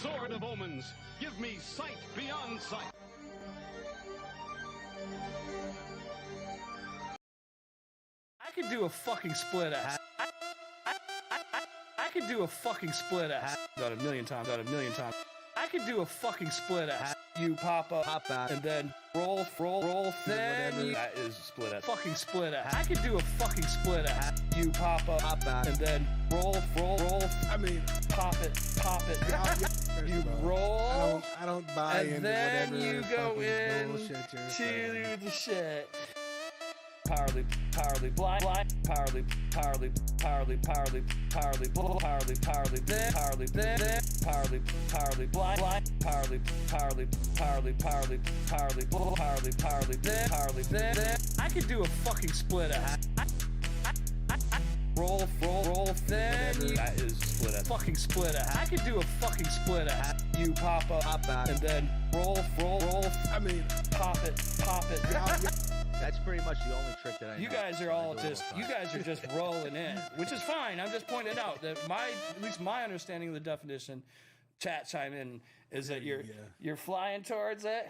Sword of omens, give me sight beyond sight. I could do a fucking split ass. I could do a fucking split ass. Done a million times. I could do a fucking split ass. You pop out, and then roll, then that is split ass. Fucking split ass. I could do a fucking split ass. You pop out, and then roll. I mean, pop it. You roll. I don't buy into then whatever you go fucking in bullshit you're saying. to the shit. Powerly, blind, powerly, then. I could do a fucking split ass. Roll, then. That is split ass. Fucking split ass. I could do a fucking split ass. You pop out, and then roll. I mean, pop it. That's pretty much the only trick that I know. You guys are just rolling in, which is fine. I'm just pointing out that at least my understanding of the definition, chat chime in, is that you're flying towards it.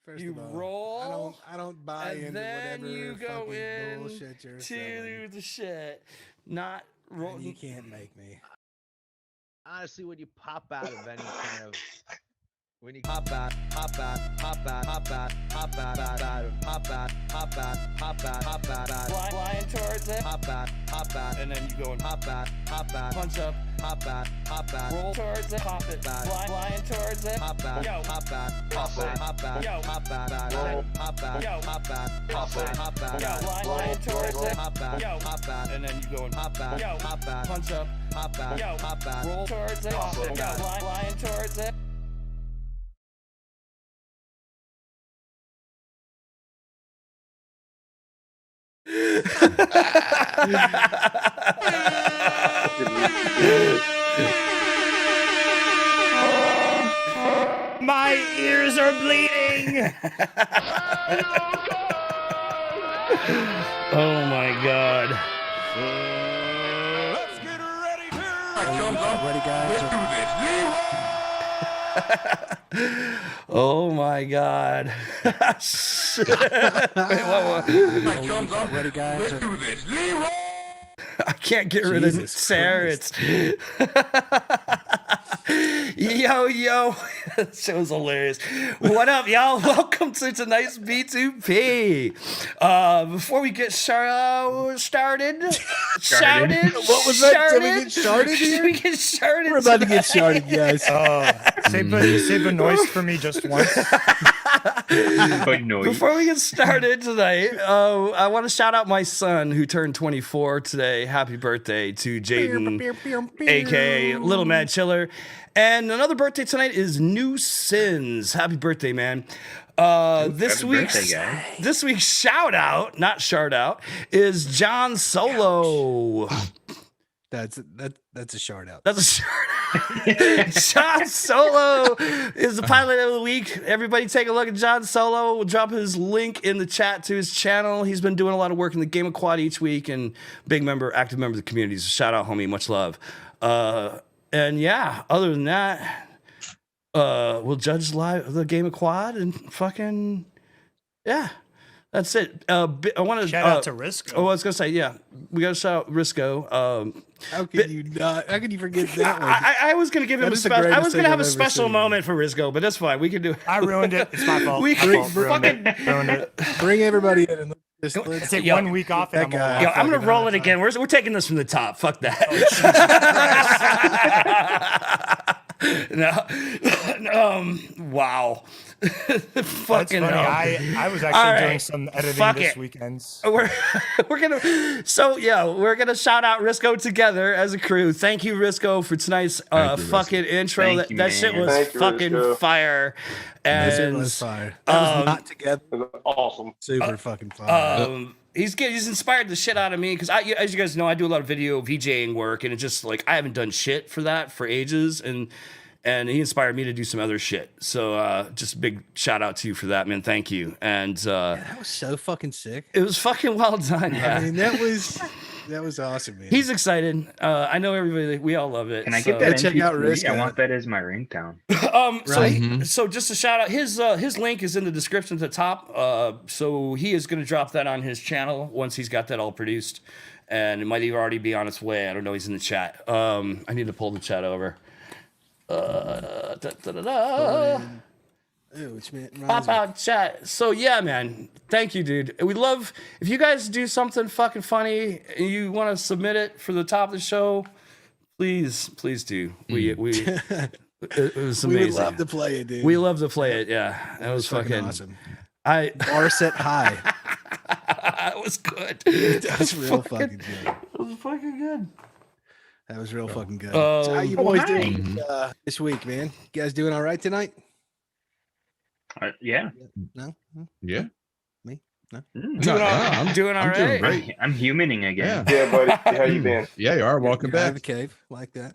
first You of all, roll, I don't buy and into then whatever you go fucking in bullshit you're to selling. the shit. Not And roll. you can't make me. Honestly, when you pop out of any kind of, when you pop out, punch up, flying towards it, and then you go and punch up, roll towards it, pop it, flying towards it, flying towards it, and then you go and punch up, roll towards it, flying towards it. My ears are bleeding. Oh my god. Let's get ready Ready, guys? Oh my god. Shit. Wait, what? Ready, guys? I can't get rid of Jesus Sarah. Christ. Yo. That shit was hilarious. What up, y'all? Welcome to tonight's B2P. Before we get started. What was that? Did we get started here? Did we get started? We're about to get started, guys. Save the noise for me just once. Before we get started tonight, I want to shout out my son who turned 24 today. Happy birthday to Jaden, aka Little Mad Chiller. And another birthday tonight is New Sins. Happy birthday, man. This week's shout out, not shard out, is John Solo. That's a shard out. That's a shard out. John Solo is the pilot of the week. Everybody take a look at John Solo. We'll drop his link in the chat to his channel. He's been doing a lot of work in the Game of Quad each week and active member of the community. So shout out, homie. Much love. And yeah, other than that, we'll judge the Game of Quad and fucking, yeah, that's it. I want to Shout out to Risco. Oh, I was gonna say, yeah, we gotta shout out Risco. How can you not? How can you forget that one? I was gonna give him That a is the special. I greatest was gonna thing have a I've ever special seen. moment for Risco, but that's fine. We can do it. I ruined it. It's my fault. We My fault. fucking Ruined it. Bring everybody in and let's I take Yo, 1 week off and that I'm guy. all Yo, off. I'm gonna Fucking roll it awesome. again. We're taking this from the top. Fuck that. No, wow. That's Fucking funny. hell. I was All actually right. doing some editing Fuck this it. weekend. We're gonna we're gonna shout out Risco together as a crew. Thank you, Risco, for tonight's fucking intro. Thank you, that shit man. was Thank you, fucking Risco. fire. That shit And was fire. That was not together. Awesome. Super fucking fire. he's inspired the shit out of me because as you guys know, I do a lot of video VJing work, and it's just like I haven't done shit for that for ages, and he inspired me to do some other shit. So just a big shout out to you for that, man. Thank you. And That was so fucking sick. it was fucking well done. Yeah. I mean, that was That was awesome, man. He's excited. I know everybody. We all love it. Can I so- get that Check out MP3? I Riska. want that as my ringtone. So just a shout out. His link is in the description at the top. So he is going to drop that on his channel once he's got that all produced, and it might even already be on its way. I don't know. He's in the chat. I need to pull the chat over. Ooh, which reminds Pop me. out chat. So yeah, man. Thank you, dude. We love if you guys do something fucking funny and you want to submit it for the top of the show. Please do. It was amazing. We would love to play it, dude. We love to play it. Yeah, that was fucking awesome. Bar set high. It was good. That's real fucking good. It was fucking good. That was real fucking good. So how you boys doing this week, man? You guys doing all right tonight? Yeah. No? Yeah. Me? No? I'm doing all I'm doing right. great. I'm humaning again. Yeah. Yeah, buddy. How you been? Yeah, you are. Welcome Out of back. the cave. Like that.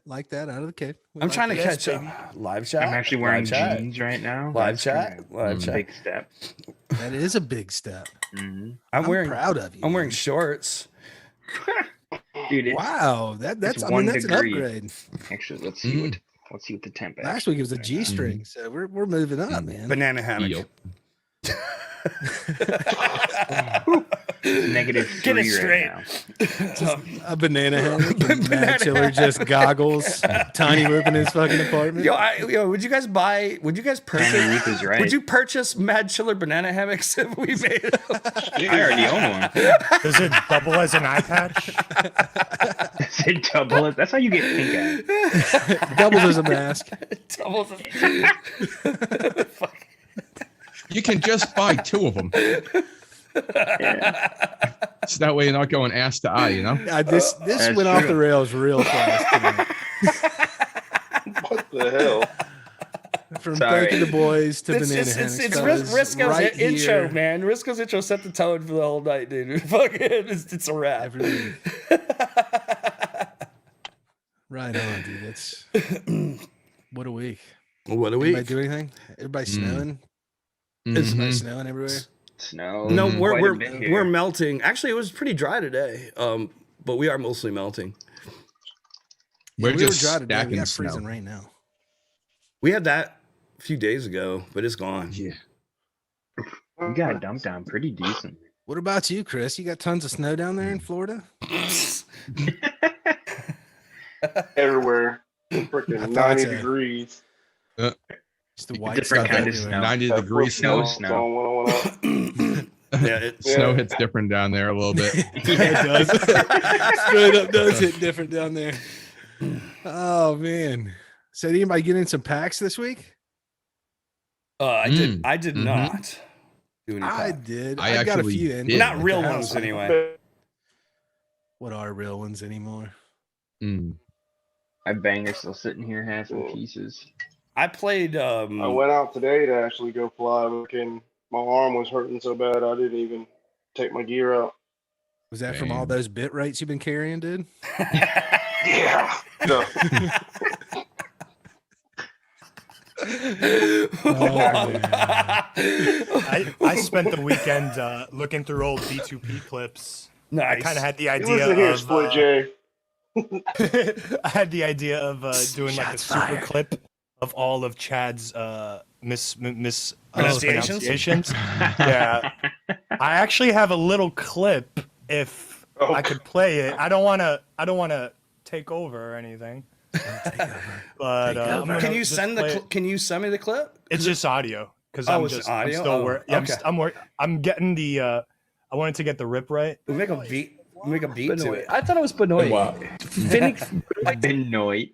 Out of the cave. We I'm like trying to that. catch up. Live chat. I'm actually wearing Live chat. jeans right now. Live That's chat. kinda Live a chat. Big step. That is a big step. Mhm. I'm wearing. proud of you. I'm wearing man. shorts. Dude, Wow, that's it's I mean 1 that's an degree. upgrade. actually, let's see what the temp. Last week it was a G string, so we're moving up, man. Banana hammock. Yup. -3 Get it right straight. now. A banana hammock. And Matt Chiller just goggles. Tiny whip in his fucking apartment. Yo, would you guys purchase? Tiny Ruth is right. Would you purchase Mad Chiller banana hammocks if we made it? I already own one. Does it double as an eye patch? Does it double it? That's how you get pink eye. Doubles as a mask. Doubles. Fuck. You can just buy 2 of them. So that way you're not going ass to eye, you know? This That's went off true. the rails real fast tonight. What the hell? From Sorry. thanking the boys to It's banana just, hammocks. it's fellas, Risco's right intro, here man. Risco's intro set the tone for the whole night, dude. Fucking, it's a wrap. every week. Right on, dude. That's what a week. What a Everybody week. do anything? Everybody snowing? It's Everybody snowing everywhere? Snow. No, quite a bit here. we're melting. Actually, it was pretty dry today. But we are mostly melting. We're we just were dry today. We stacking got snow. freezing right now. We had that a few days ago, but it's gone. Yeah. We got it dumped down pretty decent. What about you, Chris? You got tons of snow down there in Florida? Everywhere. I Freaking thought 90 so. degrees. Just the white Different stuff kind of everywhere. snow. 90 That degree flip snow. snow. on when I went out. Yeah, Snow hits different down there a little bit. Yeah, it does. Straight up does hit different down there. Oh man. So did anybody get in some packs this week? I did not do any I packs. did. I I got a actually few in. did. Not real House. ones anyway. What are real ones anymore? Mm. My banger's still sitting here half in pieces. I played. I went out today to actually go fly, but my arm was hurting so bad I didn't even take my gear out. Was that from all Damn. those bit rates you've been carrying, dude? Yeah. No. I spent the weekend looking through old B2P clips. Nice. I kind of had the It idea wasn't here, of Split J. I had the idea of doing like a Shots super fired. clip of all of Chad's Pronunciations? mispronunciations. Yeah, I actually have a little clip. If Oh. I could play it, I don't want to take over or anything. But I'm gonna Can you just send play it. Can you send me the clip? It's just audio because Oh, I'm it's just audio? I'm still Oh, yeah, okay. I'm getting the I wanted to get the rip right. We make a beat. We make a beat to Benoit. it. I thought it was Benoit. Benoit.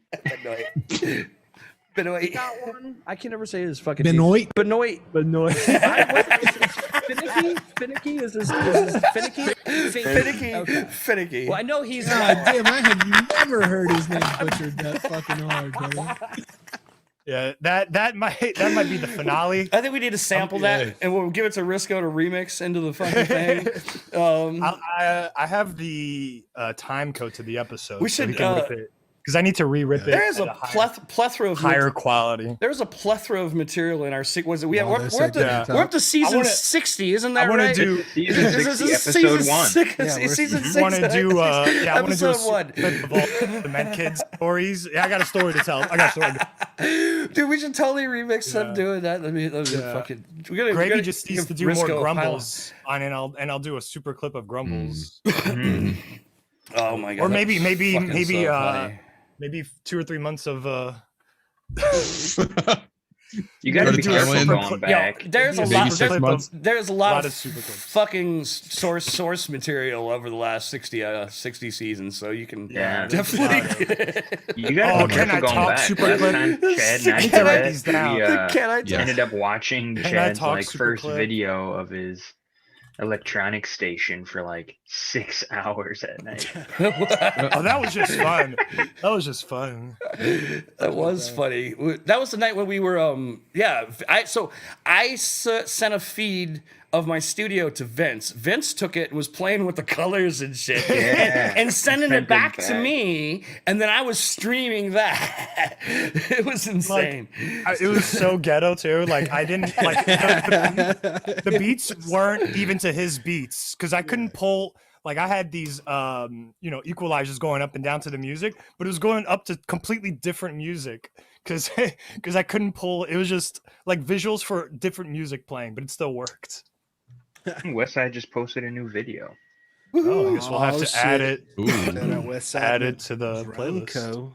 Benoit. Got one. I can never say his fucking Benoit? Benoit. Benoit. Finicky is his finicky. Finicky. Okay. Finicky. Well, I know he's God damn, I have never heard his name butchered that fucking hard, brother. Yeah, that might be the finale. I think we need to sample that, and we'll give it to Risco to remix into the fucking thing. I have the time code to the episode. We so should, can rip it. because I need to re-rip it. There's at a higher, plethora of higher quality. There's a plethora of material in our sequence. We're Well, up to season wanna- 60, isn't that I want right? to do. Season This 60, is episode 1. Season 6. I want to do. I want to do a episode 1. clip of all the MULTIROTORS stories. Yeah, I got a story to tell. I got a story. Dude, we should totally remix them doing that. Let me fucking. Gravy just needs to do more Risco a pilot. grumbles on, and I'll do a super clip of grumbles. Oh my god. Or maybe fucking so funny. maybe 2 or 3 months of You gotta be do a careful super going clip. back. There's a Maybe lot. 6 months. There's a lot of super clips. fucking source material over the last 60 seasons, so you can Yeah. definitely. You gotta be can careful I going talk back. super Last clip? time Chad and I Can I write did these it, down? Can I? Yeah. ended up watching I Chad's talk like super first clip? video of his electronic station for like 6 hours at night. Oh, that was just fun. That was just fun. That was funny. That was the night when we were I sent a feed of my studio to Vince. Vince took it and was playing with the colors and shit and sending it back to me, and then I was streaming that. It was insane. It was so ghetto too. Like I didn't like the beats weren't even to his beats because I couldn't pull. Like I had these equalizers going up and down to the music, but it was going up to completely different music because I couldn't pull. It was just like visuals for different music playing, but it still worked. Westside just posted a new video. Oh, I guess we'll have to add it. Add it to the playlist.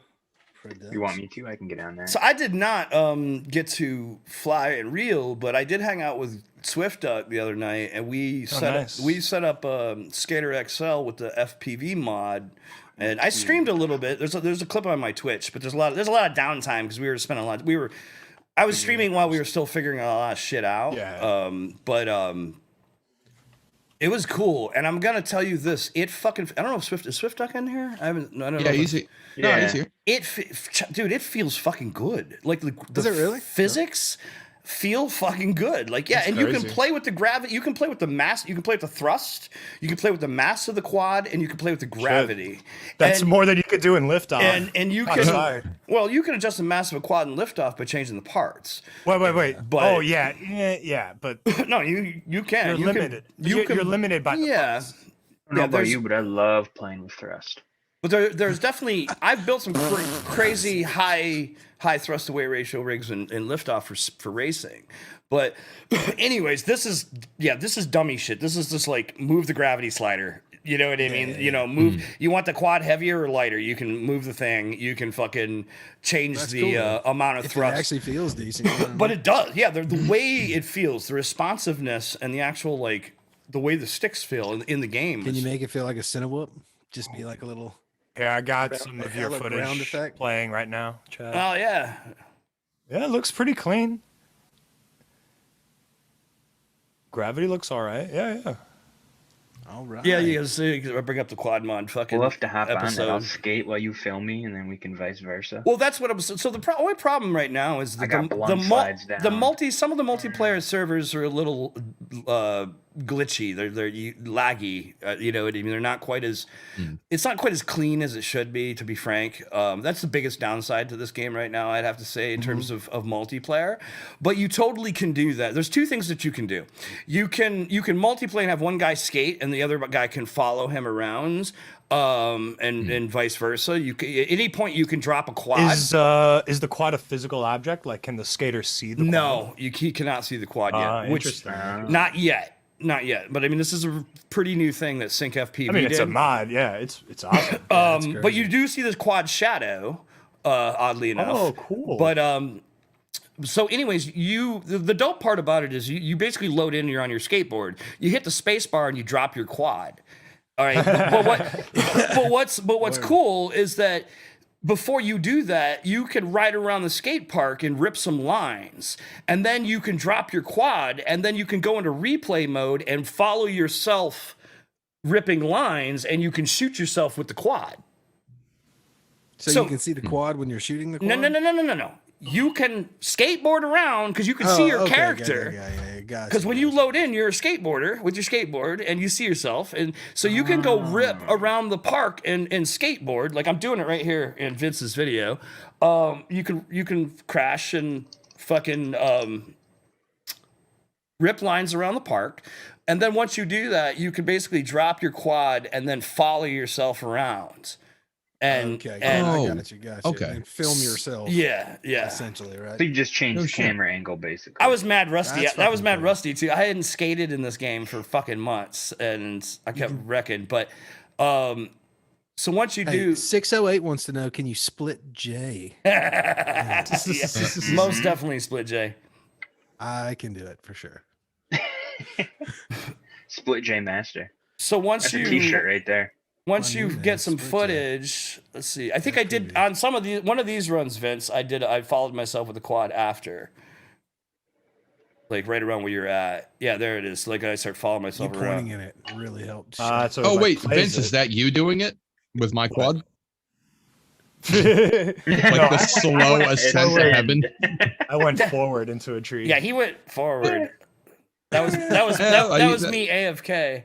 You want me to? I can get on that. So I did not get to fly and reel, but I did hang out with Swift Duck the other night, and we set up Skater XL with the FPV mod, and I streamed a little bit. There's a clip on my Twitch, but there's a lot of downtime because we were spending a lot. I was streaming while we were still figuring a lot of shit out. Yeah. It was cool, and I'm gonna tell you this. I don't know if Swift Duck in here. I don't know. Yeah, he's here. No, he's here. Dude, it feels fucking good. Like the Does it really? physics feel fucking good. Like and you can play with the gravity. You can play with the mass. You can play with the thrust. You can play with the mass of the quad, and you can play with the gravity. That's more than you could do in liftoff. And you can you can adjust the mass of a quad and liftoff by changing the parts. Wait. But, But no, you can. You're limited. You're limited by the parts. I don't know about you, but I love playing with thrust. But there's definitely I've built some crazy high thrust to weight ratio rigs and liftoff for racing. But anyways, this is dummy shit. This is just like move the gravity slider. You know what I mean? You know, move. You want the quad heavier or lighter? You can move the thing. You can fucking change the amount of thrust. It actually feels decent. But it does. Yeah, the way it feels, the responsiveness, and the actual the way the sticks feel in the game. Can you make it feel like a Cinewhoop? Just be like a little. Yeah, I got some of your footage playing right now, Chad. Oh yeah. Yeah, it looks pretty clean. Gravity looks all right. Yeah. All right. Yeah, you guys see, bring up the quad mod fucking We'll have to hop episode. on and I'll skate while you film me, and then we can vice versa. Well, that's what I'm. So the only problem right now is I got blunt slides down. Some of the multiplayer servers are a little glitchy. They're laggy. You know what I mean? They're not quite as. It's not quite as clean as it should be. To be frank, that's the biggest downside to this game right now. I'd have to say in terms of multiplayer. But you totally can do that. There's two things that you can do. You can multiplayer and have one guy skate and the other guy can follow him around. And vice versa. You can, at any point you can drop a quad. Is the quad a physical object? Like, can the skater see the quad? No, he cannot see the quad yet. Interesting. Not yet. But I mean, this is a pretty new thing that Sync FPV I mean, it's did. a mod. Yeah, it's awesome. But you do see this quad shadow, oddly enough. Oh, cool. But so anyways, the dope part about it is you basically load in. You're on your skateboard. You hit the space bar and you drop your quad. All right. but what's cool is that before you do that, you can ride around the skate park and rip some lines, and then you can drop your quad, and then you can go into replay mode and follow yourself ripping lines, and you can shoot yourself with the quad. So you can see the quad when you're shooting the quad? No. you can skateboard around because you can see your character. Gotcha. Because when you load in, you're a skateboarder with your skateboard and you see yourself. And so you can go rip around the park and skateboard. Like I'm doing it right here in Vince's video. You can crash and fucking rip lines around the park. And then once you do that, you can basically drop your quad and then follow yourself around. And I got you. Okay. And film yourself. Yeah. Essentially, right? So you just change the camera angle, basically. I was mad rusty. That's That was fucking mad cool. rusty too. I hadn't skated in this game for fucking months, and I kept wrecking. But so once you do, 608 wants to know, can you split J? Yeah. Most definitely split J. I can do it for sure. Split J Master. So once That's a t-shirt right there. Once On you you, man. get some Split J. footage, let's see. I think I did on some of these one of these runs, Vince. I followed myself with the quad after. Like right around where you're at. Yeah, there it is. Like I start following You myself pointing around. in it really helped. So Oh it, like, wait, plays Vince, is it. that you doing it with my quad? No, Like the slow ascent to heaven. I went forward into a tree. Yeah, he went forward. That was me AFK.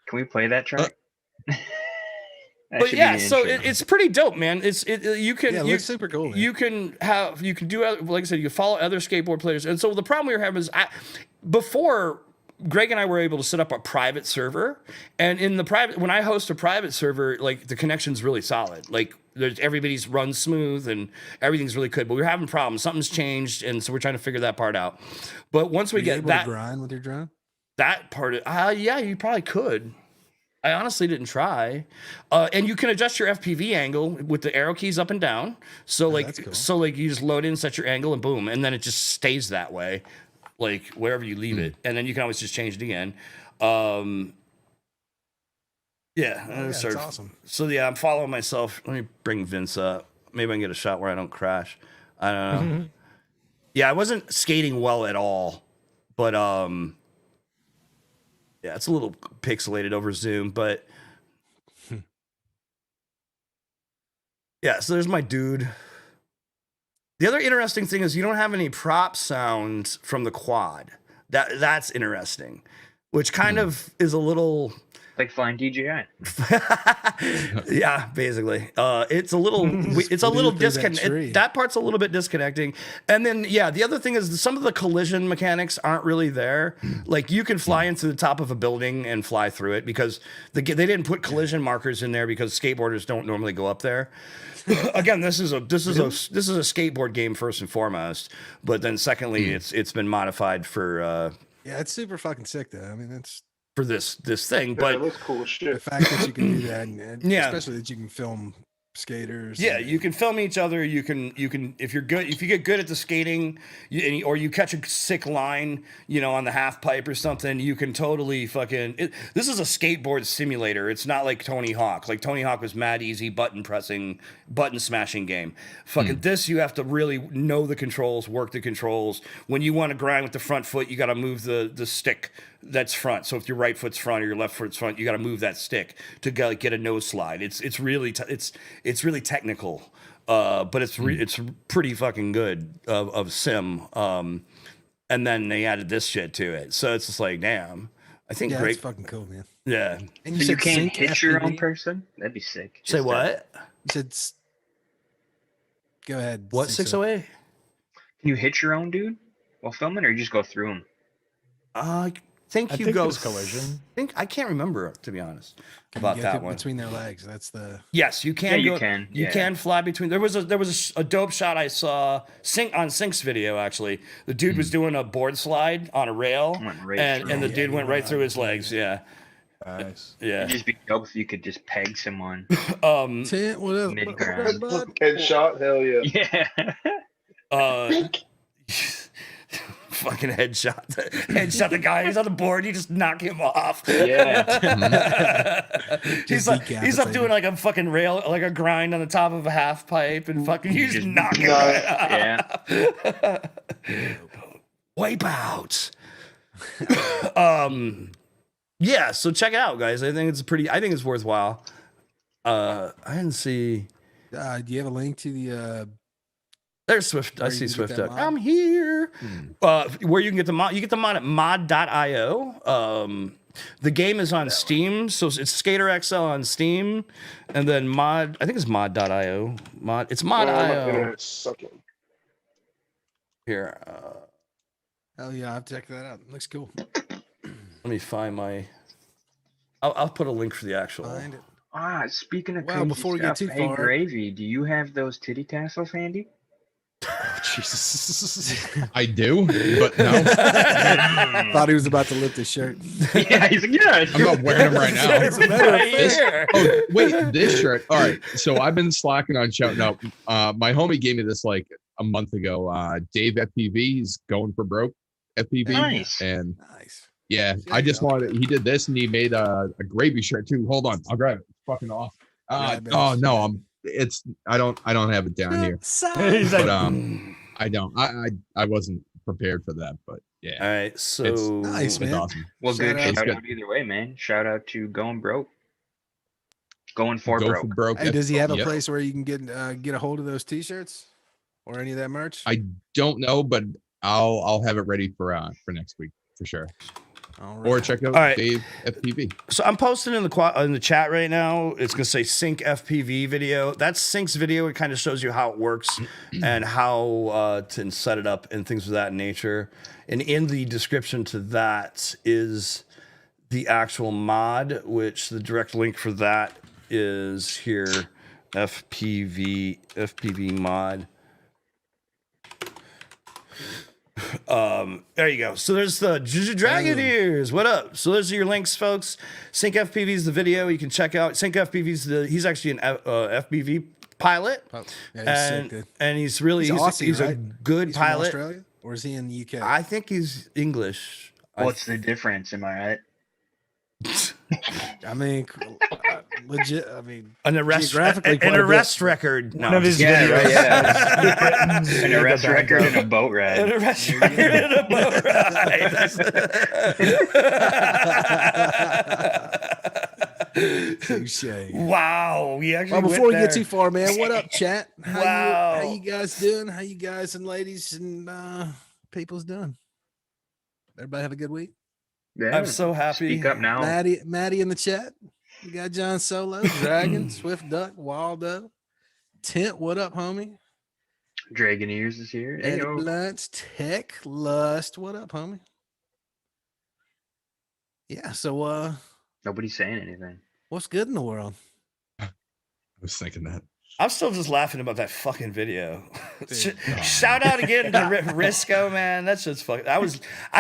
Can we play that track? That But should be yeah, the so intro. it's pretty dope, man. You can It looks super cool, man. you can do like I said, you can follow other skateboard players. And so the problem we were having is before Greg and I were able to set up a private server, and in the private, when I host a private server, like the connection's really solid. Like everybody's runs smooth and everything's really good. But we're having problems. Something's changed, and so we're trying to figure that part out. But once we Are you get able that to grind with your drone? that part of yeah, you probably could. I honestly didn't try. And you can adjust your FPV angle with the arrow keys up and down. So that's cool. you just load in, set your angle, and boom, and then it just stays that way, like wherever you leave it. And then you can always just change it again. That's awesome. So yeah, I'm following myself. Let me bring Vince up. Maybe I can get a shot where I don't crash. I don't know. Yeah, I wasn't skating well at all, but yeah, it's a little pixelated over Zoom, but yeah, so there's my dude. The other interesting thing is you don't have any prop sound from the quad. That's interesting, which kind of is a little like flying DJI. Yeah, basically. It's a little disconnect. That part's a little bit disconnecting. And then yeah, the other thing is some of the collision mechanics aren't really there. Like you can fly into the top of a building and fly through it because they didn't put collision markers in there because skateboarders don't normally go up there. Again, this is a skateboard game first and foremost, but then secondly, it's been modified for Yeah, it's super fucking sick though. I mean, that's for this thing. Yeah, But that's cool as shit. the fact that you can do that, and Yeah. especially that you can film skaters. yeah, and- you can film each other. You can if you're good, if you get good at the skating, or you catch a sick line, on the half pipe or something, you can totally fucking. This is a skateboard simulator. It's not like Tony Hawk. Like Tony Hawk was mad easy button smashing game. Fucking this, you have to really know the controls, work the controls. When you want to grind with the front foot, you got to move the stick that's front. So if your right foot's front or your left foot's front, you got to move that stick to get a nose slide. It's really it's really technical, but it's pretty fucking good of sim. And then they added this shit to it, so it's just like, damn. I think yeah, great. it's fucking cool, man. Yeah. And So you said can't sync hit your own FPV? person? That'd be sick. Say Just, what? You said. Go ahead. What 608? Can you hit your own dude while filming, or you just go through him? I think I you think go there's collision. I can't remember, to be honest, Can about you that get one. between their legs. That's the. Yes, you can. Yeah, you go, can, You yeah. can fly between. There was a dope shot I saw on Sync's video. Actually, the dude was doing a board slide on a rail, Went right and through the him. dude went right through his legs. Yeah, Nice. yeah. It'd just be dope if you could just peg someone. What up? Mid-ground. bud? Headshot, hell yeah. Yeah. Fucking headshot the guy. He's on the board. You just knock him off. Yeah. he's up doing like a fucking rail, like a grind on the top of a half pipe, and fucking you just knock him right off. Yeah. Wipeout. Yeah, so check it out, guys. I think it's worthwhile. I didn't see. Do you have a link to the There's Swift. I Where see you can Swift get that Duck. mod? I'm here. Where you can get the mod? You get the mod at mod.io. The game is on Steam, so it's Skater XL on Steam, and then mod. I think it's mod.io. It's My mod.io. internet's sucking. Here, Hell yeah, I'll check that out. Looks cool. let me find my. I'll put a link for the actual. Find it. Speaking of Well, crazy before we get stuff, too hey far- Gravy, do you have those titty tassels handy? Oh, Jesus. I do, but no. Thought he was about to lift his shirt. Yeah, he's like, yeah. I'm not wearing them right now. It's right This- here. Oh, wait, this shirt. All right. So I've been slacking on shouting out. My homie gave me this like a month ago. Dave FPV, he's going for broke FPV. Nice. And Nice. yeah, There I you just go. wanted, he did this and he made a gravy shirt too. Hold on. I'll grab it. It's fucking awesome. Oh no, I don't have it down here. He's But like, I don't. I wasn't prepared for that, but All yeah. right, so It's Nice, It's man. awesome. Well, Shout good out. shout It's out either way, man. Shout out to going broke. Going for Go broke. for broke. Hey, does he have a Yep. place where you can get a hold of those T-shirts or any of that merch? I don't know, but I'll have it ready for next week for sure. All Or right. check out All right. Dave FPV. So I'm posting in the chat right now. It's gonna say Sync FPV video. That's Sync's video. It kind of shows you how it works and how to set it up and things of that nature. And in the description to that is the actual mod, which the direct link for that is here. FPV mod. There you go. So there's the Dragon Ears. What up? So those are your links, folks. Sync FPV is the video you can check out. Sync FPV is he's actually an FPV pilot, Oh, yeah, he's sick, and dude. He's really He's Aussie, he's a right? good He's from pilot. Australia, or is he in the UK? I think he's English. What's the difference? Am I right? I mean, legit. I mean, An arrest geographically quite an a bit. arrest record. No, one of his Yeah, videos. right, yeah. Britain's An arrest the record background. and a boat an ride. arrest record and a boat ride. touche. Wow, we actually. Well, before we went get there. too far, man, what up, chat? How Wow. you guys doing? How you guys and ladies and people's doing? Everybody have a good week. Yeah. I'm so happy. Speak up now. Maddie in the chat. We got John Solo, Dragon, Swift Duck, Waldo, Tent. What up, homie? Dragon Ears is here. Eddie Hey, Blunts, Tech Lust. What up, homie? Yeah. So, nobody's saying anything. what's good in the world? I was thinking that. I'm still just laughing about that fucking video. Dude. Shout out again to Risco, man. That's just fucking.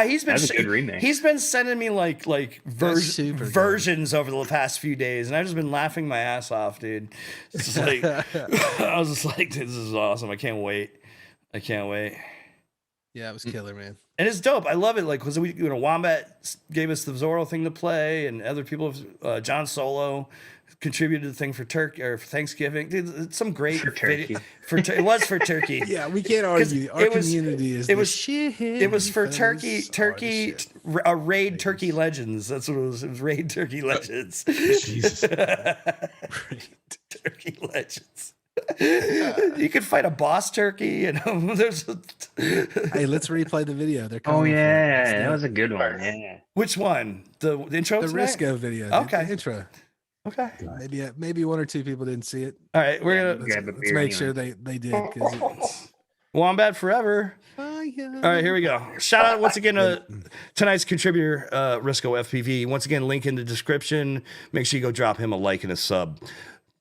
He's been That's a good remake. He's been sending me like super good. versions over the past few days, and I've just been laughing my ass off, dude. It's just like I was just like, this is awesome. I can't wait. Yeah, it was killer, man. And it's dope. I love it. Like, because Wombat gave us the Zorro thing to play, and other people, John Solo contributed the thing for Turkey or for Thanksgiving. Dude, it's some great For turkey. It was for Turkey. Yeah, we can't argue. Our it was- community is. it the was- shit. It was for Fellas Turkey, are the Turkey, shit. a Raid Turkey Legends. That's what it was. It was Raid Turkey Legends. Jesus. Turkey Legends. You could fight a boss turkey, and there's Hey, let's replay the video. They're Oh coming for it. Let's yeah, do that it. was a good one. Yeah. which one? The intro. the tonight? Risco video. dude, Okay. the intro. Okay. Maybe one or two people didn't see it. All right, we're gonna Grab a Let's beer make anyway. sure they did. 'Cause it's Wombat forever. fire. All right, here we go. Shout out once again to tonight's contributor, Risco FPV. Once again, link in the description. Make sure you go drop him a like and a sub.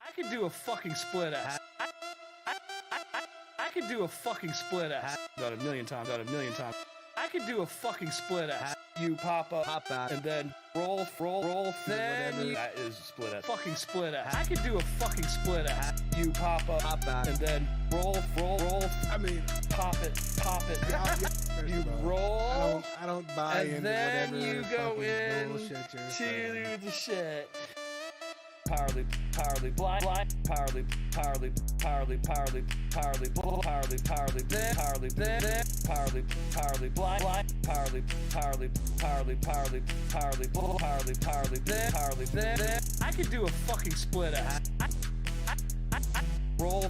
I could do a fucking split I could do a fucking split about a million times. I could do a fucking split You pop up out. and then roll, then Whatever. that is a split fucking split I could do a fucking split You pop up out. and then roll. I mean, Pop it. first You of all, roll. I don't buy And into then whatever you go fucking in bullshit you're saying. to the shit. Power loop, blind, power loop, then, power loop, blind, power loop, then. I could do a fucking split roll,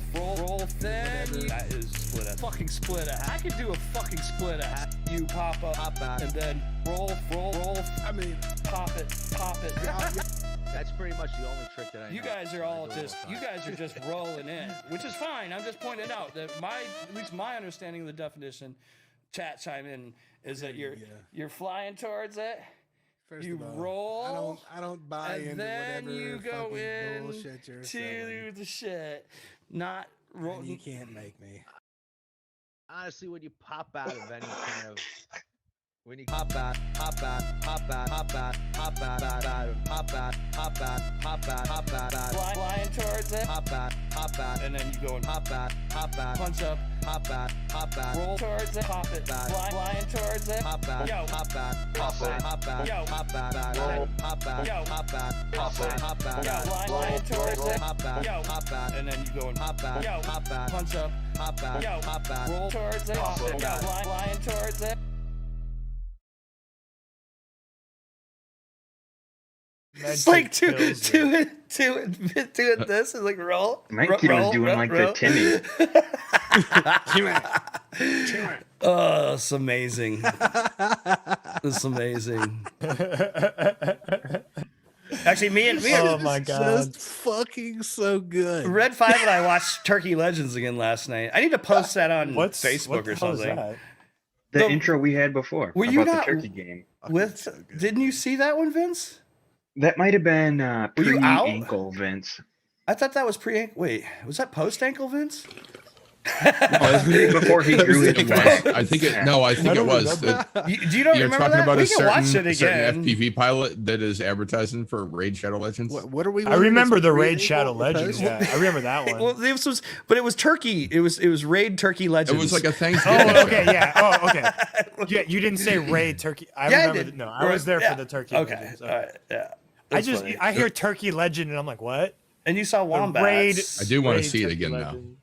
then that is split a fucking split a. I could do a fucking split a. You pop out, and then roll. I mean, Pop it. That's pretty much the only trick that I know. You guys are I all do the just whole you time. guys are just rolling in, which is fine. I'm just pointing out that at least my understanding of the definition, chat chime in, is that you're flying towards it. first You of all, roll, I don't buy and into then whatever you go fucking in bullshit you're to selling. the shit, not roll. And you can't make me. Honestly, when you pop out of any kind of, when you pop out, punch up, Flying towards it, and then you go and punch up, roll towards it, pop it, flying towards it, yo, flying towards it, yo, and then you go and punch up, roll towards it, pop it, flying towards it. It's like doing this is like roll. My kid was doing like the Timmy. Oh, it's amazing. It's amazing. Actually, me and Oh my god. Just fucking so good. Red 5 and I watched Turkey Legends again last night. I need to post that on Facebook what or the hell is something. that? The intro we had before Were about you the not turkey game. with? Didn't you see that one, Vince? That might have been you out? pre-ankle, Vince. I thought that was pre-ankle. Wait, was that post-ankle, Vince? Before he grew his It was. back. I think it was. Do you don't You're remember talking that? about We a can watch it certain again. FPV pilot that is advertising for Raid Shadow Legends. What are we? I remember the Raid Raid Shadow Legends. Yeah, I remember that one. Well, this was, but it was Turkey. It was Raid Turkey It Legends. was like a Thanksgiving. Oh, okay, yeah. Oh, okay. Yeah, you didn't say Raid Turkey. I Yeah, I remember. did. No, I was there Yeah. for the Turkey. Okay, Legends, all right, yeah. I That's just funny. I hear Turkey Legend and I'm like, what? And you saw The wombats. I do want to Raid see it Turkey again now. Legend.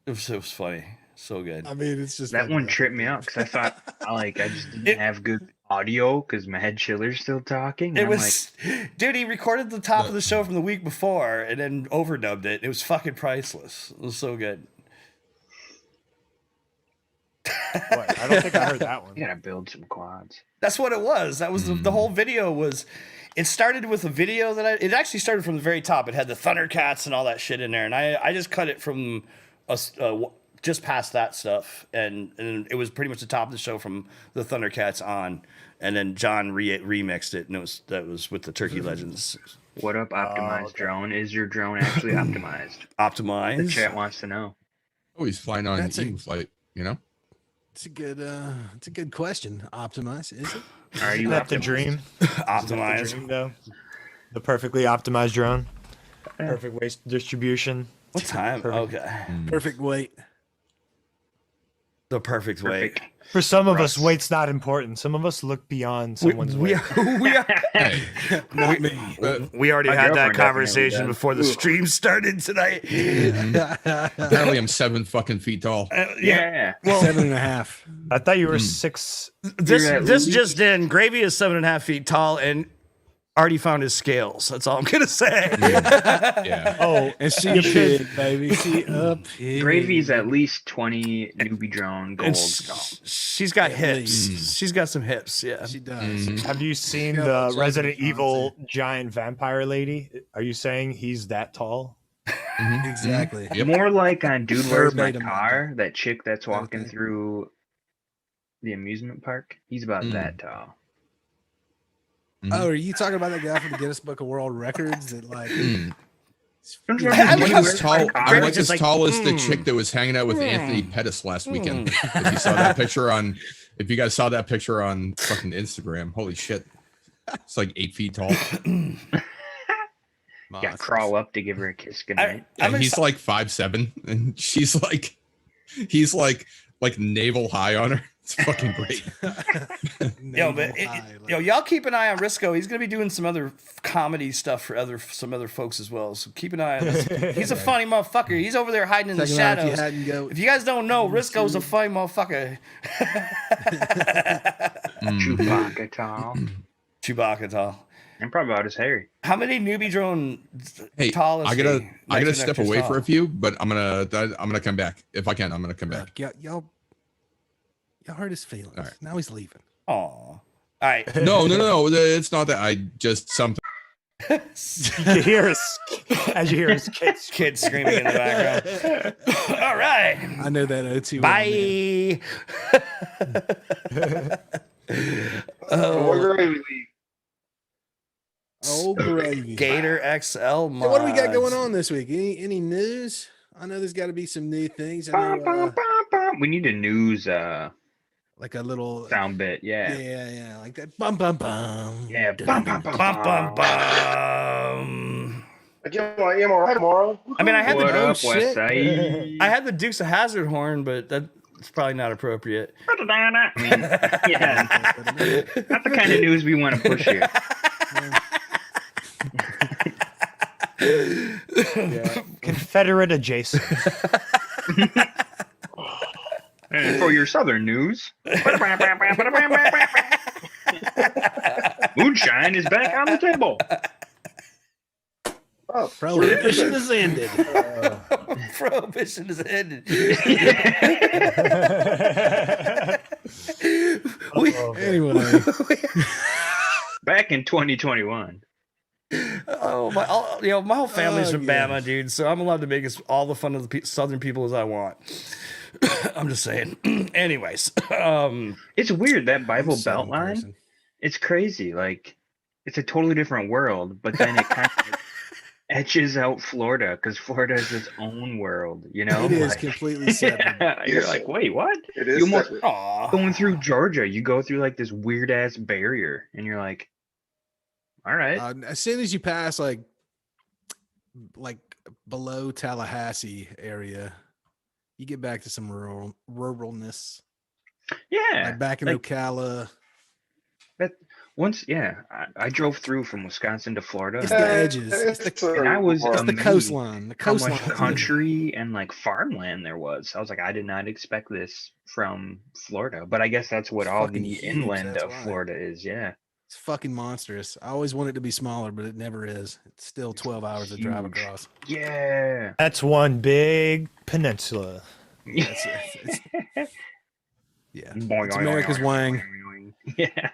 It was funny. So good. I mean, it's just That fucking one tripped me out because I thought I just didn't have good audio because my head chiller's still talking. It and I'm was, dude. He recorded the top of the show from the week before and then overdubbed it. It was fucking priceless. It was so good. What? I don't think I heard that one. you gotta build some quads. That's what it was. That was the whole video was. It started with a video that it actually started from the very top. It had the Thundercats and all that shit in there, and I just cut it from just past that stuff, and it was pretty much the top of the show from the Thundercats on, and then John remixed it, and that was with the Turkey Legends. What up, optimized drone? Is your drone actually optimized? The Optimized. chat wants to know. Oh, he's flying on That's a- Eve flight, you know? It's a good question. Optimize, is it? Are you Isn't that the optimized? dream? Optimized. The dream, though. The perfectly optimized drone. Perfect waste distribution. What time? Okay. Perfect weight. The perfect way. Perfect. For some of us, Russ. weight's not important. Some of us look beyond someone's weight. Hey, Not me. We already My had that girlfriend conversation definitely does. before the stream started tonight. apparently I'm 7 fucking feet tall. Yeah. Well, 7.5. I thought you were 6. this You're at this least- just in. Gravy is 7.5 feet tall and already found his scales. That's all I'm gonna say. Yeah. Oh, And see a pig, baby. See a pig. Gravy's at least 20 newbie drone gold. And tall. she's got hips. least. She's got some hips. Yeah. She does. have you seen Yeah, the Jason Resident Johnson. Evil giant vampire lady? Are you saying he's that tall? Exactly. Yep. More like on Dude Where's My Verbatim. Car, that chick that's walking Okay. through the amusement park. He's about that tall. Oh, are you talking about that guy from the Guinness Book of World Records that like? Mm. Don't Yeah, you I'm remember like Dude as Where's tall. My I'm Car? like just as like, tall as the chick that was hanging out with Anthony Pettis last weekend. If you saw that picture if you guys saw that picture on fucking Instagram, holy shit, it's like 8 feet tall. Yeah, crawl up to give her a kiss goodnight. I'm And he's like 5'7", and he's like navel high on her. It's fucking great. Yo, but y'all keep an eye on Risco. He's gonna be doing some other comedy stuff for some other folks as well. So keep an eye on this. He's a funny motherfucker. He's over there hiding in the shadows. If you guys don't know, Risco's a funny motherfucker. Chewbacca tall. Chewbacca tall. I'm probably about as hairy. How many newbie drone Hey, tall is I gotta he? I gotta Next to step Nectar's away tall. for a few, but I'm gonna come back if I can. I'm gonna come back. Look, y'all hurt his feelings. All right. Now he's leaving. Aw. All right. No. It's not that. I just something. You can hear us as you hear his kids. Kids screaming in the background. All right. I know that OT. Bye. More gravy. Oh, gravy. Gator XL mods. So what do we got going on this week? Any news? I know there's got to be some new things. I know, We need a news like a little sound bit. Yeah. yeah, like that. Bum bum bum. Yeah. Bum, bum, bum, Bum, bum, bum. bum. I get my MRI tomorrow. I mean, I had What the up, shit. West Side? I had the Dukes of Hazzard horn, but that's probably not appropriate. I mean, yeah, not the kind of news we want to push here. Confederate adjacent. And for your southern news, moonshine is back on the table. Oh, Prohibition is ended. Prohibition is ended. Anyway, Back in 2021. My whole family's from yeah. Bama, dude. So I'm allowed to make all the fun of the Southern people as I want. I'm just saying. Anyways, It's weird that Bible Southern Belt line. person. It's crazy. Like, it's a totally different world, but then it kind of etches out Florida because Florida is its own world. You know, It is Like, completely separate. yeah, you're like, wait, what? it is You almost separate. aw. going through Georgia, you go through like this weird ass barrier, and you're like, all right. As soon as you pass like below Tallahassee area, you get back to some ruralness. Yeah. Like back in like- Ocala. Once, I drove through from Wisconsin to Florida. It's the edges. It's the, And I was it's the amazed coastline. The how much coastline. country and like farmland there was. I was like, I did not expect this from Florida, but I guess that's what all fucking the huge, inland that's of why. Florida is. Yeah. It's fucking monstrous. I always want it to be smaller, but it never is. It's still 12 hours to drive huge. across. Yeah. That's one big peninsula. It's, yeah. Boing, It's boing, America's boing, Wang. boing, boing. Yeah.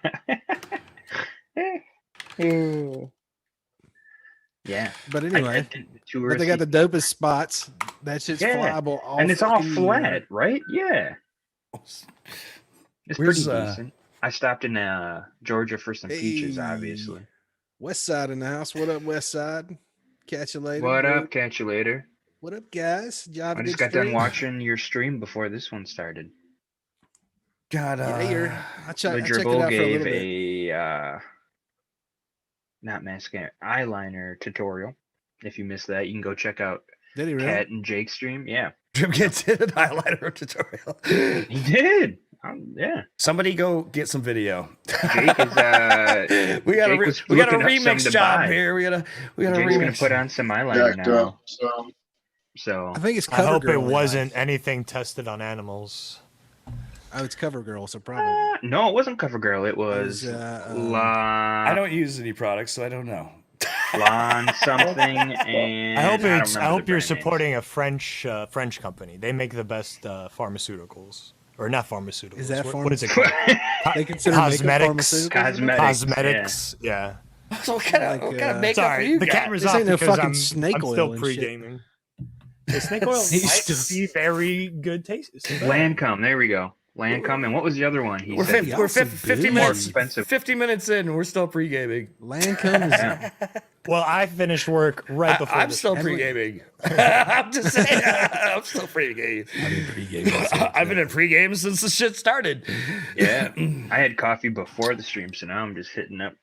Yeah. But I anyway, did the but they got the touristy- dopest spots. That shit's Yeah. flyable all and it's all fucking year. flat, right? Yeah. It's Where's, pretty decent. I stopped in Georgia for some peaches, Hey. obviously. West Side in the house. What up, West Side? Catch you later. What up? Catch you later. What up, guys? Did y'all have a I just good got done stream? watching your stream before this one started. God, Yeah, I The checked it dribble out for a gave little bit. a not mascara eyeliner tutorial. If you missed that, you can go check out Did he really? Kat and Jake's stream. Yeah, Jim gets in an highlighter tutorial. he did. Yeah, Somebody go get some video. Jake is. we got Jake a was we got a looking up some remix to job buy. here. We got a Jake's gonna remix. put on some eyeliner Jacked now. up. So So I think it's I hope it CoverGirl. wasn't anything tested on animals. Oh, it's CoverGirl, so probably. no, it wasn't CoverGirl. It was I don't use any products, so I don't know. Lon something. And I hope don't it's. I remember hope the you're brand names. supporting a French company. They make the best pharmaceuticals, or not pharmaceuticals. Is that what is it called? They consider makeup Cosmetics. pharmaceuticals? Cosmetics. Yeah. So what kind of makeup are Sorry, you the got? camera's This off ain't no because fucking I'm snake oil still and pre shit. gaming. The snake oil He's might still- be very good taste. Lancome. There we go. Lancome. And what was the other one? He We're, said 50, we're some 50 booze. more minutes. expensive. 50 minutes in, and we're still pre-gaming. Lancome is Yeah. Well, I finished work right before. I'm this. still pre-gaming. I'm just saying. I'm still pre-gaming. I've been in pre-game since the shit started. Yeah. I had coffee before the stream, so now I'm just hitting up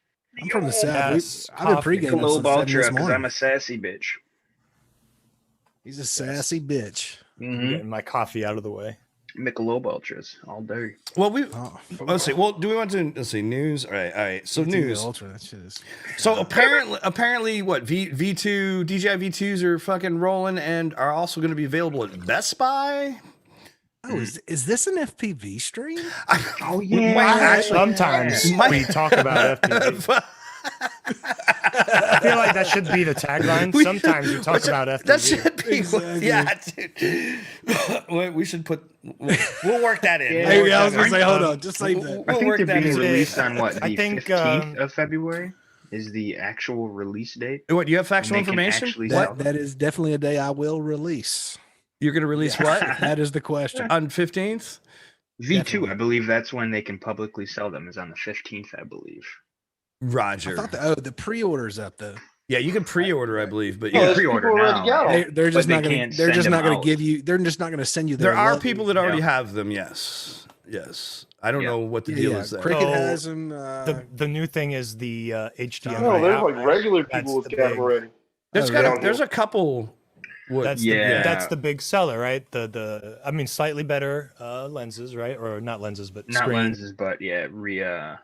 I'm from the south. Yes, I've been coffee. pre-gaming Globe since 7 Ultra this because I'm morning. a sassy bitch. He's a sassy bitch. Mm-hmm. Getting my coffee out of the way. Michelob Ultras all day. Well, Oh, let's see. Well, do we want to let's see news? All right. So DJI news. Ultra, that shit is. So apparently, what V2 DJI V2s are fucking rolling and are also going to be available at Best Buy. Oh, is this an FPV stream? Oh yeah. actually- Sometimes My- we talk about FPV. I feel like that should be the tagline. Sometimes we talk about FPV. That should be, Exactly. yeah, dude. We should put. We'll work that in. Yeah. We'll work I was that gonna in. say, hold on, just save that. I We'll think work they're that being in. released on what, the I think, 15th of February is the actual release date. What, you have factual And they can information? actually What? sell That is definitely a day I will release. You're going to release what? That is the question. On 15th? V2, Definitely. I believe that's when they can publicly sell them, is on the 15th, I believe. Roger. I thought the pre-order's up though. Yeah, you can pre-order, I believe, but You yeah. can pre-order people already now. got 'em. They're just But not they gonna. can't They're send just them not gonna out. give you. They're just not gonna send you. There their are logo. people that already Yeah. have them, yes. Yes. I don't Yeah. know what the Yeah, deal yeah. is there. Cricket So, has them. The new thing is the HDMI. No, there's like out. regular That's people with the got big- already. There's, Oh, got really? there's a couple. What, That's Yeah. the that's the big seller, right? I mean, slightly better lenses, right? Or not lenses, but Not screen. lenses, but yeah,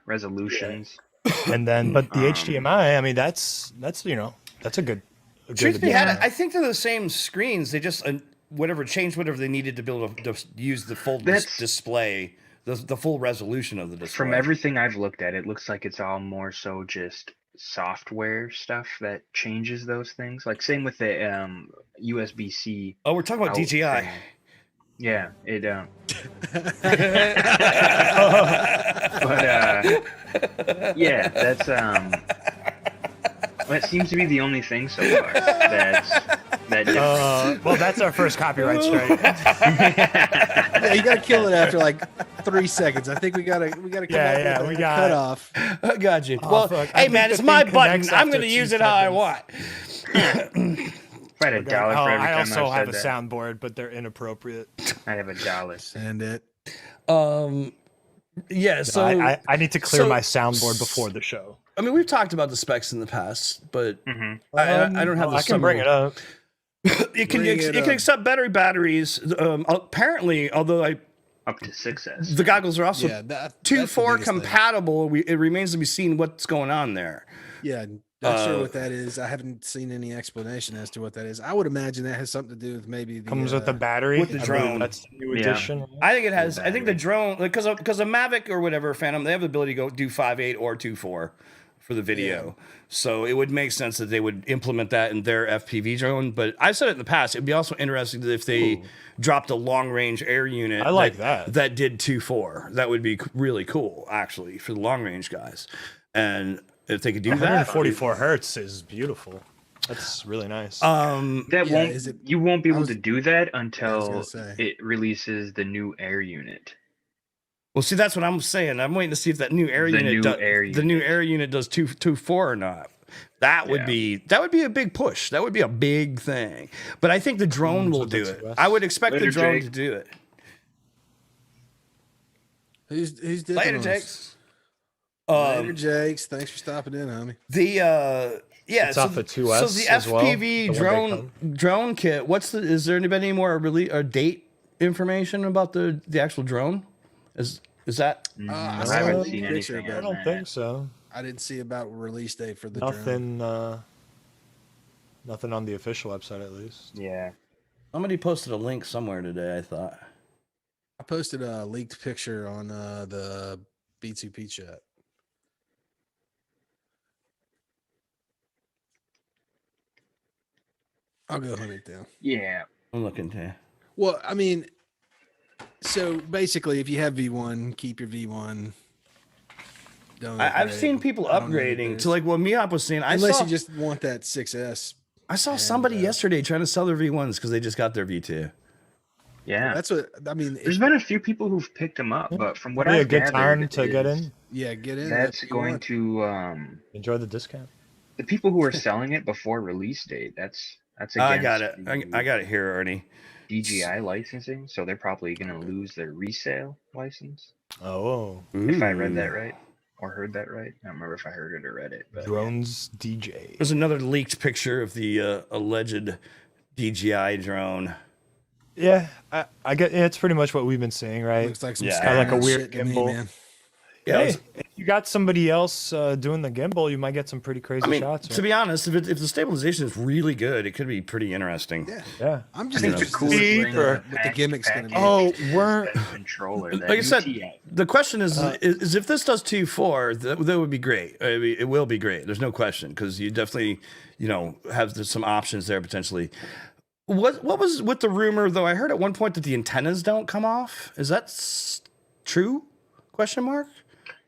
resolutions. And then, but the Um, HDMI, I mean, that's that's a good. Truth be addition. had, I think they're the same screens. They just changed whatever they needed to be able to use the full That's- display, the full resolution of the display. From everything I've looked at, it looks like it's all more so just software stuff that changes those things. Like same with the USB-C. Oh, we're talking about out DJI. thing. Yeah, it but yeah, that's that seems to be the only thing so far that different. Well, that's our first copyright strike. Yeah, you gotta kill it after like 3 seconds. I think we gotta come up Yeah, with we a got- cut off. I got you. Oh, well, fuck. I hey think man, the it's my thing button. connects I'm after going to 2 use it how I seconds. want. If I had $1 for every I time also I've have a said that, soundboard, but they're inappropriate. I'd have $1. Send it. Yeah. So I need to clear so- my soundboard before the show. I mean, we've talked about the specs in the past, but Mhm. I don't have the I can bring it up. It can Bring it can up. accept batteries. Apparently, although Up to 6S. the goggles are also Yeah, that's the 2.4 biggest thing. compatible. It remains to be seen what's going on there. Yeah, not sure what that is. I haven't seen any explanation as to what that is. I would imagine that has something to do with maybe the Comes with the battery. with the I believe drone. That's the new Yeah. edition. I think it has. I think the battery. drone, because a Mavic or whatever Phantom, they have the ability to go do 5.8 or 2.4 for the video. So it would make sense that they would implement that in their FPV drone. But I've said it in the past. It'd be also interesting if they dropped a long range air unit. I like that. That did 2.4. That would be really cool, actually, for the long range guys. And if they could do that, 144 hertz is beautiful. That's really nice. That Yeah, won't is it- you won't be I able was- to do that gonna until say. it releases the new air unit. well, see, that's what I'm saying. I'm waiting to see if that new air The unit, new air the new air unit does 2.4 or not. That would Yeah. be a big push. That would be a big thing. But I think the drone will do it. I would expect the Later, drone Jake. to do it. Who's dipping Later, on us? Jakes. Later, Jakes. Thanks for stopping in, homie. Yeah, It's off the 2S So the as well, FPV the one they drone kit. Is there any more release or date information about the actual drone? Is that I I saw haven't a seen picture anything of I it. don't think so. I didn't see about release date for the drone. Nothing on the official website, at least. Yeah. somebody posted a link somewhere today? I thought. I posted a leaked picture on the B2P chat. I'll go hunt it down. Yeah. I'm looking to. Well, I mean, so basically, if you have V1, keep your V1. Don't I've upgrade. seen people I don't know what it upgrading is. to like what Mihop was saying. Unless you just want that 6S. I saw somebody yesterday trying to sell their V1s because they just got their V2. Yeah. That's what I mean. There's been a few people who've picked them up, but from what Be a I've good gathered, time to get is in. Yeah, get in. That's if you going want. to Enjoy the discount. the people who are selling it before release date. That's I got it. against I got it here, Ernie. DJI licensing, so they're probably going to lose their resale license. Oh, If I read that right or heard that right, I don't remember if I heard it or read it. But drones DJ. There's another leaked picture of the alleged DJI drone. Yeah, I get. Yeah, it's pretty much what we've been seeing, right? Looks like some Yeah. Skyline Like a weird shit to me, gimbal. man. Yeah, Hey, you got somebody else doing the gimbal, you might get some pretty crazy I mean, shots. to be honest, if the stabilization is really good, it could be pretty interesting. Yeah. I'm just I think the interested to coolest see thing what with the pack- gimmick's going to be. package Oh, we're is that controller. That Like I said, UTI. the question is if this does 2.4, that would be great. I mean, it will be great. There's no question because you definitely, have some options there potentially. What was with the rumor though? I heard at one point that the antennas don't come off. Is that true? Question mark.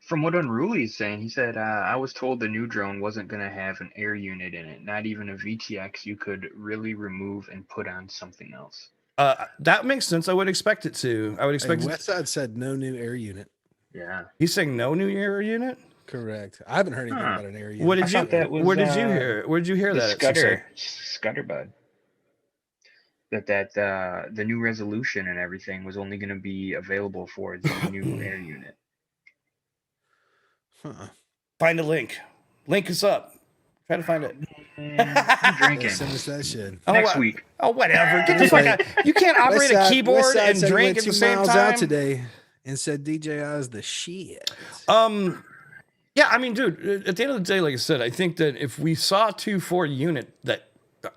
From what Unruly's saying, he said, I was told the new drone wasn't going to have an air unit in it, not even a VTX you could really remove and put on something else. That makes sense. I would expect it to. I would expect it. Westside said no new air unit. Yeah. He's saying no new air unit. Correct. I haven't heard anything about an air unit. What I did you? thought that was, Where did you hear? Where did you hear The that? at 6A? Scutterbud. That the new resolution and everything was only going to be available for the new air unit. Find a link. Link us up. Try to find it. I'm drinking. Send us that shit. Next week. Oh, whatever. Get the fuck out. You can't operate a keyboard Westside and said he drink went at the 2 same miles time. out today and said DJI is the shit. Yeah, I mean, dude, at the end of the day, like I said, I think that if we saw a 2.4 unit that,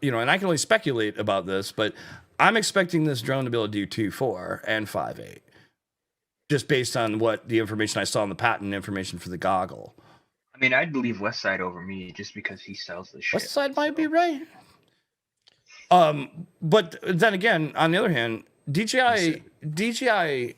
and I can only speculate about this, but I'm expecting this drone to be able to do 2.4 and 5.8. Just based on what the information I saw in the patent information for the goggle. I mean, I'd believe Westside over me just because he sells the shit. Westside might be right. But then again, on the other hand, DJI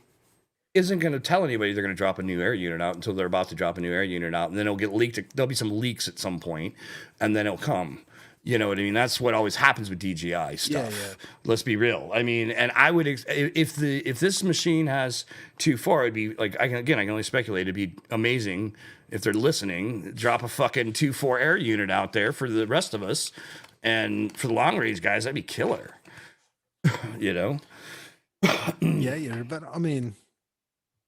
isn't going to tell anybody they're going to drop a new air unit out until they're about to drop a new air unit out, and then it'll get leaked. There'll be some leaks at some point, and then it'll come. You know what I mean? That's what always happens with DJI stuff. Yeah. Let's be real. I mean, and I would if this machine has 2.4, it'd be like I can only speculate. It'd be amazing if they're listening. Drop a fucking 2.4 air unit out there for the rest of us, and for the long range guys, that'd be killer. Yeah, but I mean,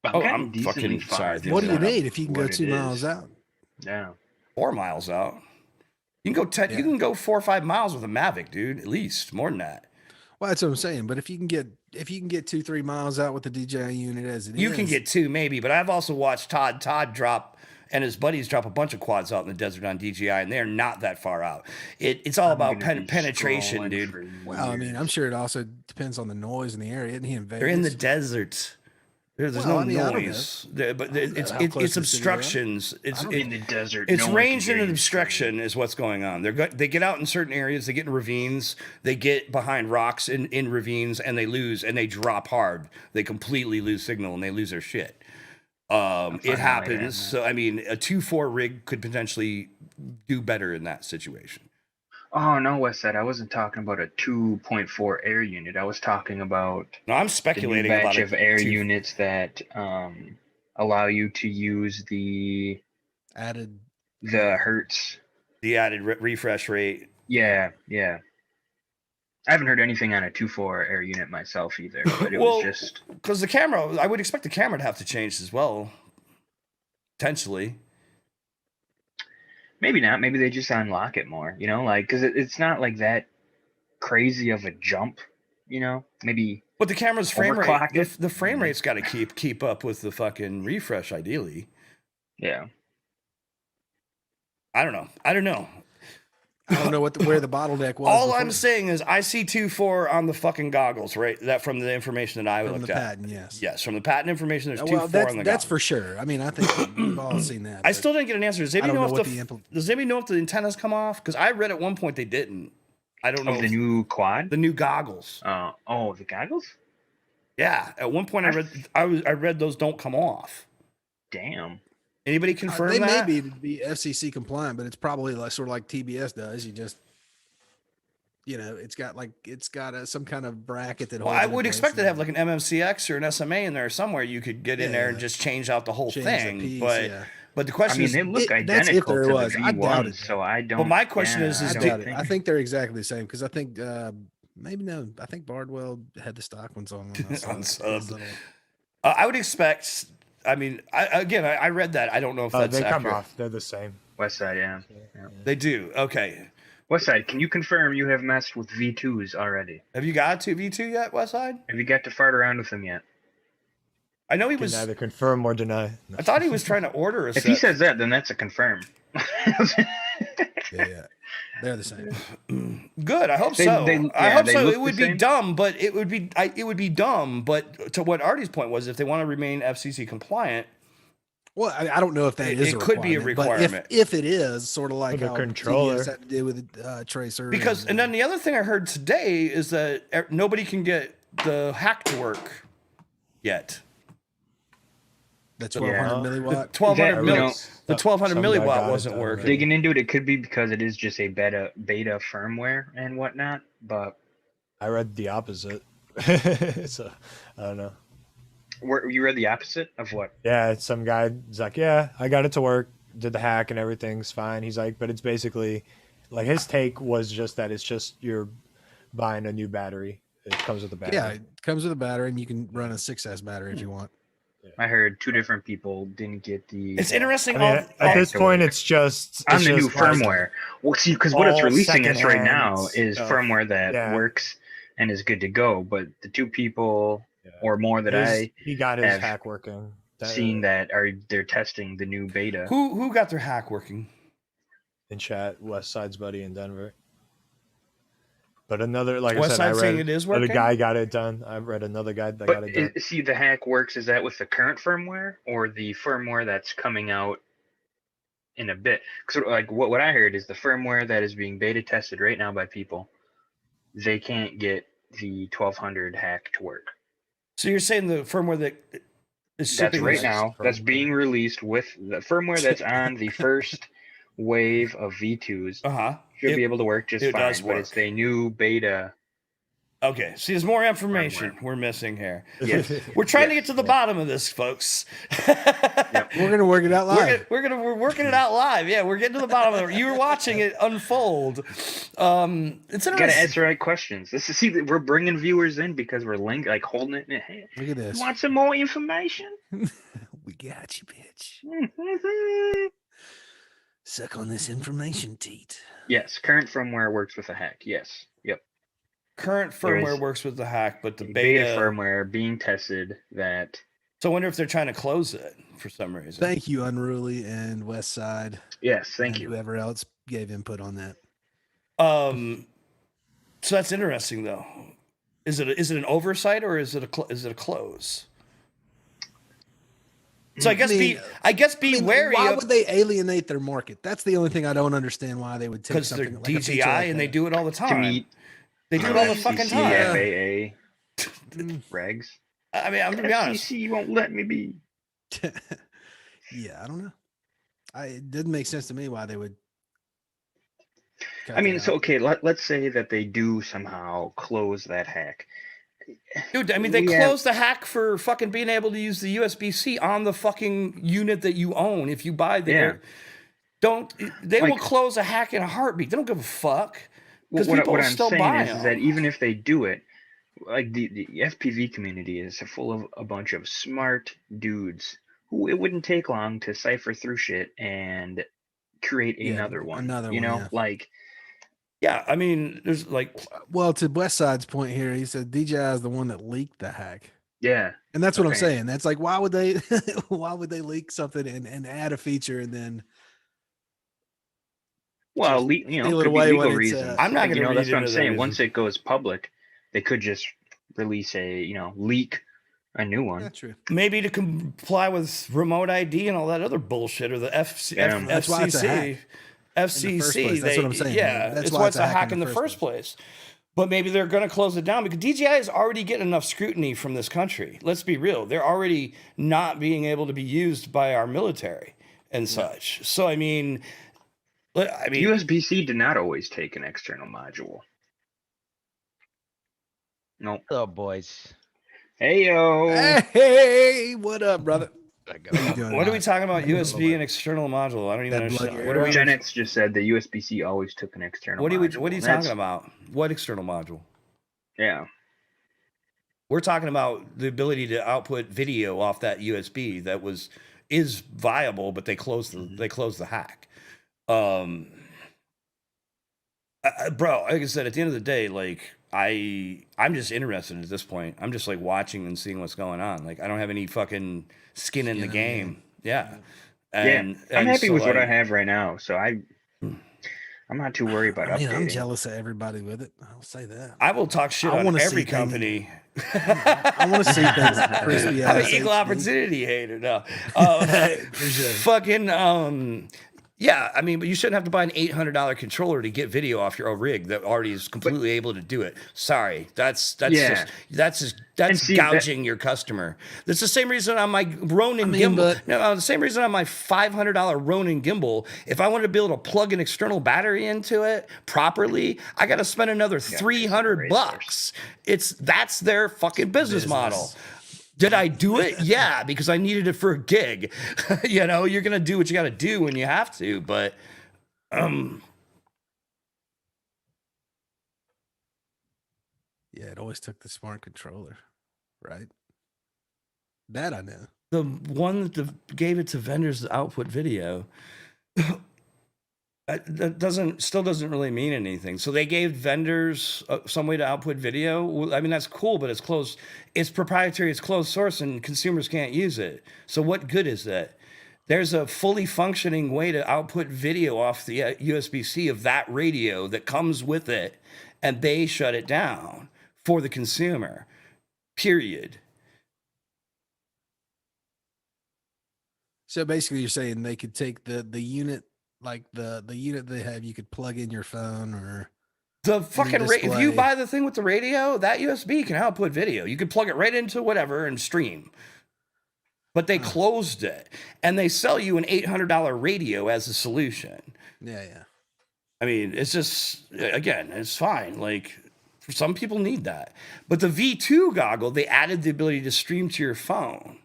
I'm fucking sorry. what do you need if you can go 2 miles out? Yeah, 4 miles out. You can go 10. Yeah. You can go 4 or 5 miles with a Mavic, dude. At least more than that. Well, that's what I'm saying. But if you can get 2-3 miles out with the DJI unit as it is, You can get 2 maybe, but I've also watched Todd drop and his buddies drop a bunch of quads out in the desert on DJI, and they're not that far out. It's all about penetration, dude. Well, I mean, I'm sure it also depends on the noise in the area. Isn't he in Vegas? They're in the desert. There's no noise, but it's obstructions. It's in the desert. It's no one range can and hear you obstruction is what's going on. They get out in certain areas. They get in ravines. They get behind rocks in ravines, and they lose and they drop hard. They completely lose signal and they lose their shit. It happens. So I mean, a 2.4 rig could potentially do better in that situation. Oh no, Westside. I wasn't talking about a 2.4 air unit. I was talking about No, I'm speculating the new about batch of air 2. units that allow you to use the hertz. The added refresh rate. Yeah. I haven't heard anything on a 2.4 air unit myself either, but it was just because the camera. I would expect the camera to have to change as well, potentially. maybe not. Maybe they just unlock it more. Because it's not like that crazy of a jump. Maybe. But the camera's frame rate, overclock it. the frame rate's got to keep up with the fucking refresh, ideally. Yeah. I don't know. I don't know where the bottleneck was. All before. I'm saying is I see 2.4 on the fucking goggles, right? That from the information that I From looked the at. patent, yes. Yes, from the patent information, there's 2.4 Well, on the goggles. that's for sure. I mean, I think we've all seen that. I still didn't get an answer. Does anybody know if does anybody know if the antennas come off? Because I read at one point they didn't. I don't know. Oh, the new quad? The new goggles. The goggles? Yeah. At one point I read those don't come off. Damn. Anybody confirm they that? may be FCC compliant, but it's probably sort of like TBS does. You just, it's got some kind of bracket that. Well, holds I it in would place expect to and- have like an MMCX or an SMA in there somewhere. You could get in there and just change out the whole change the thing. piece, but yeah. but the question is, they look that's if identical there to was. the I doubt V1, it. so I don't. But my question is I do- doubt it. I think they're exactly the same because I think maybe no. I think Bardwell had the stock ones on. On sub. I would expect. I mean, I read that. I don't know if that's they come accurate. off. They're the same. Westside, yeah. They do. Okay. Westside, can you confirm you have messed with V2s already? Have you got to V2 yet, Westside? Have you got to fart around with them yet? I know he Can was. neither confirm or deny. I thought he was trying to order a If set. he says that, then that's a confirm. Yeah, they're the same. Good. I hope They- so. they- I yeah, hope they so. look It would the be same. dumb, but it would be dumb. But to what Artie's point was, if they want to remain FCC compliant, Well, I don't know if that is It could be a but requirement. if it is, sort of like With a how controller. TDS had to do with Tracer. because and then the other thing I heard today is that nobody can get the hack to work yet. the 1200 Yeah. milliwatt. 1200 That, milli, you know, the 1200 Some guy milliwatt got it wasn't done, working. right? Digging into it, it could be because it is just a beta firmware and whatnot. But I read the opposite. So I don't know. you read the opposite of what? Yeah, some guy's like, yeah, I got it to work, did the hack and everything's fine. He's like, but it's basically like his take was just that it's just you're buying a new battery. It comes with a battery. Yeah, it comes with a battery, and you can run a 6S battery if you want. I heard two different people didn't get the. It's interesting. I mean, at this point, it's just on it's the new just like firmware. Well, see, because what it's all releasing us right now secondhand is stuff. firmware that Yeah. works and is good to go. But the two people Yeah. or more that he got his have hack working. seen that they're testing the new beta. Who got their hack working? in chat, West Side's buddy in Denver. But another, like West I said, I Side saying read it is another working? guy got it done. I read another guy that But got it done. see, the hack works. Is that with the current firmware or the firmware that's coming out in a bit? Because like what I heard is the firmware that is being beta tested right now by people, they can't get the 1200 hack to work. So you're saying the firmware that is That's shipping right is- now. That's being released with the firmware that's on the first wave of V2s. Uh-huh. Should It- be able to work just it fine. does But it's work. the new beta. Okay, see, there's more information we're missing here. Yes. We're trying to Yes. get to the bottom of this, folks. We're gonna work it out live. We're working it out live. Yeah, we're getting to the bottom of it. You're watching it unfold. It's You gotta interesting. ask the right questions. This is we're bringing viewers in because we're like holding it. Hey, Look at this. want some more information? We got you, bitch. Suck on this information, teat. Yes, current firmware works with a hack. Yes. Yep. Current There firmware is works with the hack, but the Beta beta. firmware being tested that. So I wonder if they're trying to close it for some reason. Thank you, Unruly and West Side. Yes, thank and you. Whoever else gave input on that. So that's interesting, though. Is it an oversight or is it a close? So I guess be wary why of would they alienate their market? That's the only thing I don't understand why they would take because they're something like a feature DJI like and they that. do it all the To time. meet They do it all the fucking time. FAA regs. I mean, I'm gonna be honest. FCC won't let me be. Yeah, I don't know. It didn't make sense to me why they would. cut I mean, that so out. okay, let's say that they do somehow close that hack. Dude, I mean, they We have- closed the hack for fucking being able to use the USB-C on the fucking unit that you own. If you buy the, they will Like- close a hack in a heartbeat. They don't give a fuck because What people will I'm still saying buy is them. that even if they do it, like the FPV community is full of a bunch of smart dudes who it wouldn't take long to cipher through shit and create Yeah, another one. another you one, know, yeah. like Yeah, I mean, there's like, Well, to West Side's point here, he said DJI is the one that leaked the hack. yeah. And that's what I'm Okay. saying. That's like, why would they why would they leak something and add a feature and then Well, Just you know, steal it could be away when legal it's, reasons. I'm not Like, you gonna know, that's read what I'm into that saying. reason. Once it goes public, they could just release leak a new one. yeah, true. maybe to comply with remote ID and all that other bullshit, or the Yeah. That's why it's a hack. FCC. place. That's what I'm saying. Yeah, That's it's why why it's it's a hack in the first place. But maybe they're going to close it down because DJI is already getting enough scrutiny from this country. Let's be real; they're already not being able to be used by our military and such. So I mean, USB-C did not always take an external module. No. Hello, boys. Hey yo. Hey, what up, brother? How you doing what are we tonight? talking about? USB and external module. I don't even That blood understand. your What are we? Gen X just said the USB-C always took an external. What are module. you That's- talking about? What external module? Yeah. We're talking about the ability to output video off that USB that is viable, but they closed the hack. Bro, like I said, at the end of the day, like I'm just interested at this point. I'm just like watching and seeing what's going on. Like I don't have any fucking skin in the game. Yeah. I'm happy with what I have right now, so I'm not too worried about updating. I'm jealous of everybody with it. I'll say that. I will talk shit on every company. I want to see things crispy. I'm an equal opportunity hater. No, fucking yeah. I mean, but you shouldn't have to buy an $800 controller to get video off your own rig that already is completely able to do it. Sorry, that's gouging your customer. That's the same reason on my Ronin gimbal. The same reason on my $500 Ronin gimbal. If I wanted to be able to plug an external battery into it properly, I got to spend another $300. That's their fucking business model. Did I do it? Yeah, because I needed it for a gig. You know, you're gonna do what you got to do when you have to, but yeah, it always took the smart controller, right? That I know. The one that gave it to vendors to output video. That still doesn't really mean anything. So they gave vendors some way to output video. I mean, that's cool, but it's closed. It's proprietary. It's closed source, and consumers can't use it. So what good is that? There's a fully functioning way to output video off the USB-C of that radio that comes with it, and they shut it down for the consumer. Period. So basically, you're saying they could take the unit. Like the unit they have, you could plug in your phone or the fucking if you buy the thing with the radio, that USB can output video. You could plug it right into whatever and stream. But they closed it, and they sell you an $800 radio as a solution. Yeah. I mean, it's just again, it's fine. Like for some people need that, but the V2 goggle, they added the ability to stream to your phone.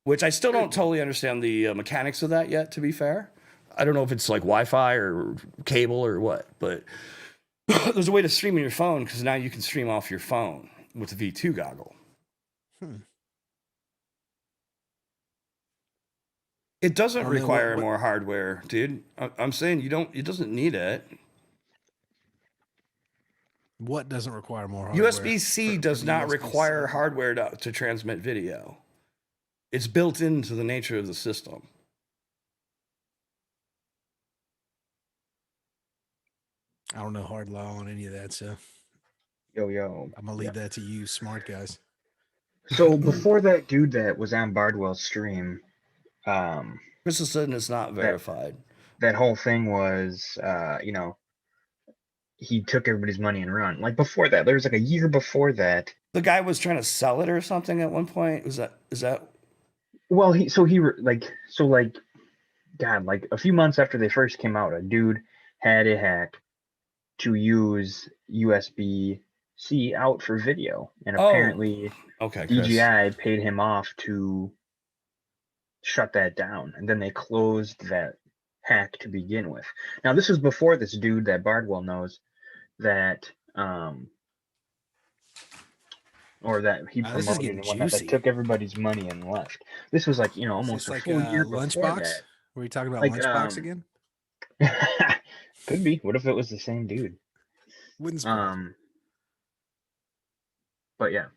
Which I still don't totally understand the mechanics of that yet, to be fair. I don't know if it's like Wi-Fi or cable or what, but there's a way to stream on your phone because now you can stream off your phone with the V2 goggle. It doesn't require more hardware, dude. I'm saying it doesn't need it. What doesn't require more hardware? USB-C does not require hardware to transmit video. It's built into the nature of the system. I don't know hard law on any of that, so yo, I'm gonna leave that to you, smart guys. So before that dude that was on Bardwell's stream, Crystal said it's not verified. That whole thing was, he took everybody's money and run. Like before that, there was like a year before that. The guy was trying to sell it or something at one point. Is that? Well, God, like a few months after they first came out, a dude had a hack to use USB-C out for video, and apparently DJI paid him off to shut that down, and then they closed that hack to begin with. Now, this was before this dude that Bardwell knows that or that he promoted and whatnot, that took everybody's money and left. This was like, almost a full year before that. Were you talking about Lunchbox again? Could be. What if it was the same dude? Wouldn't surprise. But yeah.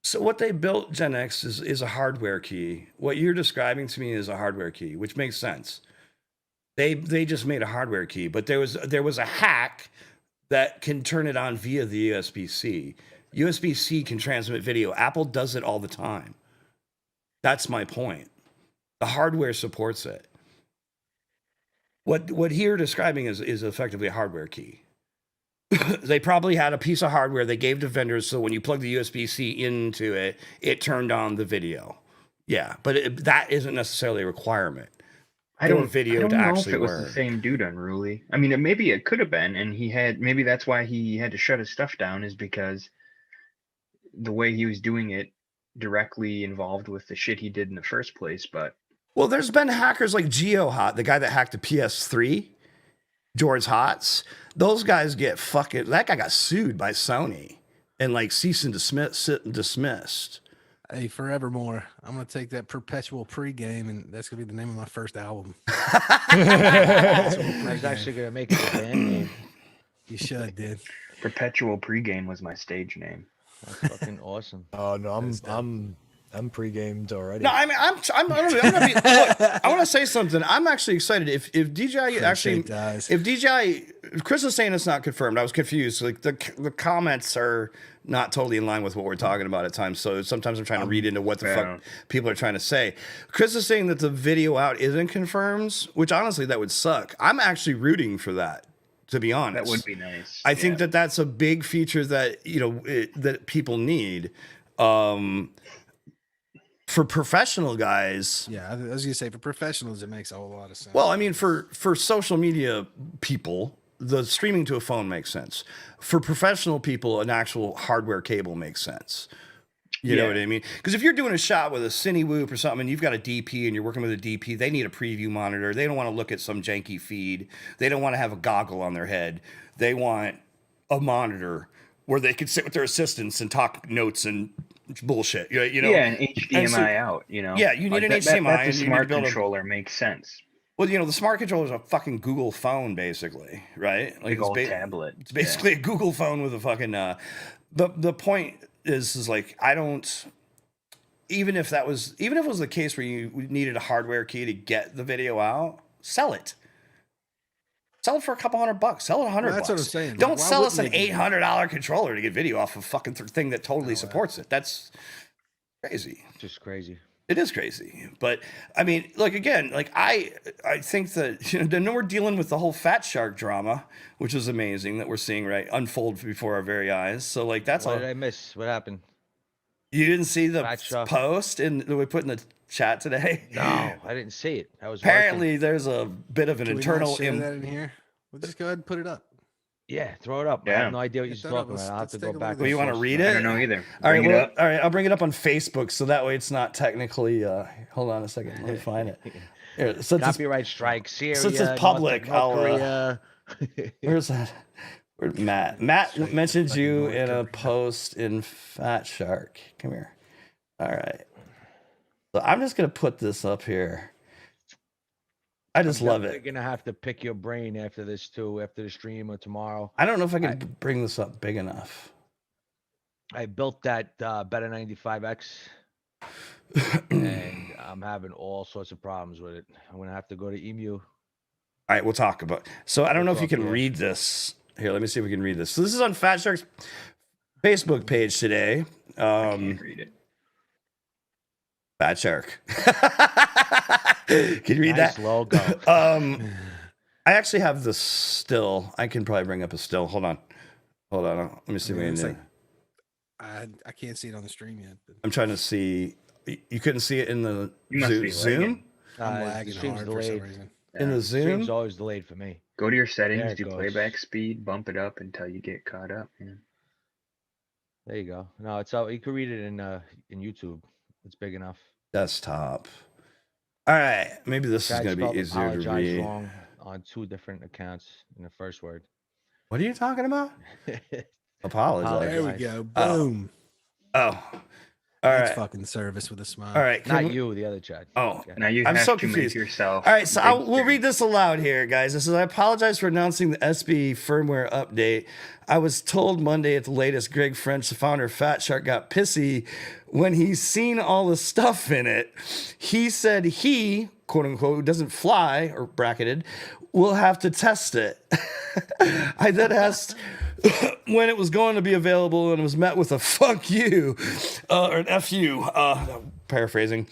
So what they built, Gen X, is a hardware key. What you're describing to me is a hardware key, which makes sense. They just made a hardware key, but there was a hack that can turn it on via the USB-C. USB-C can transmit video. Apple does it all the time. That's my point. The hardware supports it. What you're describing is effectively a hardware key. They probably had a piece of hardware they gave to vendors, so when you plug the USB-C into it, it turned on the video. Yeah, but that isn't necessarily a requirement. I don't know if it was the same dude, Unruly. I mean, maybe it could have been, and maybe that's why he had to shut his stuff down, is because the way he was doing it directly involved with the shit he did in the first place. But well, there's been hackers like GeoHot, the guy that hacked the PS3, George Hotz. Those guys get that guy got sued by Sony and like cease and dismissed. Hey, forevermore. I'm going to take that perpetual pregame, and that's going to be the name of my first album. I was actually going to make it a band name. You should, dude. Perpetual Pregame was my stage name. That's fucking awesome. Oh no, I'm pre-gamed already. No, I mean, I'm gonna be. Look, I want to say something. I'm actually excited. If DJI actually, if DJI, Chris is saying it's not confirmed. I was confused. Like the comments are not totally in line with what we're talking about at times. So sometimes I'm trying to read into what the fuck people are trying to say. Chris is saying that the video out isn't confirmed, which honestly that would suck. I'm actually rooting for that. To be honest, That would be nice. I think that that's a big feature that that people need. For professional guys, Yeah, I was gonna say for professionals, it makes a whole lot of sense. well, I mean, for social media people, the streaming to a phone makes sense. For professional people, an actual hardware cable makes sense. You know what I mean? Because if you're doing a shot with a Cinewhoop or something, and you've got a DP and you're working with a DP, they need a preview monitor. They don't want to look at some janky feed. They don't want to have a goggle on their head. They want a monitor where they can sit with their assistants and talk notes and bullshit. You know? Yeah, and HDMI out. You know. Yeah, you need an HDMI. That's a and smart controller. Makes sense. Well, the smart controller is a fucking Google phone, basically, right? Like Big old tablet. It's basically a Google phone with a fucking. The point is like I don't. Even if it was the case where you needed a hardware key to get the video out, sell it. Sell it for a couple $100. Sell it $100. Well, that's what I'm saying. Don't Like, why sell us an wouldn't they do that? $800 controller to get video off a fucking thing that totally supports it. That's crazy. Just crazy. It is crazy, but I mean, look again. Like I think that then we're dealing with the whole Fat Shark drama, which is amazing that we're seeing unfold before our very eyes. So like that's What all. did I miss? What happened? You didn't see the Fat Shark. post that we put in the chat today? No, I didn't see it. I was Apparently, working. there's a bit of an Can we not internal. share that in here? We'll just go ahead and put it up. Yeah, throw it up. I Yeah. have no idea what Yeah, you're throw it up. talking about. I'll have Let's to take go a back. look at Well, you and want to forth. read I it? don't know either. All right, Bring it up. all right. I'll bring it up on Facebook so that way it's not technically. Hold on a second. Let me find it. Here, since it's, Copyright strike. Syria. since it's public, North I'll, Korea. where's that? Where's Matt? Matt mentioned you in a post in Fat Shark. Come here. All right. So I'm just gonna put this up here. I just love You're it. gonna have to pick your brain after this too, after the stream or tomorrow. I don't know if I can bring this up big enough. I built that Better 95X, and I'm having all sorts of problems with it. I'm gonna have to go to Emu. All right, we'll talk about. So I don't know if you talk, can yeah. read this. Here, let me see if we can read this. So this is on Fat Shark's Facebook page today. I can't read it. Fat Shark. Can you read Nice that? logo. I actually have the still. I can probably bring up a still. Hold on. Let me see if we It's can. like- I can't see it on the stream yet. But I'm trying to see. You couldn't see it in the You must be Zoom. lagging. I'm The lagging stream's hard for some delayed. reason. In the Stream's Zoom. always delayed for me. Go to your There settings, it do goes. playback speed, bump it up until you get caught up. Man. There you go. No, it's out. You can read it in YouTube. It's big enough. Desktop. All right. Maybe this is Guy going to spelled be easier to apologize read. wrong on 2 different accounts in the first word. What are you talking about? Apologize. There we Nice. go. Oh. Boom. Oh. All That's right. fucking service with a smile. All right. can Not we- you, the other Chad. Oh. Okay. Now you I'm have so to confused. make yourself. All right, so big we'll screen. read this aloud here, guys. This is I apologize for announcing the SB firmware update. I was told Monday at the latest Greg French, the founder of Fat Shark, got pissy when he's seen all the stuff in it. He said he, quote unquote, doesn't fly, or bracketed, will have to test it. I then asked when it was going to be available and was met with a fuck you, or an FU, paraphrasing.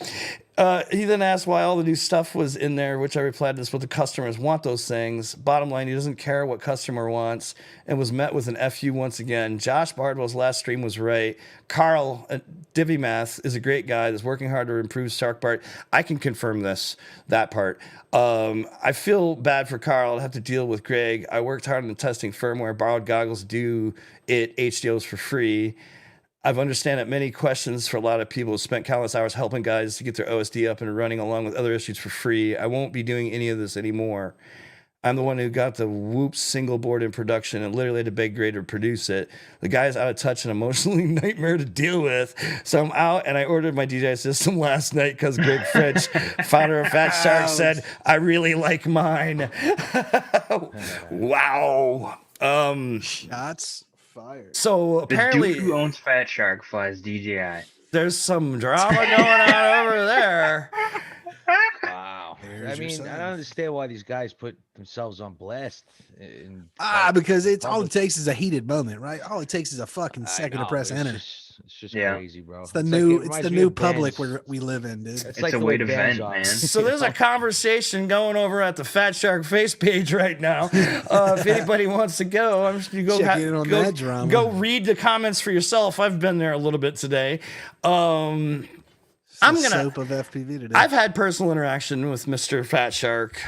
He then asked why all the new stuff was in there, which I replied, this is what the customers want those things. Bottom line, he doesn't care what customer wants, and was met with an FU once again. Josh Bardwell's last stream was right. Carl at Divvy Math is a great guy that's working hard to improve Shark Bart. I can confirm that part. I feel bad for Carl. I'll have to deal with Greg. I worked hard on testing firmware, borrowed goggles, do it HDOs for free. I've understand that many questions for a lot of people have spent countless hours helping guys to get their OSD up and running along with other issues for free. I won't be doing any of this anymore. I'm the one who got the Whoops single board in production and literally had to beg Gray to produce it. The guy's out of touch and emotionally nightmare to deal with. So I'm out and I ordered my DJI system last night because Greg French, founder of Fat Shark, said, I really like mine. Wow. Shots fired. So The apparently dude who owns Fat Shark flies DJI. there's some drama going on over there. Wow. There's I your mean, son. I don't understand why these guys put themselves on blast. Because it's all it takes is a heated moment, right? All it takes is a fucking second to press enter. It's just Yeah. crazy, bro. It's the like- new, it it's reminds the me new of public bands. we live in, dude. It's like a the way way to bands vent, are. man. So there's a conversation going over at the Fat Shark face page right now. If anybody wants to go, I'm just gonna go, Check in on that drama. go read the comments for yourself. I've been there a little bit today. It's I'm the gonna- soap of FPV today. I've had personal interaction with Mr. Fat Shark.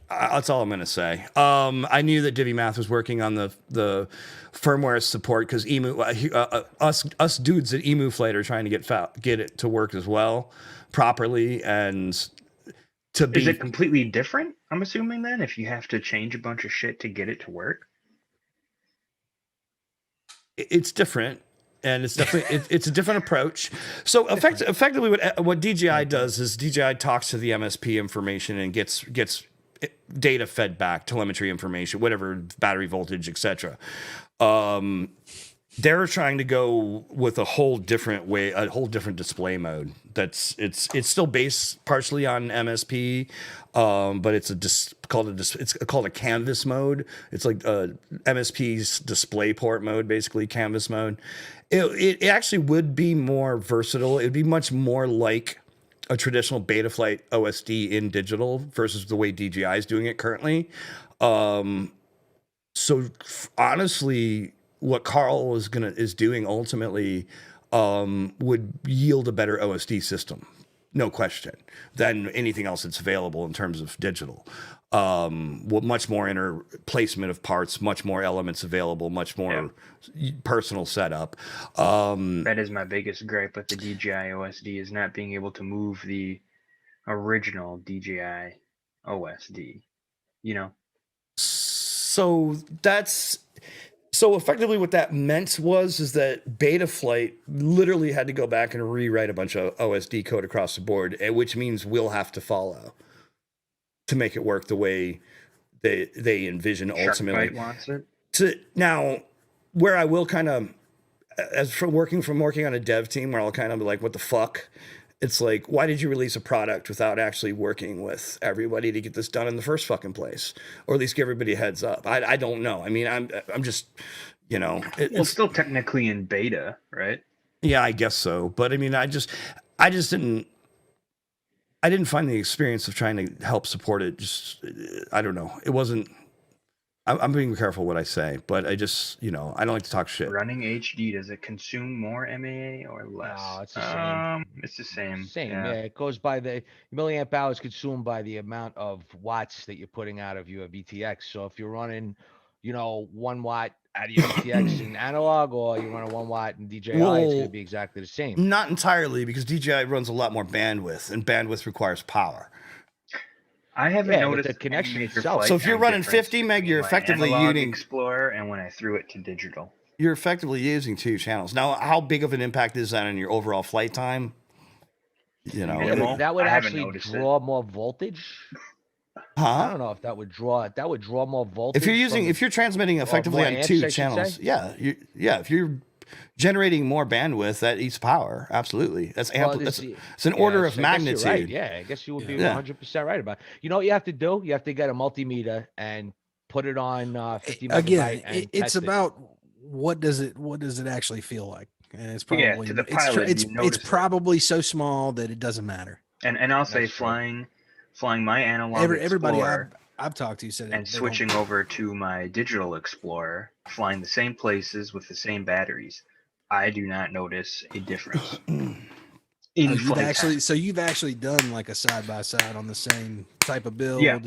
That's all I'm gonna say. I knew that Divi Math was working on the firmware support because us dudes at Emu Flight are trying to get it to work as well properly and to be. Is it completely different? I'm assuming then, if you have to change a bunch of shit to get it to work. It's different. And it's definitely it's a different approach. So effectively, what DJI does is DJI talks to the MSP information and gets data fed back, telemetry information, whatever, battery voltage, etc. They're trying to go with a whole different way, a whole different display mode. It's still based partially on MSP, but it's called a canvas mode. It's like MSP's display port mode, basically canvas mode. It actually would be more versatile. It would be much more like a traditional Betaflight OSD in digital versus the way DJI is doing it currently. Honestly, what Carl is doing ultimately would yield a better OSD system, no question, than anything else that's available in terms of digital. Much more inner placement of parts, much more elements available, much more personal setup. That is my biggest gripe with the DJI OSD is not being able to move the original DJI OSD. You know. So effectively what that meant is that Betaflight literally had to go back and rewrite a bunch of OSD code across the board, which means we'll have to follow to make it work the way they envision ultimately. Sharkbite wants it. Now, where I will kind of, from working on a dev team, where I'll kind of be like, what the fuck? It's like, why did you release a product without actually working with everybody to get this done in the first fucking place, or at least give everybody a heads up? I don't know. I mean, I'm just, It's still technically in beta, right? Yeah, I guess so. But I mean, I just didn't find the experience of trying to help support it. I don't know. It wasn't. I'm being careful what I say, but I just, I don't like to talk shit. Running HD, does it consume more MAA or less? No, it's the same. It's the same. Same, Yeah. It goes by the milliamp hours consumed by the amount of watts that you're putting out of your VTX. So if you're running, 1 watt out of your VTX in analog, or you run a 1 watt in DJI, it's going to be exactly the same. Not entirely, because DJI runs a lot more bandwidth, and bandwidth requires power. I haven't Yeah, but noticed the connection any major itself- flight So if you're time running difference 50 meg, you're between my effectively analog using Explorer and when I threw it to digital. You're effectively using 2 channels. Now, how big of an impact is that on your overall flight time? Minimal. That would I haven't actually noticed it. draw more voltage. I Huh? don't know if that would draw more voltage. If you're transmitting effectively more on amps, 2 I should channels, say. if you're generating more bandwidth, that eats power. Absolutely, that's it's an order of magnitude. Right. Yeah, I guess you would be Yeah. 100% right about it. You know what you have to do? You have to get a multimeter and put it on 50 megabyte. Again, and it's test it. about what does it actually feel like, and it's probably Yeah, to the pilot, it's you notice it. probably so small that it doesn't matter. And I'll say That's true. flying my analog Everybody Explorer I've talked to said and they don't- switching over to my digital Explorer, flying the same places with the same batteries, I do not notice a difference. you've actually done like a side by side on the same type of build. Yeah.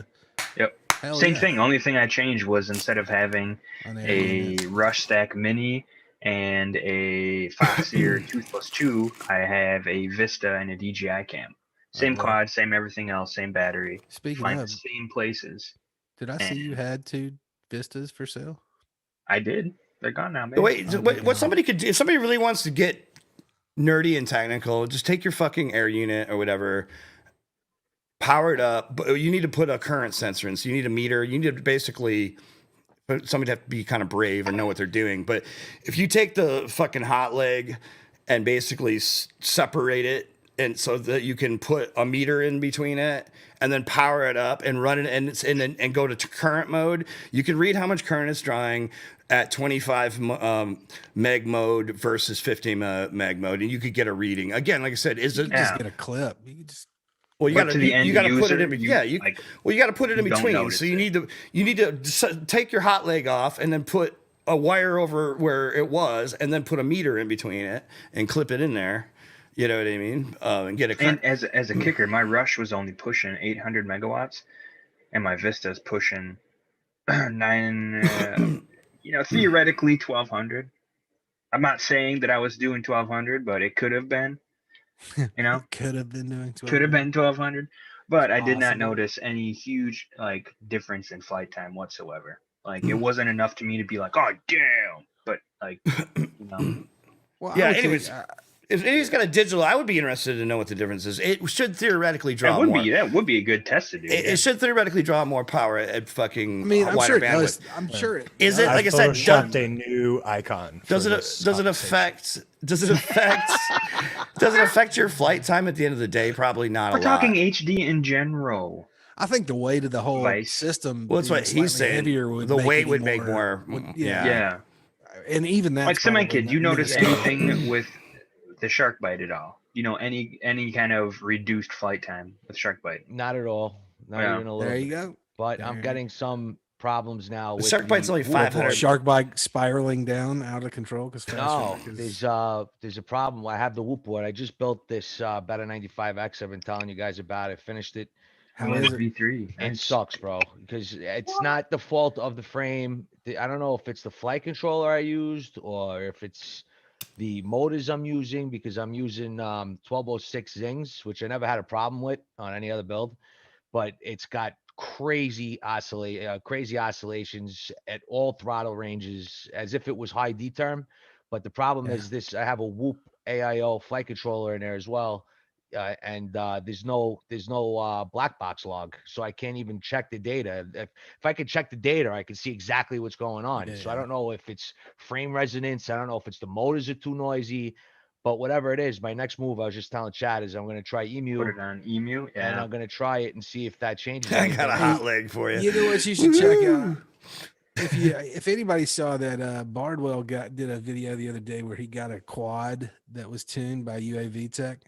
Yep. Hell Same yeah. thing. Only thing I changed was instead of having On the a internet. Rush Stack Mini and a Foxeer 2+2, I have a Vista and a DJI cam. Same love it. quad, same everything else, same battery. Speaking Flying the of, same places. did I see you had 2 Vistas for sale? I did. They're gone now, man. Wait, what somebody could do, if somebody really wants to get nerdy and technical, just take your fucking air unit or whatever, power it up, but you need to put a current sensor in. So you need a meter. You need to basically but somebody'd have to be kind of brave and know what they're doing. But if you take the fucking hot leg and basically separate it, and so that you can put a meter in between it and then power it up and run it and go to current mode, you can read how much current it's drawing at 25 meg mode versus 50 meg mode, and you could get a reading. Again, like I said, just get a clip. You can just well, you got to put it in. You got to put it in between. So you need to take your hot leg off and then put a wire over where it was, and then put a meter in between it and clip it in there. You know what I mean? And get a. And as a kicker, my Rush was only pushing 800 megawatts, and my Vista's pushing 9. Theoretically 1200. I'm not saying that I was doing 1200, but it could have been. Could have been doing 1200. Could have been 1200, but I did not notice any huge difference in flight time whatsoever. It wasn't enough to me to be like, oh damn. But Well, yeah. Anyways. If he's got a digital, I would be interested to know what the difference is. It should theoretically draw more. That would be a good test to do. It should theoretically draw more power at fucking. I mean, I'm wider sure it bandwidth. does. I'm sure it. Is it like I said? Photoshopped a new icon. Does it affect? Does it affect your flight time at the end of the day? Probably not. We're talking HD in general. I think the weight of the whole system. Well, that's what he's saying. The weight would make more. Yeah. And even that. Like cementkidd, you notice anything with the shark bite at all? Any kind of reduced flight time with shark bite? Not at all. Not even a little. There you go. But I'm getting some problems now. The shark bite's only 500. Shark bite spiraling down out of control because there's a problem. I have the whoop board. I just built this Beta 95X. I've been telling you guys about it. Finished it. How is it? V3. It sucks, bro, because it's not the fault of the frame. I don't know if it's the flight controller I used or if it's the motors I'm using, because I'm using 1206 Zings, which I never had a problem with on any other build, but it's got crazy oscillations at all throttle ranges as if it was high D term. But the problem is this: I have a Whoop AIO flight controller in there as well. And there's no black box log, so I can't even check the data. If I could check the data, I could see exactly what's going on. So I don't know if it's frame resonance. I don't know if it's the motors are too noisy, but whatever it is, my next move, I was just telling Chad, is I'm going to try EMU. Put it on EMU, and I'm going to try it and see if that changes. I got a hot leg for you. You know what you should check out? If anybody saw that, Bardwell did a video the other day where he got a quad that was tuned by UAV Tech.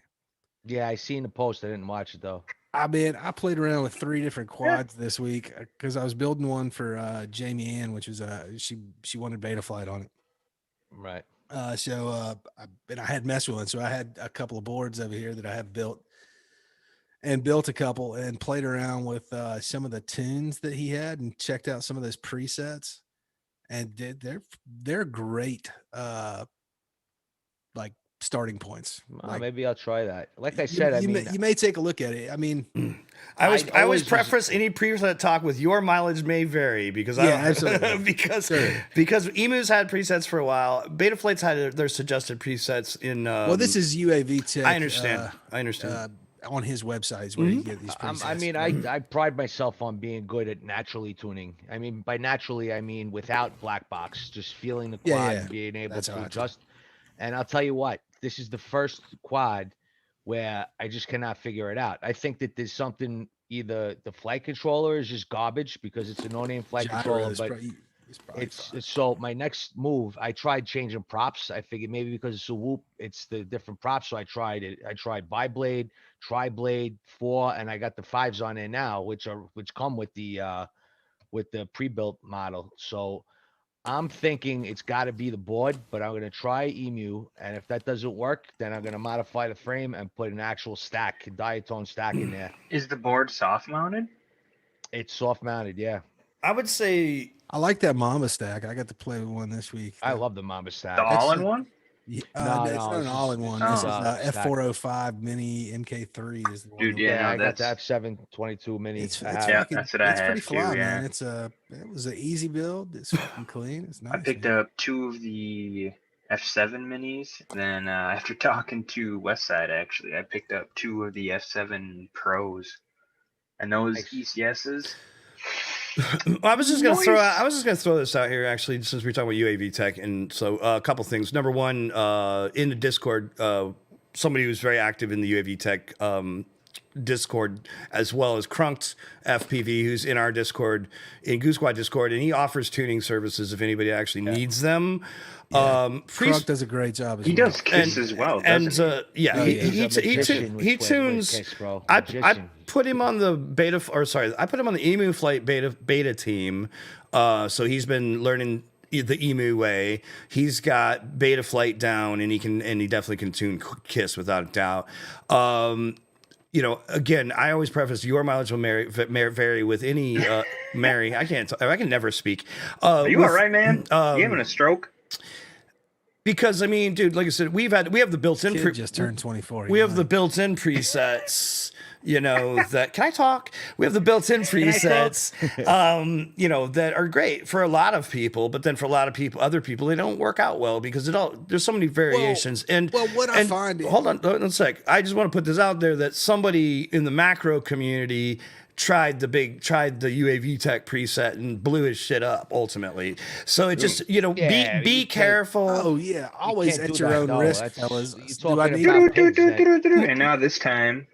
Yeah, I seen the post. I didn't watch it though. I played around with 3 different quads this week because I was building one for Jamie Ann, which was she wanted beta flight on it. Right. I had messed with one, so I had a couple of boards over here that I have built a couple and played around with some of the tunes that he had and checked out some of those presets, and they're great. Starting points. Maybe I'll try that. Like I said, you may take a look at it. I mean, I always preface any preset talk with your mileage may vary because absolutely because Emu's had presets for a while. Betaflight's had their suggested presets in. This is UAV Tech. I understand. On his website is where you get these presets. I pride myself on being good at naturally tuning. I mean, by naturally, I mean without black box, just feeling the quad and being able to adjust. And I'll tell you what, this is the first quad where I just cannot figure it out. I think that there's something, either the flight controller is just garbage because it's a no-name flight controller, but it's so my next move, I tried changing props. I figured maybe because it's a Whoop, it's the different props. So I tried it. I tried bi-blade, tri-blade, 4, and I got the 5s on there now, which come with the pre-built model. So I'm thinking it's got to be the board, but I'm going to try EMU. And if that doesn't work, then I'm going to modify the frame and put an actual stack, diatone stack in there. Is the board soft mounted? It's soft mounted, yeah. I would say I like that Mamba stack. I got to play with one this week. I love the Mamba stack. The all-in-one? Yeah, it's not an all-in-one. This is F405 Mini MK3 is the one. Dude, I got the F722 Mini. That's what I had. It's pretty fly, man. It was an easy build. It's fucking clean. It's nice. I picked up 2 of the F7 minis. Then after talking to Westside, actually, I picked up 2 of the F7 Pros. And those ECSs, I was just gonna throw this out here actually, since we're talking about UAV tech, and so a couple things. Number one, in the Discord, somebody who's very active in the UAV tech Discord, as well as Crunked FPV, who's in our Discord, in Goose Squad Discord, and he offers tuning services if anybody actually needs them. Yeah. Crunk does a great job as He well. does Kiss as well, doesn't he? He tunes. I put him on the beta, or sorry, I put him on the Emu Flight beta team. So he's been learning the Emu way. He's got beta flight down, and he definitely can tune Kiss without a doubt. You know, again, I always preface your mileage will vary with any Mary. I can never speak. Are you all right, man? You having a stroke? Because I mean, dude, like I said, we have the built-in. Kid just turned 24. We have the built-in presets. You know that. Can I talk? We have the built-in presets. You know, that are great for a lot of people, but then for a lot of people, other people, they don't work out well because there's so many variations. I find. Hold on a sec. I just want to put this out there that somebody in the macro community tried the UAV tech preset and blew his shit up ultimately. So it just, you know, be careful. Oh yeah, always at your own risk, fellas. And now this time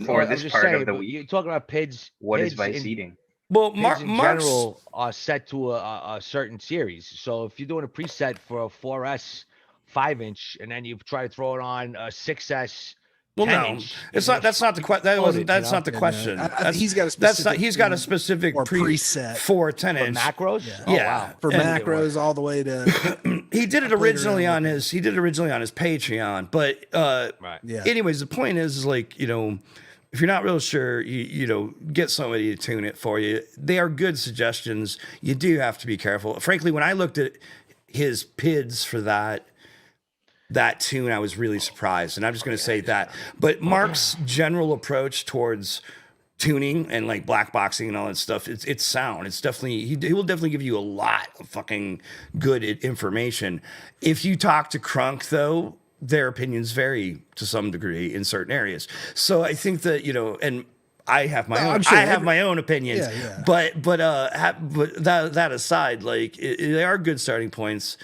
for this part of the week, you're talking about PIDs. What is vice eating? Well, PIDs in general are set to a certain series. So if you're doing a preset for a 4S 5-inch and then you try to throw it on a 6S. Well, no, it's not. That's not the question. That's not the question. He's got a specific. He's got a specific preset for 10-inch macros. Yeah, oh, wow. For macros all the way to. He did it originally on his. He did it originally on his Patreon, but yeah. Anyways, the point is like, you know, if you're not real sure, you know, get somebody to tune it for you. They are good suggestions. You do have to be careful. Frankly, when I looked at his PIDs for that tune, I was really surprised, and I'm just going to say that. But Mark's general approach towards tuning and like black boxing and all that stuff, it's sound. It's definitely he will definitely give you a lot of fucking good information. If you talk to Crunk, though, their opinions vary to some degree in certain areas. So I think that, you know, and I have my own. Sure I have my own opinions, but that aside, like they are good starting points.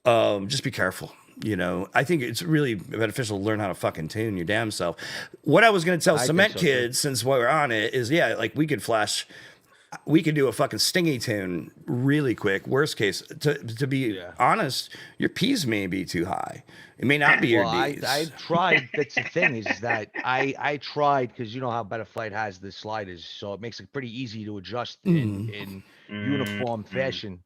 Just be careful. You know, I think it's really beneficial to learn how to fucking tune your damn self. What I was going to tell cementkidd, since we're on it, is like we could do a fucking stingy tune really quick. Worst case, to be honest, your P's may be too high. It may not be your D's. I tried. That's the thing is that I tried, because you know how Better Flight has the sliders, so it makes it pretty easy to adjust in uniform fashion.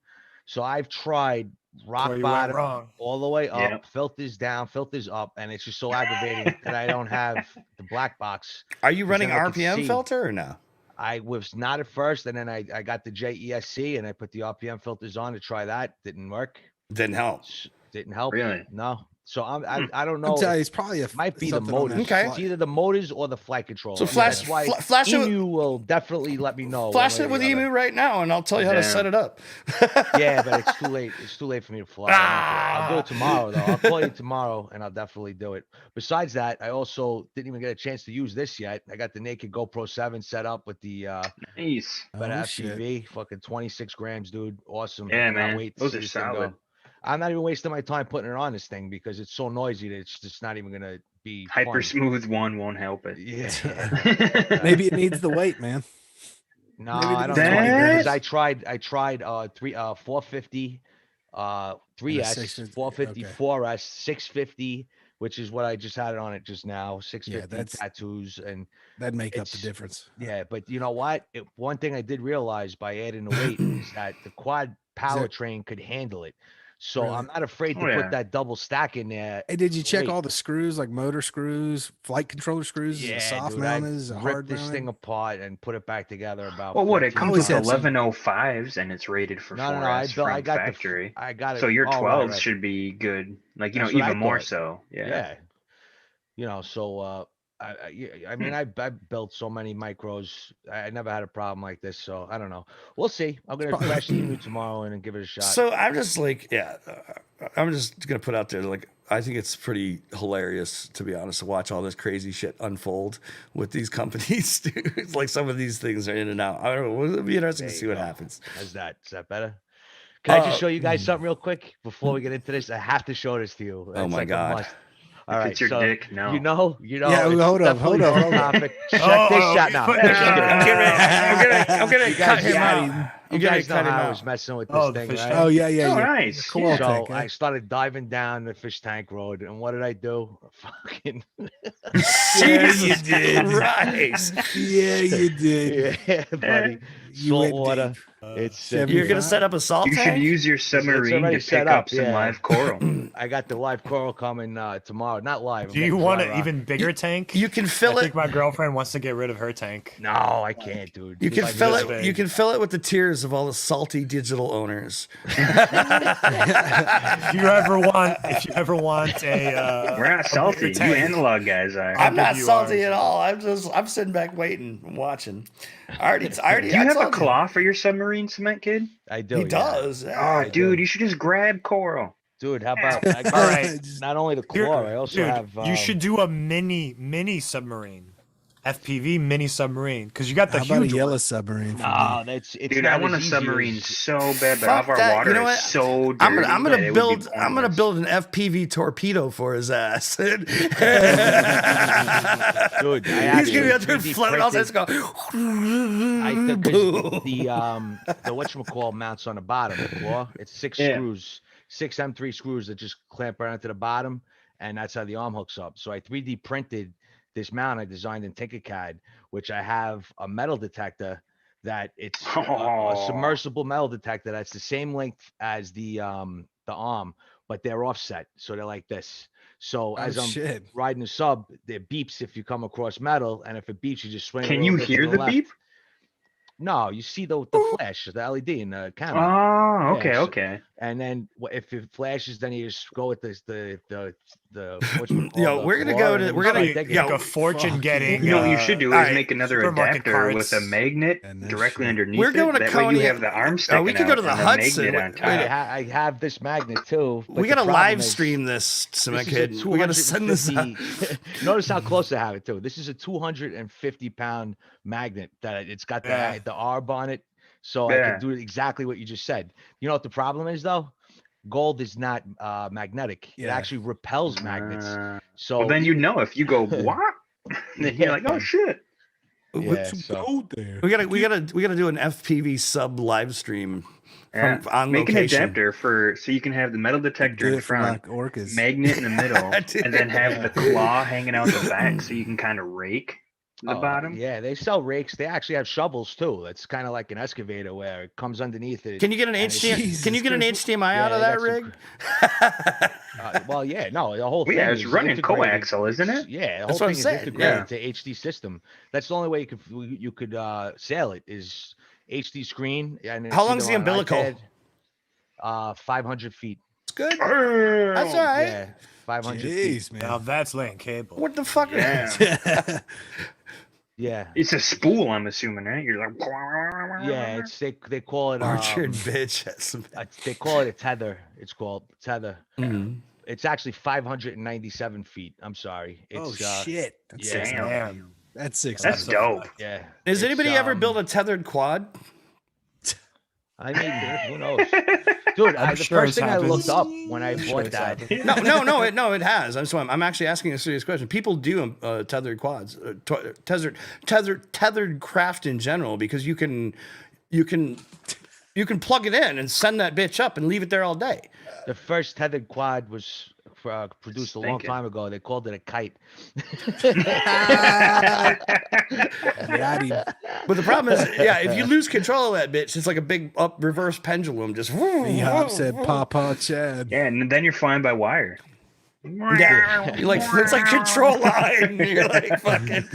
So I've tried rock bottom all the way up, filters down, filters up, and it's just so aggravating that I don't have the black box. Are you running RPM filter or no? I was not at first, and then I got the JESC and I put the RPM filters on to try that. Didn't work. Didn't help. Didn't help. Really? No. So I don't know. It's probably might be the motors. Okay. It's either the motors or the flight controller. So flash Emu will definitely let me know. Flash it with Emu right now, and I'll tell you how to set it up. Yeah, but it's too late. It's too late for me to fly. I'll do it tomorrow, though. I'll call you tomorrow, and I'll definitely do it. Besides that, I also didn't even get a chance to use this yet. I got the naked GoPro 7 set up with the nice. Better FPV, fucking 26 grams, dude. Awesome. Yeah, man. Those are solid. I'm not even wasting my time putting it on this thing because it's so noisy that it's just not even gonna be hyper fun. smooth. One won't help it. Yeah. Maybe it needs the weight, man. No, I don't know. Because I tried 450, 3S, 450, 4S, 650, which is what I just had it on it just now. 650 tattoos, and that'd make up the difference. Yeah, but you know what? One thing I did realize by adding the weight is that the quad powertrain could handle it. So I'm not afraid to put that double stack in there. Hey, did you check all the screws, like motor screws, flight controller screws? Yeah, soft dude, mounted, I hard ripped this thing apart and put it back together about. Well, what it comes with 1105s and it's rated for 4S from factory. I got it. So your 12s should be good, like even more so. Yeah. You know, so I mean, I built so many micros. I never had a problem like this, so I don't know. We'll see. I'm gonna crash the Emu tomorrow and give it a shot. So I'm just like, I'm just gonna put out there like I think it's pretty hilarious, to be honest, to watch all this crazy shit unfold with these companies. Dude. It's like some of these things are in and out. I don't know. It'll be interesting to see what happens. How's that? Is that better? Can I just show you guys something real quick before we get into this? I have to show this to you. Oh my God. All If right, it's your so dick, no. you know. Yeah, it's hold up. definitely off topic. Check this shot now. I'm gonna cut him out. You guys know how I was messing with this thing, right? Oh yeah, yeah. Oh, yeah. nice. Cool. So I started diving down the fish tank road, and what did I do? Fucking Jesus Christ. Yeah, you did. yeah, buddy. You Salt went water. deep. It's You're gonna set up a salt You should tank? use your submarine already to set pick up up, some yeah. live coral. I got the live coral coming tomorrow. Not live. I'm Do you getting want dry an rock. even bigger tank? You can I fill think it. my girlfriend wants to get rid of her tank. No, I can't, dude. You can like fill this it. big. You can fill it with the tears of all the salty digital owners. If you ever want a, We're not salty. You tank. analog guys are. I'm not you salty are. at all. I'm sitting back waiting, and watching. I already. Do you I have a told claw for your submarine, Cement Kid? I do. He yeah. does. Yeah. Oh, dude, you should just grab coral. Dude. How about I got All right. not only the Here- claw, I also dude, have. you should do a mini submarine, FPV mini submarine, because you got the How about a huge yellow one. submarine? For No, it's Dude, not I want a as easy submarine as- so bad, but Fuck all of our that. water You know what? is so dirty. I'm that gonna it would be build. I'm gonna pointless. build an FPV torpedo for his ass. Dude, He's gonna be out there 3D floating all this. Go. I think 'cause the whatchamacall mounts on the bottom, the claw. It's six Yeah. screws, 6 M3 screws that just clamp right onto the bottom, and that's how the arm hooks up. So I 3D printed this mount I designed in Tinkercad, which I have a metal detector that it's a Oh. submersible metal detector that's the same length as the arm, but they're offset, so they're like this. So as I'm shit. riding the sub, it beeps if you come across metal, and if it beeps, you just swing. a Can little you bit to hear the left. beep? No, you see the flash, the LED in the camera. Oh, okay, Yeah, so- okay. And then if it flashes, then you just go with this the what you call Yo, the we're gonna claw, go and to- then we're you gonna- start digging. yo, Like a fortune fuck getting. You know what you should do is alright, make another supermarket adapter with a carts. magnet And this directly shit. underneath We're it. going to That way Coney- you have the arm sticking we could go to out the and Hudson. magnet on Wait, top. I have this magnet too. but We the gotta problem live is stream this, Cement this is a Kid. We gotta send this out. 250 Notice how close I have it too. This is a 250-pound magnet that it's got Yeah. the arb on it, so I Yeah. can do exactly what you just said. You know what the problem is though? Gold is not magnetic. It Yeah. actually repels magnets. So Well, then you know if you go what, then you're like, oh shit. Yeah, some so- gold there. We gotta do an FPV sub live stream Yeah. on Make location. an adapter so you can have the metal detector Do in it for front, like orcas. magnet in the middle, Dude. and then have the claw hanging out the back so you can kind of rake the Oh, bottom. Yeah, they sell rakes. They actually have shovels too. It's kind of like an excavator where it comes underneath it. Can you get an and it's- Jesus Can you get an Christ. HDMI out Yeah, of they that got some rig? Well, yeah, no, the whole Well, thing. yeah, it's is running integrated. coaxial, isn't it? Yeah, the That's whole what I'm thing is saying, integrated yeah. into HD system. That's the only way you could sail it is HD screen. And it's How long's either the on an umbilical? iPad, 500 feet. It's good. That's all right. Yeah, 500 feet. Jeez, Now man. that's laying cable. What the fuck? Yeah. Yeah, It's a spool, I'm assuming, right? You're like, yeah. It's they call it Orchard bitch. they call it a tether. It's called tether. Mhm. It's actually 597 feet. I'm sorry. Oh It's shit. That's yeah. six. Damn. That's six. That's dope. yeah. Has it's, anybody ever built a tethered quad? I mean, who knows? Dude, I'm the sure first it's thing I looked happened. up when I Sure bought it's that. happened. No, it has. I'm actually asking a serious question. People do tethered quads, tethered craft in general, because you can plug it in and send that bitch up and leave it there all day. The first tethered quad was produced a long Stinking. time ago. They called it a kite. Got him. But the problem is, yeah, if you lose control of that bitch, it's like a big up reverse pendulum. Just He hop said Papa Chad. Yeah, and then you're flying by wire. yeah, you're like it's like control line. You're like fucking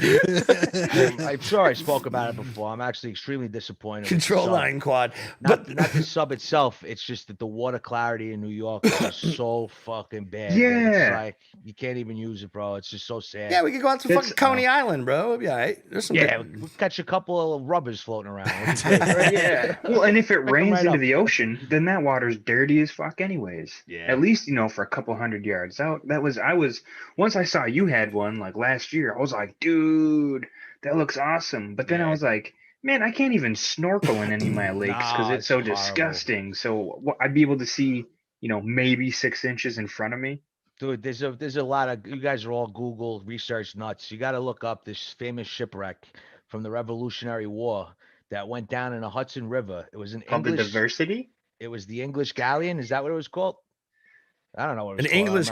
I'm sure I spoke about it before. I'm actually extremely disappointed. with the control sub. line quad. Not the sub itself. It's just that the water clarity in New York is so fucking bad. that Yeah. It's like you can't even use it, bro. It's just so sad. Yeah, we could go out to It's- fucking Coney Island, bro. It'd be all right. There's some Yeah, good- we'll catch a couple of rubbers floating around. What's the big? Yeah. Well, and if it 'em rains right into up. the ocean, then that water's dirty as fuck anyways. Yeah. At least, for a couple hundred yards out, once I saw you had one like last year, I was like, dude, that looks awesome. But then I was like, man, I can't even snorkel in any of my lakes because Nah, it's so horrible. disgusting. So I'd be able to see, maybe 6 inches in front of me. Dude, there's a lot of, you guys are all Google research nuts. You got to look up this famous shipwreck from the Revolutionary War that went down in the Hudson River. It was an Called the Diversity. It was the English galleon. Is that what it was called? I don't know what it was An called. English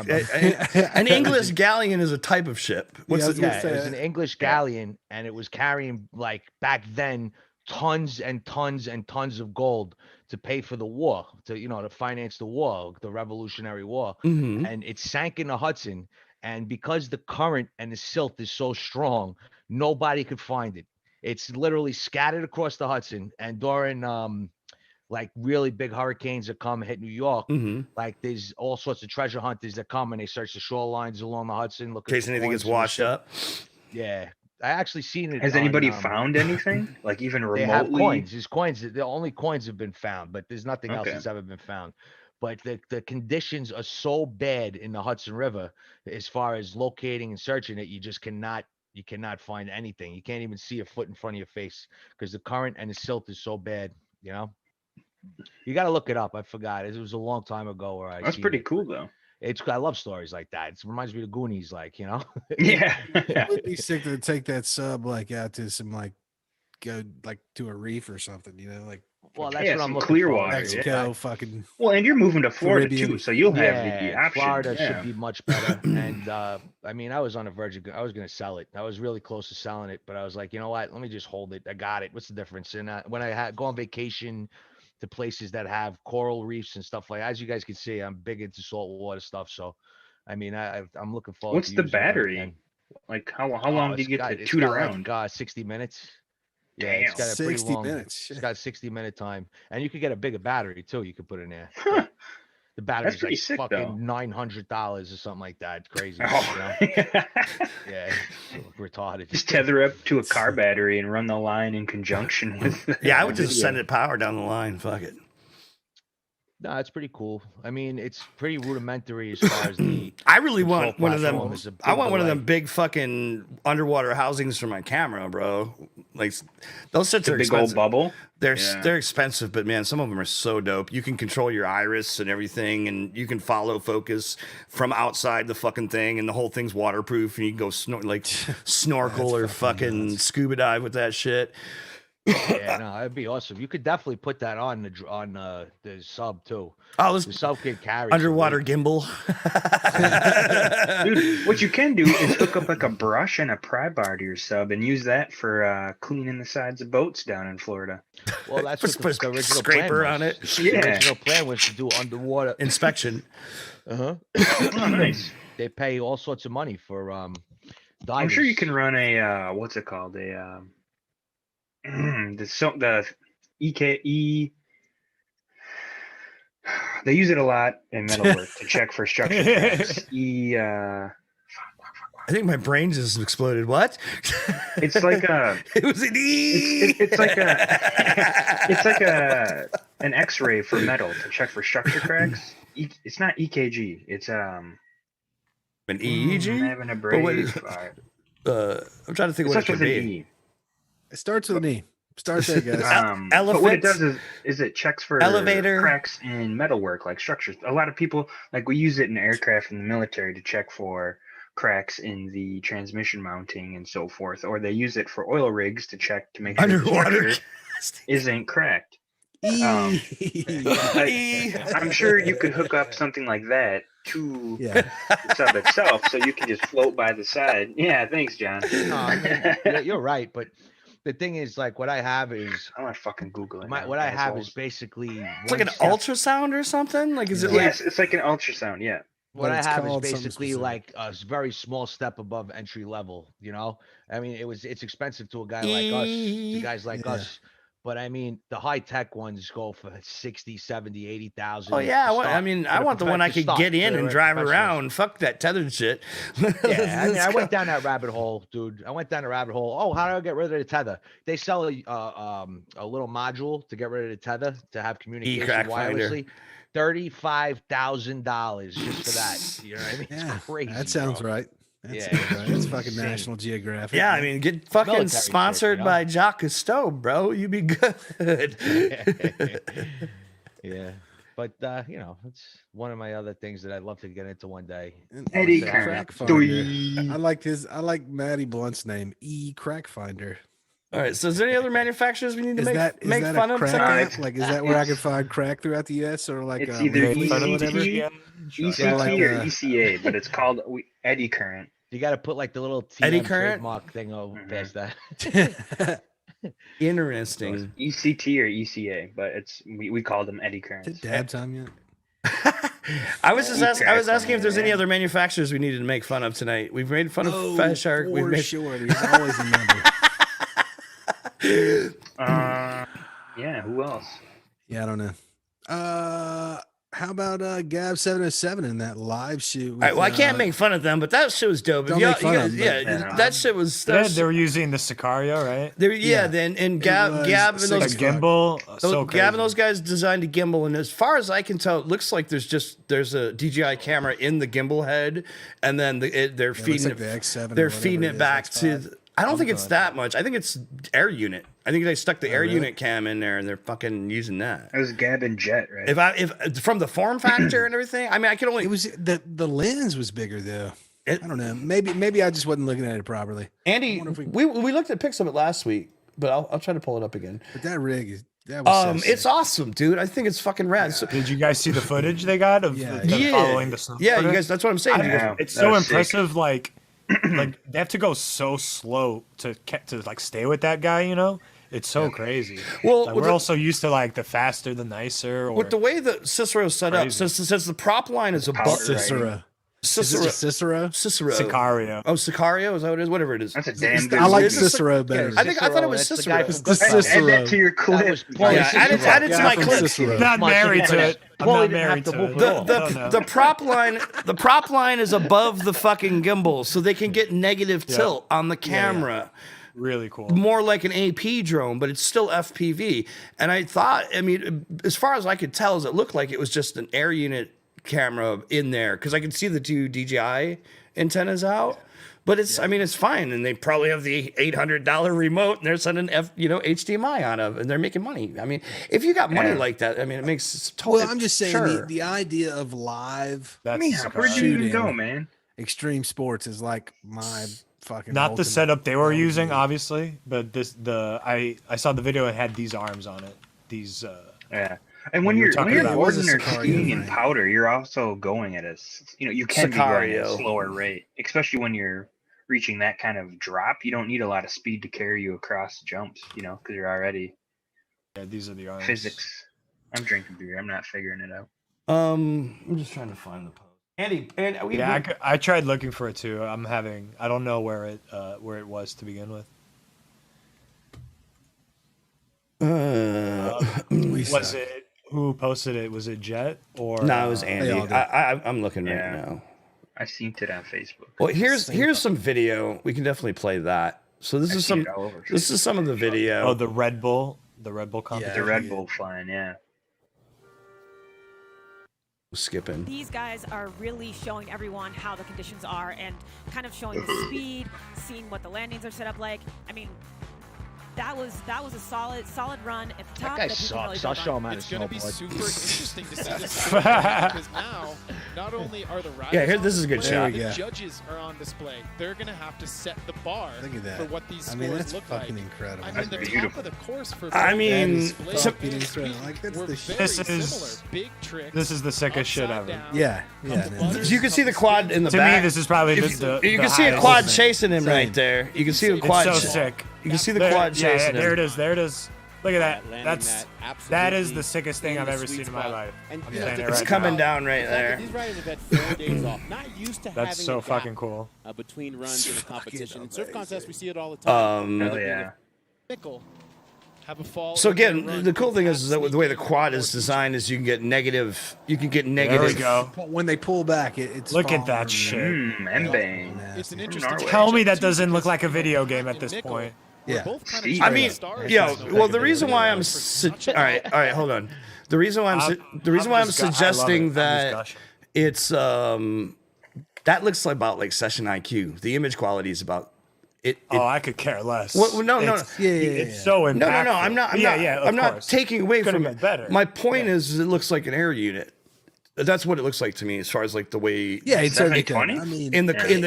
an English galleon is a type of ship. Yeah, I was gonna It say, was an English galleon, and it was carrying, like, back then, tons and tons and tons of gold to pay for the war, to finance the war, the Revolutionary War. Mhm. And it sank in the Hudson. And because the current and the silt is so strong, nobody could find it. It's literally scattered across the Hudson. And during like really big hurricanes that come and hit New York, Mhm. like there's all sorts of treasure hunters that come and they search the shorelines along the Hudson, In looking case for anything coins gets and washed shit. up. Yeah, I actually seen it. Has on, anybody found anything like even They have remotely? coins. There's coins. The only coins have been found, but there's nothing else Okay. that's ever been found. But the conditions are so bad in the Hudson River as far as locating and searching it, you cannot find anything. You can't even see a foot in front of your face because the current and the silt is so bad. You got to look it up. I forgot. It was a long time ago where I. That's seen pretty it, cool but though. I love stories like that. It reminds me of Goonies, like. Yeah. it would be sick to take that sub like out to some go like to a reef or something, like Well, fucking that's what I'm some looking clear forward water, to. Mexico, fucking Well, and you're moving to Florida too, Caribbean. so you'll have the option. Florida yeah. should be much better. And I mean, I was on the verge of, I was going to sell it. I was really close to selling it, but I was like, you know what? Let me just hold it. I got it. What's the difference? And when I go on vacation to places that have coral reefs and stuff like, as you guys can see, I'm big into saltwater stuff. So, I mean, I'm looking forward What's to the using it when I battery? can. Like how long do you get to toot around? Like 60 minutes. Yeah, Damn. it's got a pretty 60 long. minutes. It's got a 60-minute time, and you could get a bigger battery too. You could put in there. Huh. But the battery's pretty like sick, fucking though. $900 or something like that. It's crazy. Oh. Yeah, it's retarded. Just tether up to a car battery and run the line in conjunction with. Yeah, I would just video. send it power down the line. Fuck it. No, it's pretty cool. I mean, it's pretty rudimentary as far as the. I really control want one of them. platform is a I big want one of them delay. big fucking underwater housings for my camera, bro. Like those sets The are big old expensive. bubble. They're Yeah. they're expensive, but man, some of them are so dope. You can control your iris and everything, and you can follow focus from outside the fucking thing, and the whole thing's waterproof, and you can go snorkel or fucking nuts. scuba dive with that shit. Yeah, no, that'd be awesome. You could definitely put that on the sub too. Oh, The this sub could carry some underwater weight. gimbal. Dude, what you can do is hook up like a brush and a pry bar to your sub and use that for cleaning the sides of boats down in Florida. Well, that's Put what the original scraper plan on was. it. The Yeah. original plan was to do underwater. Inspection. Oh, nice. They pay all sorts of money for I'm divers. sure you can run a what's it called? The EKE. They use it a lot in metalwork to check for structure cracks. I think my brain just exploded. What? It's like a. It was an E. It's like an X-ray for metal to check for structure cracks. It's not EKG. It's an I'm EEG. having a But what brain. is- I'm trying to think It what it starts could with an be. E. It starts with an E. Start there, guys. But what it Elephant? does is it checks for Elevator? cracks in metalwork, like structures. A lot of people, like we use it in aircraft in the military to check for cracks in the transmission mounting and so forth, or they use it for oil rigs to check to make sure the Underwater. structure isn't cracked. E. I'm sure you could hook up something like that to Yeah. the sub itself, so you can just float by the side. Yeah, thanks, John. No, I mean, you're right, but the thing is, like, what I have is I'm gonna fucking Google it. now, what I have is assholes. basically It's like an ultrasound or something. Like, is it like? Yes, it's like an ultrasound. Yeah. What But I it's have is called something basically specific. like a very small step above entry level. I mean, it's expensive to a guy like us, to guys like Yeah. us, But I mean, the high tech ones go for 60, 70, 80,000. Oh yeah, to I mean, I want the one I could get in and drive around. Fuck that tethered shit. Yeah, I mean, I went down that rabbit hole, dude. I went down the rabbit hole. Oh, how do I get rid of the tether? They sell a little module to get rid of the tether to have communication wirelessly. $35,000 just for that. You know what I mean? Yeah, it's crazy. that sounds bro. right. That Yeah, sounds right. It's fucking insane. National Geographic. Yeah, I mean, get fucking Military shit, sponsored you know? by Jacques Cousteau, bro. You be good. Yeah. But you know, it's one of my other things that I'd love to get into one day. And Eddie the Crack Crack Finder. Finder. I like Matty Blunt's name, Crack Finder. All right. So, is there any other manufacturers we need to make that fun a of crack tonight? app? Like, is that where I can find crack throughout the U.S. or like It's either Leaf or whatever? ECT, ECT or ECA, but it's called eddy current. You got to put like the little Eddy TM current? trademark thing over past that. Interesting. ECT or ECA, but we call them eddy Is it currents. dab time yet? I was asking if there's any other manufacturers we needed to make fun of tonight. We've made fun of Fat Shark. We've For made sure. There's always a number. Yeah, who else? Yeah, I don't know. How about Gab 707 in that live shoot? All right, well, I can't make fun of them, but that shit was dope. Don't If y'all- make fun you of guys- them, yeah, but- that shit was. Yeah, they were using the Sicario, right? Yeah, then and Gab was and sick A those as gimbal. So Gab crazy. and those guys designed a gimbal, and as far as I can tell, it looks like there's a DJI camera in the gimbal head, and then they're feeding like the X7 or They're whatever feeding it it is, back to. X5. I don't think it's that much. I think it's air unit. I think they stuck the air really? unit cam in there, and they're fucking using that. It was Gab and Jet, right? If from the form factor and everything, I mean, I can only. It was the lens was bigger though. It- I don't know. Maybe I just wasn't looking at it properly. Andy, wonder if we looked at pics of it last week, but I'll try to pull it up again. But that rig is that was so It's sick. awesome, dude. I think it's fucking rad. So, Did you guys see the footage they got of Yeah. them following the snow? yeah, you footage? guys. That's what I'm saying. You guys- It's That so was sick. impressive. Like they have to go so slow to like stay with that guy. You know, it's so crazy. Well, Like, with we're the- also used to like the faster, the nicer. Or with the way that Cicero's set up, Crazy. since the prop line is above Powder, Cicero. Is it Cicero, Cicero? Sicario. Oh, Sicario, is that what it is? Whatever it is. That's a damn good I like movie. Cicero better. I thought it was that's the guy Cicero. from It's the Goodfellas. Cicero. Add that to your clip. was Yeah, Paulie add it Cicero. to my from clip. Cicero. Not Much married of to it. it. I'm Paulie not didn't married have to to move it. it all. The prop line is above the fucking gimbal, so they can get negative tilt on the camera. Really cool. More like an AP drone, but it's still FPV. And I thought, I mean, as far as I could tell, it looked like it was just an air unit camera in there because I could see the two DJI antennas out. But it's, I mean, it's fine, and they probably have the $800 remote, and they're sending HDMI on it, and they're making money. I mean, if you got money like that, I mean, it makes total. Well, I'm just saying sure. the idea of live That's Yeah, where'd you even shooting. go, man? extreme sports is like my fucking Not the ultimate setup they were goal. using, obviously, but I saw the video. It had these arms on it. These Yeah. And When when you were you're talking about- What was boarding a or Sicario skiing in frame? powder, you're also going at you can be going at a Sicario. slower rate, especially when you're reaching that kind of drop. You don't need a lot of speed to carry you across jumps, because you're already these are the arms. physics. I'm drinking beer. I'm not figuring it out. I'm just trying to find the post. Andy, Yeah, I tried looking for it too. I don't know where it was to begin with. Was it who posted it? Was it Jet or No, it was Andy. all did. I'm looking right Yeah. now. I seen it on Facebook. Well, here's some video. We can definitely play that. So this I is seen some it all over this is some of the video. Oh, the Red Bull competition. The Red Bull flying, yeah. Skipping. These guys are really showing everyone how the conditions are and kind of showing the speed, seeing what the landings are set up like. I mean, that was a solid run at the top. That guy that people really sucks. I'll built show on. him how to It's going to be snowboard. super interesting to see this because now not only are the riders Yeah, here- on this is a good display, shot. the There we go. judges are on display. They're going to have to set the bar Look at that. for what these I scores mean, that's look fucking like. incredible. I mean, That's the beautiful. top of the course for I both mean, ends, That Blake is and fucking Speed incredible. Like, that's were the very This is- similar. Big tricks. This is the sickest shit upside ever. down, Yeah, yeah. couple man. butters, You can see the couple quad in the To back. me, this is probably If the you can see a highest quad thing. chasing him Same. right there. You can see a It's quad. so cha- sick. You can see the There- quad yeah, chasing there him. it is. There it is. Look at that. landing That absolutely is the sickest thing in I've the ever sweet seen in my spot. life. And I'm you know, saying it It's right coming now. down right the fact that there. These riders have had 4 days off, not used to That's having so a gap, fucking cool. Between runs in a Fucking competition. In surf contests, we see it all the Um, time. Hell yeah. Fickle. have a fall. So into the again, run, the cool go thing fast, is that the sneak way the in, quad more is feature. designed is you can get negative. You can get There negative. we go. When they pull back, it's Look at far that more shit. Mbang. It's an From interesting. Norway. Tell me that matchup, too, doesn't look because like a video Mac game at and this Nickel point. were Yeah. both kinda Steve. I trying mean, to start yeah. this Well, the over reason there why for I'm such all right. Hold on. The reason why I'm suggesting that it's that looks like about like session IQ. The image quality is about it. I could care less. Well, no. It's so impactful. No. I'm not taking away Could've from been it. better. My point is, it looks like an air unit. That's what it looks like to me, as far as like the way. Yeah, it's certainly could. 720? I mean,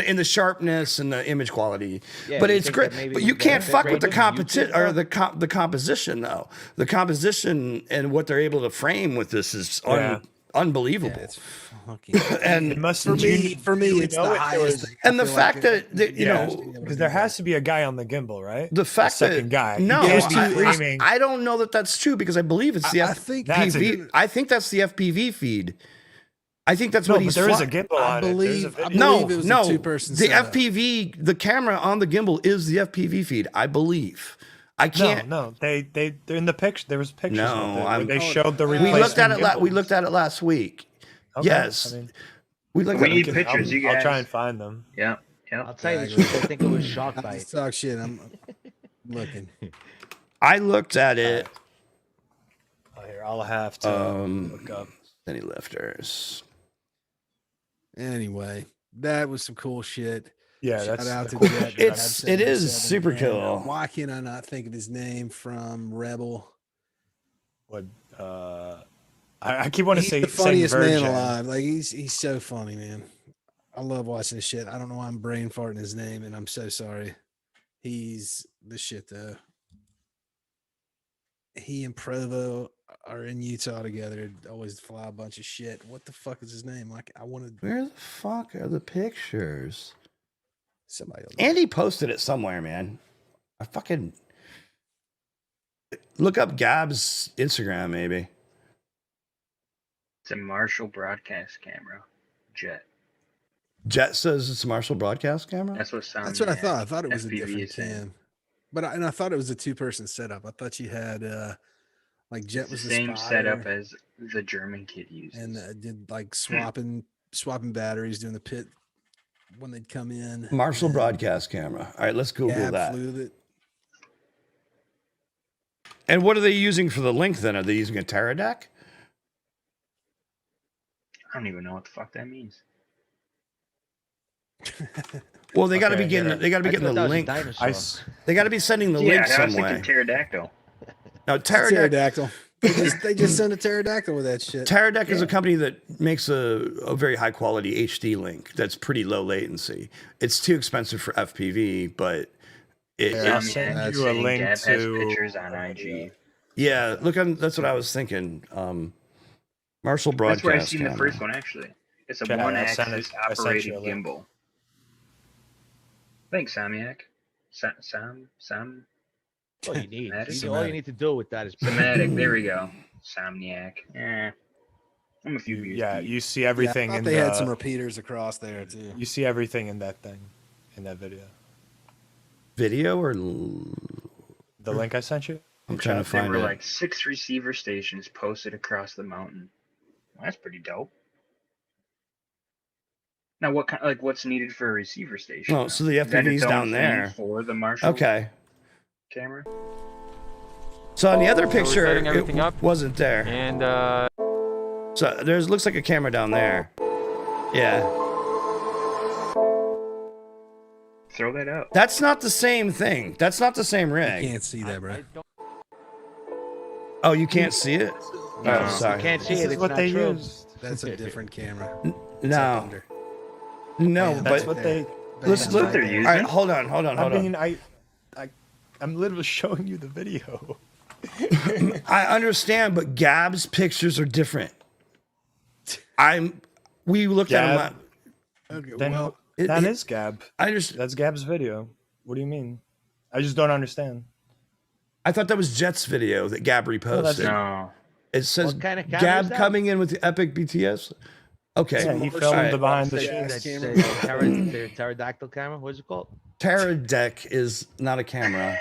in the sharpness and the image quality. Yeah, But you it's think great. that maybe But you they're can't fuck with the integrated competition in YouTube or stuff? the composition though. The composition and what they're able to frame with this is unbelievable. it's fucking. And It must For me, it's the highest. thing. I and the feel fact like that you know, because there has to be a guy on the gimbal, right? the fact second that guy. No, He can't be framing. I don't know that that's true because I believe it's the I think FPV. I think that's the FPV feed. I think that's No, what but he's. there is a fly- gimbal on it. There's a video. No, believe it was a no. two-person The setup. FPV, the camera on the gimbal is the FPV feed. I believe. I can't. No, they're in the picture. There was pictures. No, of it, where I'm- they showed the We replacement. looked at it. We gimbals. looked at it last week. Okay, Yes, I mean, we looked We at need it. pictures, you guys. I'll try and find them. Yeah. I'll tell you the truth. I think it was Shark I Bite. just talk shit. I'm looking. I looked at it. Oh, here, I'll have to look up. Any lifters? Anyway, that was some cool shit. Yeah, Shout that's out to cool Jet. shit. It is 77 super grand. cool. Why can I not think of his name from Rebel? What? I keep wanting to say He's the funniest saying man Virgin. alive. Like he's so funny, man. I love watching this shit. I don't know why I'm brain farting his name, and I'm so sorry. He's the shit though. He and Provo are in Utah together. Always fly a bunch of shit. What the fuck is his name? Like I wanted Where the fuck are the pictures? somebody. Andy posted it somewhere, man. I fucking look up Gab's Instagram, maybe. It's a Marshall broadcast camera. Jet. Jet says it's a Marshall broadcast camera. That's what sounds. That's what I thought. I thought it was a FPV different is saying. cam. But I thought it was a 2-person setup. I thought you had like Jet It's was the the same spotter setup as the German kid uses. and did like swapping batteries doing the pit when they'd come in. Marshall and broadcast camera. All right, let's Google Gab that. flew with it. And what are they using for the link then? Are they using a pterodactyl? I don't even know what the fuck that means. Well, they got to Okay, be getting. here. They got to be I getting thought the that was a link. dinosaur. They got to be sending the Yeah, link I was some thinking way. pterodactyl. No, It's a pterodactyl. pterodactyl. They just send a pterodactyl with that shit. Pterodactyl is a company that makes a very high quality HD link that's pretty low latency. It's too expensive for FPV, but I'll it's send you a link Gab has to. pictures on IG. yeah. Look, that's what I was thinking. Marshall That's broadcast. where I seen the camera. first one actually. It's a Yeah, I one-axis sent you a operating link. gimbal. Thanks, Samyak. Sam. All you need. Somatic. All you need to do with that is Somatic. There we go. Samniac. I'm a few years. Yeah, deep. you see everything I in thought they had the. some repeaters across there too. You see everything in that thing, in that video. Video or The link I sent you. I'm trying to There find were it. like 6 receiver stations posted across the mountain. Well, that's pretty dope. Now, what kind? Like, what's needed for a receiver station? Oh, so the Is that its FPV's own down thing there. for the Marshall Okay. camera. So on the other we're picture, setting it everything up. wasn't there. And So there's looks like a camera down there. Yeah. Throw that out. That's not the same thing. That's not the same You rig. can't see that, bro. Oh, you can't see it? No. Oh, sorry. can't see This it. is It's what not they true. used. That's a different camera. It's up No, under. no, Yeah, That's but what they. let's what look. they're All using. right, hold on. I mean, I'm literally showing you the video. I understand, but Gab's pictures are different. We looked at Gab? them. Okay, Then well, that is Gab. I understand. That's Gab's video. What do you mean? I just don't understand. I thought that was Jet's video that Gab reposted. No. It says What kind of camera Gab is that? coming in with the epic BTS. Okay. Yeah, he All filmed right. the behind the Say scenes. that's camera. the pterodactyl camera. What's it called? Pterodactyl is not a camera.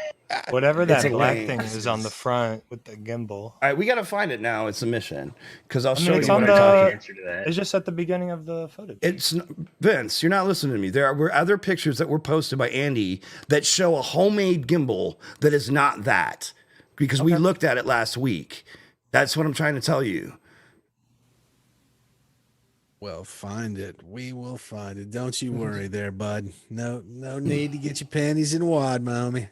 Whatever It's that a black link. thing is on the front with the gimbal. All right, we got to find it now. It's a mission because I'll I mean, show it's you on what I'm talking. the. Answer to that. It's just at the beginning of the footage. It's Vince. You're not listening to me. There were other pictures that were posted by Andy that show a homemade gimbal that is not that because we looked at it last week. That's what I'm trying to tell you. Well, find it. We will find it. Don't you worry there, bud. No need to get your panties in a wad, my homie.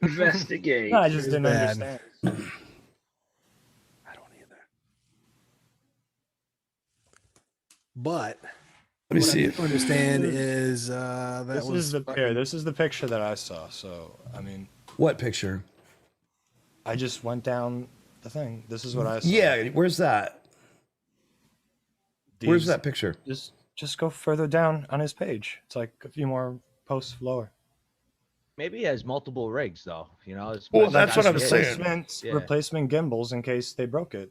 Investigate. No, I just didn't bad. understand. I don't either. But Let me what see I it. do understand is This is the picture that I saw. So I mean, What picture? I just went down the thing. This is what I saw. Yeah, where's that? Where's that picture? Just go further down on his page. It's like a few more posts lower. Maybe he has multiple rigs though. You know. Well, that's what I'm saying. saying. Replacement gimbals in case they broke it.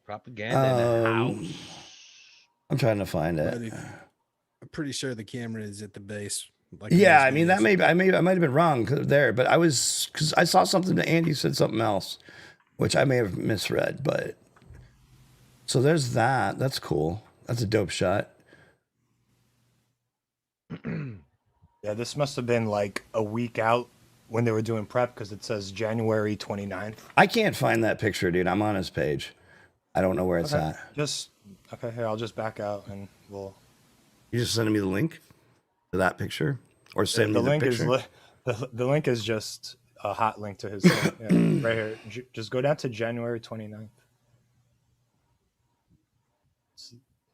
Propaganda in the house. I'm trying to find it. I'm pretty sure the camera is at the base. Like Yeah, I mean that I might have been wrong there, but because I saw something that Andy said something else, which I may have misread. But so there's that. That's cool. That's a dope shot. Yeah, this must have been like a week out when they were doing prep because it says January 29th. I can't find that picture, dude. I'm on his page. I don't know where it's at. Okay, here I'll just back out and we'll. You just sending me the link to that picture, or send the me the link picture. the link is just a hot link to his thing. Yeah, right here. Just go down to January 29th.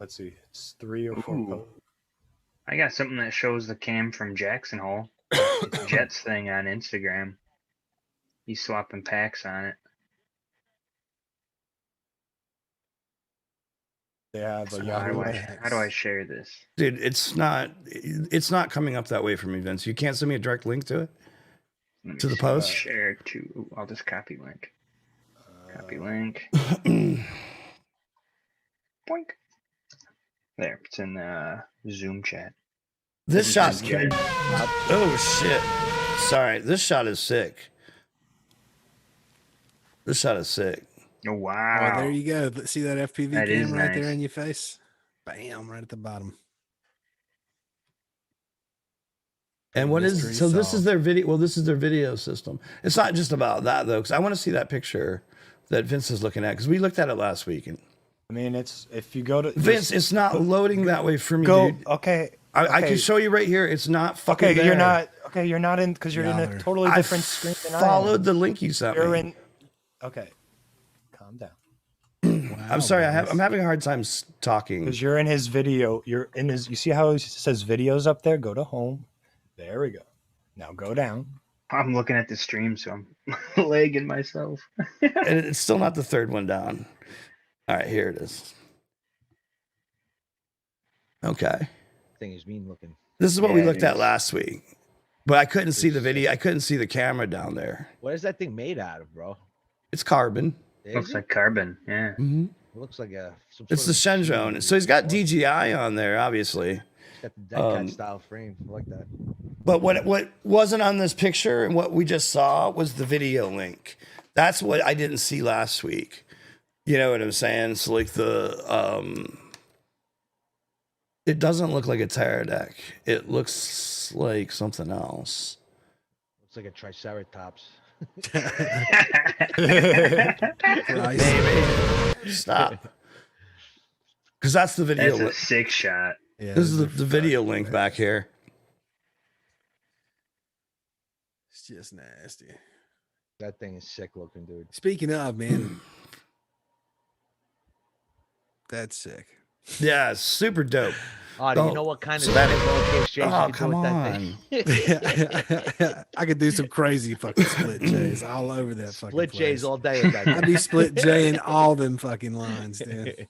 Let's see, it's 3 or 4 posts. I got something that shows the cam from Jackson Hole. It's Jet's thing on Instagram. He's swapping packs on it. They have So a how Yahoo. do I share this? Dude, it's not coming up that way for me, Vince. You can't send me a direct link to it? Let me To the see. post? Share to. I'll just copy link. Copy link. Boink. There, it's in the Zoom chat. This shot's good. Oh shit. Sorry, this shot is sick. This shot is sick. Oh wow. Oh, there you go. See that FPV That is cam right there nice. in your face? Bam, right at the bottom. And what Mystery is so this is solved. their video? Well, this is their video system. It's not just about that though, because I want to see that picture that Vince is looking at because we looked at it last week. And I mean, it's if you go to Vince, it's not loading that way for me, go. dude. Okay. I can show you right here. It's not fucking. Okay, there. you're not. Okay, you're not in because you're in a totally I different screen than I am. followed the link you sent You're me. in. Okay, calm down. I'm sorry. I'm having a hard time talking. Because you're in his video. You're in his. You see how it says videos up there? Go to home. There we go. Now go down. I'm looking at the stream, so I'm lagging myself. And it's still not the third one down. All right, here it is. Okay. Thing is mean looking. This is what we Yeah, looked it at is. last week. But I couldn't see the video. I couldn't see the camera down there. What is that thing made out of, bro? It's carbon. Is Looks it? like carbon. Yeah. Mm-hmm. It looks like a. Some It's the sort of Shenzhou. So he's got DJI on there, obviously. It's got the dead cat style frame. I like that. But what wasn't on this picture and what we just saw was the video link. That's what I didn't see last week. You know what I'm saying? It's like it doesn't look like a tire deck. It looks like something else. Looks like a triceratops. Maybe. Stop. Because that's the video. That's a sick shot. Yeah, This is the video link back here. It's just nasty. That thing is sick looking, dude. Speaking of, man, that's sick. Yeah, it's super dope. Oh, do Oh, you know what kind of static. location Oh, you can come do with on. that thing? I could do some crazy fucking split J's all over that fucking Split place. J's all day with that I'd thing. be split J in all them fucking lines, dude.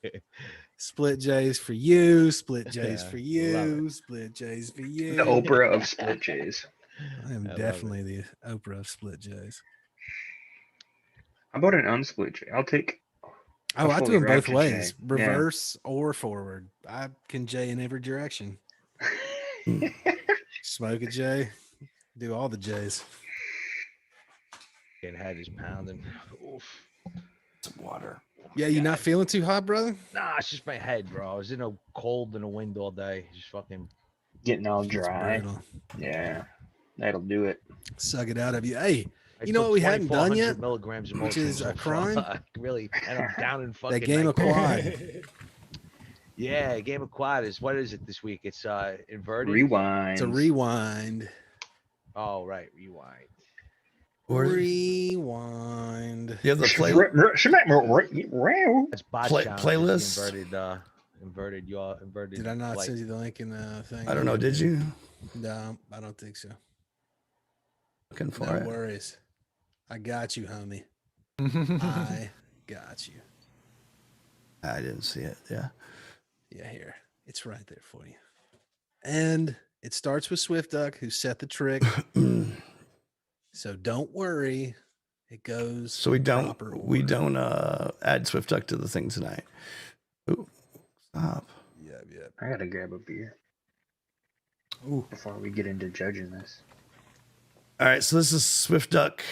Split J's for you, split J's Yeah, for love you, split J's for you. The Oprah of split J's. I am love definitely the Oprah of split J's. How about an unsplit J? I'll take. Oh, I do fully them both wrapped J. ways, Yeah. reverse or forward. I can J in every direction. Smoke a J, Do all the J's. Getting head is pounding. Oof. Some water. Yeah, you not feeling too hot, brother? Nah, it's just my head, bro. I was in a cold and a wind all day. Just fucking Getting all It's dry. brutal. Yeah, that'll do it. Suck it out of you. Hey, I you know took what we hadn't done 2,400 yet? milligrams of Which is Motrin a so far. crime? Really, and I'm down in fucking. That game of 19. quad. Yeah, game of quad is what is it this week? It's inverted. Rewind. It's a rewind. Oh right, rewind. Rewind. You have the play. That's bot Play- challenge, playlist? Inverted. Your inverted. Did I not flight. send you the link in the thing? I don't know. Did you? No, I don't think so. Looking for No it. worries. I got you, homie. I got you. I didn't see it. Yeah. Yeah, here. It's right there for you. And it starts with Swift Duck, who set the trick. So don't worry. It goes. So we don't proper add Swift Duck to the thing tonight. Ooh, stop. Yep, yep. I gotta grab a beer. Ooh. Before we get into judging this. All right, so this is Swift Duck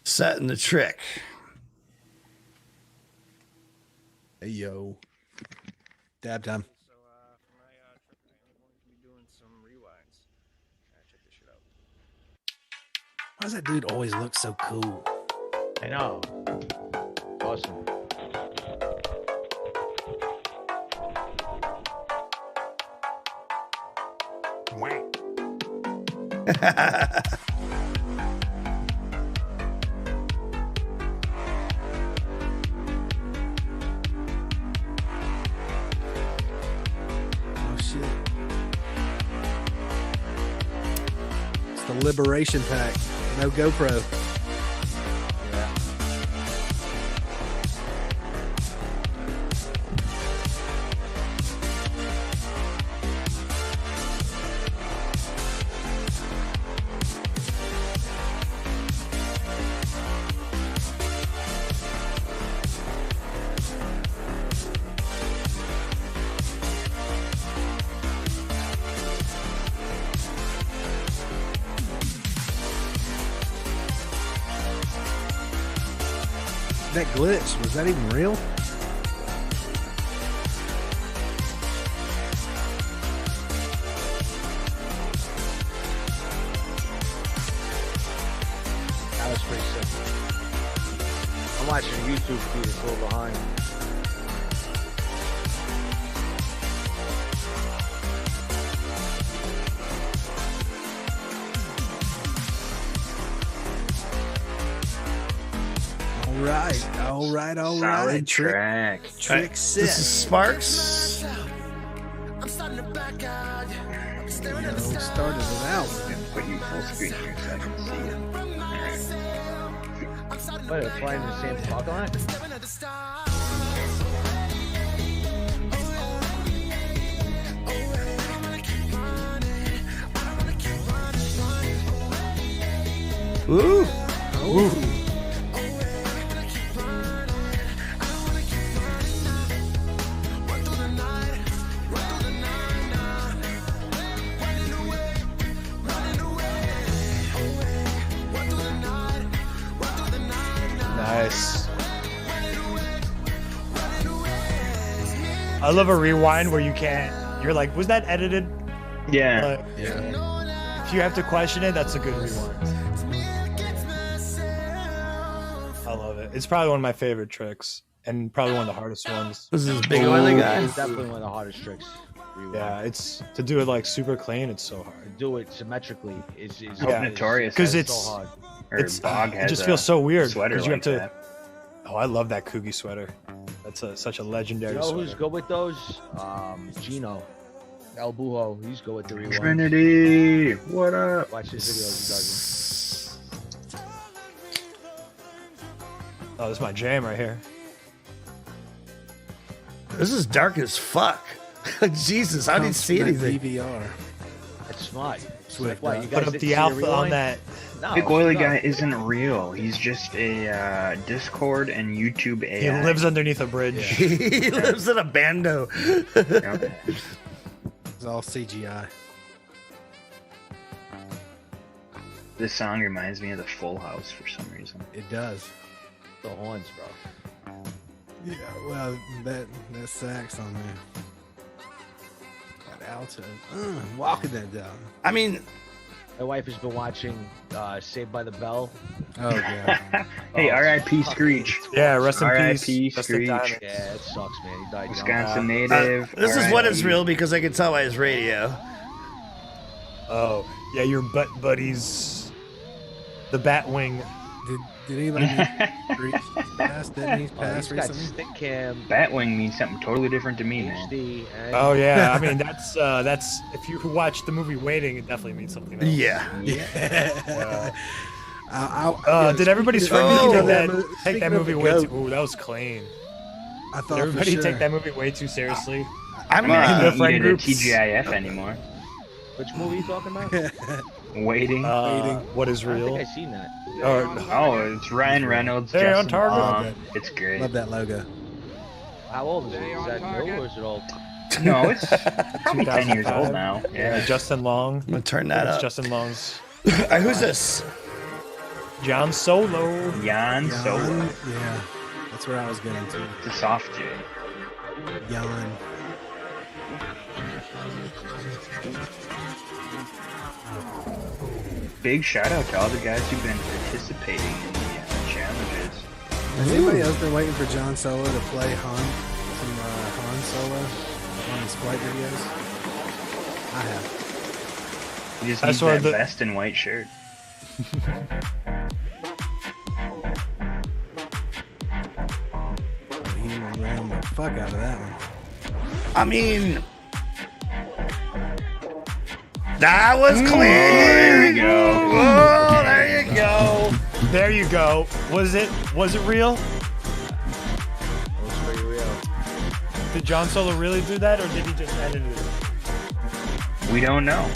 setting the trick. Hey yo. Dab time. So for my trip tonight, we're going to be doing some rewinds. Check this shit out. Why does that dude always look so cool? I know. Awesome. Oh shit. It's the Liberation Pack. No GoPro. Yeah. That glitch, was that even real? That was pretty sick. I'm watching a YouTube feed. It's a little behind. All right. Solid track. Trick This is set. Sparks. Started it out. Put you full screen here so I can see it. What, it's flying in the same parking lot? Ooh. Ooh. Nice. I love a rewind where you can't. You're like, was that edited? Yeah. But Yeah. if you have to question it, that's a good rewind. I love it. It's probably one of my favorite tricks, and probably one of the hardest ones. This is big oily guy. It's definitely one of the hardest tricks. Rewind. Yeah, it's to do it like super clean. It's so hard. Do it symmetrically is Yeah. Notorious Because has it's so hard. Or it's Bog it has just a feels so weird sweater because you have like to. that. Oh, I love that Coogie sweater. That's such a legendary You know who's sweater. good with those? Gino. El Bujo. He's good with the rewind. Trinity, what up? Watch his videos. Oh, this is my jam right here. This is dark as fuck. Jesus, I didn't see anything. DVR. That's smart. Swift, What, you Put guys up didn't the see alpha on rewind? that. No, Big oily no. guy isn't real. He's just a Discord and YouTube He AI. lives underneath a bridge. He lives in a bando. Yep. It's all CGI. This song reminds me of the Full House for some reason. It does. The horns, bro. Yeah, well, that sax on there. That alto. Walking that down. I mean, My wife has been watching Saved by the Bell. Oh, yeah. Hey, R.I.P. Screech. Yeah, rest in R.I.P. peace. Screech. Yeah, it sucks, man. He died young. Wisconsin native. this is what is R.I.P.. real because I can tell by his radio. Oh, yeah, your butt buddies. The Batwing. Did anybody meet Screech passed? Didn't he pass He's got recently? stick cam, Batwing means something totally different to me, man. HD, and Oh yeah, I mean that's if you watch the movie Waiting, it definitely means something else. Yeah. Did everybody's friend Oh. take that movie way too? Ooh, that was clean. I Did thought everybody for sure. take that movie way too seriously? I'm Well, gonna. the I friend don't eat it at groups. TGIF anymore. which movie are you talking about? Waiting. What is I don't real? think I've seen that. Oh, it's Ryan Reynolds. Hey, on Justin target. Long. It's great. Love that logo. How old is it? Is that new or is it old? No, it's probably 10 years 2005. old now. Yeah. Justin Long. I'm gonna turn that It's up. Justin Long's. Who's this? John Solo. Jan Solo. Yeah, that's where I was getting to. It's a soft J. Jan. Big shout out to all the guys who've been participating in the challenges. Has anybody else been waiting for John Solo to play Han Solo on his flight videos? I have. He just I needs saw that the- vest and white shirt. He ran the fuck out of that one. I mean, that was clean. There we go. Oh, there you go. There you go. Was it real? That was pretty real. Did John Solo really do that, or did he just edit it? We don't know.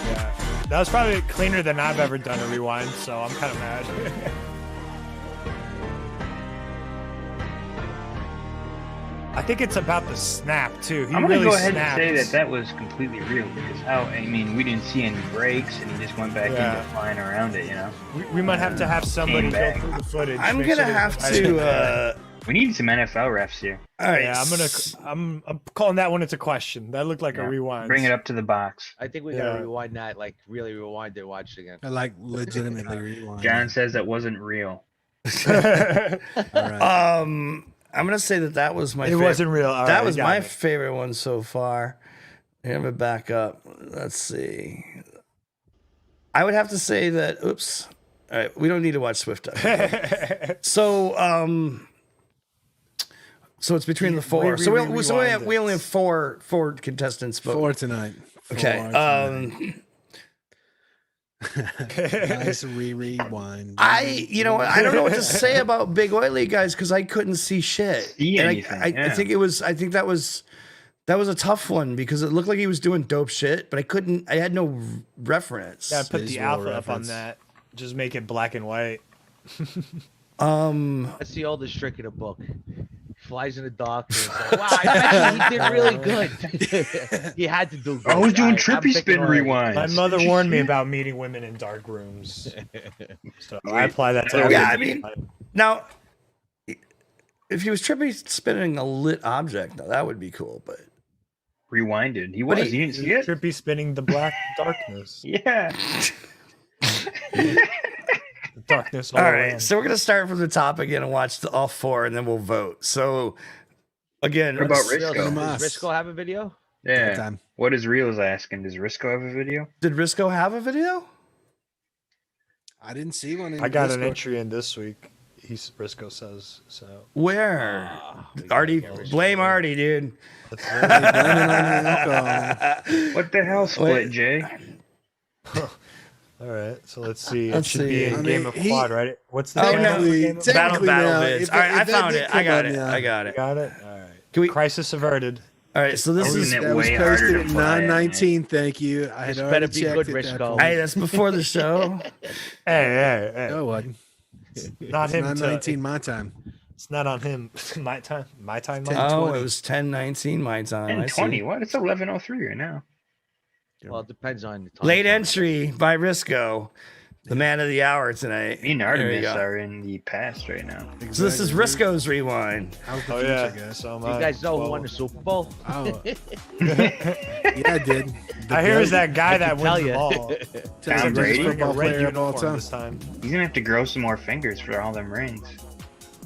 Yeah. That was probably cleaner than I've ever done a rewind, so I'm kind of mad. I think it's about the snap too. He I'm gonna really go ahead snapped. and say that was completely real because we didn't see any breaks and he just went back Yeah. into flying around it, you know. We might have to have somebody go back. through the footage. I'm make gonna sure have there's to. We need some NFL refs here. All right. Yeah, I'm calling that one into question. That looked like Yeah. a rewind. Bring it up to the box. I think we gotta rewind that, like really rewind it, watch it again. I like legitimately rewind. John says that wasn't real. All right. I'm gonna say that was my. It wasn't real. All that right, was got my it. favorite one so far. Here, I'm gonna back up. Let's see. I would have to say that. Oops. All right, we don't need to watch Swift Dive. So it's between the four. So we only have four contestants. But, 4 tonight. okay. 4 tonight. Nice rewind. I don't know what to say about Big Oily guys because I couldn't see shit. See And anything, I yeah. think that was a tough one because it looked like he was doing dope shit, but I had no reference. Yeah, put the Visual alpha up on reference. that. Just make it black and white. That's the oldest trick in the book. Flies in the dark. And it's like, wow, I bet he did really good. He had to do good. I was doing I'm trippy picking spin on it. rewinds. My mother warned me about meeting women in dark rooms. So I apply that to Yeah, I everything. mean, now if he was trippy spinning a lit object, now that would be cool. But Rewinded. He was. You didn't see it? Trippy spinning the black darkness. Yeah. Darkness all all right, around. so we're gonna start from the top again and watch all four, and then we'll vote. So again, What about let's- Risco? Does Risco have a video? Yeah. Time. What is Reel's asking? Does Risco have a video? did Risco have a video? I didn't see one. In I got an Discord. entry in this week. Risco says so. Where? we Artie, can't get blame Risco. Artie, dude. Blaming on the alcohol. What the hell, Split Wait. J? All right, so let's see. Let's It should be see. in I Game mean, of he- Quad, right? What's the Oh, channel? no. Technically- Game of- technically Battle now, vids. if All right, if I that found did it. come I got up, it. yeah. I got it. Got it. All right. Can we? Crisis averted. All right, so this is. Isn't it That was way harder posted to at fly, 9:19. Thank you. I had This already better be checked good, at that Risco. point. Hey, that's before the show. Hey. No, it wasn't. Not It's him. 9:19 my time. It's not on him. My time. My time. My 10:20. time. Oh, it was 10:19 my time. I see. 20. What? It's 11:03 right now. Well, it depends on the time. Late entry by Risco. The man of the hour tonight. Me and There you Artemis go. are in the past right now. So this is Risco's rewind. How's the Oh future, yeah. guys? So You guys know who won the Super Bowl? Oh. Yeah, I did. I hear is that guy that tell wins the ya. ball. Tom Except he's Brady? wearing a Football red player of all uniform time. this time. He's gonna have to grow some more fingers for all them rings.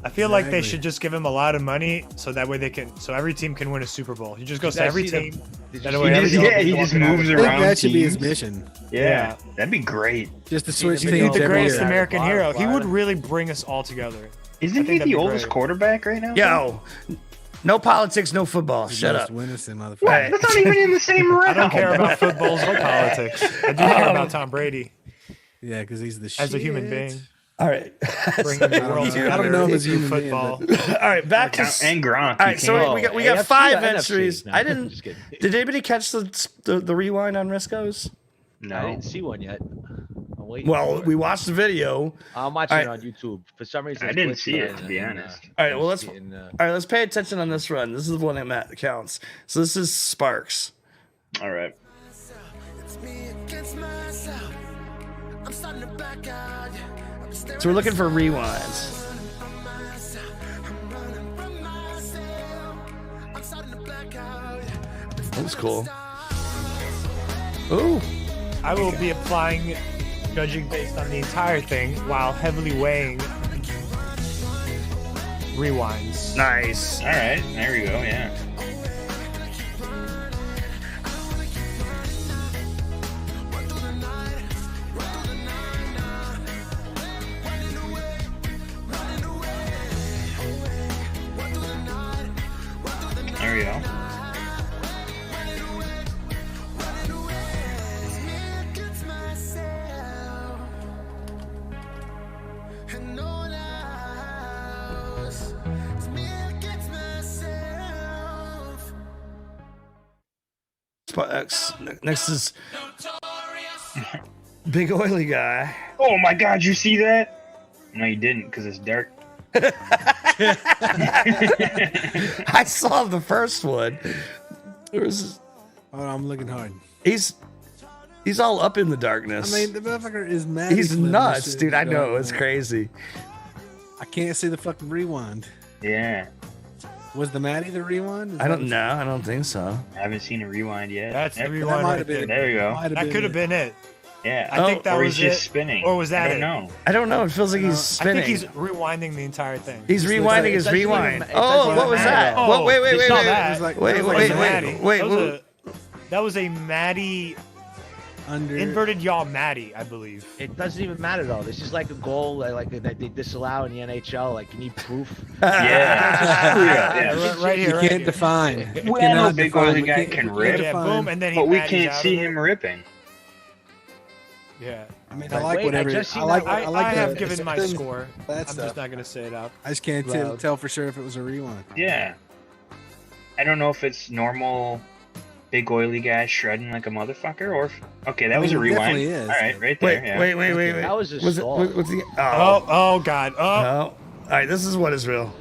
I feel like they Exactly. should just give him a lot of money so that way they can, so every team can win a Super Bowl. He just goes to guys every see the- team. Did That you way see every the- team he can just walk around. moves I think around. that should be his teams. mission. Yeah, that'd be great. Just to switch He'd teams be the every greatest year. American Florida, hero. He would Florida. really bring us all together. Isn't think he that'd the be oldest great. quarterback right now? Yo, no politics, no football. Shut Most up. winnowing motherfucker. What? Right. That's not even in the same round. I don't care about footballs or politics. I do care about Tom Brady Yeah, because he's the as a human shit. being. All right. Bringing the I don't world know. together I don't know if it's through human being, football. but- All right, back to And Gronk. All right, so we got AFC 5 or NFC? entries. No, I didn't. just kidding. Did anybody catch the rewind on Risco's? I no. didn't see one yet. I'm waiting. Well, for we it. watched the video. I'm watching all it right. on YouTube. For some reason, I it's didn't glitched see it, and- to be and, honest. All right, well, I'm let's seeing, all right. Let's pay attention on this run. This is the one that counts. So this is Sparks. All right. So we're looking for rewinds. That was cool. Ooh. I will be applying judging based on the entire thing while heavily weighing rewinds. Nice. All right. There we go. Yeah. There we go. Next is big oily guy. Oh my God! You see that? No, you didn't, because it's dark. I saw the first one. There was. Oh, I'm looking hard. He's all up in the darkness. I mean, the motherfucker is mad. He's nuts, dude. I know it's crazy. I can't see the fucking rewind. Yeah. Was the Maddie the rewind? Is I that don't what- know. I don't think so. I haven't seen a rewind yet. That's the Yep. rewind might right have been- there. There you go. Might have That been could have it. been it. Yeah. I think that or was he's just it. spinning. Or was that I don't it? know. I don't know. It feels like he's I spinning. think he's rewinding the entire thing. He's rewinding his doesn't even rewind. ma- it Oh, doesn't what even was matter. that? Oh, What? Wait, it's not that. It was like- Wait, it was wait, like wait, Maddie. wait, That was a Maddie Under inverted yaw Maddie, I believe. It doesn't even matter though. This is like a goal like that they disallow in the NHL. Like you need proof. Yeah. Right here, You right can't here. define. You Well, cannot big define. oily We guy can't- can we rip. can't Yeah, define. boom, and then he But we Maddie's can't out see of it. him ripping. Yeah. I mean, But I like wait, whatever. I just seen I like. that- I like I the- have given my things- score. that I'm stuff. just not gonna say it out. I just can't loud. tell for sure if it was a rewind. Yeah. I don't know if it's normal big oily guy shredding like a motherfucker or if... Okay, that I was mean, a it rewind. definitely is. All right, right wait, there. Yeah. wait. That was a Was it? stall. What's the? Oh God. Oh. No. All right, this is what is real.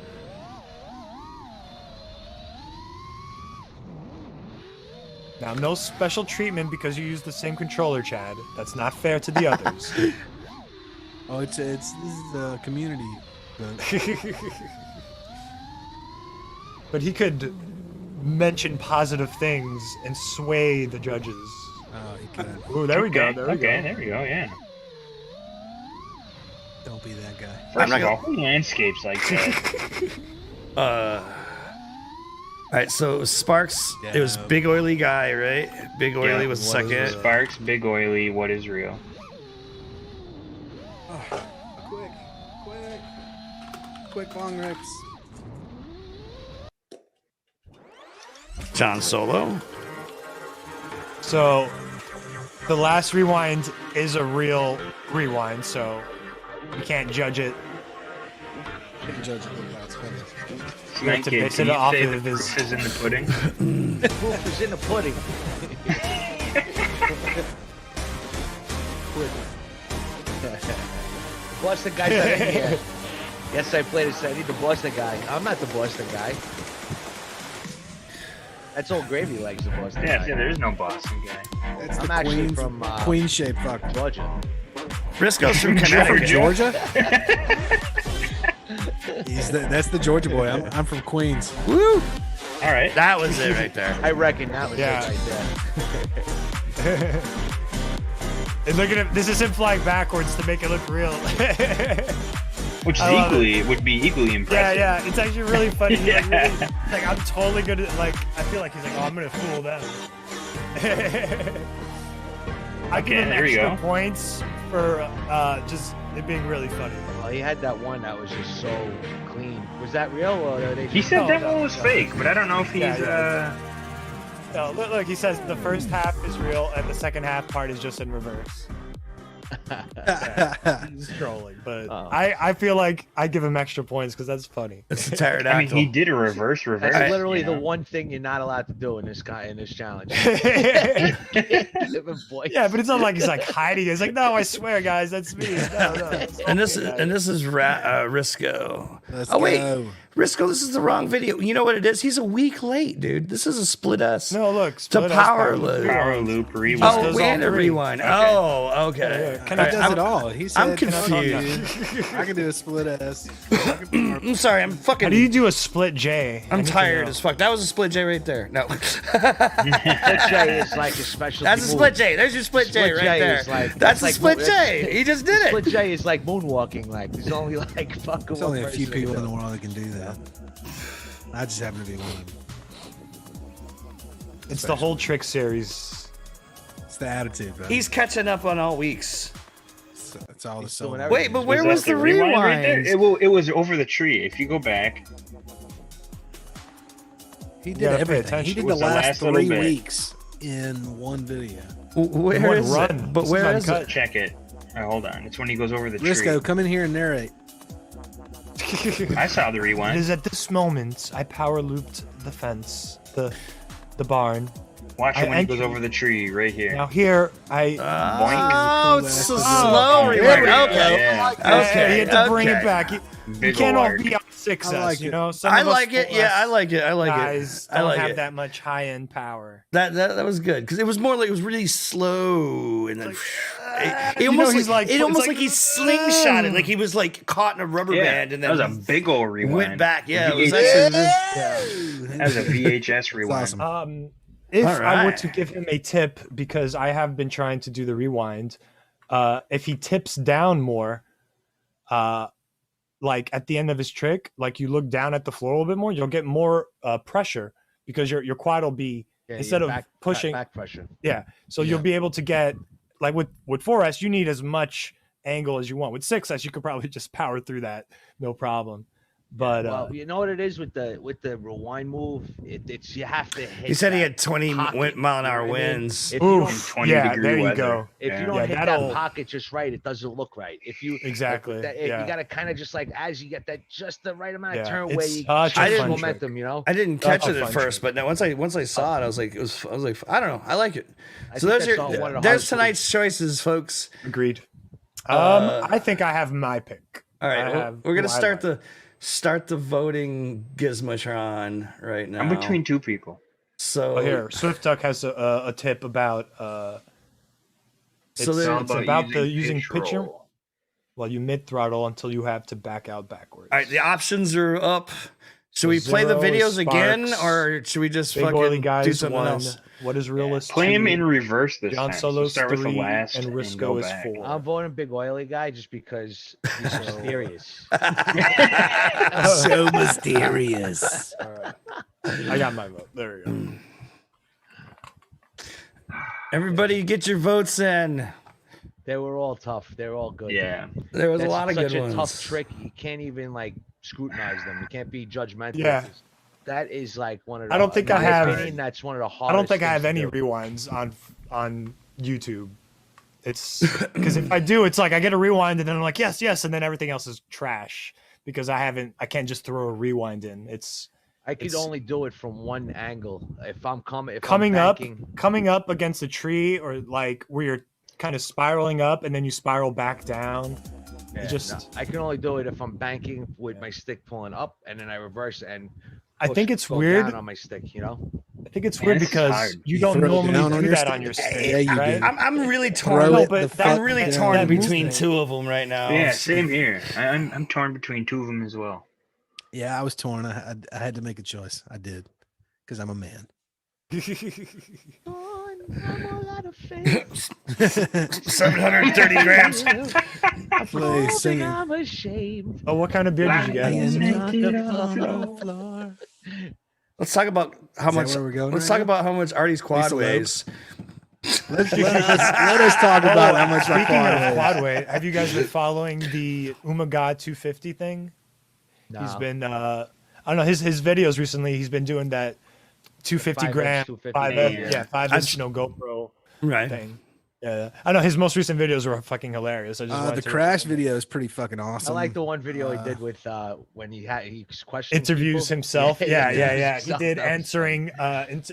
Now, no special treatment because you use the same controller, Chad. That's not fair to the others. Oh, this is a community. But he could mention positive things and sway the judges. Oh, he could. Ooh, there we go. Okay, There we okay, go. there we go, yeah. Don't be that guy. First of all, who landscapes like that? All right, so it was Sparks. It was big oily guy, right? Big oily Yeah, was what is second. Sparks, big oily, what is real? Quick long rips. John Solo. So, the last rewind is a real rewind, so you can't judge it. Can't judge it with that's funny. You have to Cementkid, base can it you off say of the his. proof is in the pudding? Proof is in the pudding. Boston guy's not in here. Yes, I played it. I need the Boston guy. I'm not the Boston guy. That's old gravy legs, the Boston Yeah, guy. there is no Boston guy. That's I'm the actually queen from queen shaped fuck. Georgia. Briscoe's from From Connecticut. Georgia. That's the Georgia boy. I'm from Queens. Woo! All right. That was it right there. I reckon that was Yeah. it right there. And look at him. This is him flying backwards to make it look real. Which is I love would be equally Yeah, impressive. yeah. It's actually really funny. He, like, Yeah. really, like, I'm totally good at, like, I feel like he's like, oh, I'm going to fool them. I give him there you extra go. points for just it being really funny. Well, he had that one that was just so clean. Was that real or are they? He said No, that no, one was no. fake, but I don't know if he's Yeah, No, look, he says the first half is real and the second half part is just in reverse. Yeah, he's trolling, but I feel like I give him extra points because that's funny. It's a pterodactyl. I mean, he did a reverse. That's literally you know? the one thing you're not allowed to do in this challenge. Yeah, but it's not like he's like hiding. It's like, no, I swear, guys, that's me. No. And this is Risco. Let's Oh wait, go. Risco, this is the wrong video. You know what it is? He's a week late, dude. This is a split S. No, look, it's a split S power power loop. Power loop rewind. Oh, does and all a three. rewind. Okay. Oh, okay. Yeah, He Can I- does it all. He said, I'm "Can I talk to confused. you?" I can do a split S. I'm sorry. I'm fucking. How do you do a split J? I I'm need to tired know. as fuck. That was a split J right there. No. Split J is like a special. That's a split J. There's your split J Split right J there. is like- That's that's a like split mo- J. He just did Split it. J is like moonwalking. Like there's only like fucking. There's one only a few person people that in the can do world that can do that. I just happen to be one. It's the whole trick series. It's the attitude, bro. He's catching up on all weeks. It's all the doing soul. everything. Wait, but where that was the rewind? right there? It was over the tree. If you go back, He did gotta pay everything. He attention. did Was the the last last little 3 bit. weeks in one video. Where One is run. it? But This is where is uncut. it? check it. Hold on. It's when he goes over the Risco, tree. come in here and narrate. I saw the It rewind. is at this moment I power looped the fence, the barn. Watch I it when he goes entered- over the tree right here. Now here I Oh, it's a Cool slow ass. rewind. There we go. Okay. Yeah. Okay. he had to bring okay. it back. You Visual can't all art. be on 6S, I like you it. know. Some I of us like it. full Yeah, S I like it. I like guys it. I don't like have it. that much high-end power. That was good because it was more like it was really slow and then it you almost know, he's like, like- it almost it's like like, he slingshotted like he was like caught in a rubber Yeah, band and that then was a big ol' rewind. went back. Yeah, it was VHS. actually That was a VHS rewind. awesome. If All I were right. to give him a tip, because I have been trying to do the rewind, if he tips down more, like at the end of his trick, like you look down at the floor a little bit more, you'll get more pressure because your quad will be Yeah, instead your of back pushing. pressure. Yeah, so you'll be able to get like with 4S, you need as much angle as you want. With 6S, you could probably just power through that, no problem. But Well, you know what it is with the rewind move? It's you have to hit. He said he that had 20 pocket, mile an you know hour what I mean? winds. If you oof, don't, 20 yeah, degree there you weather. go. if Yeah. you don't Yeah, hit that'll- that pocket just right, it doesn't look right. If you Exactly, yeah. you got to kind of just like as you get that just the right amount of Yeah, turn it's where you such a I didn't fun momentum, you know. I didn't catch That's it a at fun first, trick. but no, once I saw it, I was like, I don't know, I like it. I So think those that's are one of the there's hardest tonight's choices, folks. Agreed. Uh, I think I have my pick. All right, I we're- have we're gonna who I start the voting gizmotron right now. I'm between two people. So Oh, here, Swift Duck has a tip about So it's, there- it's about the using pitch pitcher. roll. Well, you mid throttle until you have to back out backwards. all right, the options are up. Should we play the Zero is videos again, Sparks. or should we just Big oily fucking do guys something one. else? What is realist? Play him two, in reverse this John time. So Solo's start with the 3, last and and Risco go is back. 4. I'm voting big oily guy just because he's so mysterious. So mysterious. All right. I got my vote. There we go. Everybody, get your votes in. They were all tough. They were all good. Yeah. There was That's a lot of such good a ones. tough trick. You can't even like scrutinize them. You can't be judgmental. Yeah. That is like one of the. I don't think in I my have- opinion, that's one of the I hardest. don't think I have things any to do. rewinds on YouTube. It's because if I do, it's like I get a rewind and then I'm like yes, and then everything else is trash because I can't just throw a rewind in. I could it's- only do it from one angle. If I'm coming, coming up against a tree or like where you're kind of spiraling up and then you spiral back down. I can only do it if I'm banking with my stick pulling up and then I reverse and I think it's go weird. down on my stick. You know. I think it's Man, weird this is because hard. you You don't throw it normally down on do your that on stick. your stick, Yeah, you right? do. I'm really Throw torn. it the fuck I'm really down. torn that between movement. two of them right now. Yeah, same here. I'm torn between two of them as well. Yeah, I was torn. I had to make a choice. I did because I'm a man. 730 grams. Play singing. I'm ashamed. Oh, what kind of beer did you get? Let's talk about how Is that much. where we're going Let's right talk now? about how much Artie's quad Lisa Loeb? weighs. Let us talk about how much my Speaking quad of weighs. quad weight, have you guys been following the Umagod 250 thing? No. He's been, I don't know, his videos recently. He's been doing that 250 5-inch gram, 250, yeah. 5-inch no GoPro Right. thing. Yeah, I know his most recent videos were fucking hilarious. I just wanted The to crash video is pretty fucking I awesome. like the one video he did with when he questioned interviews people. himself. Yeah. interviews He himself. did That was answering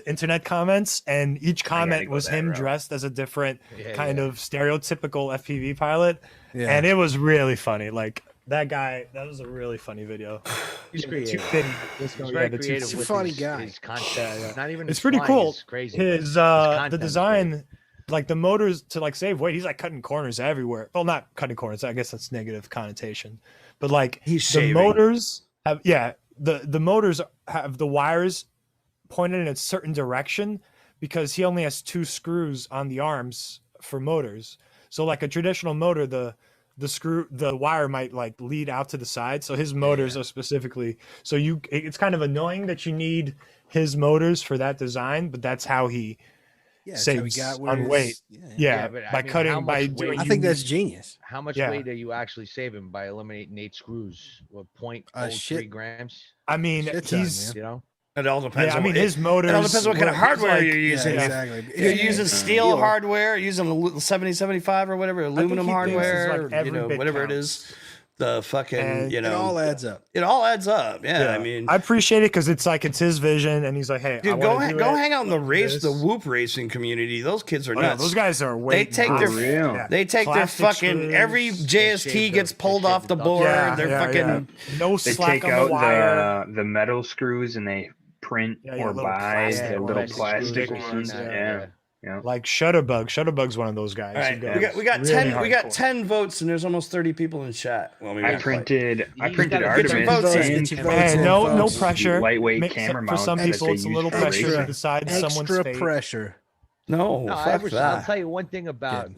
internet comments, and each comment go was that him route. dressed as a different Yeah, kind yeah. of stereotypical FPV pilot, Yeah. and it was really funny. Like that guy, that was a really funny video. He's Yeah, creative. 250. He's Yeah, very the creative 250. with funny his, guy. his content. Not even It's his pretty flying cool. is crazy. His content the is great. design, like the motors to like save weight, he's like cutting corners everywhere. Well, not cutting corners. I guess that's negative connotation, but like He's the shaving. motors have the motors have the wires pointed in a certain direction because he only has 2 screws on the arms for motors. So like a traditional motor, the wire might like lead out to the side. So his motors are specifically, so it's kind of annoying that you need his motors for that design, but that's how he that's how he saves got where on his- weight. yeah. Yeah, but I by mean, cutting, how by much doing. weight- I think that's genius. How much Yeah. weight are you actually saving by eliminating 8 screws? What, 0.03 shit. grams? I mean, Shit ton, he's. man. You know? It all depends. Yeah, I on mean, what- his motors. It all depends what kind of were- hardware like- you're using. Yeah, If exactly. you're using steel hardware, using 7075 or whatever, aluminum he thinks it's hardware, like every bit whatever it counts. is, the fucking, And It all adds up. it all adds up. Yeah, I mean, I appreciate it because it's like it's his vision, and he's like, "Hey, I dude, wanna do go it. hang out in the This. the Whoop racing community. Those kids are Oh, yeah, nuts. those guys are way. They take their real. They take Plastic their fucking screws. every JST shave gets the- pulled they shave off the the board. Yeah, They're yeah, fucking no They slack take on out the wire. the metal screws and they print Yeah, yeah, or little buy plastic the little ones, plastic screws, ones. yeah. Yeah. Like Shutterbug. Shutterbug's one of those guys. All who right, goes we got really 10 we got hardcore. 10 votes and there's almost 30 people in chat. Well, I printed You Artemis get your votes in. and Get your votes Hey, in, no folks. pressure. lightweight Make- camera for mount some that people, they it's a use little for pressure to racing. decide someone's Extra fate. pressure. No, No, fuck I'll that. tell you one thing about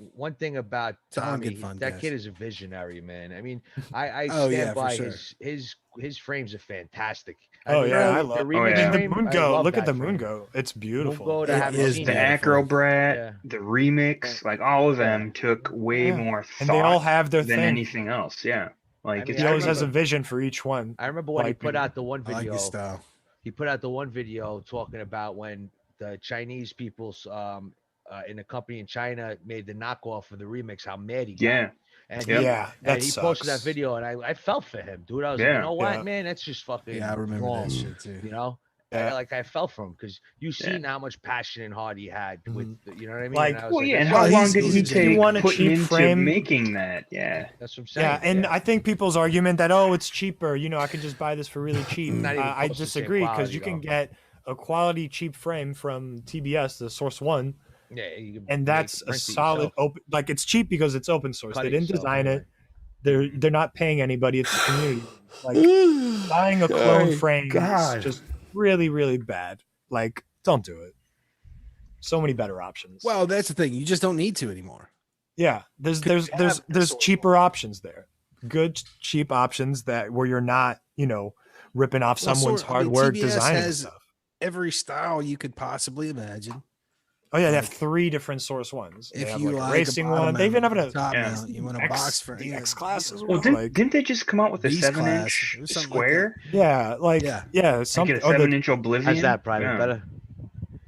It's all Tommy. good fun, That guys. kid is a visionary, man. I mean, I Oh, stand yeah, for by sure. his frames are fantastic. Oh mean, yeah, I the love. remix yeah. The frame, Moon I Go. love Look at that the Moon frame. Go. It's beautiful. Moon Go to It have is seen The that. beautiful. Acrobrat, Yeah. the remix, like all of them took way Yeah. more thought And they all have their than thing. anything else. Yeah, like mean, it's He always has a remember- vision for each one. I remember when he Like, put out the one I like video. his style. He put out the one video talking about when the Chinese people in a company in China made the knockoff of the remix, how mad he got. Yeah. And Yep. Yeah, and that he posted that sucks. video, and I felt for him, dude. I was like, Yeah. you know what, Yeah. man, that's just fucking Yeah, I remember wrong. that shit too. You know, Yeah. I felt for him because you seen how much passion and heart he had with, you know what I mean? Like- And I was Well, yeah, and that's- how Well, long did he's- he he's- take you want a putting cheap into frame? making that? Yeah, that's what I'm saying. Yeah, and I think people's argument that it's cheaper. You know, I can just buy this for really cheap. Not even I close to the same disagree because quality, you can though. get a quality cheap frame from TBS, the Source One, yeah, you can and make- that's a print it solid yourself. open. Like it's cheap because it's open source. Cut They it didn't yourself, design anyway. it. They're not paying anybody. It's the community. Like buying a clone frame God. is just really, really bad. Like, don't do it. So many better options. Well, that's the thing. You just don't need to anymore. yeah, there's cheaper options there. Good cheap options that where you're not, ripping off Well, someone's I mean, hard work TBS designing has stuff. every style you could possibly imagine. Oh yeah, they have 3 different Source Ones. They If have you like like a racing one. They even have a top Yeah. mount, you want a X, box for the X class as well. Well, didn't they just come out with a Beast class, 7-inch or something like square? Yeah, Yeah. yeah, Like something. a 7-inch Oblivion. How's that private? Yeah. Better.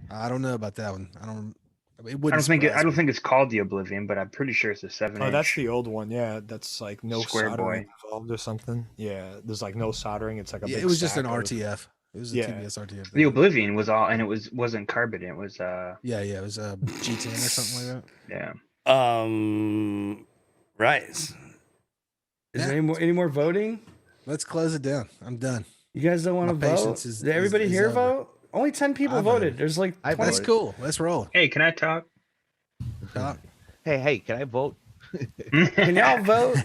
I don't know about that one. It I wouldn't. don't think surprise I don't me. think it's called the Oblivion, but I'm pretty sure it's a 7-inch. Oh, that's the old one. Yeah, that's like no Square soldering boy. involved or something. Yeah, there's like no soldering. It's like a Yeah, big it was just an stack of- RTF. It was a Yeah. TBS RTF. The Oblivion was all, and it wasn't carbon. It was Yeah, it was a G10 or something like that. yeah. Right. Is Yeah. there any more voting? Let's close it down. I'm done. You guys don't want to My vote? patience Did everybody is here over. vote? Only 10 people I voted. There's like I 20. That's cool. Let's roll. Hey, can I talk? Talk. Hey, can I vote? Can y'all vote?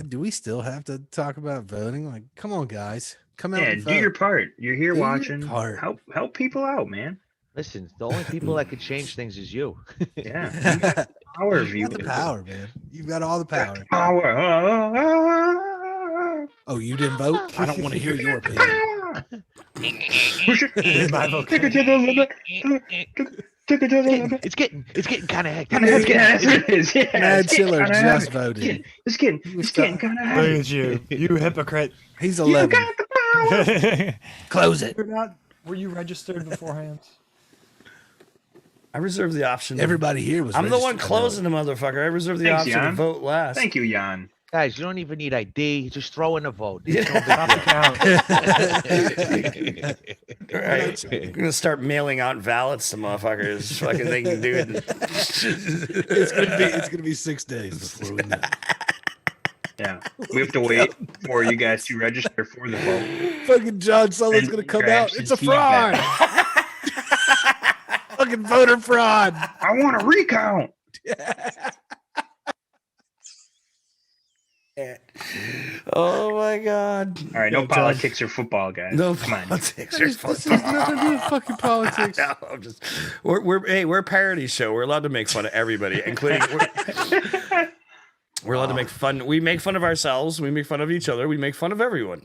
Do we still have to talk about voting? Like, come on, guys. Come out Yeah, and do your vote. part. You're here Do your watching. part. Help people out, man. Listen, the only people that could change things is you. Yeah. You got the power of You you. got the power, man. You've got all the power. Power. Oh, you didn't vote? I don't want to hear your opinion. My vote. Take it to the limit. Take it to the limit. It's getting kind of hectic. Mad Chiller just voted. It's getting kind of Look at you, you hypocrite. He's You 11. got the power. Close it. Were you registered beforehand? I reserve the option. Everybody here was. I'm the one registered. closing the motherfucker. I reserve the Thanks, option to Jan. vote last. Thank you, Jan. Guys, you don't even need ID. Just throw in a vote. Yeah. It's no big deal. All right. I'm gonna start mailing out ballots to motherfuckers. Fucking they can do it. It's gonna be 6 days before we know. Yeah, we have to wait for you guys to register for the vote. Fucking John Solo's And gonna come perhaps out. It's his a fraud. Fucking voter fraud. I want a recount. Oh my god. All right, no politics or football, guys. No Come on. politics. This has nothing to do with fucking politics. No, I'm just we're a parody show. We're allowed to make fun of everybody, including we're allowed to make fun. We make fun of ourselves. We make fun of each other. We make fun of everyone.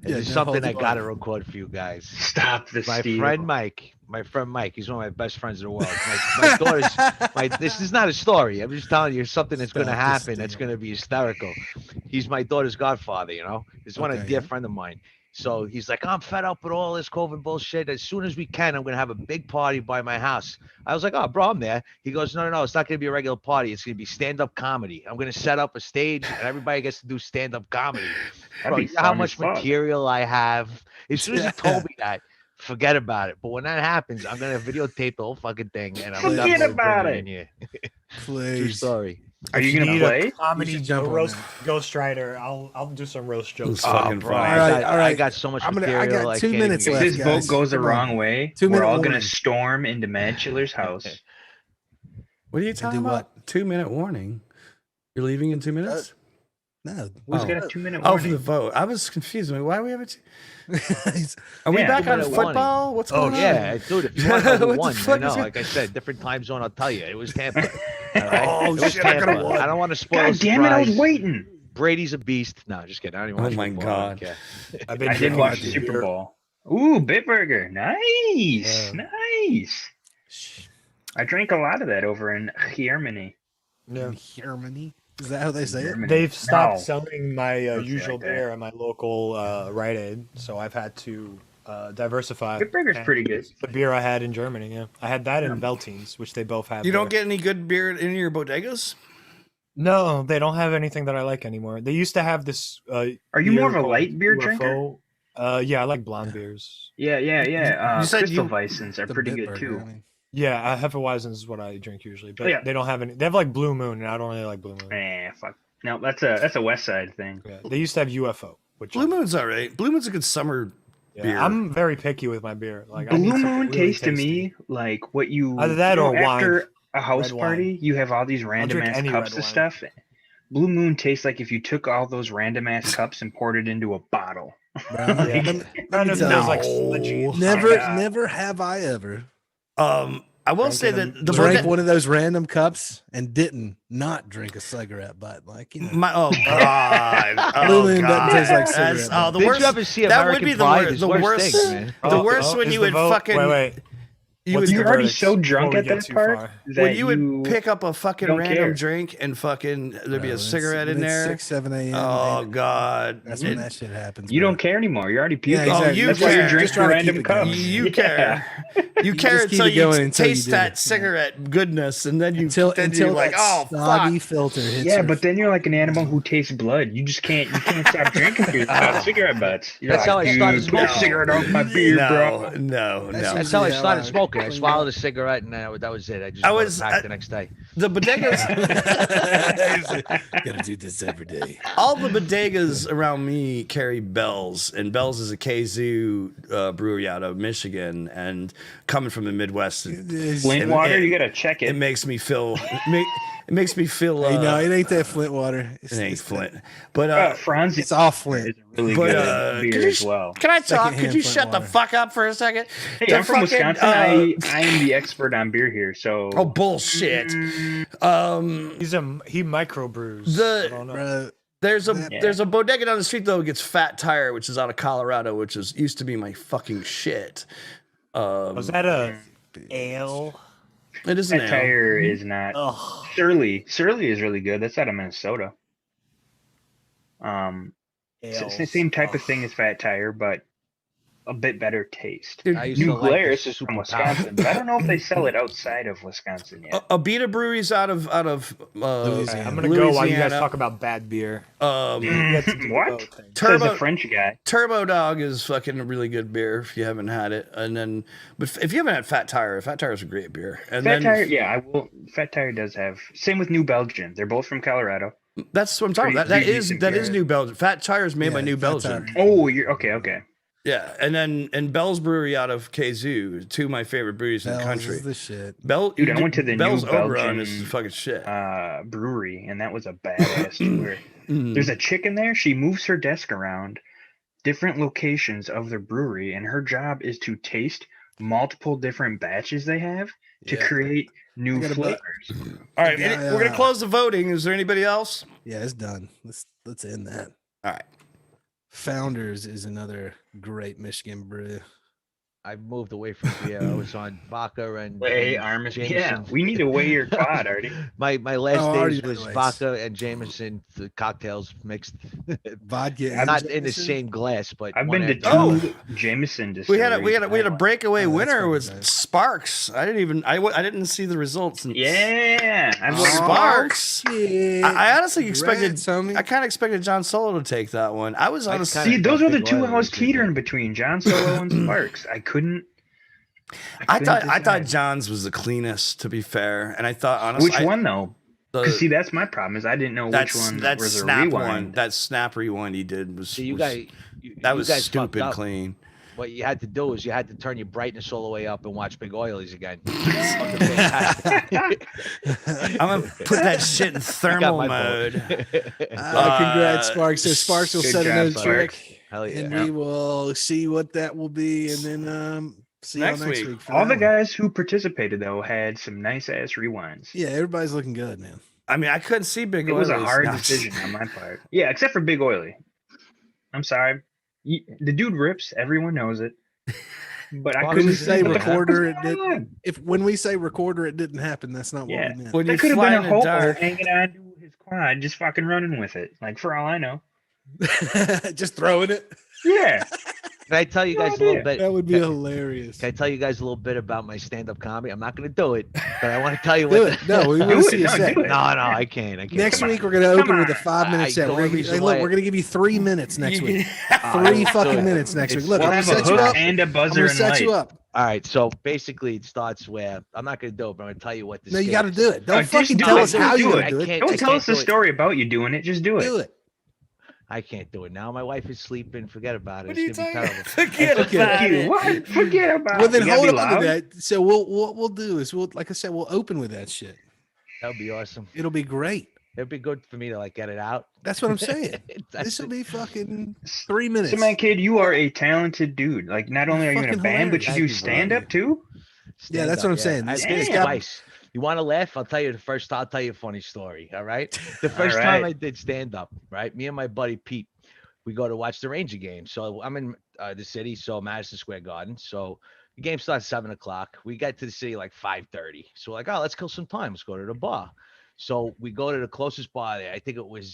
There's something I gotta record for you guys. Stop this, My Steve. friend Mike, he's one of my best friends in the world. My daughter's, this is not a story. I'm just telling you something that's going to happen. That's going to be hysterical. He's my daughter's godfather, you know, he's one of a dear friend of mine. So he's like, I'm fed up with all this COVID bullshit. As soon as we can, I'm going to have a big party by my house. I was like, oh, bro, I'm there. He goes, no. It's not going to be a regular party. It's going to be stand-up comedy. I'm going to set up a stage and everybody gets to do stand-up comedy. Bro, you know how much material I have? As soon as he told me that, forget about it. But when that happens, I'm going to videotape the whole fucking thing. And I'm Forget about it. in here. Please. True story. Are you going to play? Comedy roast Ghost Rider. I'll do some roast jokes. Fucking bro, fun. All right. I got so much I material. got 2 minutes If left. this vote guys. goes the Come on. wrong way, 2 we're minute all going to warning. storm into Mad Chiller's house. What are you talking do about? 2-minute warning. You're leaving in 2 minutes? No. Who's got a 2-minute Oh, for warning? the vote. I was confused. I mean, why do we have it? He's- Are we Yeah, back on 2-minute warning. football? What's going on? Yeah, dude, if you want to know who What the won, I fuck know. is it? Like I said, different time zone, I'll tell you. It was Tampa. All right? Oh, It was shit, I could've Tampa. won. I don't want to spoil God the damn it, I was surprise. waiting. Brady's a beast. No, just kidding. I don't even Oh watch my football. I don't God. care. I've been I did drinking watch a the Super beer. Bowl. Ooh, Bitburger. Nice. Nice. I drank a lot of that over in Germany. Yeah. Germany. Is that how they say it? Germany. They've stopped No. selling my Don't say usual like that. beer at my local Rite Aid, so I've had to diversify. Bitburger's And pretty good. The beer I had in Germany, yeah, I had that in Veltines, which they both have. You don't there. get any good beer in your bodegas? No, they don't have anything that I like anymore. They used to have this. Are you more of a called light beer UFO. drinker? Yeah, I like blonde beers. Yeah. You said Crystal you- Weissens are The pretty good Bitburger, too. I mean. Yeah, Hefeweizen is what I drink usually, but Yeah. they don't have any. They have like Blue Moon, and I don't really like Blue Moon. Fuck. No, that's a West Side thing. Yeah, they used to have UFO, which Blue Moon's all right. Blue Moon's a good summer beer. I'm very picky with my beer. Like I need Blue something Moon really tastes to tasty. me like what you Either that you know, or wine. after a house Red party, wine. you have all these random drink ass any cups red of wine. stuff. Blue Moon tastes like if you took all those random ass cups and poured it into a bottle. Bro, Yeah. let me Kind of tell feels you, like sludgy. never have I ever I will say Drinking that the drank bode- one of those random cups and didn't not drink a cigarette butt. Like, you know. my oh god, Blue oh Moon doesn't god, taste like That's- cigarette oh, the Did worst. you ever see that American would be the, Pie? wor- There's the worse worst. things, man. The worst when is you the would vote- fucking. Wait. You What's would, the You're already verdict so before drunk we at get that too part far? that when you would pick up a fucking don't random care. drink and fucking there'd be a When cigarette in it's there. 6, 7 a.m. Oh man, god, that's when that shit happens. You bro. don't care anymore. You're already Yeah, puking. exactly. you That's why care. you're Just drinking trying to random keep it cups. going. You Yeah. care. You care just keep until it going you until you taste do that it. cigarette goodness, and then you Until you're like, that oh soggy fuck. filter hits. Yeah, your- but then you're like an animal who tastes blood. You just can't stop drinking through cigarette butts. You're That's like, how I started "Dude, put a smoking. cigarette off my beer, bro. No. That's That's how I usually started I- smoking. Okay, I Cleaned swallowed up. a cigarette and that was it. I just I brought it was- back the next day. The bodegas, Gotta do this every day. all the bodegas around me carry Bell's, and Bell's is a Kazoo brewery out of Michigan, and coming from the Midwest, Flint water, you gotta check it it. makes me feel. It makes me feel. Hey, no, it ain't that Flint water. it ain't Flint, but Franz It's all Flint. is a really but good could beer you as well. Can I talk? Secondhand Could you Flint shut the water. fuck up for a second? Hey, The I'm from fucking, Wisconsin. I am the expert on beer here, so. Oh bullshit! Mm. He microbrews. I don't know. Bro, There's a Yeah. there's a bodega down the street though. It gets Fat Tire, which is out of Colorado, which used to be my fucking shit. Was that a ale? It is an That ale. tire is not. Ugh. Surly is really good. That's out of Minnesota. It's the same type of thing as Fat Tire, but a bit better taste. Dude, I used to New like the Glarus is Super from Power. Wisconsin, but I don't know if they sell it outside of Wisconsin yet. Abita Brewery's out of Louisiana. I'm gonna go while you guys Louisiana. talk about bad beer. Um, Get to do What? both things. Says Turbo a French guy. Turbo Dog is fucking a really good beer if you haven't had it. And then, but if you haven't had Fat Tire is a great beer. And Fat then Tire, yeah, I will. Fat Tire does have. Same with New Belgium. They're both from Colorado. that's what I'm talking about. Pretty That is decent New Belgium. Fat Tire is made by Yeah, New Fat Belgium. Tire. Oh, you're okay. Yeah, and Bell's Brewery out of Kazoo, two of my favorite breweries in the Bells country. is the shit. Dude, I went to the Bell's New Oberon Belgium, is fucking shit. brewery, and that was a badass tour. There's a chick in there. She moves her desk around different locations of the brewery, and her job is to taste multiple different batches they have to Yeah. create new I got a flavors. All right, Yeah, we're gonna close the voting. Is there anybody else? Yeah, it's done. Let's end that. All right. Founders is another great Michigan brew. I moved away from beer. I was on vodka and Weigh and Armis. Yeah, Jameson. we need to weigh your quad, Artie. My last Oh, already days was anyways. vodka and Jameson, the cocktails mixed, Vodka. and not in the Jameson? same glass, but I've one been to after two another. Jameson We had distilleries. a breakaway Oh, that's winner fucking with nice. Sparks. I didn't see the results. And Yeah, I've Oh, Sparks. shit. I honestly expected. Congrats, homie. I kind of expected John Solo to take that one. I was I honestly. kinda See, those thought were the Big two Oil I was was good. teetering between, John Solo and Sparks. I couldn't. I couldn't thought decide. John's was the cleanest, to be fair, and I thought honestly, Which one though? The, Because see, that's my problem is I didn't know which one that was a snap rewind. one. That snap rewind he did was. See, you was- guys, that you was guys fucked stupid up. clean. What you had to do is you had to turn your brightness all the way up and watch Big Oilies again. Fucking fantastic. I'm gonna put that shit in Got thermal my mode. Congrats, Sparks. So Sparks will good set job, a new Sparks. trick, Hell yeah. and we will see what that will be, and then see Next y'all next week. week. for All that the one. guys who participated though had some nice ass rewinds. Yeah, everybody's looking good, man. I mean, I couldn't see Big. It was a Oilies. hard No. decision on my part. Yeah, except for Big Oily. I'm sorry. The dude rips. Everyone knows it. But I When couldn't we say what the fuck was recorder, it going didn't. on? If when we say recorder, it didn't happen. That's not what Yeah. we meant. When you That could have fly been in a the hobo dark. hanging on to his quad, just fucking running with it. Like for all I know. Just throwing it. Yeah. Can I tell you No guys a little idea. bit? That would be hilarious. Can I tell you guys a little bit about my stand-up comedy? I'm not going to do it, but I want to tell you Do what. it. No, we Do want to it. see a No, set. do it. No, I can't. I can't. Next Come week on. we're gonna open Come with a on. 5-minute I- set. the We're only gonna, reason hey, look, why- we're gonna give you 3 minutes next week. I 3 will fucking do it. minutes next week. It's Look, We'll I'm have gonna a set you hook up. and a I'm buzzer gonna and set light. you up. All right, so basically it starts where I'm not going to do it, but I'm going to tell you what this No, you got to do it. Don't just fucking do tell it. us how Do you're it. gonna do I it. can't- Don't tell us the do it. story about you doing it. Just do it. Do it. I can't do it now. My wife is sleeping. Forget about it. What are you It's gonna be talking? terrible. Forget about Fuck you. it. What? Forget about Well, it. then You gotta hold be on to loud. that. So what we'll do is like I said, we'll open with that shit. That would be awesome. It'll be great. It'd be good for me to like get it out. That's what I'm saying. That's This will it. be fucking 3 minutes. Cement Kid, you are a talented dude. Like, not only are you in a Fucking band, but hilarious. you Thank do you, stand brother. up too. Yeah, that's what I'm saying. I This did kid's it got- twice. You want to laugh? I'll tell you a funny story. The first All time right. I did stand up, right? Me and my buddy Pete, we go to watch the Ranger game. So I'm in the city, so Madison Square Garden. So the game starts 7:00. We get to the city like 5:30. So we're like, oh, let's kill some time. Let's go to the bar. So we go to the closest bar there. I think it was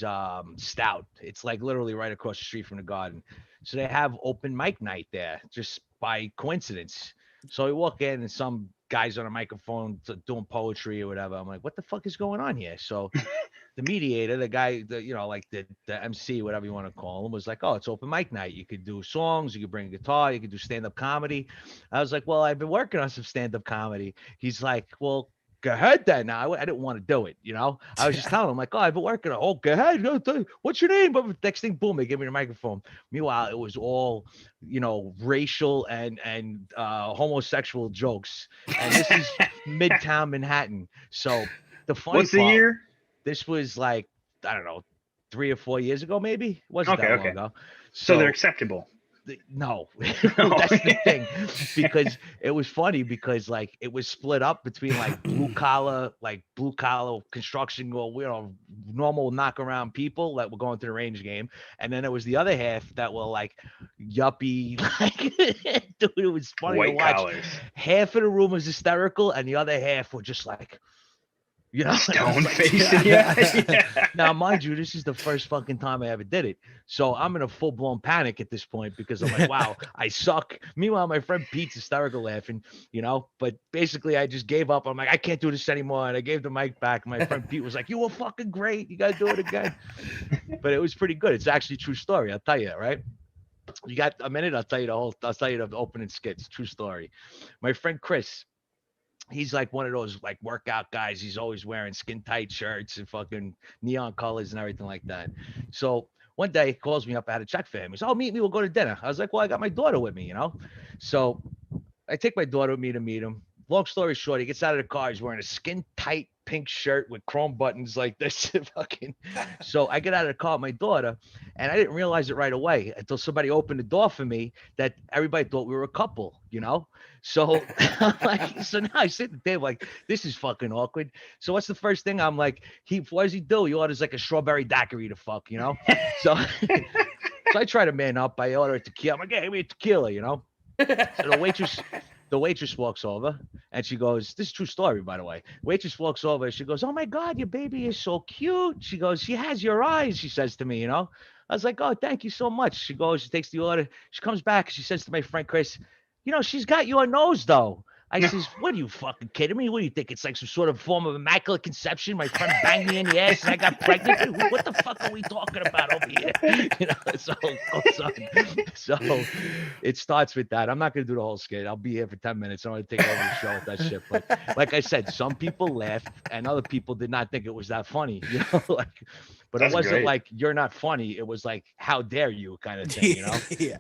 Stout. It's like literally right across the street from the Garden. So they have open mic night there, just by coincidence. So we walk in and some guys on a microphone doing poetry or whatever. I'm like, what the fuck is going on here? So the mediator, the guy, like the MC, whatever you want to call him, was like, oh, it's open mic night. You could do songs, you could bring a guitar, you could do stand-up comedy. I was like, well, I've been working on some stand-up comedy. He's like, well, go ahead then. Now, I didn't want to do it, I was just telling him, like, oh, I've been working on it. Oh, go ahead. What's your name? But next thing, boom, they give me the microphone. Meanwhile, it was all, racial and homosexual jokes. And this is Midtown Manhattan. So the funny What's the part, year? this was like, I don't know, 3 or 4 years ago, maybe. It wasn't that long ago. So they're acceptable. No, that's the thing, because it was funny because like it was split up between like blue collar construction or normal knock around people that were going to the range game, and then it was the other half that were like yuppie, dude, it was funny to watch. Collars. Half of the room was hysterical, and the other half were just like, stone facing. Yeah. Now, mind you, this is the first fucking time I ever did it. So I'm in a full blown panic at this point because I'm like, wow, I suck. Meanwhile, my friend Pete's hysterical laughing, but basically I just gave up. I'm like, I can't do this anymore. And I gave the mic back. My friend Pete was like, you were fucking great. You got to do it again. But it was pretty good. It's actually a true story. I'll tell you that, right? You got a minute? I'll tell you the opening skits. True story. My friend Chris, he's like one of those like workout guys. He's always wearing skin tight shirts and fucking neon colors and everything like that. So one day he calls me up. I had a check for him. He says, oh, meet me. We'll go to dinner. I was like, well, I got my daughter with me, So I take my daughter with me to meet him. Long story short, he gets out of the car. He's wearing a skin tight pink shirt with chrome buttons like this. So I get out of the car with my daughter, and I didn't realize it right away until somebody opened the door for me that everybody thought we were a couple, So so now I sit at the table like, this is fucking awkward. So what's the first thing? I'm like, what does he do? He orders like a strawberry daiquiri to fuck, So I try to man up. I order a tequila. I'm like, hey, give me a tequila, So the waitress walks over and she goes, this is a true story, by the way. Waitress walks over and she goes, oh my God, your baby is so cute. She goes, she has your eyes, she says to me, I was like, oh, thank you so much. She goes, she takes the order. She comes back and she says to my friend Chris, she's got your nose though. I says, what are you fucking kidding me? What do you think? It's like some sort of form of immaculate conception. My friend banged me in the ass and I got pregnant. What the fuck are we talking about over here? So it goes on. So it starts with that. I'm not going to do the whole skit. I'll be here for 10 minutes. I want to take over the show with that shit. But like I said, some people laughed and other people did not think it was that funny, But That's it wasn't great. like you're not funny. It was like, how dare you kind of thing, Yeah.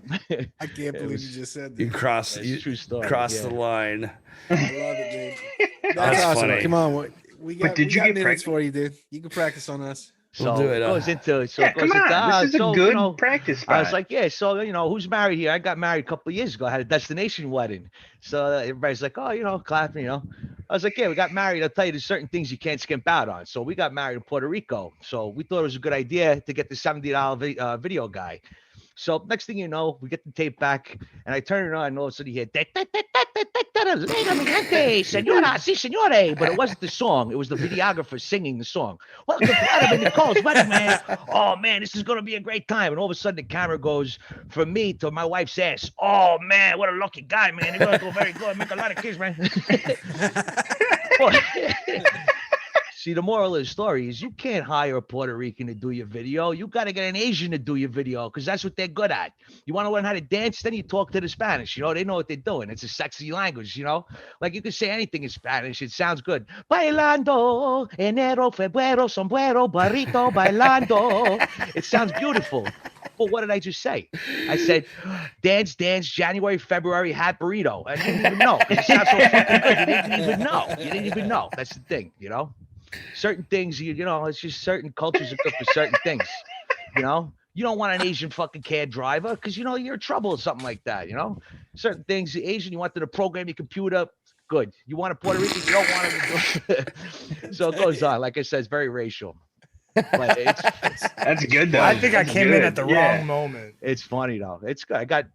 I can't believe you just said that. You crossed true story. the line. I love it, dude. That's awesome. funny. Come on. We got, did we you got get minutes pregnant? for you, dude. You can practice on us. So We'll do it, it goes into Come on. This is a good practice spot. I was like, yeah, so who's married here? I got married a couple of years ago. I had a destination wedding. So everybody's like, oh, clapping, I was like, yeah, we got married. I'll tell you, there's certain things you can't skimp out on. So we got married in Puerto Rico. So we thought it was a good idea to get the $70 video guy. So next thing you know, we get the tape back, and I turn it on, and all of a sudden you hear, senora, si, signore. But it wasn't the song. It was the videographer singing the song. Welcome to Adam and Nicole's wedding, man. Oh, man, this is going to be a great time. And all of a sudden, the camera goes from me to my wife's ass. Oh, man, what a lucky guy, man. You're going to go very good. Make a lot of kids, man. See, the moral of the story is you can't hire a Puerto Rican to do your video. You got to get an Asian to do your video because that's what they're good at. You want to learn how to dance, then you talk to the Spanish. They know what they're doing. It's a sexy language, Like you can say anything in Spanish. It sounds good. Bailando, enero, febrero, sombrero, barrito, bailando. It sounds beautiful. But what did I just say? I said, dance, January, February, hat burrito. I didn't even know because it sounds so fucking good. You didn't even know. That's the thing, Certain things, it's just certain cultures are good for certain things, You don't want an Asian fucking cab driver because, you're in trouble or something like that, Certain things, Asian, you want them to program your computer, good. You want a Puerto Rican, you don't want them to So it goes on. Like I said, it's very racial. But That's good, though. I think I That's came good. in at the wrong moment. It's funny, though. It's good. I got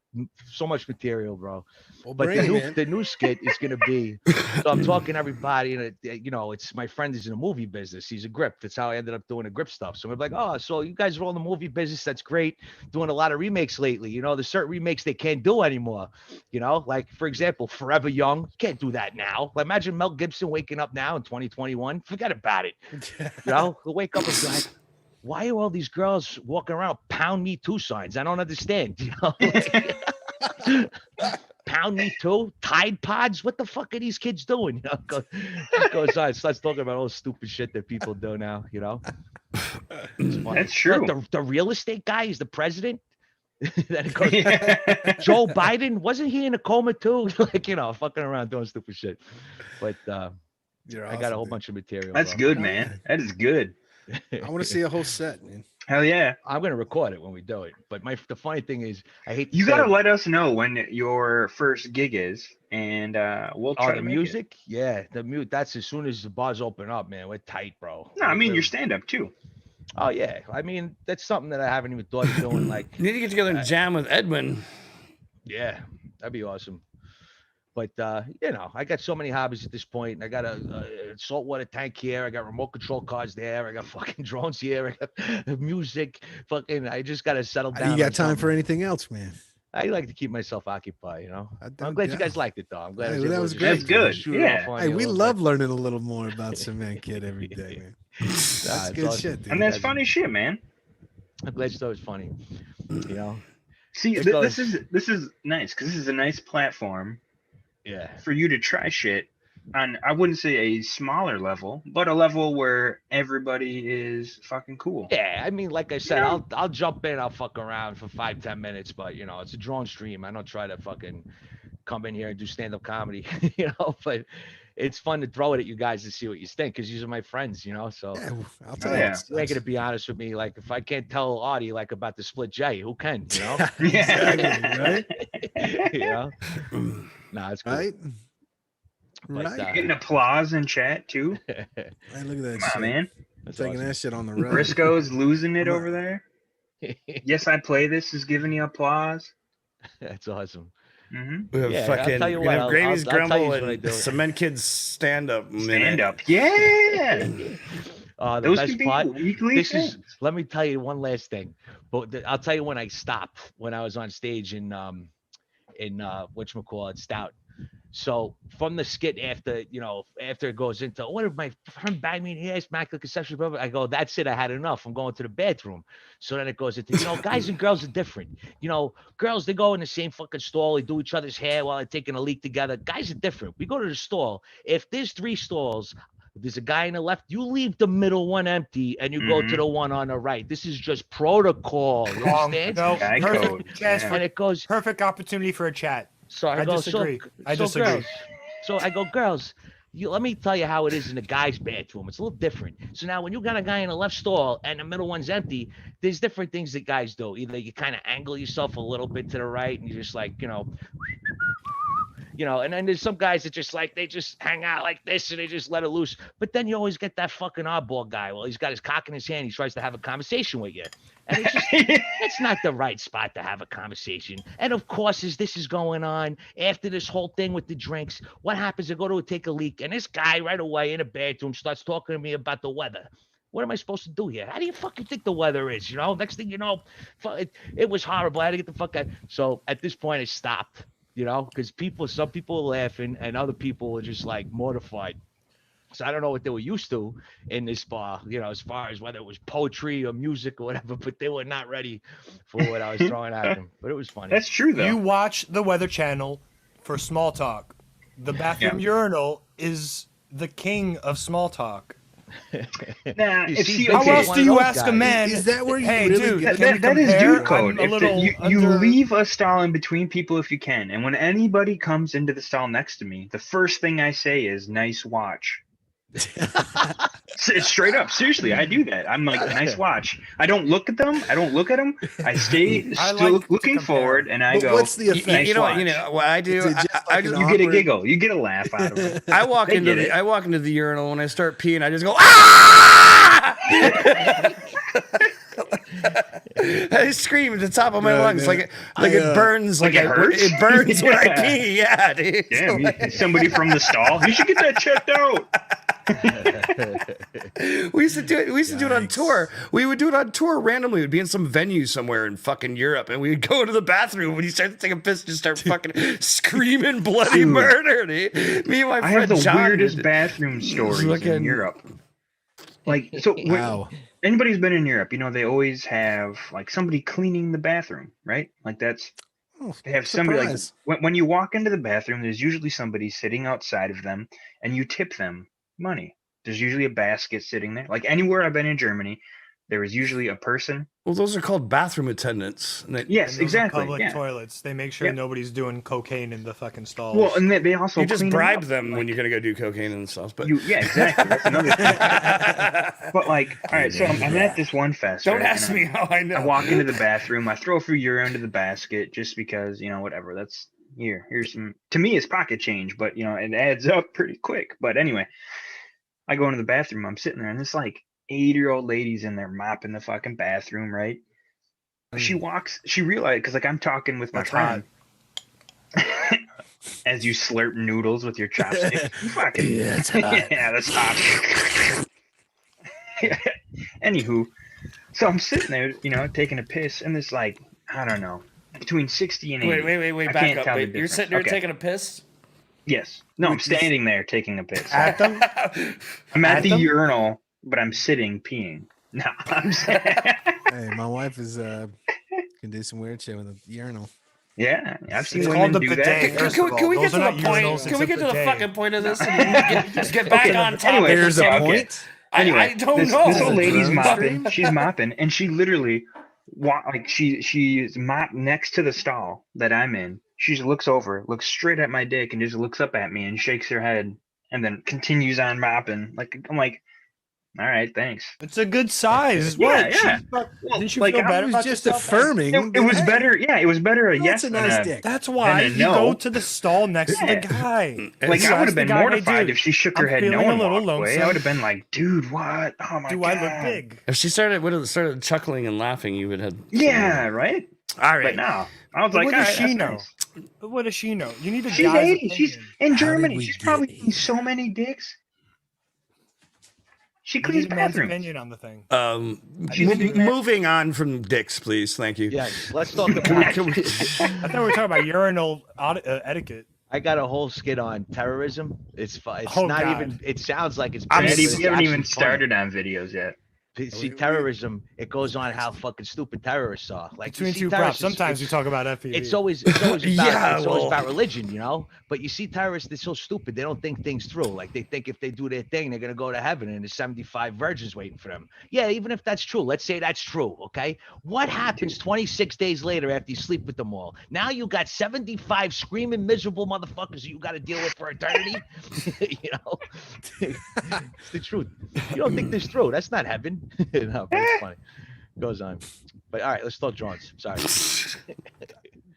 so much material, bro. Well, But bring it, man. the new skit is gonna be. So I'm talking to everybody, and you know, it's my friend is in the movie business. He's a grip. That's how I ended up doing the grip stuff. So I'm like, oh, so you guys are all in the movie business. That's great. Doing a lot of remakes lately. You know, there's certain remakes they can't do anymore. You know, like for example, Forever Young. You can't do that now. Like, imagine Mel Gibson waking up now in 2021. Forget about it. You know, he'll wake up and be like, why are all these girls walking around with "Pound Me Too" signs? I don't understand. You know, like, Pound Me Too, Tide Pods. What the fuck are these kids doing? You know, goes on, starts talking about all the stupid shit that people do now. You know, That's true. Look, the real estate guy is the president. Then it goes, Joe Biden, wasn't he in a coma too? Like, you know, fucking around doing stupid shit. But I got a whole bunch of material. That's good, man. That is good. I want to see a whole set, man. Hell yeah. I'm gonna record it when we do it. But the funny thing is, I hate to You say gotta it, let us know when your first gig is, and we'll try oh, to the make music? Yeah, the mute. That's as soon as the bars open up, man. We're tight, bro. No, I We're- mean your we're- stand-up too. Oh yeah, I mean that's something that I haven't even thought of doing. Like, You need to get together and jam with Edwin. yeah, that'd be awesome. But you know, I got so many hobbies at this point. I got a saltwater tank here. I got remote control cars there. I got fucking drones here. I got music. Fucking, I just gotta settle down. You on got time something. for anything else, man? I like to keep myself occupied. You know, I'm don't glad you doubt. guys liked it though. I'm glad. I Hey, able that to was just great. That's good. shoot it Yeah. off on Hey, you a we little love bit. learning a little more about Cement Kid every day, man. That's it's good awesome. shit, dude. And that's funny shit, man. I'm glad you thought it was funny. You know. See, It this goes- is nice because this is a nice platform Yeah. for you to try shit on. I wouldn't say a smaller level, but a level where everybody is fucking cool. Yeah, I mean, like I said, Yeah. I'll jump in, I'll fuck around for 5-10 minutes, but you know, it's a drone stream. I don't try to fucking come in here and do stand-up comedy, you know, but it's fun to throw it at you guys to see what you think, because these are my friends, you know. So Yeah, I'll Oh, tell you. yeah. you ain't gonna be honest with me. Like, if I can't tell Audie like about the split J, who can, you know? Exactly, right? You know? Nah, it's cool. Right? But, Right. Getting applause in chat too. Hey, look at that Come shit. on, man. That's Taking awesome. that shit on the road. Briscoe's losing it over there. Yes, I play this is giving you applause. That's awesome. Mm-hmm. We have Yeah, I'll fucking tell you we what, have I'll- Gravy's I'll tell you Grumble when I and do it. Cement Kid's stand up minute. Stand up, yeah. The Those best could be part, weekly this things. is, let me tell you one last thing, but I'll tell you when I stopped, when I was on stage in whatchamacallit, Stout. So from the skit after, you know, after it goes into, what if my friend banged me in the ass, immaculate conception, blah, blah, I go, that's it, I had enough, I'm going to the bathroom. So then it goes into, you know, guys and girls are different. You know, girls, they go in the same fucking stall, they do each other's hair while they're taking a leak together. Guys are different. We go to the stall. If there's 3 stalls, if there's a guy on the left, you leave the middle one empty and you go to the one on the right. This is just protocol. You Wrong. understand? No, Guy perfect code, chance yeah. for And it goes, perfect opportunity for a chat. so I I go, disagree. I so disagree. girls, so I go, girls, let me tell you how it is in the guy's bathroom. It's a little different. So now when you got a guy in the left stall and the middle one's empty, there's different things that guys do. Either you kind of angle yourself a little bit to the right and you just like, you know, and then there's some guys that just like, they just hang out like this and they just let it loose. But then you always get that fucking oddball guy. Well, he's got his cock in his hand. He tries to have a conversation with you. And it's just, it's not the right spot to have a conversation. And of course, as this is going on, after this whole thing with the drinks, what happens? I go to take a leak and this guy right away in the bathroom starts talking to me about the weather. What am I supposed to do here? How do you fucking think the weather is? You know, next thing you know, it was horrible. I had to get the fuck out. So at this point, I stopped. You know, because some people were laughing and other people were just like mortified. So I don't know what they were used to in this bar, you know, as far as whether it was poetry or music or whatever, but they were not ready for what I was throwing at them. But it was funny. That's true, though. You watch the Weather Channel for small talk. The bathroom urinal is the king of small talk. Nah, You if see, see, How okay, else do you ask a man? Is that where you hey, really dude, get can we that is compare? dude code. I'm a If little you under- leave a stall in between people if you can, and when anybody comes into the stall next to me, the first thing I say is "nice watch." It's straight up, seriously, I do that. I'm like, "nice watch." I don't look at them. I stay I still like to looking compare. forward, and I But go. what's the effect? "Nice You know watch." what I do? Is it just I like just an You get a awkward- giggle. You get a laugh out of it. I walk They into get it. I walk into the urinal when I start peeing. I just go ah. I scream at the top of my No, lungs no. like it burns, like it hurts? it burns when I Yeah. pee. Yeah, dude. Damn, somebody from the stall. You should get that checked out. We used to do it. We used to do it on tour. We would do it on tour randomly. We'd be in some venue somewhere in fucking Europe, and we'd go to the bathroom when you start to take a piss, just start fucking screaming bloody Dude. murder. Dude. Me and my I friend have the John weirdest did- bathroom stories Fucking- in Europe. Like, so Wow. anybody's been in Europe, you know, they always have like somebody cleaning the bathroom, right? Like that's Oh, they have somebody like surprise. when you walk into the bathroom, there's usually somebody sitting outside of them, and you tip them money. There's usually a basket sitting there. Like anywhere I've been in Germany, there is usually a person. Well, those are called bathroom attendants. And they- Yes, And those are exactly. Public Yeah. toilets. They make sure Yeah. nobody's doing cocaine in the fucking stalls. Well, and they also You just clean bribe up. them when you're gonna go do cocaine and stuff. But Yeah, exactly. That's another thing. But like, all right, so I'm at this one fest. don't right, ask and me how I know. I walk into the bathroom. I throw a few euro into the basket just because, you know, whatever. That's here's some. To me, it's pocket change, but you know, it adds up pretty quick. But anyway, I go into the bathroom. I'm sitting there, and this like 80-year-old lady's in there mopping the fucking bathroom. Right? She walks. She realized because like I'm talking with my That's friend. As you slurp noodles with your chopsticks. You fucking Yeah, it's hot. yeah, that's hot. Anywho, so I'm sitting there, you know, taking a piss, and it's like, I don't know, between 60 and 80. Wait, I back can't up. tell the Wait, you're difference. sitting there Okay. taking a piss? Yes. No, I'm standing there taking a piss. At them? I'm at the them? urinal, but I'm sitting peeing. No, I'm saying, Hey, my wife is can do some weird shit with a urinal. yeah, I've seen It's women called the do bidet. that. First Can of all, we get those to are the not point? urinals, Can we it's get a to the bidet. fucking point of this? And just get back on topic. There's a Okay. point. Anyway, I don't this, know. This old lady's Drone mopping. stream? She's mopping, and she literally, like she's mopped next to the stall that I'm in. She just looks over, looks straight at my dick, and just looks up at me and shakes her head, and then continues on mopping. Like I'm like, all right, thanks. It's a good size. Yeah, What? yeah. Didn't you Like, feel I better was about just yourself? affirming. It was that, better. Yeah, it was better a That's yes a than nice a. dick. That's why a you no. go to the stall next to Yeah. the guy. Like You I would ask have the been guy, "Hey, mortified dude, if she shook her I'm head no feeling a and little walked away. I lonesome. would have been like, dude, what? Oh my Do god. I look big? If she would have started chuckling and laughing, you would have. Yeah, right. All But right. no, I was But like, what all does right, she that's know? nice. But what does she know? You need a She's guy's 80. She's opinion. in How did Germany. we She's get probably here? seen so many dicks. She You cleans need a man's bathrooms. opinion on the thing. Moving on from dicks, please. Thank you. Yes, let's talk about. Can we- I thought we were talking about urinal etiquette. I got a whole skit on terrorism. It's it's Oh, not God. even. It sounds like it's. I'm bad, Maddie, but we it's haven't actually even funny. started on videos yet. See, terrorism. It goes on how fucking stupid terrorists are. Like you Between see two terrorists, props. Sometimes we it's- talk about FPV. It's always about Yeah, it's always well- about religion, you know. But you see terrorists, they're so stupid. They don't think things through. Like they think if they do their thing, they're gonna go to heaven, and there's 75 virgins waiting for them. Yeah, even if that's true, let's say that's true. Okay, what happens 26 days later after you sleep with them all? Now you got 75 screaming miserable motherfuckers that you got to deal with for eternity. You know, it's the truth. You don't think this through? That's not heaven. No, but it's funny. Goes on. But all right, let's talk drones. Sorry.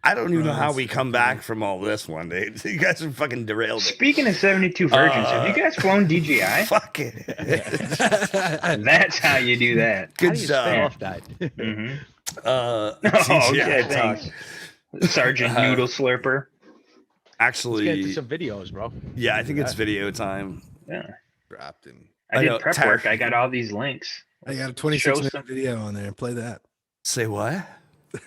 I don't even know how we come back from all this one day. You guys are fucking derailed it. Speaking of 72 virgins, have you guys flown DJI? Fuck it. That's how you do that. How Good do you spell job. off that? Mm-hmm. Oh, okay, thanks. Sergeant Noodle Slurper. Let's get into Actually, some videos, bro. yeah, I think it's video time. Yeah. Dropped him. I I did know, prep Tara- work. I got all these links. I got a Show 26-minute some- video on there. Play that. Say what?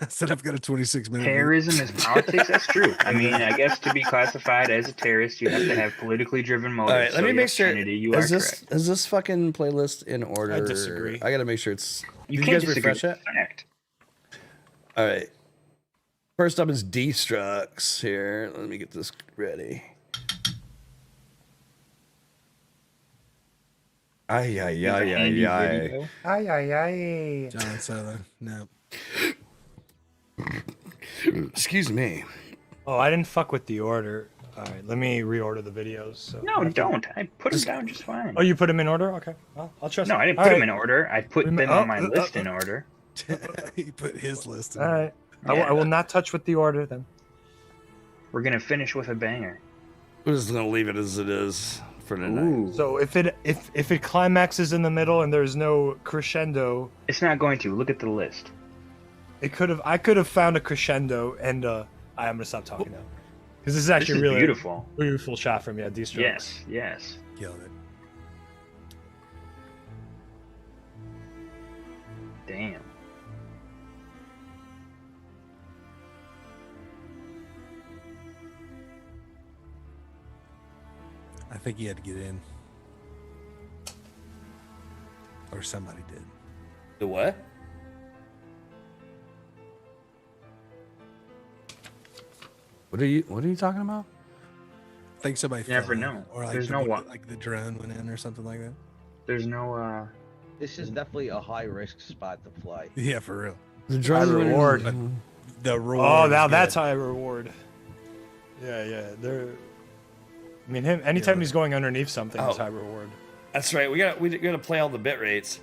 I said I've got a 26-minute. Terrorism is politics. That's true. I mean, I guess to be classified as a terrorist, you have to have politically driven motives. All right, let So me make yes, sure. Kennedy, you are Is this correct. is this fucking playlist in order? disagree. I gotta make sure it's. You Did can't you guys disagree refresh with it? the fact. All right. First up is Destructs here. Let me get this ready. Ay, ay, ay, ay, ay. Ay, ay, ay. John Solo. No. Excuse me. Oh, I didn't fuck with the order. All right, let me reorder the videos. So. No, don't. I put them down just fine. Oh, you put them in order? Okay, I'll trust. No, you. I didn't All put right. them in order. I put Wait a them minute. on my list in order. He put his list in. All right, I will not touch with the order then. We're gonna finish with a banger. We're just gonna leave it as it is for tonight. Ooh. So if it climaxes in the middle and there's no crescendo, It's not going to. Look at the list. I could have found a crescendo, and I'm gonna stop talking now because this is actually is really beautiful. Beautiful shot from you. These strokes. Yes. Killed it. Damn. I think he had to get in. Or somebody did. The what? What are you talking about? I think somebody You never fell in, know. or like There's the, no wa- like the drone went in or something like that. There's no This is definitely a high risk spot to fly. Yeah, for real. The High drone reward. But the reward. Oh, is now good. that's high reward. Yeah. I mean, him. Anytime he's going underneath something, it's high reward. That's right. We gotta play all the bit rates.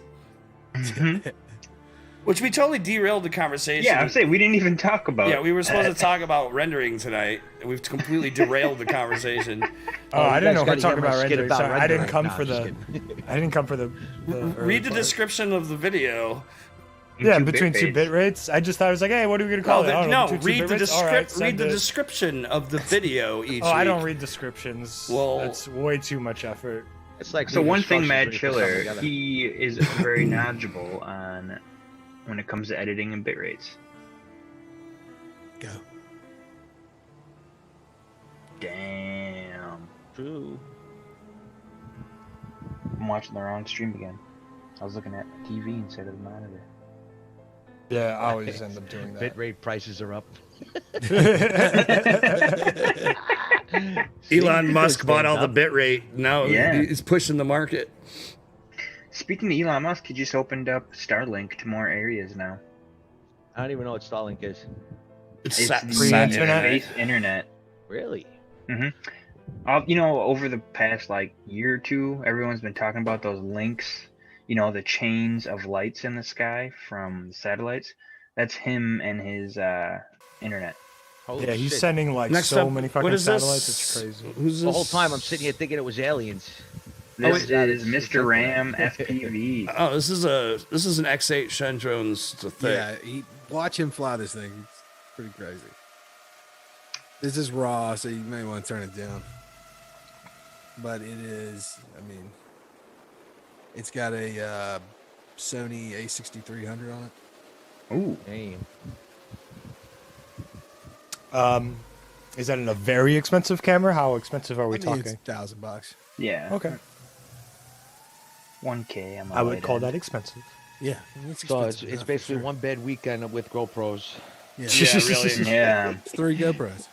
Which we totally derailed the conversation. Yeah, I'm saying we didn't even talk about. Yeah, we were supposed to talk about rendering tonight, and we've completely derailed the conversation. Oh, I didn't know guys we're talking gotta about hear my skit rendering. about Sorry, I didn't rendering. come Nah, for just the. I didn't come for the. Read the description of the video. Yeah, between 2 bit rates. I just thought I was like, hey, what are we gonna call it? I don't know, between 2 read bit the rates? All right, read the send it. description of the video each. Oh, I week. don't read descriptions. Well, that's way too much effort. It's like So reading one thing, Mad instructions when you put Chiller, something together. he is very knowledgeable on when it comes to editing and bit rates. Go. Damn. True. I'm watching the wrong stream again. I was looking at the TV instead of the monitor. Yeah, I always end up doing that. Bitrate prices are up. Elon Musk bought all the bit rate. Now Yeah. he's pushing the market. Speaking of Elon Musk, he just opened up Starlink to more areas now. I don't even know what Starlink is. It's It's free the internet. space internet. Really? You know, over the past like year or two, everyone's been talking about those links. You know, the chains of lights in the sky from satellites. That's him and his internet. Holy Yeah, he's shit. sending like Next so up, many what fucking is this? satellites. It's crazy. Who's The whole this? time I'm sitting here thinking it was aliens. This that is is Mr. Ram FPV. Oh, this is an X8 Shen drone's thing. Yeah, watch him fly this thing. It's pretty crazy. This is raw, so you may want to turn it down. But it is, I mean, it's got a Sony A6300 on it. Ooh. Damn. Is that in a very expensive camera? How expensive are we I mean, talking? it's $1,000. Yeah. Okay, 1K. I would call that expensive. Yeah, it's So expensive it's enough, for basically sure. one bad weekend with GoPros. Yeah, Yeah, really. Yeah. It's 3 GoPros.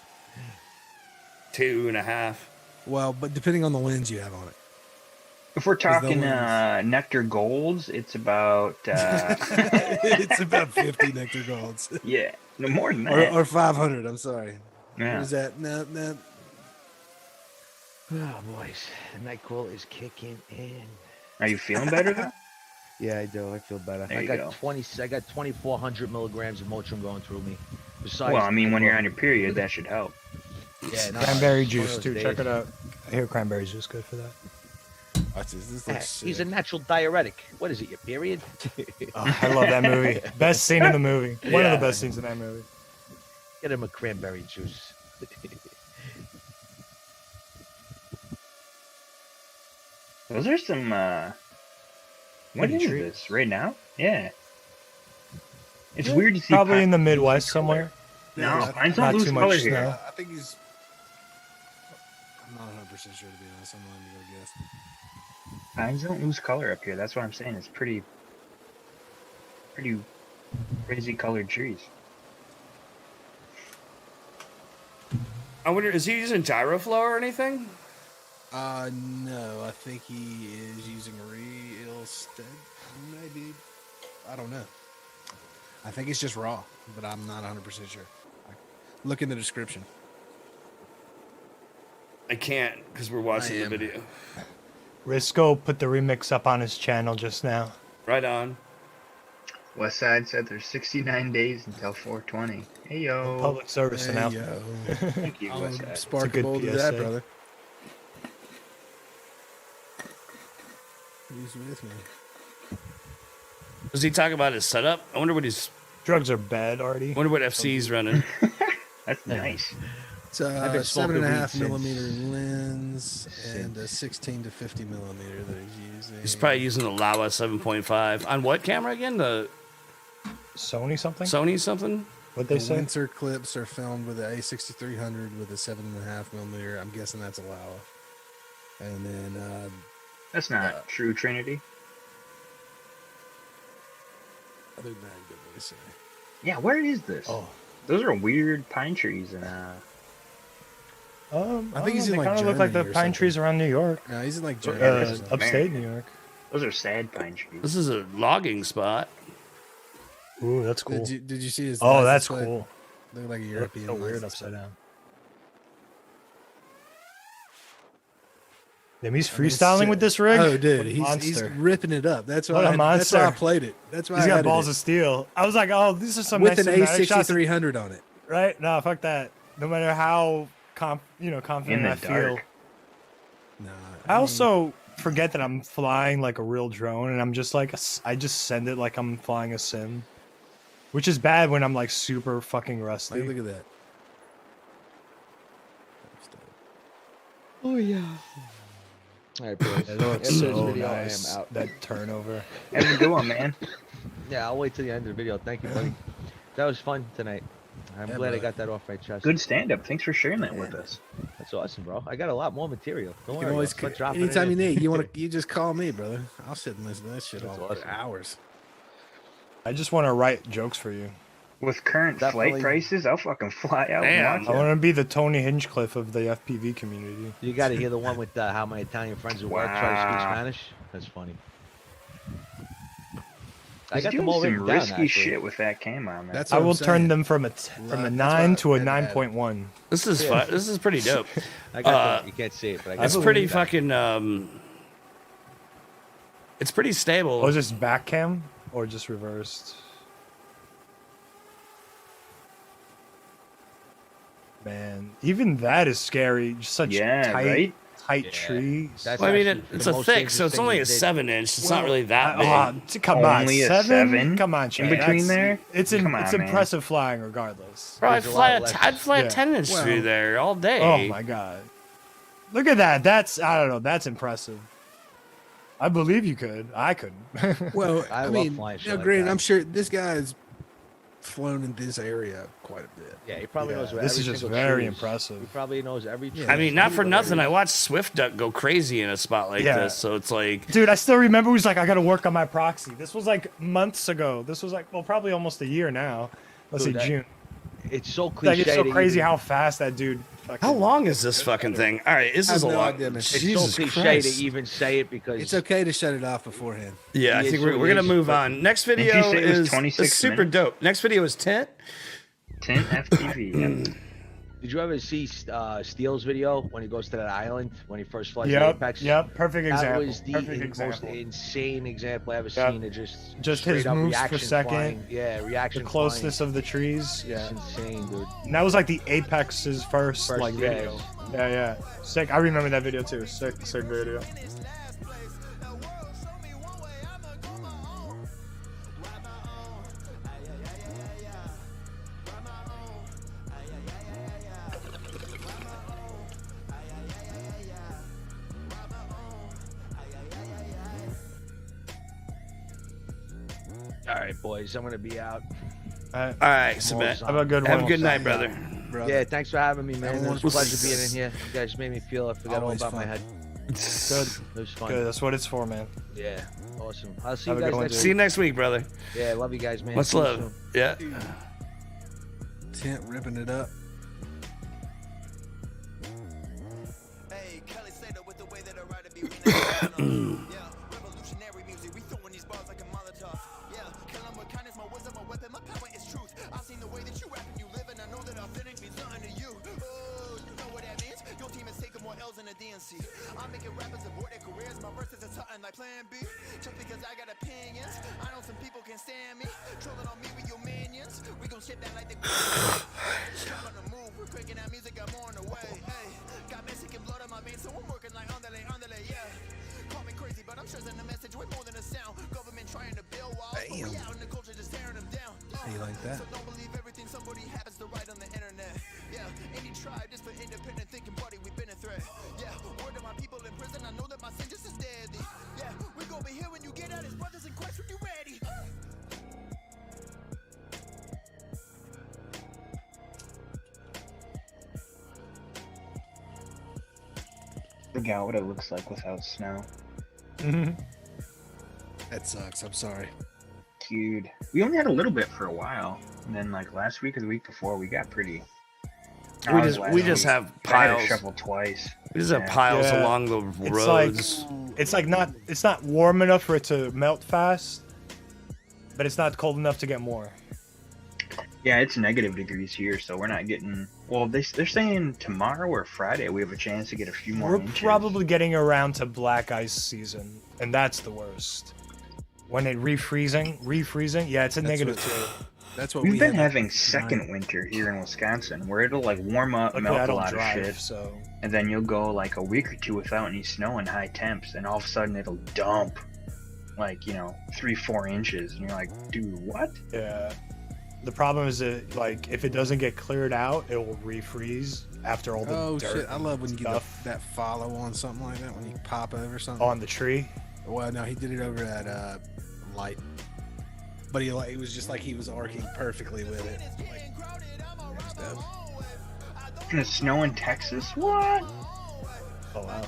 2.5. Well, but depending on the lens you have on it. If we're Because the talking lens- Nectar Golds, it's about It's about 50 Nectar Golds. yeah, no more than that. Or 500, I'm sorry. Yeah. What is that? No. Oh, boys. The NyQuil is kicking in. Are you feeling better though? Yeah, I do. I feel better. There I you got go. 2,400 milligrams of Motrin going through me. Besides, Well, I mean, when NyQuil. you're on your period, that should help. Yeah, no, Cranberry it's one of juice those too. days. Check it out. I hear cranberry juice good for that. Watch this. This Yeah, looks he's a sick. natural diuretic. What is it, your period? Oh, I love that movie. Best scene in the movie. One of Yeah. the best scenes in that movie. Get him a cranberry juice. Those are some. When Pretty is treat. this? Right now? Yeah. It's weird to see. Probably pine- in the Midwest somewhere. No, pines Not don't lose too much color snow. here. I think he's. I'm not 100% sure to be honest. I'm not even going to guess. Pines don't lose color up here. That's what I'm saying. It's pretty crazy colored trees. I wonder, is he using gyroflow or anything? No, I think he is using real stead. Maybe. I don't know. I think it's just raw, but I'm not 100% sure. Look in the description. I can't because we're watching the video. Risco put the remix up on his channel just now. Right on. Westside said there's 69 days until 420. Hey yo. Public service Hey, announcement. yo. Thank you, I'll Westside. spark good a bowl to PSA. that, brother. Who's with me? Does he talk about his setup? I wonder what he's Drugs are bad already. Wonder what FC's running. That's nice. It's I've been a smoking 7.5 weed millimeter since- lens and a 16 to 50 millimeter that he's using. He's probably using the Laowa 7.5 on what camera again? The Sony something. Sony something. What they The say? Windsor clips are filmed with the A6300 with a 7.5 millimeter. I'm guessing that's a Laowa. And then That's not true, Trinity. other than that, good what they say. Yeah, where is this? Oh, Those are weird pine trees and I think he's in they like kind of look like the Germany or pine something. trees around New York. No, he's in like Germany. this is Upstate American. New York. those are sad pine trees. This is a logging spot. Ooh, that's cool. Did you see his? Oh, license that's plate? cool. Look like a That's European. so weird license upside plate. down. Damn, he's I mean, freestyling shit. with this rig. Oh, dude, What a he's monster. ripping it up. That's why. What a That's why I monster. played it. That's why He's I got added balls it. of steel. I was like, oh, these are some With nice an cinematic shots. A6300 on it. Right? No, fuck that. No matter how confident In the I feel. dark. Nah, I also forget that I'm flying like a real drone, and I'm just like, I just send it like I'm flying a sim, which is bad when I'm like super fucking rusty. look at that. Oh yeah. All right, boys. It looks After this so video, I nice. am out. That turnover. Have a good one, man. Yeah, I'll wait till the end of the video. Thank you, buddy. That was fun tonight. I'm Yeah, glad I brother. got that off my chest. Good stand-up. Thanks for sharing that with us. That's awesome, bro. I got a lot more material. Don't You worry. can always, I'll start dropping it anytime you in. need, you just call me, brother. I'll sit and listen to that shit That's all awesome. for hours. I just want to write jokes for you. With current Definitely. flight prices, I'll fucking fly out Damn. and I watch want to be the Tony Hinchcliffe of the FPV community. You got to hear the one with how my Italian friends at work try to speak Wow. Spanish. That's funny. I He's got them doing all some written down, risky actually. shit with that cam on there. That's I what I'm will turn saying. them from a That's 9 why to a I had 9.1. This is fun. This is pretty dope. I got them. You can't see it, but I got It's them pretty written down. fucking. It's pretty stable. Was this back cam or just reversed? Man, even that is scary. Just such Yeah, tight, right? tight Yeah. trees. That's Well, I mean, actually it's the a most thick, dangerous so it's thing only we a did. 7-inch. It's not really that big. Come on, Only a 7? 7? Come on, In Chad. between that's- there? It's Come on, it's man. impressive flying regardless. Bro, I'd There's a fly lot a, less- I'd fly Yeah. a 10-inch Well- through there all day. Oh my god, look at that. That's I don't know. That's impressive. I believe you could. I couldn't. Well, I I, love mean, flying shit now, like granted, that. I'm sure this guy's flown in this area quite a bit. Yeah, he probably knows where this every is just single very tree is. impressive. He probably knows every tree. I mean, not for Everybody nothing. I is. watched Swift Duck go crazy in a spot like Yeah. this, so it's like, Dude, I still remember he was like, I got to work on my proxy. This was like months ago. This was like, well, probably almost a year now. Let's Dude, say June. It's so cliche. Like, it's so to crazy even- how fast that dude. Fucking, how long is this fucking thing? All right, this I is a have no lot. idea, man. It's It's Jesus so cliche Christ. to even say it because It's okay to shut it off beforehand. Yeah, I Yeah, think sure we're gonna is, move but- on. Next Didn't video you say it was is 26 super minutes? dope. Next video is Tent. 10 FPV. Yeah. Did you ever see Steele's video when he goes to that island when he first flies to Yep. Apex? Yep. Perfect That example. was the Perfect most example. insane example I've ever Yep. seen. It Just straight his up moves per reaction second. flying. Yeah, The reaction. closeness flying. of the trees. Yeah. It's insane, dude. And that was like the Apex's first like yeah, video. Yeah, yeah. Sick. I remember that video too. Sick video. All right, boys, I'm gonna be out. All right, Almost Cement. on. Have a good Have a one. good night, brother. Brother. Yeah, thanks for having me, man. It was a We'll pleasure see. being in here. You guys made me feel I forgot all Always about my fun. head. Good. It was fun. Good. That's what it's for, man. Yeah, awesome. I'll see Have you a good guys one, next dude. See you week. next week, brother. Yeah, love you guys, man. Much See you love. soon. Yeah. Tent ripping it up. I'm making rappers abort their careers. My verses are something like Plan B. Just because I got opinions, I know some people can stand me. Trolling on me with your minions. We gon' shit that like the. I'm on the move. We're cranking out music. I'm on the way. Hey, got Mexican blood on my veins, so I'm working like underlay, yeah. Call me crazy, but I'm sure sending a message way more than a sound. Government trying to build walls, but we out in the culture just tearing them down. be like that. So don't believe everything somebody happens to write on the internet. Yeah, any tribe just for independent thinking, buddy, we've been a threat. Yeah, word to my people in prison, I know that my sin just is deadly. Yeah, we gonna be here when you get out as brothers in Christ when you ready. Forgot what it looks like without snow. That sucks. I'm sorry. Dude, we only had a little bit for a while, and then like last week or the week before, we got pretty. We just have I had to piles. shovel twice. We just have piles Yeah. along the roads. It's not warm enough for it to melt fast, but it's not cold enough to get more. Yeah, it's negative degrees here, so we're not getting. Well, they're saying tomorrow or Friday we have a chance to get a few more We're inches. probably getting around to black ice season, and that's the worst. When it refreezing, yeah, it's a negative too. That's what We've we been had having second winter here in Wisconsin, where it'll like warm up, Luckily, I melt a don't lot drive, of shit, so and then you'll go like a week or two without any snow and high temps, and all of a sudden it'll dump, like 3-4 inches, and you're like, dude, what? yeah. The problem is that like if it doesn't get cleared out, it will refreeze after all the Oh dirt. shit! I love when you get stuff that follow on something like that when you pop over something. on the tree. Well, no, he did it over at light, but he was just like he was arcing perfectly with it. It's gonna snow in Texas? What? Oh wow.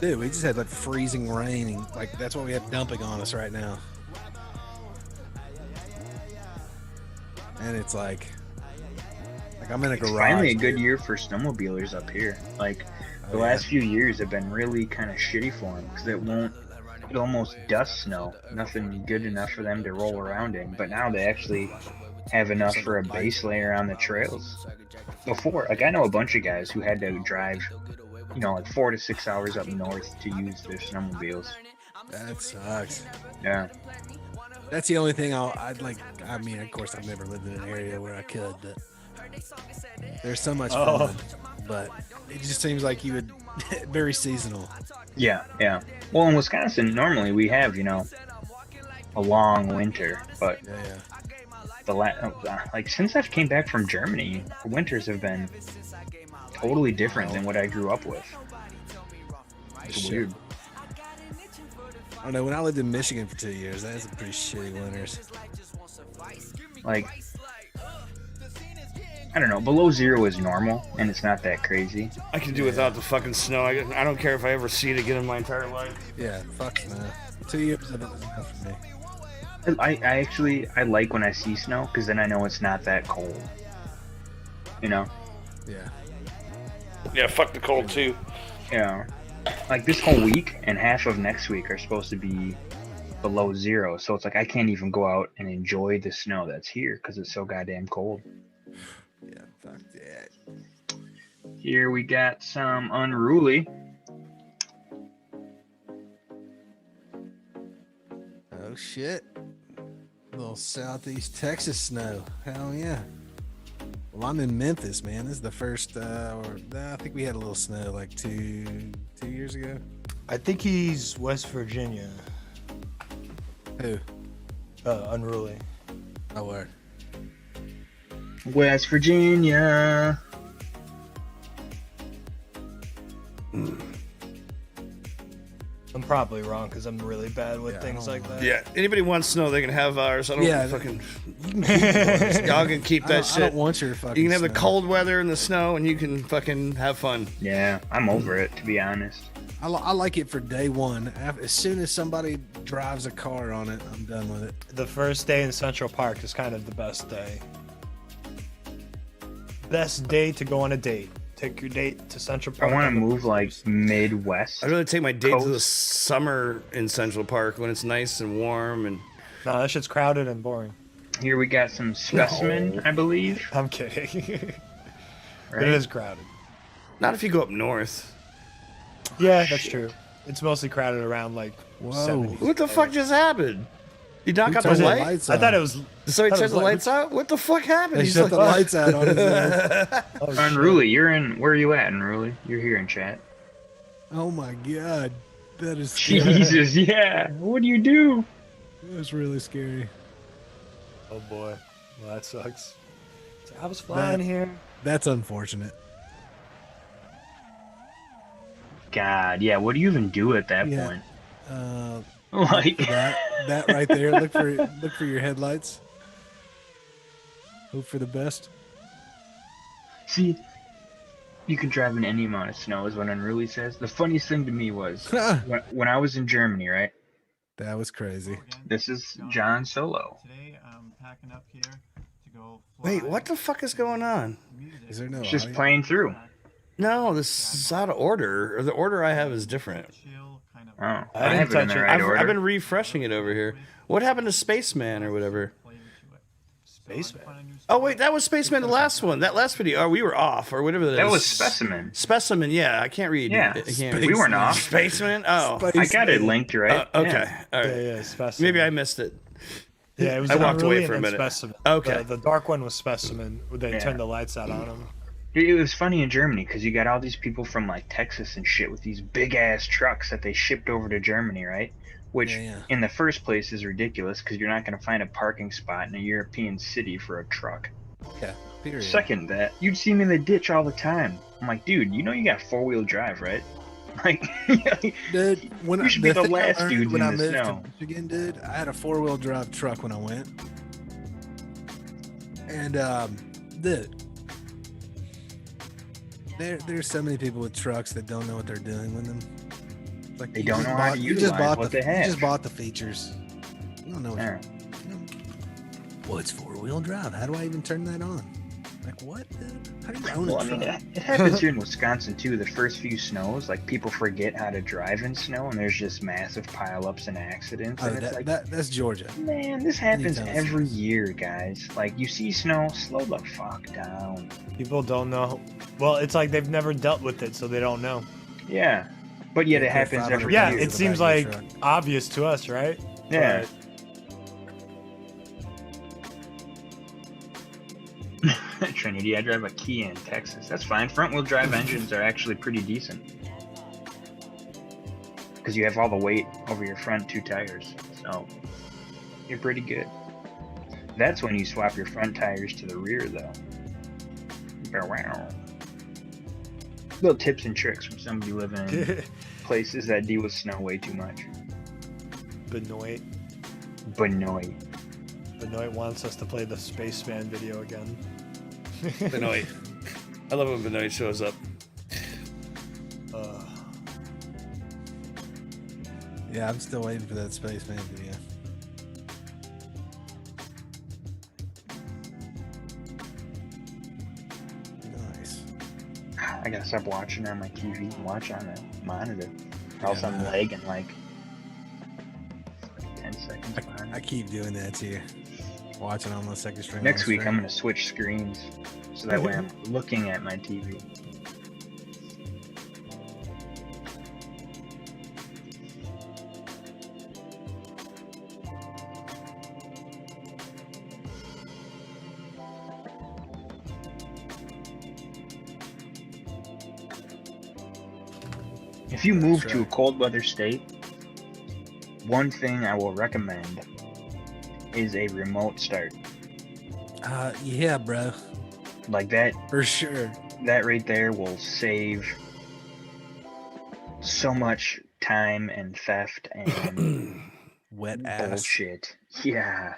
Dude, we just had like freezing rain, and like that's what we have dumping on us right now. And it's like I'm in a It's garage. finally a good dude. year for snowmobilers up here. Like the Oh, yeah. last few years have been really kind of shitty for them because it almost dust snow. Nothing good enough for them to roll around in. But now they actually have enough for a base layer on the trails. Before, like I know a bunch of guys who had to drive, like 4 to 6 hours up north to use their snowmobiles. That sucks. Yeah. That's the only thing I'd like. I mean, of course, I've never lived in an area where I could, but there's so much fun. But it just seems like you would very seasonal. Yeah, yeah. Well, in Wisconsin, normally we have, a long winter, but Yeah. since I came back from Germany, the winters have been totally different than what I grew up with. It's weird. I don't know. When I lived in Michigan for 2 years, that was some pretty shitty winters. Like, I don't know. Below zero is normal, and it's not that crazy. I can do without the fucking snow. I don't care if I ever see it again in my entire life. Yeah, fuck snow. 2 years of it was enough for me. I like when I see snow because then I know it's not that cold. Yeah. Yeah, fuck the cold too. Yeah. Like this whole week and half of next week are supposed to be below zero, so it's like I can't even go out and enjoy the snow that's here because it's so goddamn cold. Yeah, fuck that. Here we got some Unruly. Oh shit. A little southeast Texas snow. Hell yeah. Well, I'm in Memphis, man. This is the first, I think we had a little snow like two years ago. I think he's West Virginia. Who? Unruly. Oh, word. West Virginia. I'm probably wrong because I'm really bad with things like that. Yeah, anybody wants snow, they can have ours. I don't fucking. You can keep yours. Y'all can keep that shit. I don't want your fucking You can have the snow. cold weather and the snow, and you can fucking have fun. Yeah, I'm over it, to be honest. I like it for day one. As soon as somebody drives a car on it, I'm done with it. The first day in Central Park is kind of the best day. Best day to go on a date. Take your date to Central I Park. want to move like Midwest. I'd really take my date to the Coast. summer in Central Park when it's nice and warm and. No, that shit's crowded and boring. Here we got some specimen, I believe. I'm kidding. Right? It is crowded. Not if you go up north. Yeah, that's true. It's mostly crowded around like. Whoa. 70. What the fuck just happened? You knock Who out the turned the light? lights I thought on? it was. Somebody thought it turned was the light- lights out? What the fuck happened? They He's shut like, the lights out on his ass. Oh, shit. Unruly, you're in. Where are you at, Unruly? You're here in chat. Oh my god. That is scary. Jesus, yeah. What do you do? It was really scary. Oh boy, well, that sucks. I was flying here. That's unfortunate. God, yeah. What do you even do at that Yeah. point? Look for that right there. Look for your headlights. Hope for the best. See, you can drive in any amount of snow, is what Unruly says. The funniest thing to me was when I was in Germany, right? That was crazy. This is John Solo. Today I'm packing up here to go. Wait, what the fuck is going on? Is there no? It's just audio? playing through. No, this is out of order. Or the order I have is different. Oh, I have it in the right order. I've been refreshing it over here. What happened to Spaceman or whatever? Spaceman. Oh wait, that was Spaceman the last one. That last video. Oh, we were off or whatever that is. That was Specimen. Specimen, yeah. I can't read. Yeah, I can't we weren't off. Spaceman? Oh. I got it linked right. Okay. Yeah. All right. Yeah, Specimen. Maybe I missed it. Yeah, it was I walked Unruly away for a and then minute. Specimen. Okay. The dark one was Specimen. They Yeah. turned the lights out on him. It was funny in Germany because you got all these people from like Texas and shit with these big ass trucks that they shipped over to Germany, right? Which in the first place is ridiculous because you're not going to find a parking spot in a European city for a truck. Yeah, period. Second, that you'd see me in the ditch all the time. I'm like, dude, you know you got 4-wheel drive, right? Like, dude, when you should be the thing I last learned dudes when in I the moved snow. to Michigan, dude, I had a 4-wheel drive truck when I went, and dude, there's so many people with trucks that don't know what they're doing with them. It's like They you don't just know how to you just utilize bought what the they have. you just bought the features. You don't know what. Yeah. Well, it's 4-wheel drive. How do I even turn that on? Like what, dude? How do you own Well, a I mean, truck? it happens here in Wisconsin too. The first few snows, like people forget how to drive in snow, and there's just massive pileups and accidents. Oh, And it's like, that's Georgia. man, this happens Anytime every year, guys. Like you see snow, slow the fuck down. People don't know. Well, it's like they've never dealt with it, so they don't know. Yeah, but yet it happens every Yeah, year. it seems like obvious to us, right? Yeah. Trinity, I drive a Kia in Texas. That's fine. Front wheel drive engines are actually pretty decent. Because you have all the weight over your front 2 tires. So, you're pretty good. That's when you swap your front tires to the rear, though. Wow. Little tips and tricks from somebody living in places that deal with snow way too much. Benoit. Benoit wants us to play the Spaceman video again. Benoit. I love when Benoit shows up. Yeah, I'm still waiting for that Spaceman video. Nice. I gotta stop watching on my TV and watch on a monitor. Or else I'm lagging like 10 seconds behind. I keep doing that to you. Watching on the second stream. Next week I'm gonna switch screens so that way I'm looking at my TV. If you move to a cold weather state, one thing I will recommend is a remote start. Yeah, bro. Like that. For sure. That right there will save so much time and theft and wet ass bullshit. Yeah.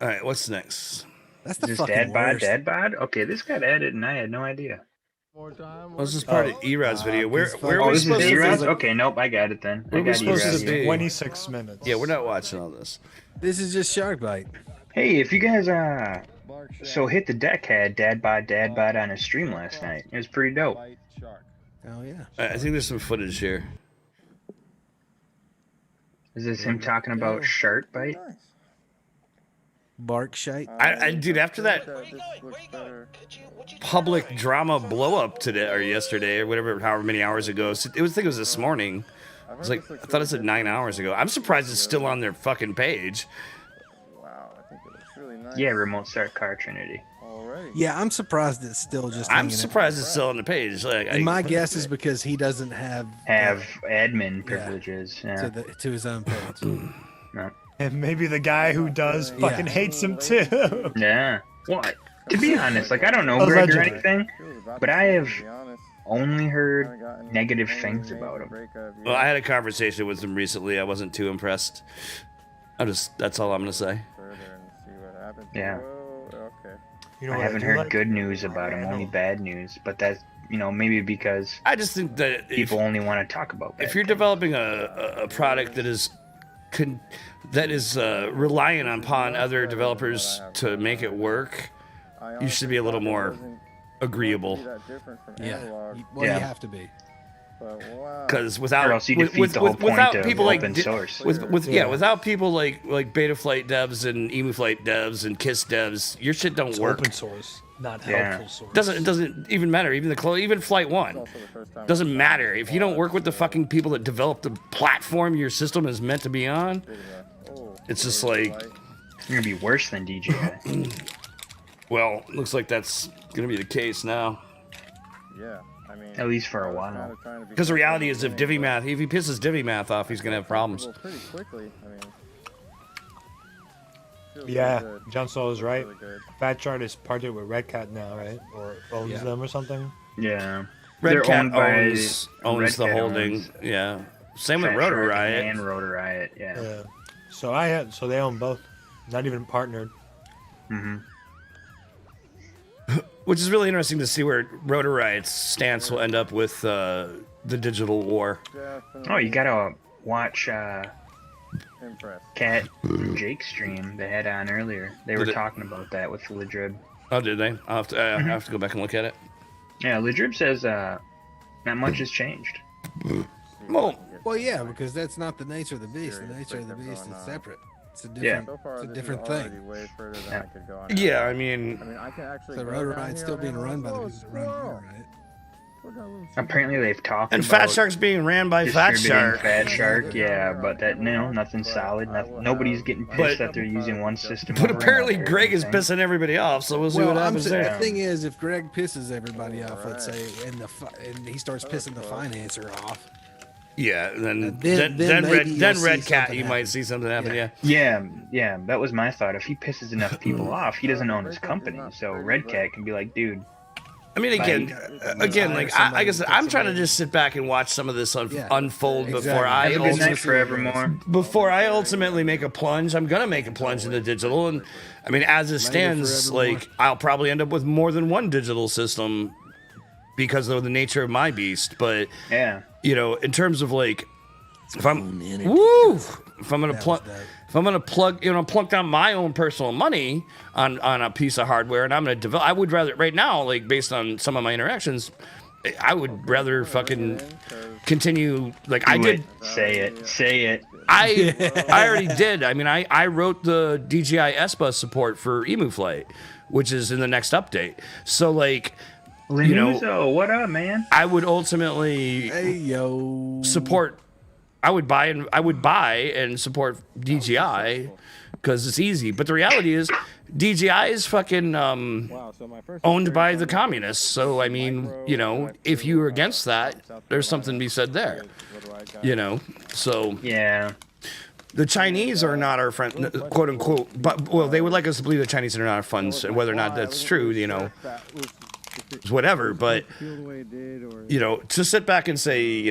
All right, what's next? That's Is this dad bod? Dad bod? Okay, this got added and I had no idea. This is part of Erod's video. Where are Oh, we this is supposed to Erod's? be? Okay, nope, I got it then. Where I are we got supposed Erod's. to be? 26 minutes. Yeah, we're not watching all this. This is just Shark Bite. Hey, if you guys so Hit the Deck had dad bod on his stream last night. It was pretty dope. Oh yeah. I think there's some footage here. Is this him talking about Shark Bite? Bark shite. Dude, after that public drama blow up today or yesterday or whatever, however many hours ago, I think it was this morning. I was like, I thought it said 9 hours ago. I'm surprised it's still on their fucking page. Yeah, remote start car Trinity. Yeah, I'm surprised it's still just. I'm hanging out. surprised it's still on the page. Like, And my guess is because he doesn't have admin privileges. Yeah. to his own page. No. And maybe the guy who does fucking hates him too. Yeah. Well, to be honest, like I don't know Greg or anything, but I have only heard negative things about him. Well, I had a conversation with him recently. I wasn't too impressed. That's all I'm gonna say. Yeah. You know I what haven't do heard like? good news about him, only bad news. But that's, maybe because I just think that people only want to talk about bad if you're developing a product that is reliant upon other developers to make it work, you should be a little more agreeable. Yeah. Well, you have to be. Because without Or else you defeat the whole point without of people like open source. without people like Betaflight devs and EmuFlight devs and Kiss devs, your shit don't work. Open source, not helpful source. It doesn't even matter. Even Flight 1 doesn't matter if you don't work with the fucking people that develop the platform your system is meant to be on. It's just like you're gonna be worse than DJI. Well, looks like that's gonna be the case now. Yeah. I mean, at least for a while. Because the reality is, if he pisses DiviMath off, he's gonna have problems. Pretty quickly. I mean, Yeah, John Soul is right. Fat Chart is partnered with Red Cat now, right? Or owns them or something. Yeah. Red Cat owns the holding. Yeah. Same with Rotor Riot. And Rotor Riot. Yeah. So they own both. Not even partnered. Mm-hmm. Which is really interesting to see where Rotor Riot's stance will end up with the digital war. Oh, you gotta watch Cat and Jake's stream they had on earlier. They were talking about that with Lidrib. Oh, did they? I'll have to go back and look at it. Yeah, Lidrib says not much has changed. Well, yeah, because that's not the nature of the beast. The nature of the beast is separate. It's a different thing. Yeah, I mean, the Rotor Riot's still being run by the people that run Rotor Riot. Apparently they've talked and about Fat Shark's being ran by Fat Shark. Fat Shark, yeah, but that nothing's solid. Nobody's getting pissed that they're using one system. But apparently Greg is pissing everybody off, so we'll see what happens there. The thing is, if Greg pisses everybody off, let's say, and he starts pissing the financer off. Yeah, then Red Cat, you might see something happen. Yeah, that was my thought. If he pisses enough people off, he doesn't own his company, so Red Cat can be like, dude. I mean, again, like I guess I'm trying to just sit back and watch some of this unfold before I ultimately make a plunge. I'm gonna make a plunge into digital, and I mean, as it stands, like I'll probably end up with more than one digital system because of the nature of my beast. But in terms of like, if I'm gonna plunk down my own personal money on a piece of hardware, and I'm gonna develop. I would rather right now, like based on some of my interactions, I would rather fucking continue. Like I did. Say it. I already did. I mean, I wrote the DJI S-Bus support for EmuFlight, which is in the next update. So like. What up, man? I would ultimately support. I would buy and support DJI because it's easy. But the reality is, DJI is fucking owned by the communists. So I mean, if you're against that, there's something to be said there. So yeah. The Chinese are not our friend, quote unquote. But they would like us to believe the Chinese are not our friends, and whether or not that's true, whatever, but to sit back and say,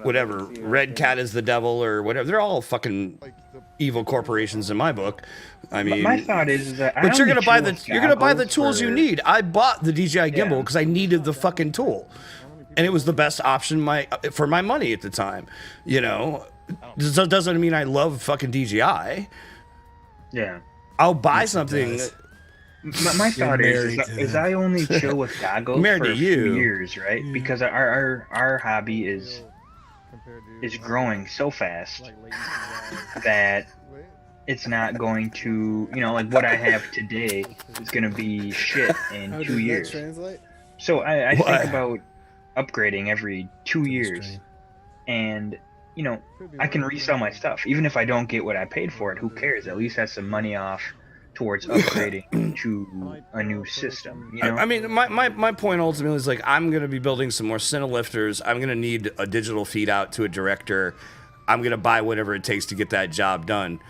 whatever, Red Cat is the devil or whatever, they're all fucking evil corporations in my book. I mean, my thought is that but you're gonna buy the tools you need. I bought the DJI gimbal because I needed the fucking tool, and it was the best option for my money at the time. So it doesn't mean I love fucking DJI. Yeah, I'll buy something. My thought is I only chill with goggles for a few years, right? Because our hobby is growing so fast that it's not going to, like what I have today is going to be shit in 2 years. So I think about upgrading every 2 years, and I can resell my stuff even if I don't get what I paid for it. Who cares? At least that's some money off towards upgrading to a new system. I mean, my point ultimately is like I'm going to be building some more Cinelifters. I'm going to need a digital feed out to a director. I'm gonna buy whatever it takes to get that job done.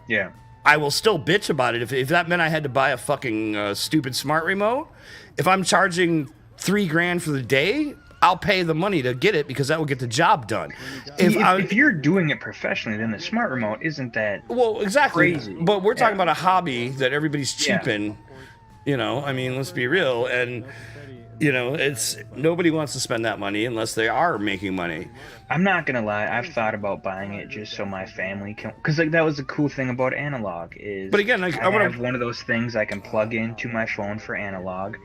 Yeah. I will still bitch about it if that meant I had to buy a fucking stupid smart remote. If I'm charging $3,000 for the day, I'll pay the money to get it because that will get the job done. If you're doing it professionally, then the smart remote isn't that crazy. But we're talking about a hobby that everybody's cheaping. You know, I mean, let's be real. And, you know, it's nobody wants to spend that money unless they are making money. I'm not going to lie. I've thought about buying it just so my family can. Because like, that was the cool thing about analog is. But again, like, I have one of those things I can plug into my phone for analog.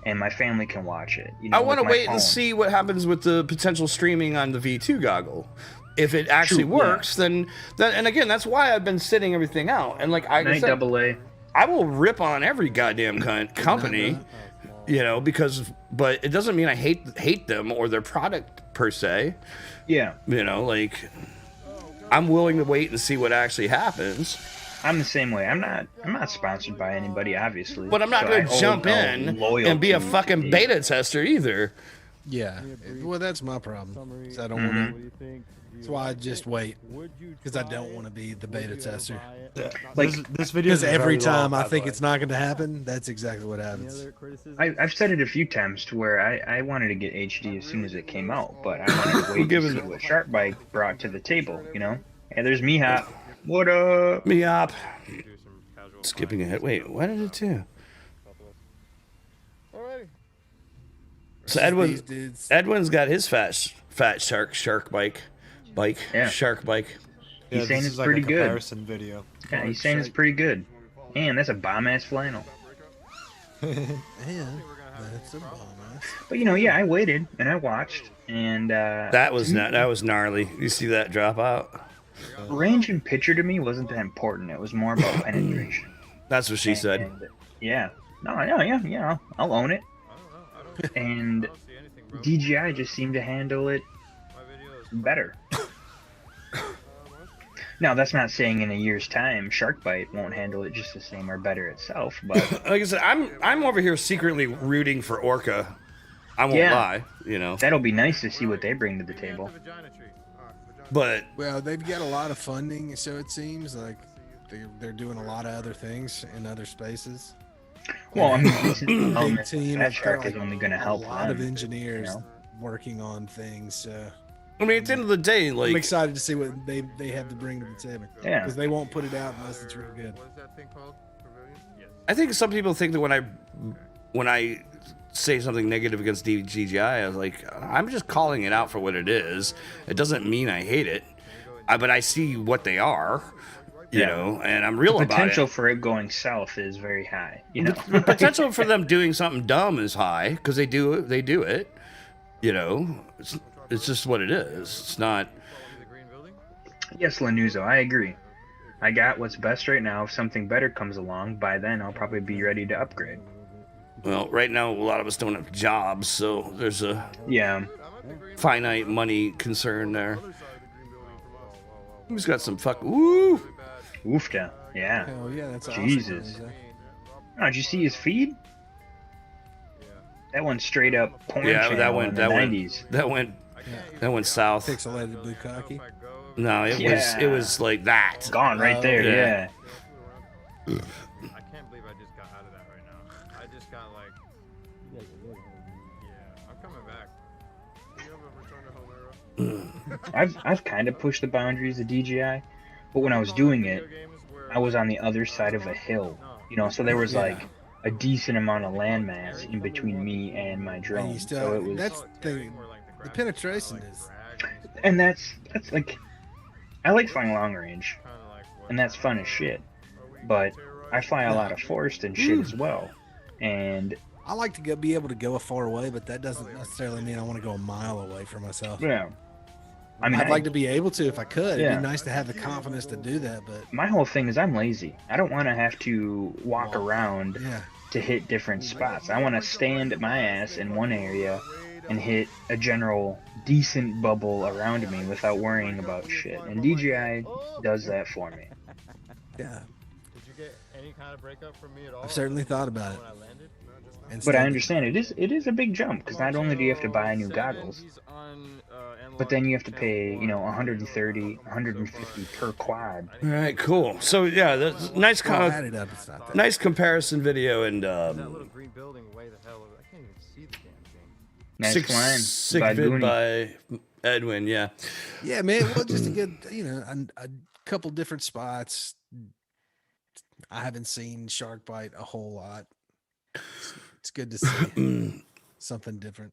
And my family can watch it. You know, I want to wait and see what happens with the potential streaming on the V2 goggle. If it actually works, then and again, that's why I've been sitting everything out. And like I said, AA. I will rip on every goddamn company, you know, but it doesn't mean I hate them or their product per se. Yeah. You know, like I'm willing to wait and see what actually happens. I'm the same way. I'm not sponsored by anybody, obviously. But I'm not going to jump in and be a fucking beta tester either. Yeah. Well, that's my problem. I don't want to. That's why I just wait, because I don't want to be the beta tester. Like this video. Because every time I think it's not going to happen, that's exactly what happens. I've said it a few times to where I wanted to get HD as soon as it came out, but I wanted to wait to see what Sharkbite brought to the table. You know, hey, there's Mihop. What up? Mihop. Skipping ahead. Wait, what did it do? So Edwin's got his fat shark bike. Shark bike. He's saying it's pretty good. Video. Yeah, he's saying it's pretty good. And that's a bomb ass flannel. Yeah, that's a bomb ass. But you know, yeah, I waited and I watched, and that was gnarly. You see that drop out? Range and picture to me wasn't that important. It was more about penetration. That's what she said. Yeah. Yeah. I'll own it. And DJI just seemed to handle it better. Now, that's not saying in a year's time Sharkbite won't handle it just the same or better itself, but like I said, I'm over here secretly rooting for Orca. I won't lie, you know. That'll be nice to see what they bring to the table. But well, they've got a lot of funding, so it seems like they're doing a lot of other things in other spaces. Well, I mean, big team. that Shark is only going to help a lot of them, engineers working on things. I mean, at the end of the day, like I'm excited to see what they have to bring to the table. Yeah, because they won't put it out unless it's real good. What is that thing called? I think some people think that when I say something negative against DJI, I was like, I'm just calling it out for what it is. It doesn't mean I hate it, but I see what they are, you know, and I'm real about it. The potential for it going south is very high. You know, the potential for them doing something dumb is high because they do it. You know, it's just what it is. It's not. Yes, Lanuzo, I agree. I got what's best right now. If something better comes along, by then I'll probably be ready to upgrade. Well, right now a lot of us don't have jobs, so there's a finite money concern there. Who's got some Oofta, yeah. Hell yeah, that's Jesus. awesome. Oh, did you see his feed? That went straight up porn Yeah, channel that went in the 90s. That went south. Pixelated bukkake. No, it was like that. Gone right there, yeah. I can't believe I just got out of that right now. I just got like, yeah, I'm coming back. I've kind of pushed the boundaries of DJI, but when I was doing it, I was on the other side of a hill, you know, so there was like a decent amount of landmass in between me and my drone. And So it was. that's the penetration is. And that's like, I like flying long range, and that's fun as shit. But I fly a lot of forest and shit as well, and I like to be able to go far away, but that doesn't necessarily mean I want to go a mile away from myself. Yeah. I mean, I'd like to be able to if I could. Yeah. It'd be nice to have the confidence to do that, but my whole thing is I'm lazy. I don't want to have to walk around to hit different spots. I want to stand my ass in one area and hit a general decent bubble around me without worrying about shit. And DJI does that for me. Yeah. Did you get any kind of breakup from me at all? I've certainly thought about it. But I understand it is a big jump because not only do you have to buy new goggles, But then you have to pay, 130, 150 per quad. All right, cool. So yeah, that's nice. Add it up. It's not that. Nice comparison video and That little green building way the hell over. I can't even see the damn thing. Nice sick climb. vid by Edwin. Yeah. Yeah, man. Well, just to get a couple different spots. I haven't seen shark bite a whole lot. It's good to see something different.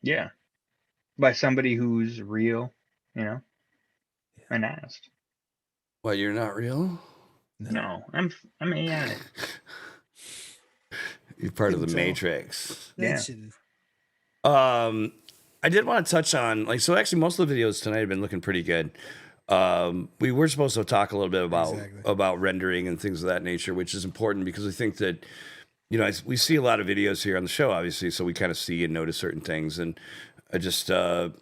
Yeah. By somebody who's real, and honest. Well, you're not real? No, I'm AI. You're part of the Couldn't tell. Matrix. Yeah. I did want to touch on so actually most of the videos tonight have been looking pretty good. We were supposed to talk a little bit about rendering and things of that nature, which is important because I think that we see a lot of videos here on the show, obviously, so we kind of see and notice certain things. And I just a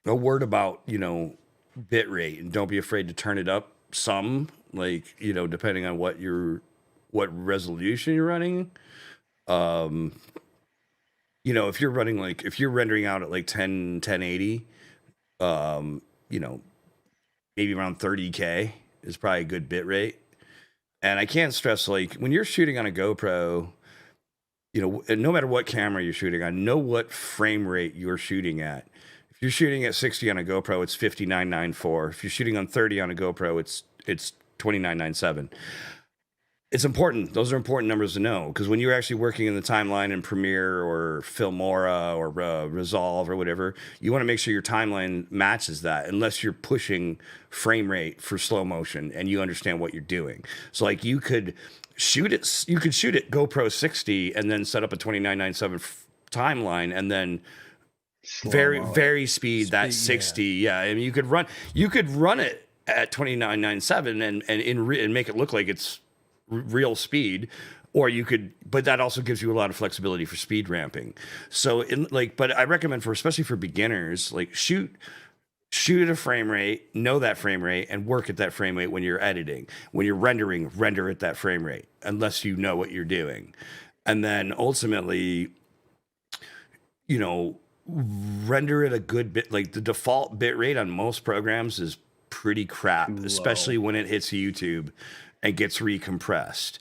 word about bit rate, and don't be afraid to turn it up some, depending on what resolution you're running. If you're running if you're rendering out at 1080, maybe around 30K is probably a good bit rate. And I can't stress, when you're shooting on a GoPro, no matter what camera you're shooting on, know what frame rate you're shooting at. If you're shooting at 60 on a GoPro, it's 59.94. If you're shooting on 30 on a GoPro, it's 29.97. It's important. Those are important numbers to know, because when you're actually working in the timeline in Premiere or Filmora or Resolve or whatever, you want to make sure your timeline matches that, unless you're pushing frame rate for slow motion and you understand what you're doing. So you could shoot it GoPro 60 and then set up a 29.97 timeline and then very speed that 60. Yeah. I mean, you could run it at 29.97 and make it look like it's real speed, or you could, but that also gives you a lot of flexibility for speed ramping. So but I recommend especially for beginners, shoot at a frame rate, know that frame rate, and work at that frame rate when you're editing. When you're rendering, render at that frame rate, unless you know what you're doing. And then ultimately, render at a good bit. The default bit rate on most programs is pretty crap, especially when it hits YouTube and gets recompressed.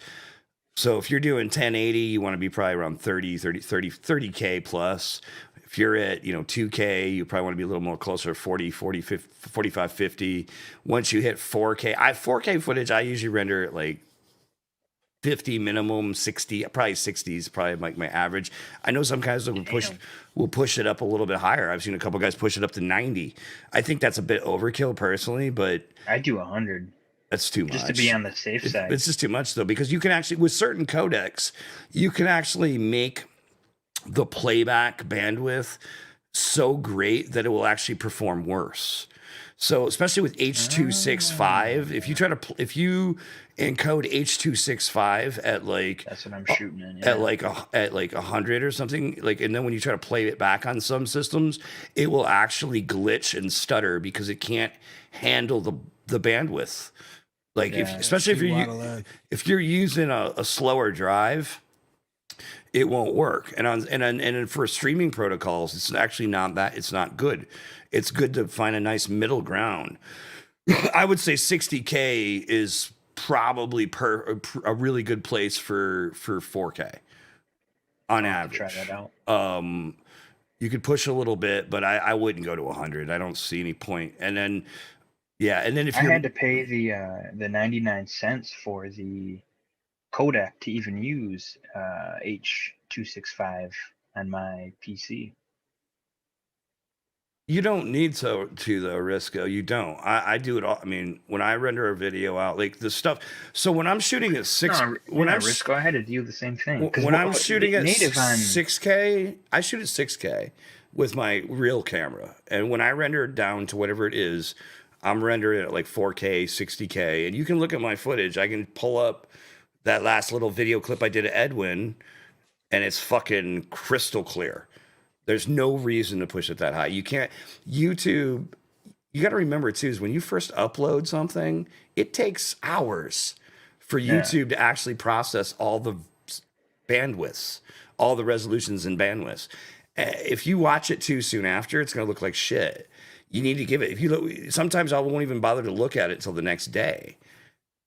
So if you're doing 1080, you want to be probably around 30K plus. If you're at 2K, you probably want to be a little more closer to 40, 45, 50. Once you hit 4K, 4K footage, I usually render at 50 minimum, 60, probably 60 is probably my average. I know some guys will push it up a little bit higher. I've seen a couple guys push it up to 90. I think that's a bit overkill personally, but I do 100. That's too much. Just to be on the safe side. It's just too much, though, because you can actually, with certain codecs, you can actually make the playback bandwidth so great that it will actually perform worse. So especially with H.265, if you encode H.265 at that's what I'm shooting in, at 100 or something, and then when you try to play it back on some systems, it will actually glitch and stutter because it can't handle the bandwidth. Especially if you're using a slower drive, it won't work. And for streaming protocols, it's actually not that. It's not good. It's good to find a nice middle ground. I would say 60K is probably a really good place for 4K on average. Try that out. You could push a little bit, but I wouldn't go to 100. I don't see any point. And then if I had to pay the 99 cents for the codec to even use H.265 on my PC. You don't need to though, Risco. You don't. I do it all. I mean, when I render a video out, the stuff. So when I'm shooting at Risco, I had to do the same thing. When I'm shooting at 6K, I shoot at 6K with my real camera, and when I render it down to whatever it is, I'm rendering it at 4K, 60K, and you can look at my footage. I can pull up that last little video clip I did of Edwin, and it's fucking crystal clear. There's no reason to push it that high. You can't. YouTube, you got to remember too, is when you first upload something, it takes hours for YouTube to actually process all the bandwidths, all the resolutions and bandwidths. If you watch it too soon after, it's going to look like shit. you need to give it. If you look, sometimes I won't even bother to look at it till the next day,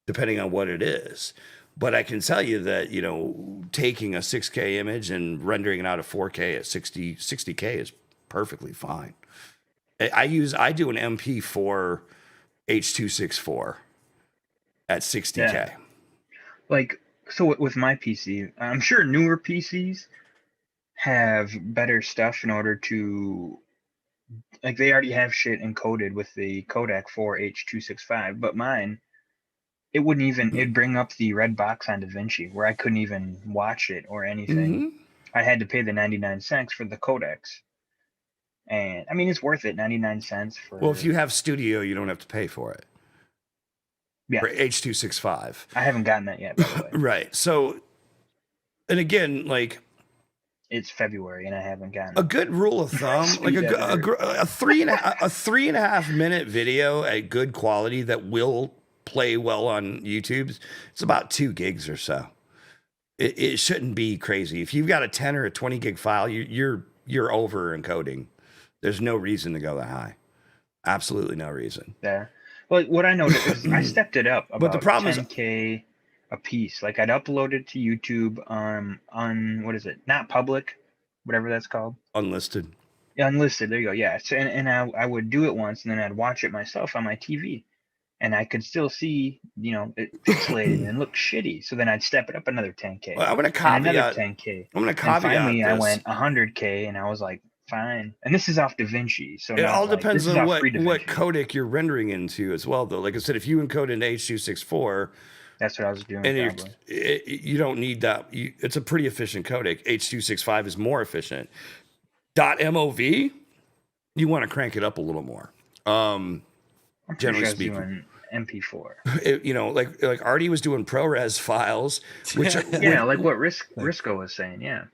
depending on what it is. But I can tell you that, you know, taking a 6K image and rendering it out of 4K at 60K is perfectly fine. I do an MP4 H.264 at 60K. Yeah. Like, so with my PC, I'm sure newer PCs have better stuff in order to, like, they already have shit encoded with the codec for H.265, but mine, it wouldn't even, it'd bring up the red box on DaVinci where I couldn't even watch it or anything. I had to pay the 99 cents for the codecs. And I mean, it's worth it, 99 cents for. Well, if you have Studio, you don't have to pay for it. Yeah. For H.265. I haven't gotten that yet, by the way. Right. So, and again, like, it's February and I haven't gotten a good rule of thumb, like a 3.5 minute video at good quality that will play well on YouTube. It's about 2 gigs or so. It shouldn't be crazy. If you've got a 10 or a 20 gig file, you're over encoding. There's no reason to go that high. Absolutely no reason. Yeah. Well, what I noticed is I stepped it up about But the problem 10K a piece. Like I'd upload it to YouTube on what is it? Not public, whatever that's called. Unlisted. Yeah, unlisted. There you go. Yeah. So, and I would do it once and then I'd watch it myself on my TV. And I could still see, you know, it pixelated and looked shitty. So then I'd step it up another 10K. Well, I'm going to caveat. Another 10K. I'm going to caveat. And finally, this. I went 100K, and I was like, fine. And this is off DaVinci, so it all depends on what DaVinci. codec you're rendering into as well, though. Like I said, if you encode into H.264, that's what I was doing. And you don't need that. It's a pretty efficient codec. H.265 is more efficient. .mov, you want to crank it up a little more. Generally speaking. MP4. You know, like Artie was doing ProRes files, which like what Risco was saying, yeah.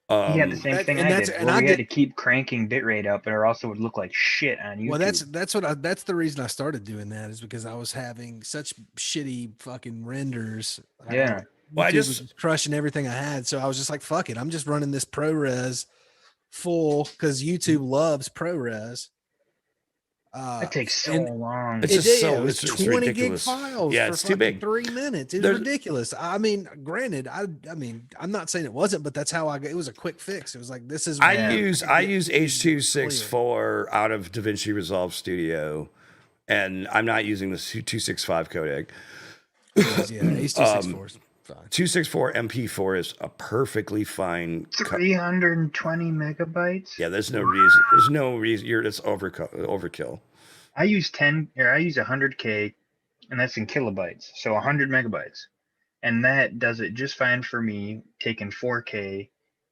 He had the same thing I did. We had to keep cranking bitrate up, or else it would look like shit on YouTube. Well, that's the reason I started doing that, is because I was having such shitty fucking renders. Yeah. Well, I was just crushing everything I had, so I was just like, fuck it, I'm just running this ProRes full because YouTube loves ProRes. It takes so long. It's 20 gig files. Yeah, it's too big. 3 minutes. It's ridiculous. I mean, granted, I mean, I'm not saying it wasn't, but that's how it was a quick fix. It was like, this is. I use H.264 out of DaVinci Resolve Studio, and I'm not using the 265 codec. Yeah, H.264 is fine. 264 MP4 is a perfectly fine. 320 megabytes. Yeah, there's no reason. There's no reason. It's overkill. I use 100K, and that's in kilobytes, so 100 megabytes, and that does it just fine for me. Taking 4K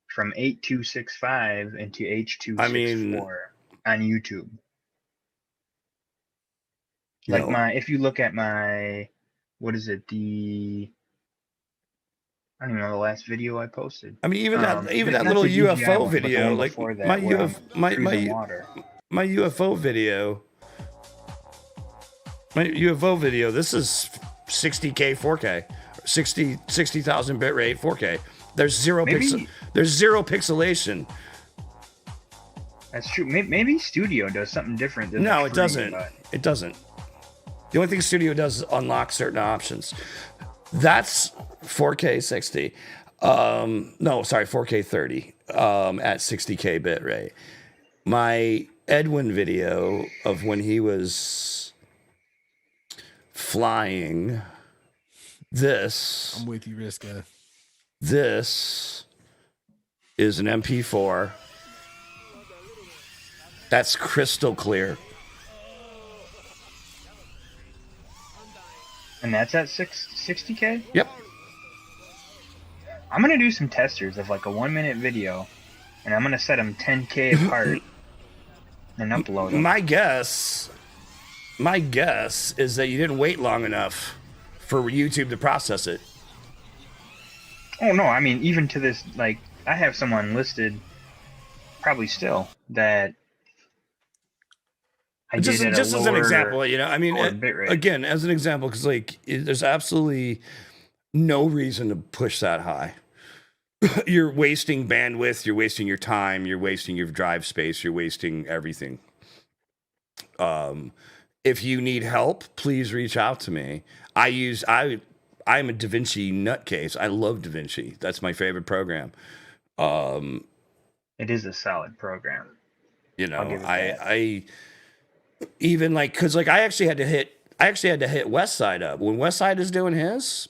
from 8265 into H.264 on YouTube. Like if you look at my, what is it? I don't even know the last video I posted. I mean, even that little UFO video, like my UFO video. My UFO video, this is 60K 4K, 60,000 bitrate 4K. There's zero pixelation. That's true. Maybe Studio does something different than it doesn't. It doesn't. The only thing Studio does is unlock certain options. That's 4K 60. 4K 30 at 60K bitrate. My Edwin video of when he was flying this. I'm with you, Risco. This is an MP4. That's crystal clear. And that's at 60K? Yep. I'm going to do some testers of like a 1 minute video, and I'm going to set them 10K apart and upload them. My guess is that you didn't wait long enough for YouTube to process it. Oh, no. I mean, even to this, like, I have someone listed, probably still, that I just did as an example, you know, I mean, again, as an example, because like there's absolutely no reason to push that high. you're wasting bandwidth, you're wasting your time, you're wasting your drive space, you're wasting everything. If you need help, please reach out to me. I'm a DaVinci nutcase. I love DaVinci. That's my favorite program. It is a solid program. You know, I even like, cause like I actually had to hit Westside up when Westside is doing his.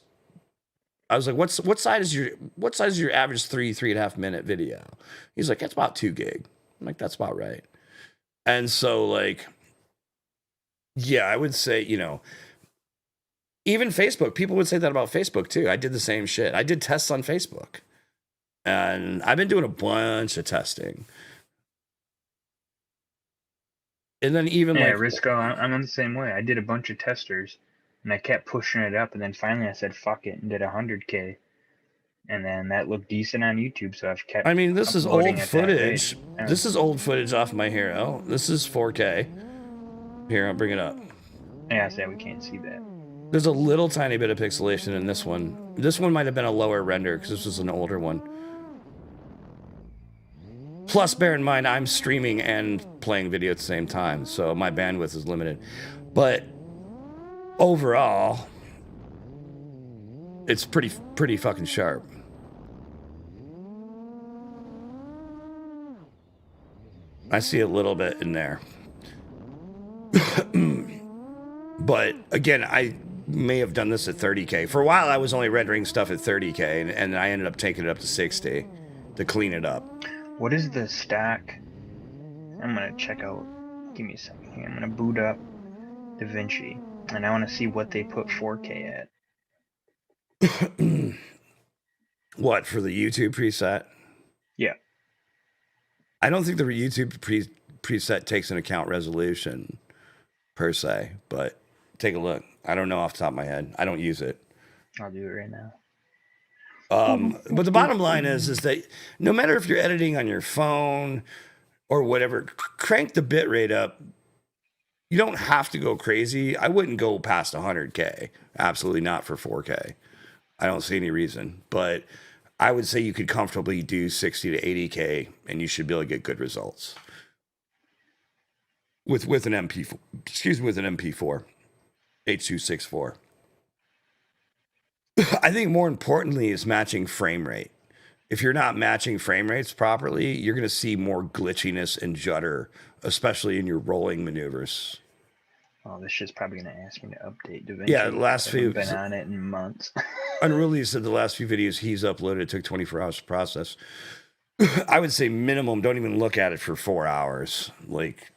I was like, what size is your average 3.5 minute video? He's like, it's about 2 gig. I'm like, that's about right. And so like, yeah, I would say, you know, even Facebook, people would say that about Facebook too. I did the same shit. I did tests on Facebook, and I've been doing a bunch of testing. And then even yeah, like Risco, I'm on the same way. I did a bunch of testers, and I kept pushing it up, and then finally I said fuck it and did 100K, and then that looked decent on YouTube, so I've kept. I mean, this is uploading old at that footage. rate. Yeah. This is old footage off my hero. This is 4K. Here, I'll bring it up. Yeah, I said we can't see that. There's a little tiny bit of pixelation in this one. This one might have been a lower render because this was an older one. Plus, bear in mind, I'm streaming and playing video at the same time, so my bandwidth is limited. But overall, it's pretty fucking sharp. I see a little bit in there. But again, I may have done this at 30K. For a while, I was only rendering stuff at 30K, and I ended up taking it up to 60 to clean it up. What is the stack? I'm gonna check out. Give me a second here. I'm gonna boot up DaVinci, and I want to see what they put 4K at. What, for the YouTube preset? Yeah. I don't think the YouTube preset takes into account resolution per se, but take a look. I don't know off the top of my head. I don't use it. I'll do it right now. But the bottom line is that no matter if you're editing on your phone or whatever, crank the bit rate up. You don't have to go crazy. I wouldn't go past 100K. Absolutely not for 4K. I don't see any reason. But I would say you could comfortably do 60 to 80K, and you should be able to get good results with an MP4. Excuse me, with an MP4 H.264. I think more importantly is matching frame rate. If you're not matching frame rates properly, you're going to see more glitchiness and judder, especially in your rolling maneuvers. Oh, this shit's probably going to ask me to update DaVinci. Yeah, the last few. I've been on it in months. Unruly said the last few videos he's uploaded, it took 24 hours to process. I would say minimum, don't even look at it for 4 hours. Like,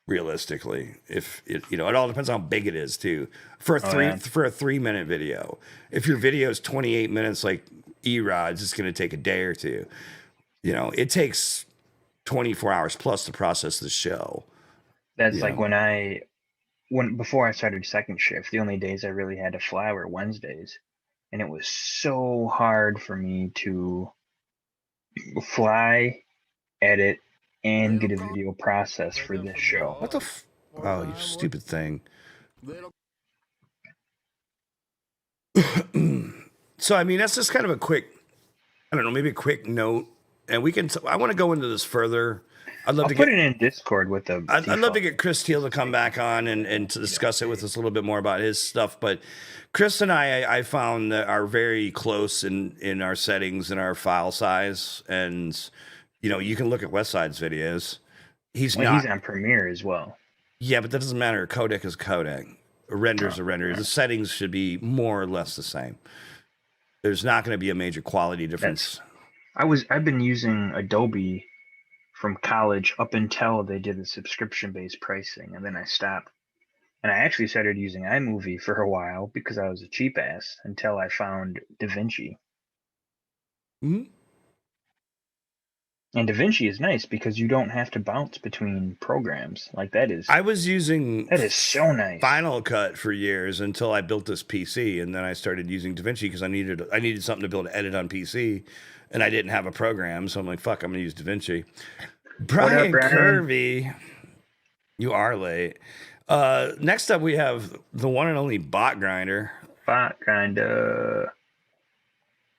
realistically, if it, you know, it all depends on how big it is too. For a 3-minute video, if your video is 28 minutes, like Erod's, it's going to take a day or two. You know, it takes 24 hours plus to process the show. That's like before I started second shift, the only days I really had to fly were Wednesdays, and it was so hard for me to fly, edit, and get a video process for this show. What the oh, you stupid thing. So, I mean, that's just kind of a quick, I don't know, maybe a quick note. And we can, I want to go into this further. I'd love to put it in Discord with the. I'd love to get Chris Steele to come back on and to discuss it with us a little bit more about his stuff. But Chris and I found that are very close in our settings and our file size. And, you know, you can look at Westside's videos. He's on Premiere as well. Yeah, but that doesn't matter. Codec is codec. A render is a render. Right. The settings should be more or less the same. There's not going to be a major quality difference. I've been using Adobe from college up until they did the subscription-based pricing, and then I stopped. And I actually started using iMovie for a while because I was a cheap ass until I found DaVinci. Mm-hmm. And DaVinci is nice because you don't have to bounce between programs. Like that is so nice. Final Cut for years until I built this PC, and then I started using DaVinci because I needed something to be able to edit on PC, and I didn't have a program, so I'm like, fuck, I'm gonna use DaVinci. Brian Kirby, you are late. Next up, we have the one and only Bot Grinder. Bot Grinder.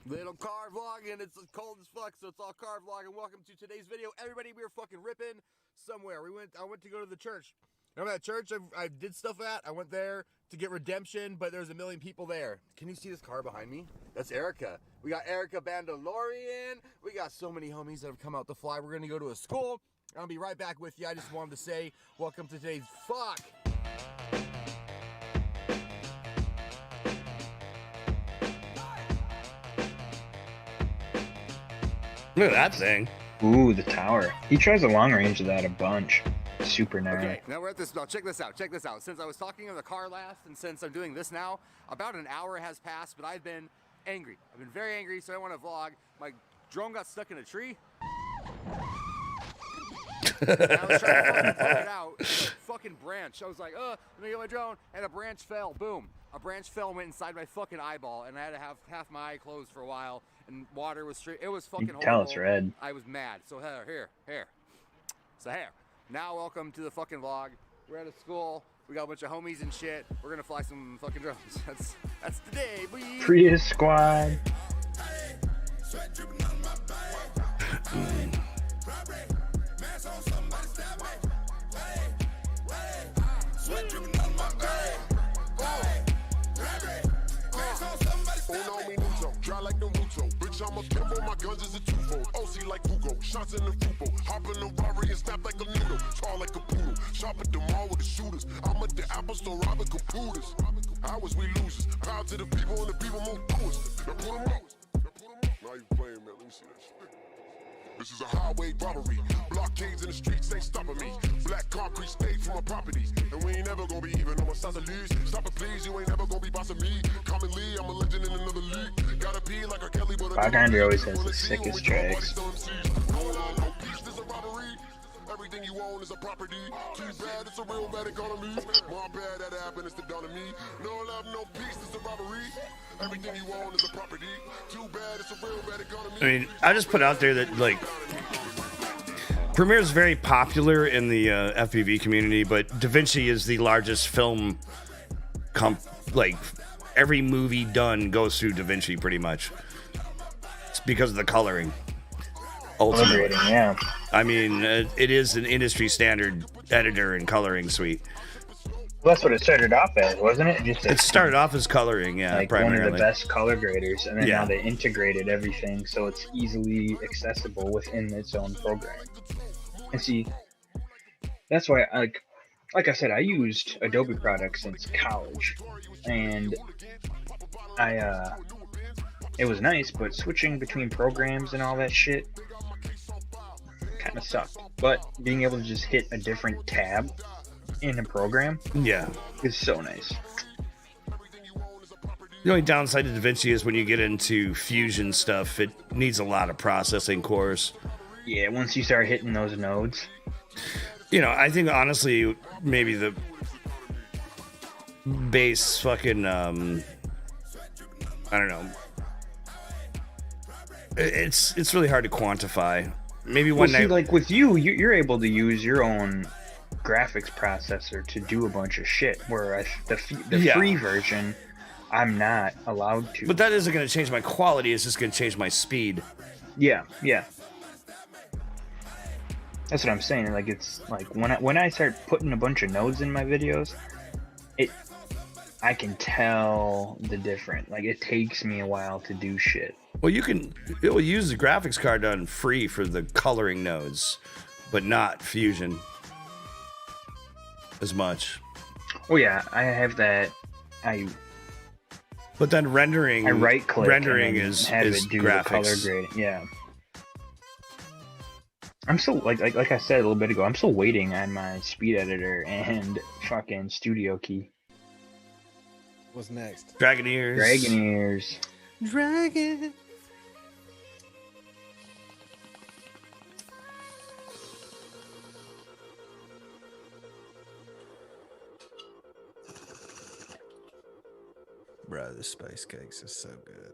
Little car vlogging. It's cold as fuck, so it's all car vlogging. Welcome to today's video. Everybody, we were fucking ripping somewhere. I went to go to the church. Remember that church I did stuff at? I went there to get redemption, but there's a million people there. Can you see this car behind me? That's Erica. We got Erica Bandalorian. We got so many homies that have come out to fly. We're gonna go to a school. I'll be right back with you. I just wanted to say, welcome to today's fuck. Look at that thing. Ooh, the tower. He tries the long range of that a bunch. Super narrow. Okay, now we're at this. Now check this out. Check this out. Since I was talking in the car last, and since I'm doing this now, about an hour has passed, but I've been angry. I've been very angry, so I want to vlog. My drone got stuck in a tree. And I was trying to fucking poke it out. A fucking branch. I was like, let me get my drone, and a branch fell. Boom. A branch fell and went inside my fucking eyeball, and I had to have half my eye closed for a while. And water was straight. It was fucking horrible. Tell it's red. I was mad. So here. So here. Now welcome to the fucking vlog. We're at a school. We got a bunch of homies and shit. We're gonna fly some fucking drones. That's today, boy. Prius squad. Dry like the Ruto. Bitch, I'm a Kimbo, my guns is a twofold. OC like Hugo, shots in the Fubo. Hop in the Rari and snap like a noodle. Tall like a poodle. Shop at the mall with the shooters. I'm at the Apple store robbing computers. Hours we losers. Proud to the people and the people move through us. Now put them out. Now you playing, man. Let me see that shit. This is a highway robbery. Blockades in the streets ain't stopping me. Black concrete stayed from my properties. And we ain't never gonna be even on my side of leaves. Stop it, please. You ain't never gonna be bossing me. Commonly, I'm a legend in another league. Gotta be like a Kelly, but 500 always has the sickest tracks. Everything you own is a property. Too bad it's a real bad economy. My bad that happened, it's the dawn of me. No love, no peace, it's a robbery. Everything you own is a property. Too bad it's a real bad economy. I mean, I just put out there that, like, Premiere is very popular in the FPV community, but DaVinci is the largest film like, every movie done goes through DaVinci pretty much. It's because of the coloring. Ultimately, yeah. I mean, it is an industry standard editor and coloring suite. Well, that's what it started off as, wasn't it? It started off as coloring, yeah, like primarily. one of the best color graders, and then Yeah. now they integrated everything so it's easily accessible within its own program. And see, that's why, like I said, I used Adobe products since college, and it was nice, but switching between programs and all that shit kind of sucked. But being able to just hit a different tab in a program, yeah, is so nice. The only downside to DaVinci is when you get into fusion stuff, it needs a lot of processing cores. Yeah, once you start hitting those nodes. You know, I think honestly, maybe the base fucking, I don't know. It's really hard to quantify. Maybe one night, like with you're able to use your own graphics processor to do a bunch of shit, whereas the free version, I'm not allowed to. But that isn't going to change my quality. It's just going to change my speed. Yeah. That's what I'm saying. Like, it's like when I start putting a bunch of nodes in my videos, I can tell the difference. Like, it takes me a while to do shit. Well, it will use the graphics card on free for the coloring nodes, but not Fusion as much. Oh yeah, I have that. But then rendering, I right click. Rendering and is have it do graphics. The color grade. Yeah. I'm still like I said a little bit ago. I'm still waiting on my speed editor and fucking studio key. What's next? Dragoneers. Dragon. Bro, the space cakes is so good.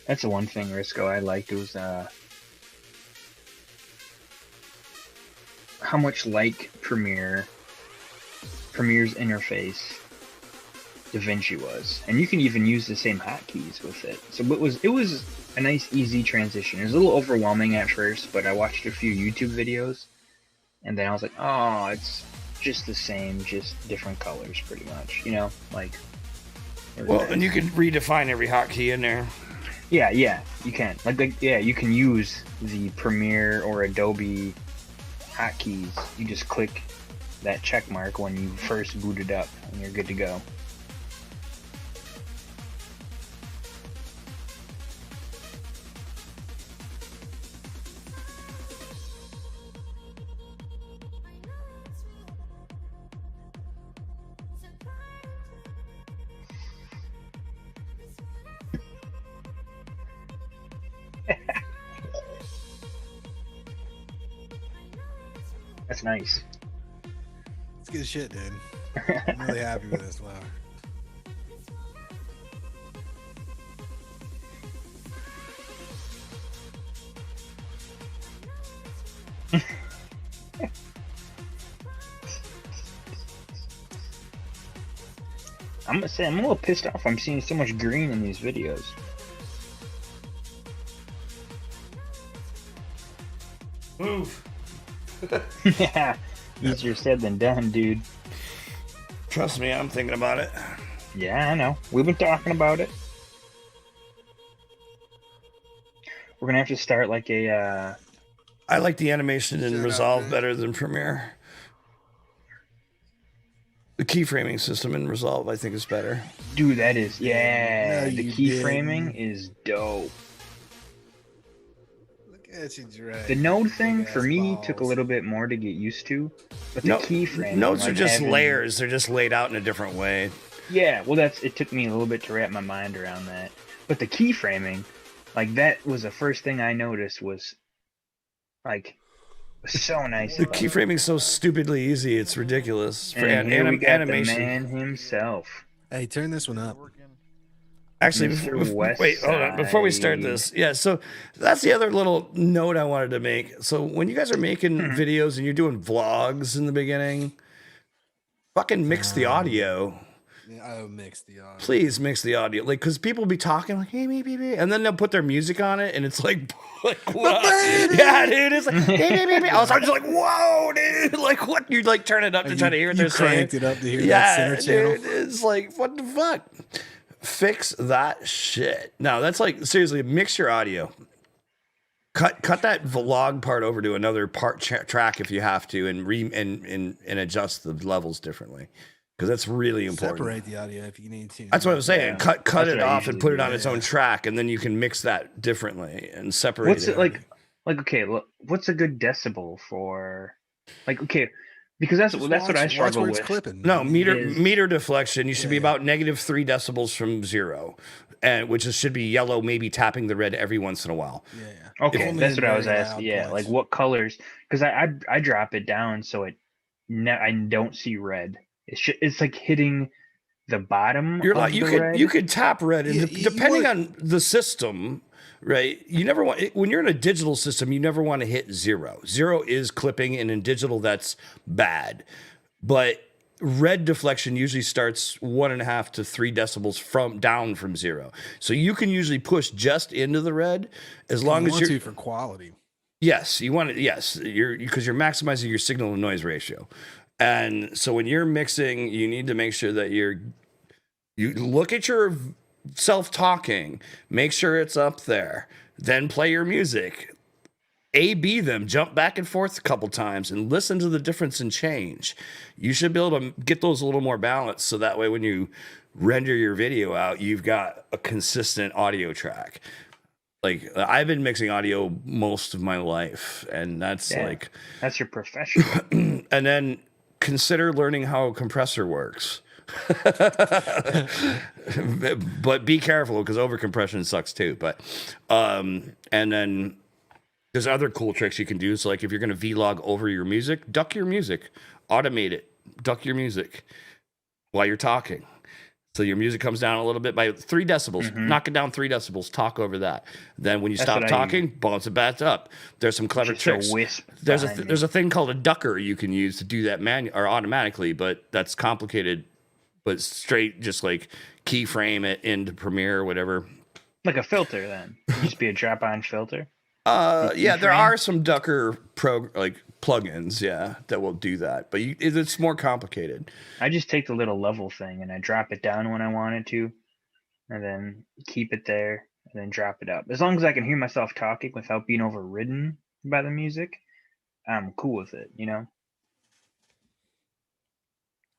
That's the one thing, Risco, I liked was how much like Premiere's interface DaVinci was, and you can even use the same hotkeys with it. So it was a nice, easy transition. It was a little overwhelming at first, but I watched a few YouTube videos, and then I was like, oh, it's just the same, just different colors, pretty much. You know, like. Well, and you can redefine every hotkey in there. Yeah, you can. You can use the Premiere or Adobe hotkeys. You just click that check mark when you first boot it up, and you're good to go. That's nice. It's good shit, dude. I'm really happy with this flower. I'm gonna say I'm a little pissed off. I'm seeing so much green in these videos. Move. Yeah, easier said than done, dude. Trust me, I'm thinking about it. Yeah, I know. We've been talking about it. We're gonna have to start like a. I like the animation in Resolve better than Premiere. The keyframing system in Resolve, I think, is better. Dude, that is No, the you keyframing is dope. Look at you, Dre. The node thing Big for ass me balls. took a little bit more to get used to, but the keyframing. Nodes like are just having- layers. They're just laid out in a different way. Yeah, well, it took me a little bit to wrap my mind around that. But the keyframing, like that was the first thing I noticed was like so nice. The keyframing's so stupidly easy. It's ridiculous. For And here we got animation. the man himself. Hey, turn this one up. Actually, Mr. wait, hold on. Before we start this, yeah, so that's the other little note I wanted to make. So when you guys are making videos and you're doing vlogs in the beginning, fucking mix the audio. Yeah, I mix the audio. Please mix the audio, like, because people will be talking like, hey, me, and then they'll put their music on it, and it's like what? Yeah, dude, it's like, hey, me. I was just like, whoa, dude, like, what? You like turn it up to try to hear what they're saying. Cranked it up to hear that center channel. Dude, it's like, what the fuck? Fix that shit. No, that's like, seriously, mix your audio. Cut that vlog part over to another track if you have to, and adjust the levels differently. Because that's really important. Separate the audio if you need to. That's what I was saying. Yeah. Cut it off and put it on its own track, and then you can mix that differently and separate What's it. it like? Like, okay, what's a good decibel for? Like, okay, because that's what I struggle where with. it's clipping. No, meter deflection. You should be about -3 decibels from 0, and which should be yellow, maybe tapping the red every once in a while. Yeah. Okay, that's what I was asking. Yeah, like what colors? Because I drop it down so I don't see red. It's like hitting the bottom. You're like red. you could tap red, and Yeah, depending on the system, right? You never want when you're in a digital system, you never want to hit 0. 0 is clipping, and in digital, that's bad. But red deflection usually starts 1.5 to 3 decibels down from 0. So you can usually push just into the red as long as you're for quality. Yes, you want it. Yes, because you're maximizing your signal to noise ratio. And so when you're mixing, you need to make sure that you look at your self-talking, make sure it's up there, then play your music, A/B them, jump back and forth a couple times, and listen to the difference and change. You should be able to get those a little more balanced, so that way when you render your video out, you've got a consistent audio track. Like, I've been mixing audio most of my life, and that's your profession. And then consider learning how a compressor works. But be careful, because overcompression sucks too. But and then there's other cool tricks you can do. So like if you're going to vlog over your music, duck your music, automate it, duck your music while you're talking. So your music comes down a little bit by 3 decibels. Knock it down 3 decibels. Talk over that. Then when you That's stop what I talking, bounce it back up. There's some clever Just a tricks. wisp There's behind me. there's a thing called a ducker you can use to do that or automatically, but that's complicated. But straight, just like keyframe it into Premiere or whatever. Like a filter, then. It'd just be a drop-on filter. Yeah, there are some Ducker plugins, that will do that, but it's more complicated. I just take the little level thing and I drop it down when I want it to, and then keep it there, and then drop it up. As long as I can hear myself talking without being overridden by the music, I'm cool with it, you know?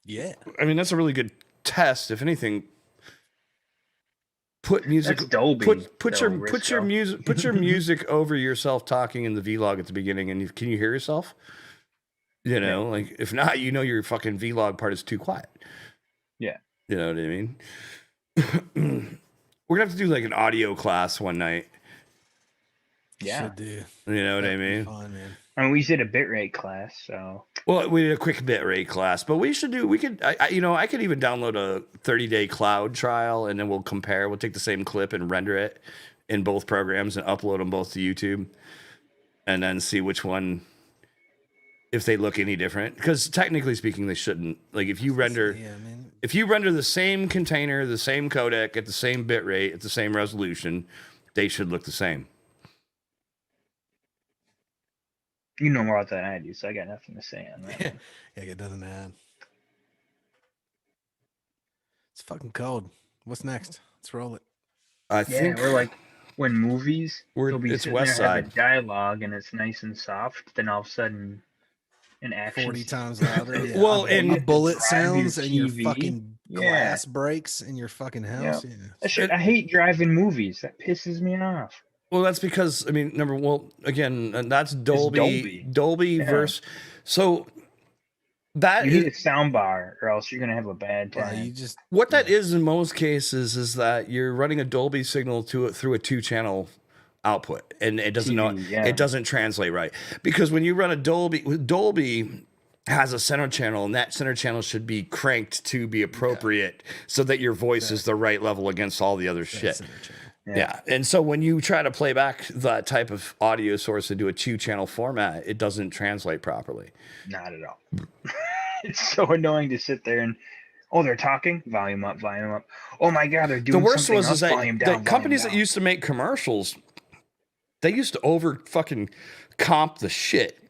Yeah. I mean, that's a really good test. If anything, put music. That's Dolby. Put your music over yourself talking in the vlog at the beginning, and can you hear yourself? You know, like if not, your fucking vlog part is too quiet. Yeah. You know what I mean? We're gonna have to do like an audio class one night. Yeah. Should do. You know what I mean? Fun, man. I mean, we did a bitrate class, so. Well, we did a quick bitrate class, but I could even download a 30-day cloud trial, and then we'll compare. We'll take the same clip and render it in both programs and upload them both to YouTube, and then see which one, if they look any different. Because technically speaking, they shouldn't. Like if you render the same container, the same codec at the same bitrate at the same resolution, they should look the same. You know more about that than I do, so I got nothing to say on that. Yeah, I got nothing to add. It's fucking cold. What's next? Let's roll it. I think we're like when movies will be it's sitting West there having Side. dialogue and it's nice and soft, then all of a sudden an action 40 times louder. Yeah. Well, and and bullet drive your sounds and your TV. fucking glass breaks in your fucking house. Yeah. Yeah. That shit, I hate driving movies. That pisses me off. Well, that's because that's Dolby. Dolby versus. So that You need a sound bar, or else you're gonna have a bad Well, time. you just what that is in most cases is that you're running a Dolby signal through a 2-channel output, and it doesn't TV, it doesn't translate right, because when you run a Dolby has a center channel, and that center channel should be cranked to be appropriate so that your voice is the right level against all the other shit. Yeah. And so when you try to play back that type of audio source into a 2-channel format, it doesn't translate properly. Not at all. It's so annoying to sit there and they're talking, volume up, volume up. Oh my god, they're doing The worst something was else, is that volume down, the companies volume that used to make commercials, they used to over fucking comp the shit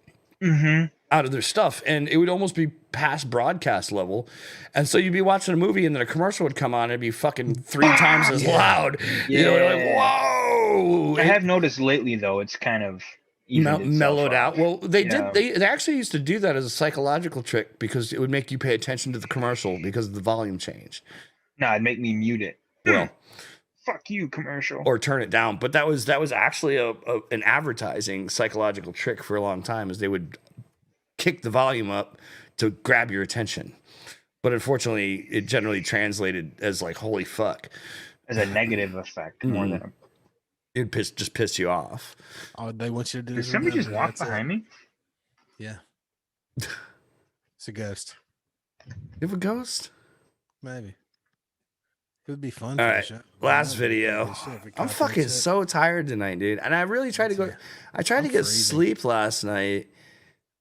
out of their stuff, and it would almost be past broadcast level. And so you'd be watching a movie, and then a commercial would come on, and it'd be fucking 3 times as loud. Yeah. You know, like, whoa! I have noticed lately though, it's kind of evened itself mellowed out. off. Well, they Yeah. did. They actually used to do that as a psychological trick, because it would make you pay attention to the commercial because of the volume change. No, it'd make me mute it. Well, fuck you, commercial. or turn it down. But that was actually an advertising psychological trick for a long time, is they would kick the volume up to grab your attention. But unfortunately, it generally translated as like, holy fuck. As a negative effect more than a... It just piss you off. Oh, they want you to do Did this. somebody just remember, walk that's it. behind me? Yeah. It's a ghost. You have a ghost? Maybe. It would be fun. All for right, the show. last Yeah, video. shit, if we I'm copy fucking shit. so tired tonight, dude. And I really tried to go. I tried to get sleep last night.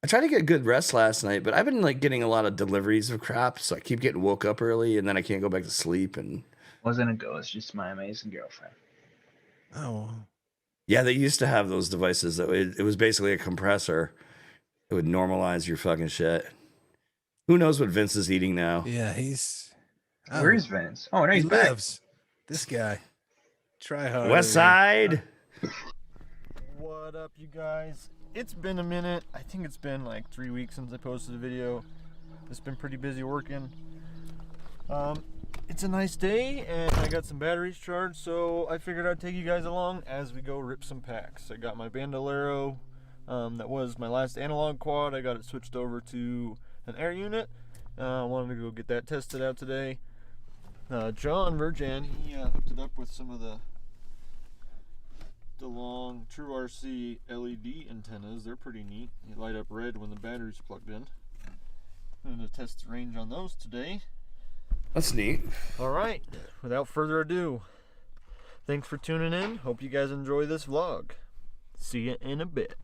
I tried to get good rest last night, but I've been like getting a lot of deliveries of crap, so I keep getting woke up early, and then I can't go back to sleep. And Wasn't a ghost, just my amazing girlfriend. Oh. yeah, they used to have those devices that it was basically a compressor. It would normalize your fucking shit. Who knows what Vince is eating now? Yeah, he's. Where is Vince? Oh, no, he's he back. lives. This guy. Try hard. West Side. What up, you guys? It's been a minute. I think it's been like 3 weeks since I posted a video. It's been pretty busy working. It's a nice day, and I got some batteries charged, so I figured I'd take you guys along as we go rip some packs. I got my Bandolero. That was my last analog quad. I got it switched over to an air unit. I wanted to go get that tested out today. John Virgin, he hooked it up with some of the long True RC LED antennas. They're pretty neat. They light up red when the battery's plugged in. I'm going to test the range on those today. That's neat. All right. Without further ado, thanks for tuning in. Hope you guys enjoy this vlog. See you in a bit.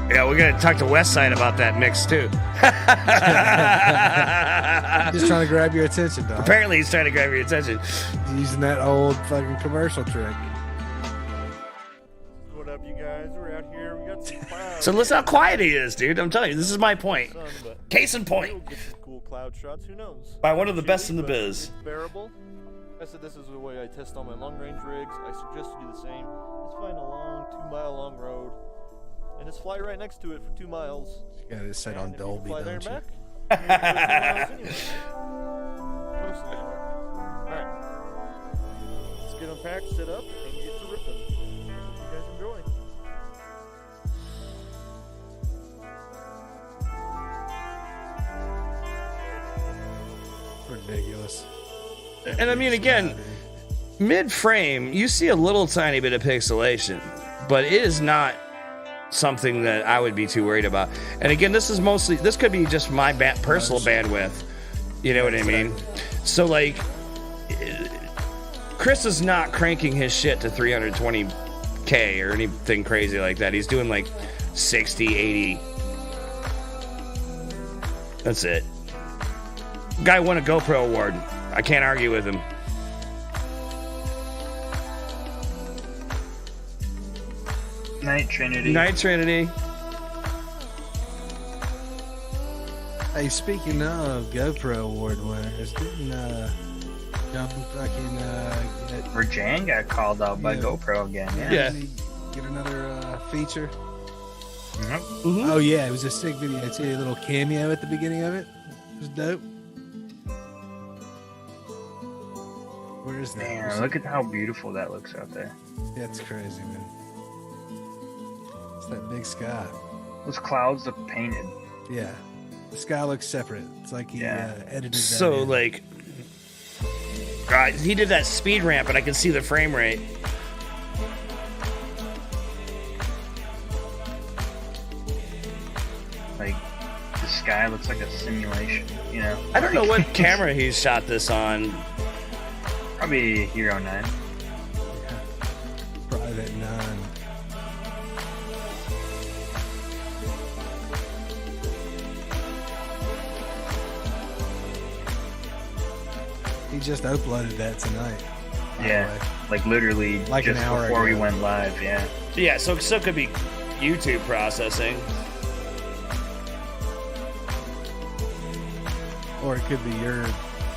Yeah, we're gonna talk to Westside about that mix too. Just trying to grab your attention, dog. Apparently, he's trying to grab your attention. Using that old fucking commercial trick. What up, you guys? We're out here. We got some clouds. So listen how quiet he is, dude. I'm telling you, this is my point. Sun, but Case in point. we'll get some cool cloud shots. Who knows? By one of the best Chilly, in the but biz. it's bearable. I said this is the way I test all my long-range rigs. I suggest you do the same. Let's find a long 2-mile-long road and just fly right next to it for 2 miles. You got it set on Dolby, Fly there don't and you? back. You're gonna go 2 miles anyway. Mostly anyway. All right, let's get unpacked, set up, and get to ripping. Hope you guys enjoy. Ridiculous. And I mean, again, mid-frame, you see a little tiny bit of pixelation, but it is not something that I would be too worried about. And again, this could be just my personal bandwidth. You know what I mean? So, like, Chris is not cranking his shit to 320K or anything crazy like that. He's doing like 60, 80. That's it. Guy won a GoPro award. I can't argue with him. Night Trinity. Night Trinity. Hey, speaking of GoPro award winners, didn't John fucking Or Jan got called out by GoPro again. Yeah. did he get another feature? Mm-hmm. Oh yeah, it was a sick video too. A little cameo at the beginning of it. It was dope. Where is that? Man, look at how beautiful that looks out there. That's crazy, man. It's that big sky. Those clouds look painted. Yeah, the sky looks separate. It's like he edited that. So, in. like, he did that speed ramp, and I can see the frame rate. Like, the sky looks like a simulation, you know? I don't know what camera he shot this on. Probably Hero 9. Private 9. He just uploaded that tonight. Yeah, like literally Like an just hour before we ago. went live, yeah. Yeah, so it could be YouTube processing. Or it could be your.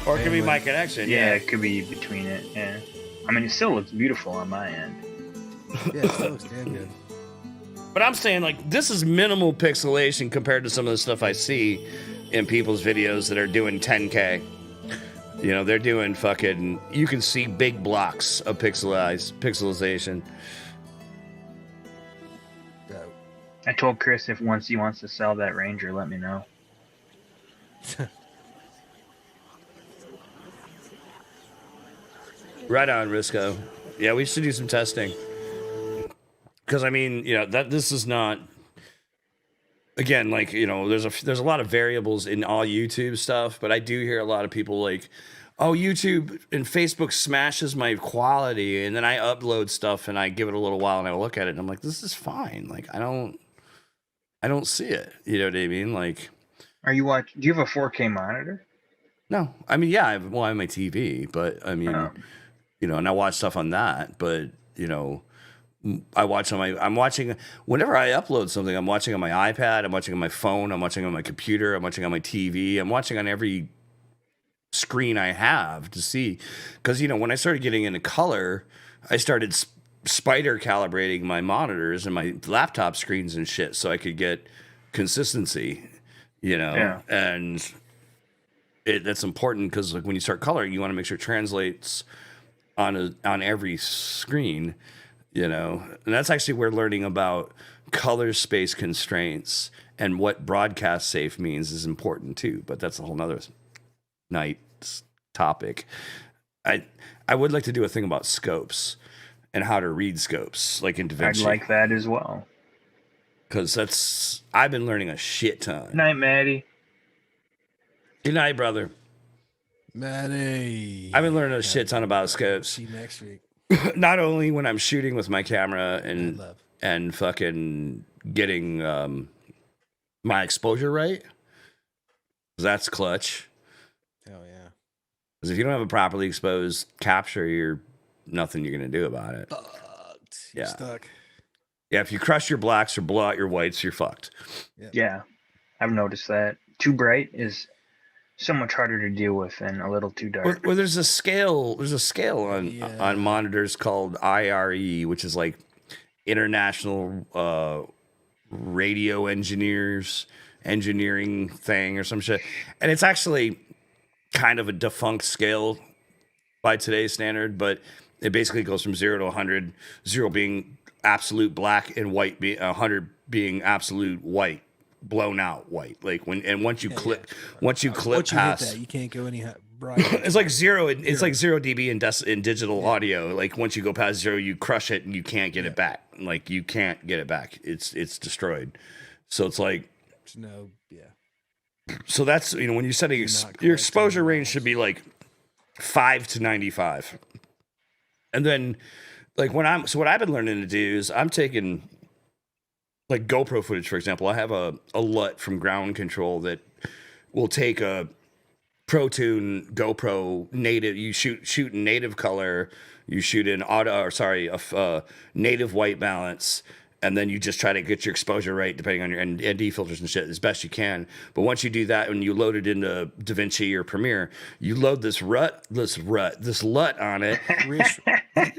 Or it could be bandwidth. my connection. Yeah, it could be between it, yeah. I mean, it still looks beautiful on my end. Yeah, it still looks damn good. But I'm saying, like, this is minimal pixelation compared to some of the stuff I see in people's videos that are doing 10K. You know, they're doing fucking, you can see big blocks of pixelization. I told Chris if once he wants to sell that Ranger, let me know. Right on, Risco. Yeah, we should do some testing. Because, I mean, you know, this is not... Again, like, you know, there's a lot of variables in all YouTube stuff, but I do hear a lot of people like, oh, YouTube and Facebook smashes my quality, and then I upload stuff and I give it a little while and I look at it and I'm like, this is fine. Like, I don't see it. You know what I mean? Like, do you have a 4K monitor? No. I mean, yeah, I have my TV, but I mean, you know, and I watch stuff on that, but you know, I'm watching, whenever I upload something, I'm watching on my iPad, I'm watching on my phone, I'm watching on my computer, I'm watching on my TV, I'm watching on every screen I have to see. Because, you know, when I started getting into color, I started spider calibrating my monitors and my laptop screens and shit so I could get consistency, you know, and that's important because like when you start coloring, you want to make sure it translates on every screen. You know, and that's actually where learning about color space constraints and what broadcast safe means is important too. But that's a whole nother night topic. I would like to do a thing about scopes and how to read scopes, like in DaVinci. I'd like that as well. because I've been learning a shit ton. Good night, Maddie. Good night, brother. Maddie. I've been learning a shit ton about scopes. See you next week. Not only when I'm shooting with my camera and fucking getting my exposure right. That's clutch. Hell yeah. Because if you don't have a properly exposed capture, you're nothing you're gonna do about it. You're stuck. Yeah, if you crush your blacks or blow out your whites, you're fucked. Yeah, I've noticed that. Too bright is so much harder to deal with than a little too dark. Well, there's a scale. There's a scale on monitors called IRE, which is like International Radio Engineering thing or some shit, and it's actually kind of a defunct scale by today's standard, but it basically goes from 0 to 100, 0 being absolute black and white being 100 being absolute white, blown out white. Like once you clip past that, you can't go any brighter. It's like 0. It's like 0 dB in digital audio. Like once you go past 0, you crush it and you can't get it back. Like you can't get it back. It's destroyed. So it's like So that's when you're setting your exposure range should be like 5 to 95. And then like what I've been learning to do is I'm taking like GoPro footage, for example. I have a LUT from Ground Control that will take a ProTune GoPro native. You shoot in native color, you shoot in native white balance, and then you just try to get your exposure right depending on your ND filters and shit as best you can. But once you do that, when you load it into DaVinci or Premiere, you load this LUT on it.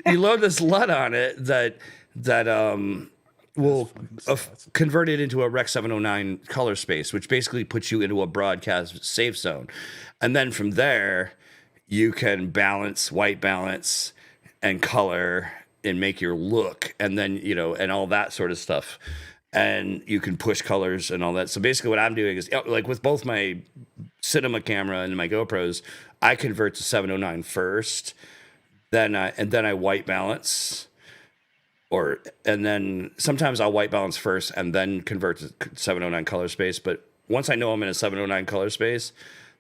You load this LUT on it that will convert it into a Rec 709 color space, which basically puts you into a broadcast safe zone. And then from there, you can balance, white balance, and color and make your look, and then and all that sort of stuff, and you can push colors and all that. So basically what I'm doing is like with both my cinema camera and my GoPros, I convert to 709 first, then I white balance, and then sometimes I'll white balance first and then convert to 709 color space. But once I know I'm in a 709 color space,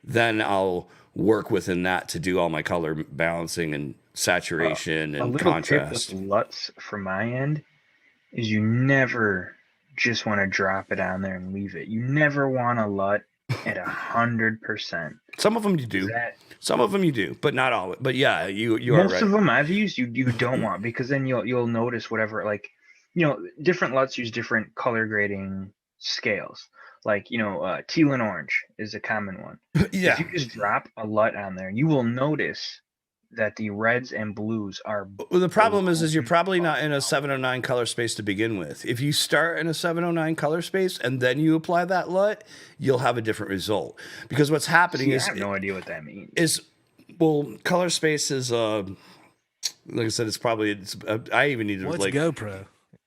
then I'll work within that to do all my color balancing and saturation and contrast. Tip with LUTs from my end is you never just want to drop it on there and leave it. You never want a LUT at 100%. Some of them you do. Some of them you do, but not all. But yeah, you are right. Most of them I've used you don't want, because then you'll notice whatever, like different LUTs use different color grading scales. Like teal and orange is a common one. Yeah. If you just drop a LUT on there, you will notice that the reds and blues are. Well, the problem is you're probably not in a 709 color space to begin with. If you start in a 709 color space and then you apply that LUT, you'll have a different result. Because what's happening is I have no idea what that means. Color space is like I said, I even need to What's GoPro?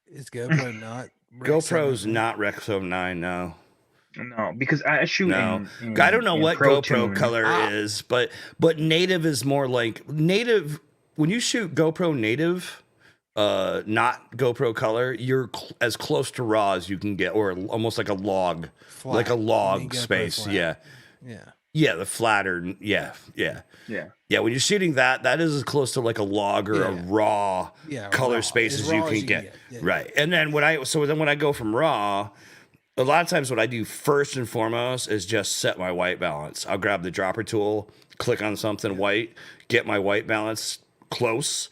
Is GoPro not GoPro's not Rec 709, no. No, because I shoot. No, I don't know what GoPro color is, but native is more like native. When you shoot GoPro native, not GoPro color, you're as close to raw as you can get, or almost like a log, flat. Like a log space. Yeah. The flatter. Yeah. When you're shooting that is as close to like a log or a raw color space as you can get. Yeah. Right, and then when I go from raw. A lot of times what I do first and foremost is just set my white balance. I'll grab the dropper tool, click on something white, get my white balance close.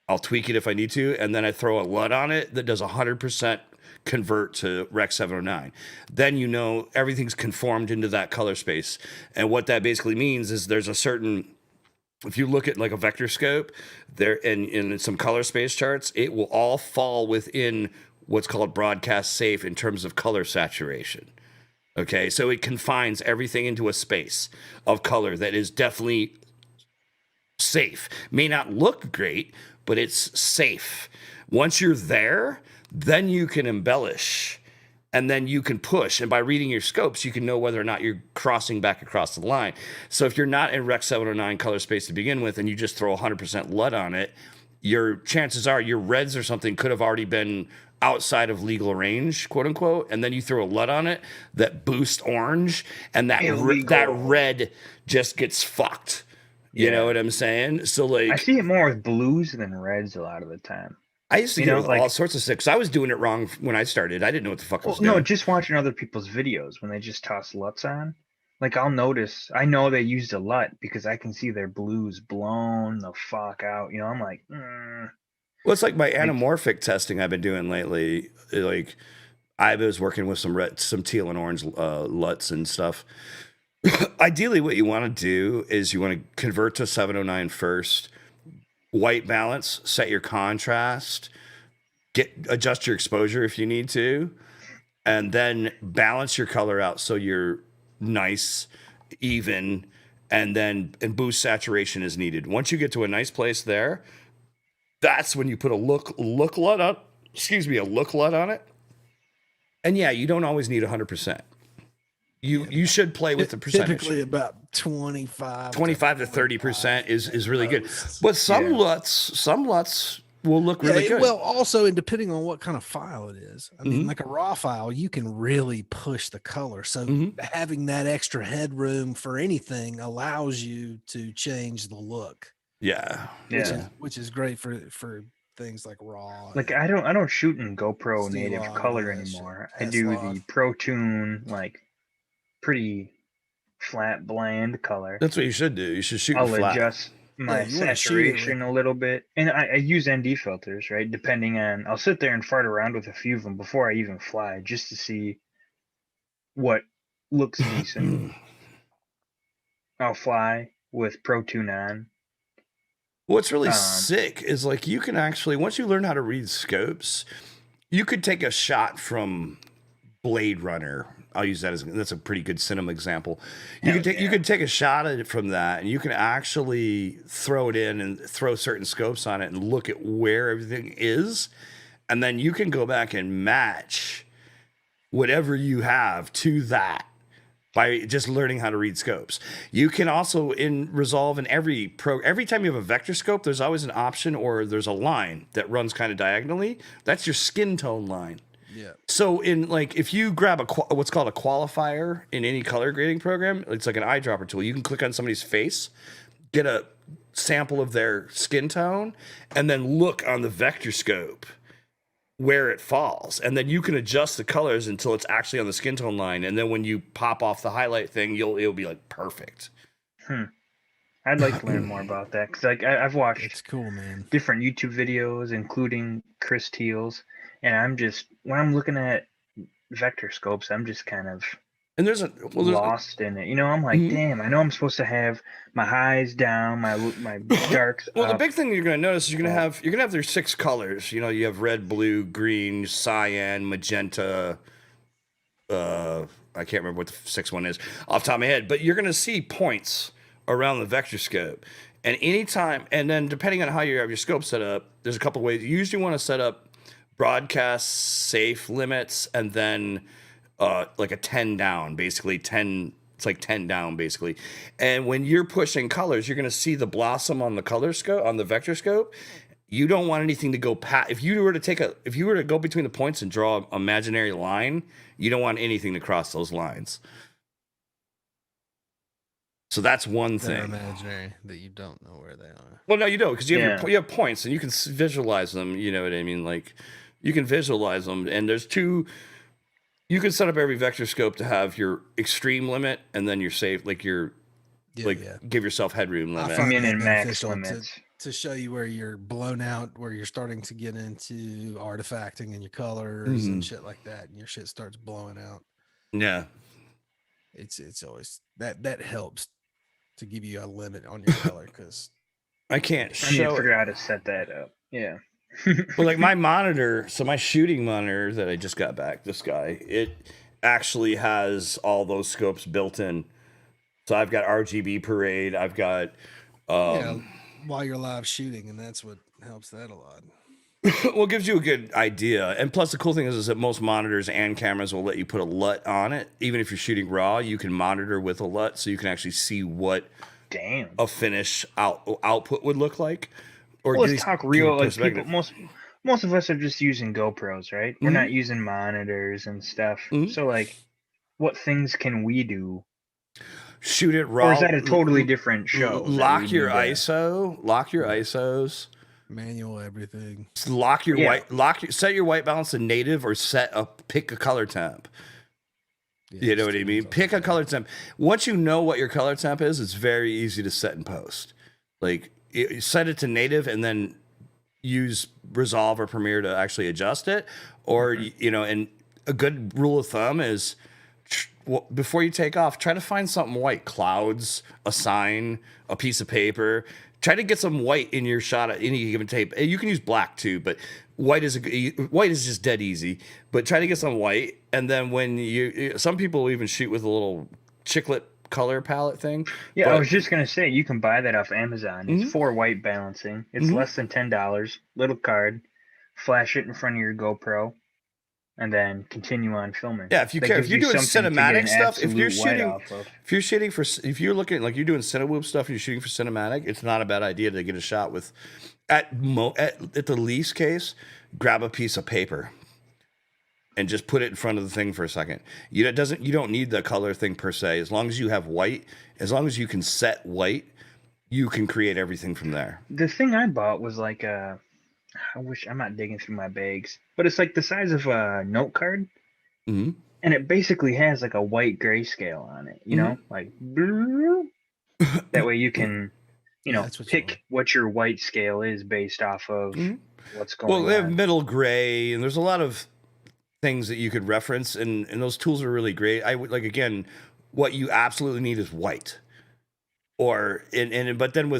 I'll tweak it if I need to, and then I throw a LUT on it that does 100% convert to Rec 709. Then everything's conformed into that color space. And what that basically means is there's a certain, if you look at like a vector scope, there in some color space charts, it will all fall within what's called broadcast safe in terms of color saturation. Okay, so it confines everything into a space of color that is definitely safe. May not look great, but it's safe. Once you're there, then you can embellish and then you can push. And by reading your scopes, you can know whether or not you're crossing back across the line. So if you're not in Rec 709 color space to begin with and you just throw 100% LUT on it, your chances are your reds or something could have already been outside of legal range, quote unquote, and then you throw a LUT on it that boosts orange, and that red just gets fucked. You know what I'm saying? So like, I see it more with blues than reds a lot of the time. I used to get with all sorts of sticks. I was doing it wrong when I started. I didn't know what the fuck I was doing. No, just watching other people's videos when they just toss LUTs on. Like I'll notice, I know they used a LUT because I can see their blues blown the fuck out. You know, I'm like, Well, it's like my anamorphic testing I've been doing lately. Like I was working with some teal and orange LUTs and stuff. Ideally, what you want to do is you want to convert to 709 first, white balance, set your contrast, adjust your exposure if you need to, and then balance your color out so you're nice, even, and boost saturation as needed. Once you get to a nice place there, that's when you put a look LUT on. A look LUT on it. And yeah, you don't always need 100%. You should play with the percentage. Typically about 25 to 30% is really good. But some LUTs will look really good. Well, also, and depending on what kind of file it is. I mean, like a raw file, you can really push the color. So having that extra headroom for anything allows you to change the look. Yeah. Which is great for things like raw. Like I don't shoot in GoPro native color anymore. I do the Pro Tune, like pretty flat, bland color. That's what you should do. You should shoot I'll flat. Adjust my saturation a little bit, and I use ND filters, right? Depending on, I'll sit there and fart around with a few of them before I even fly, just to see what looks decent. I'll fly with Pro Tune on. What's really sick is like you can actually, once you learn how to read scopes, you could take a shot from Blade Runner. I'll use that that's a pretty good cinema example. You could take a shot at it from that, and you can actually throw it in and throw certain scopes on it and look at where everything is, and then you can go back and match whatever you have to that by just learning how to read scopes. You can also resolve in every time you have a vector scope, there's always an option or there's a line that runs kind of diagonally. That's your skin tone line. Yeah. So if you grab what's called a qualifier in any color grading program, it's like an eyedropper tool. You can click on somebody's face, get a sample of their skin tone, and then look on the vector scope where it falls. And then you can adjust the colors until it's actually on the skin tone line. And then when you pop off the highlight thing, it'll be like perfect. I'd like to learn more about that because I've watched it's cool, man. different YouTube videos, including Chris Teal's. And when I'm looking at vector scopes, I'm just kind of lost in it. You know, I'm like, damn, I know I'm supposed to have my highs down, my darks Well, up. the big thing you're going to notice is you're going to have their 6 colors. You know, you have red, blue, green, cyan, magenta. I can't remember what the 6th one is off the top of my head, but you're going to see points around the vector scope. And then depending on how you have your scope set up, there's a couple ways. You usually want to set up broadcast safe limits and then like a 10 down, basically 10. It's like 10 down basically. And when you're pushing colors, you're going to see the blossom on the color scope, on the vector scope. You don't want anything to go past. If you were to go between the points and draw an imaginary line, you don't want anything to cross those lines. So that's one thing. They're imaginary that you don't know where they are. Well, no, you don't, because you have points and you can visualize them. You know what I mean? Like you can visualize them, and there's 2. You can set up every vector scope to have your extreme limit and then your safe, like your give yourself headroom limit. Min and max limits to show you where you're blown out, where you're starting to get into artifacting in your colors and shit like that, and your shit starts blowing out. Yeah, it's always that helps to give you a limit on your color because I can't I need to figure out how to set that up. Yeah. Well, like my monitor, so my shooting monitor that I just got back, this guy, it actually has all those scopes built in. So I've got RGB parade. I've got while you're live shooting, and that's what helps that a lot. Well, it gives you a good idea. And plus the cool thing is that most monitors and cameras will let you put a LUT on it. Even if you're shooting raw, you can monitor with a LUT so you can actually see what a finish output would look like. Or let's talk real. Like most of us are just using GoPros, right? We're not using monitors and stuff. So like, what things can we do? Shoot it raw. Or is that a totally different show? Lock your ISO. Lock your ISOs. Manual everything. Lock your set your white balance to native or pick a color temp. You know what I mean? Pick a color temp. Once you know what your color temp is, it's very easy to set in post. Like set it to native and then use Resolve or Premiere to actually adjust it. Or and a good rule of thumb is before you take off, try to find something white. Clouds, a sign, a piece of paper. Try to get some white in your shot at any given tape. You can use black too, but white is just dead easy. But try to get some white, and then when some people will even shoot with a little chiclet color palette thing. Yeah, I was just gonna say you can buy that off Amazon. It's for white balancing. It's less than $10. Little card, flash it in front of your GoPro, and then continue on filming. Yeah, if you care, if you're doing cinematic stuff, if you're looking like you're doing Cinewhoop stuff and you're shooting for cinematic, it's not a bad idea to get a shot with, at the least case, grab a piece of paper and just put it in front of the thing for a second. You don't need the color thing per se. As long as you have white, as long as you can set white, you can create everything from there. The thing I bought was like I wish I'm not digging through my bags, but it's like the size of a note card, and it basically has like a white grayscale on it. You know, like that way you can, pick what your white scale is based off of what's going on. Well, they have middle gray, and there's a lot of things that you could reference, and those tools are really great. I would again, what you absolutely need is white, but then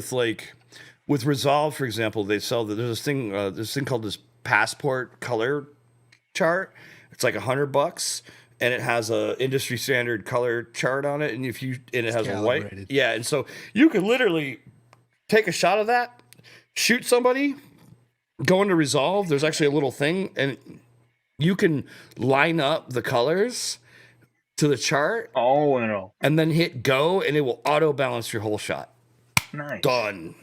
with Resolve, for example, they sell there's this thing called this passport color chart. It's like $100, and it has a industry standard color chart on it, and it has a white. Yeah, and so you can literally take a shot of that, shoot somebody, go into Resolve. There's actually a little thing, and you can line up the colors to the chart. Oh no! And then hit go, and it will auto balance your whole shot. Nice. Done.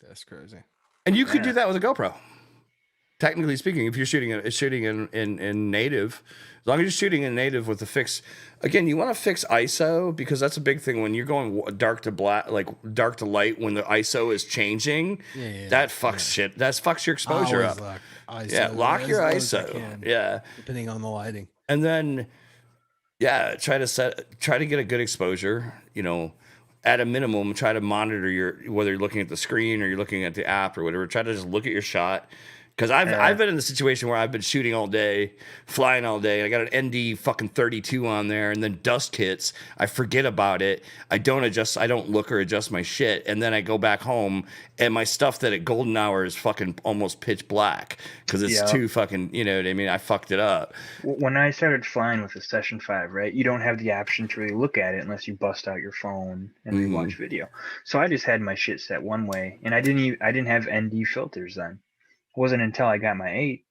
That's crazy. And you could do that with a GoPro. Technically speaking, if you're shooting in native, as long as you're shooting in native with the fix, again, you want to fix ISO because that's a big thing when you're going dark to black, like dark to light. When the ISO is changing, that fucks shit. That fucks your exposure up. Lock your ISO. Depending on the lighting. And then, try to get a good exposure. At a minimum, try to monitor whether you're looking at the screen or you're looking at the app or whatever. Try to just look at your shot. Because I've been in the situation where I've been shooting all day, flying all day, and I got an ND fucking 32 on there, and then dust hits. I forget about it. I don't look or adjust my shit, and then I go back home, and my stuff that at golden hour is fucking almost pitch black because it's too fucking, you know what I mean? I fucked it up. When I started flying with the Session 5, right, you don't have the option to really look at it unless you bust out your phone and rewatch video. So I just had my shit set one way, and I didn't have ND filters then. It wasn't until I got my 8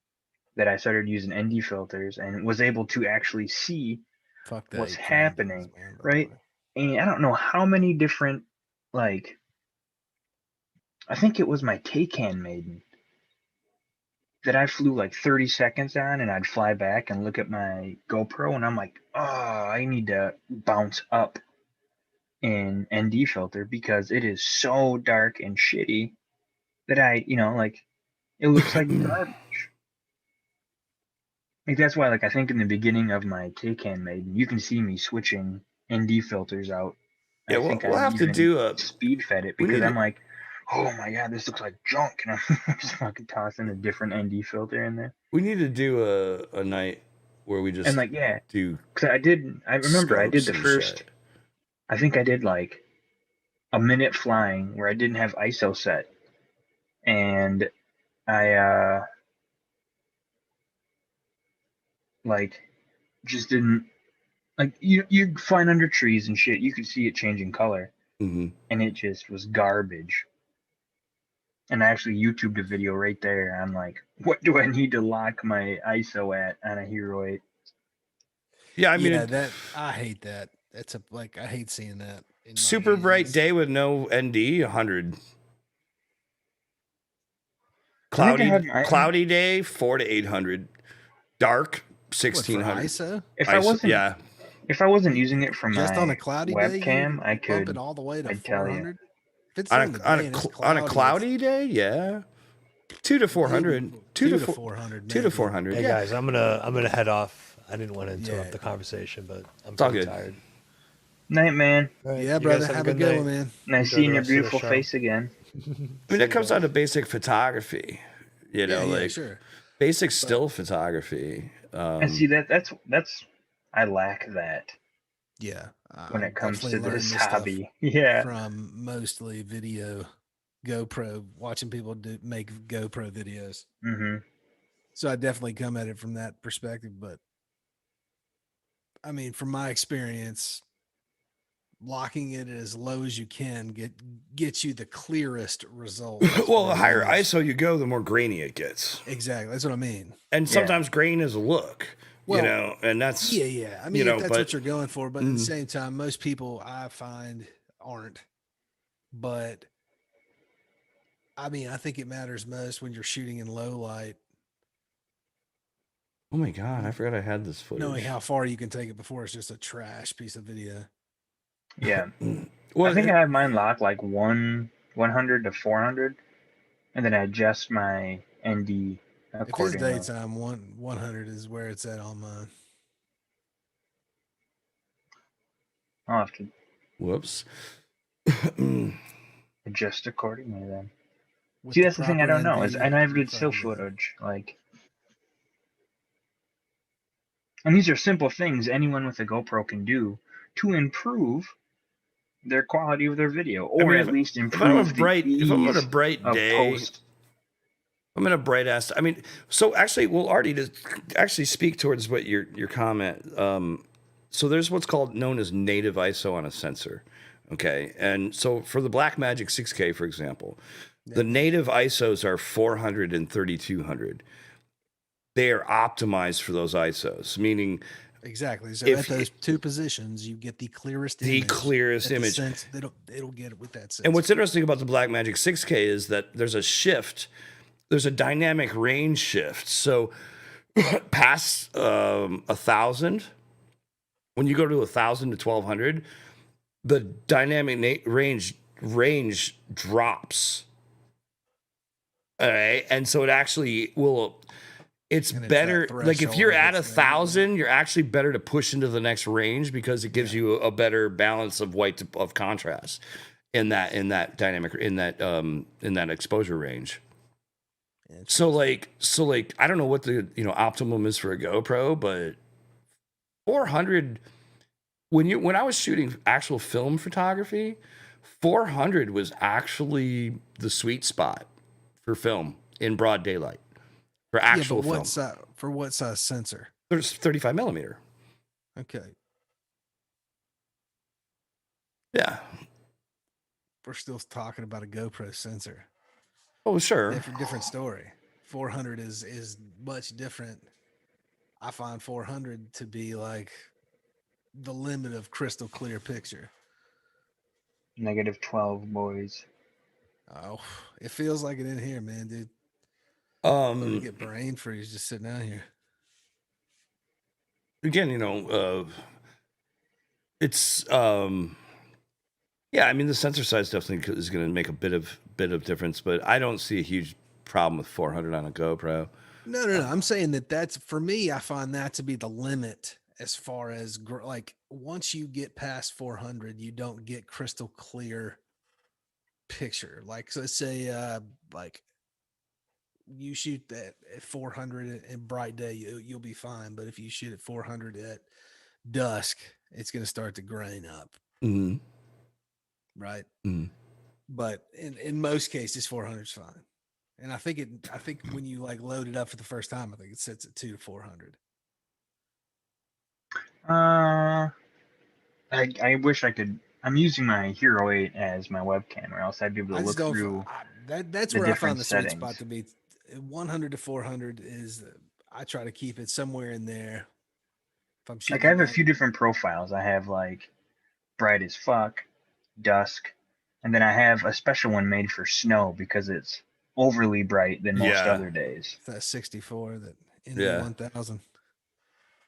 that I started using ND filters and was able to actually see what's happening, right? And I don't know how many different, I think it was my Taycan Maiden that I flew like 30 seconds on, and I'd fly back and look at my GoPro, and I'm like, oh, I need to bounce up in ND filter because it is so dark and shitty that it looks like garbage. That's why, I think in the beginning of my Taycan Maiden, you can see me switching ND filters out. Yeah, we'll have to do a speed fed it because I'm like, oh my god, this looks like junk, and I'm just fucking tossing a different ND filter in there. We need to do a night where we just do. Because I remember I did the first. Shit. I think I did a minute flying where I didn't have ISO set, and I just didn't you're flying under trees and shit. You could see it changing color, and it just was garbage. And I actually YouTubed a video right there. I'm like, what do I need to lock my ISO at on a Hero 8? Yeah, I mean, I hate that. That's I hate seeing that. Super bright day with no ND, 100. Cloudy day, 400 to 800. Dark, 1600. ISO? If I wasn't using it for Just my on a cloudy webcam, day, I bump could. it all the way to I'd tell you. 400. If it's On on a cloudy day, yeah. 2 to 400. 2 to 400. 2 to 400. Hey yeah. guys, I'm gonna head off. I didn't want to interrupt the conversation, but I'm It's all pretty good. tired. Night, man. Right, Yeah, you brother. guys Have a good one, night. man. Nice Enjoy seeing the your rest of the beautiful show. face again. I mean, that comes down to basic photography. You know, Yeah, like sure. basic still photography. And see that's I lack that. Yeah. When I it comes to definitely this learned stuff hobby. Yeah. From mostly video GoPro, watching people make GoPro videos. Mm-hmm. So I definitely come at it from that perspective. But I mean, from my experience, locking it as low as you can gets you the clearest result. Well, the higher ISO you go, the more grainy it gets. Exactly. That's what I mean. And sometimes grain is a look. Well, you know, and that's yeah. I mean, you know, if that's but, what you're going for, but at the same time, most people I find aren't. But I mean, I think it matters most when you're shooting in low light. Oh my god, I forgot I had this footage. Knowing how far you can take it before it's just a trash piece of video. Yeah. Well, I think I have mine locked like 100 to 400, and then I adjust my ND If it's accordingly. daytime, 100 is where it's at on mine. I'll have to Whoops. adjust accordingly then. With See, the that's the thing I proper don't know is ND, I never did you're still fine with it. footage like. And these are simple things anyone with a GoPro can do to improve their quality of their video, or mean, at least if I'm improve if I'm on a ease bright of day, post. I'm in a bright ass. I mean, so actually, well, Artie, to actually speak towards what your comment. So there's what's called known as native ISO on a sensor. Okay, and so for the Blackmagic 6K, for example, the native ISOs are 400 and 3200. They are optimized for those ISOs, meaning Exactly. So if at those two positions, you get the clearest the image. clearest that the image. sense- it'll get it with that sense. And what's interesting about the Blackmagic 6K is that there's a shift. There's a dynamic range shift. So past 1,000, when you go to 1,000 to 1,200, the dynamic range drops. All right, and so it actually will. It's And it's better. that Like if you're threshold at that's 1,000, you're actually better to push into the next range because it gives you a better balance of white of contrast in that dynamic in that exposure range. So like I don't know what the optimum is for a GoPro, but 400 when I was shooting actual film photography, 400 was actually the sweet spot for film in broad daylight for actual but film. For what size sensor? There's 35 millimeter. Okay. Yeah. We're still talking about a GoPro sensor. Oh, sure. Different story. 400 is much different. I find 400 to be like the limit of crystal clear picture. -12, boys. Oh, it feels like it in here, man, dude. You get brain freeze just sitting out here. Again, it's yeah, I mean the sensor size definitely is going to make a bit of difference, but I don't see a huge problem with 400 on a GoPro. No. I'm saying that's for me. I find that to be the limit as far as like once you get past 400, you don't get crystal clear picture. Like so let's say like you shoot that at 400 in bright day, you'll be fine. But if you shoot at 400 at dusk, it's going to start to grain up. Mm-hmm. Right. Mm-hmm. But in most cases, 400 is fine. And I think when you like load it up for the first time, I think it sets at 2 to 400. I wish I could. I'm using my Hero 8 as my webcam, or else I'd be able to look through. That's where I found the sweet spot to be. 100 to 400 is. I try to keep it somewhere in there. If I'm shooting Like I have a few different profiles. I have like bright as fuck, dusk, and then I have a special one made for snow because it's overly bright than most Yeah. other days. That 64, that Yeah. ND1000.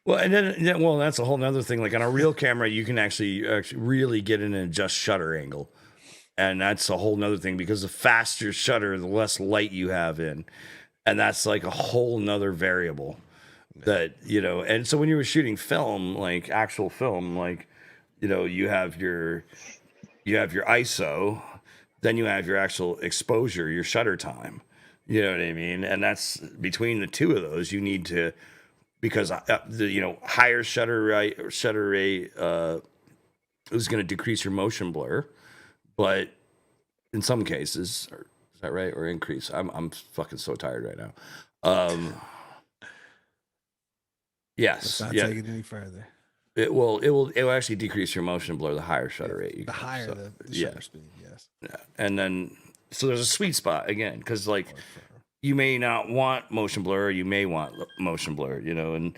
Well, and then well, that's a whole nother thing. Like on a real camera, you can actually really get in and adjust shutter angle. And that's a whole nother thing because the faster shutter, the less light you have in. And that's like a whole nother variable that, you know, and so when you were shooting film, like actual film, like, you know, you have your ISO, then you have your actual exposure, your shutter time. You know what I mean? And that's between the two of those, you need to, because higher shutter rate is going to decrease your motion blur, but in some cases, is that right? Or increase? I'm fucking so tired right now. Yes. Let's not take it any further. It will actually decrease your motion blur the higher shutter rate. The higher the shutter speed, yes. Yeah. And then so there's a sweet spot again, because like you may not want motion blur, or you may want motion blur, you know, and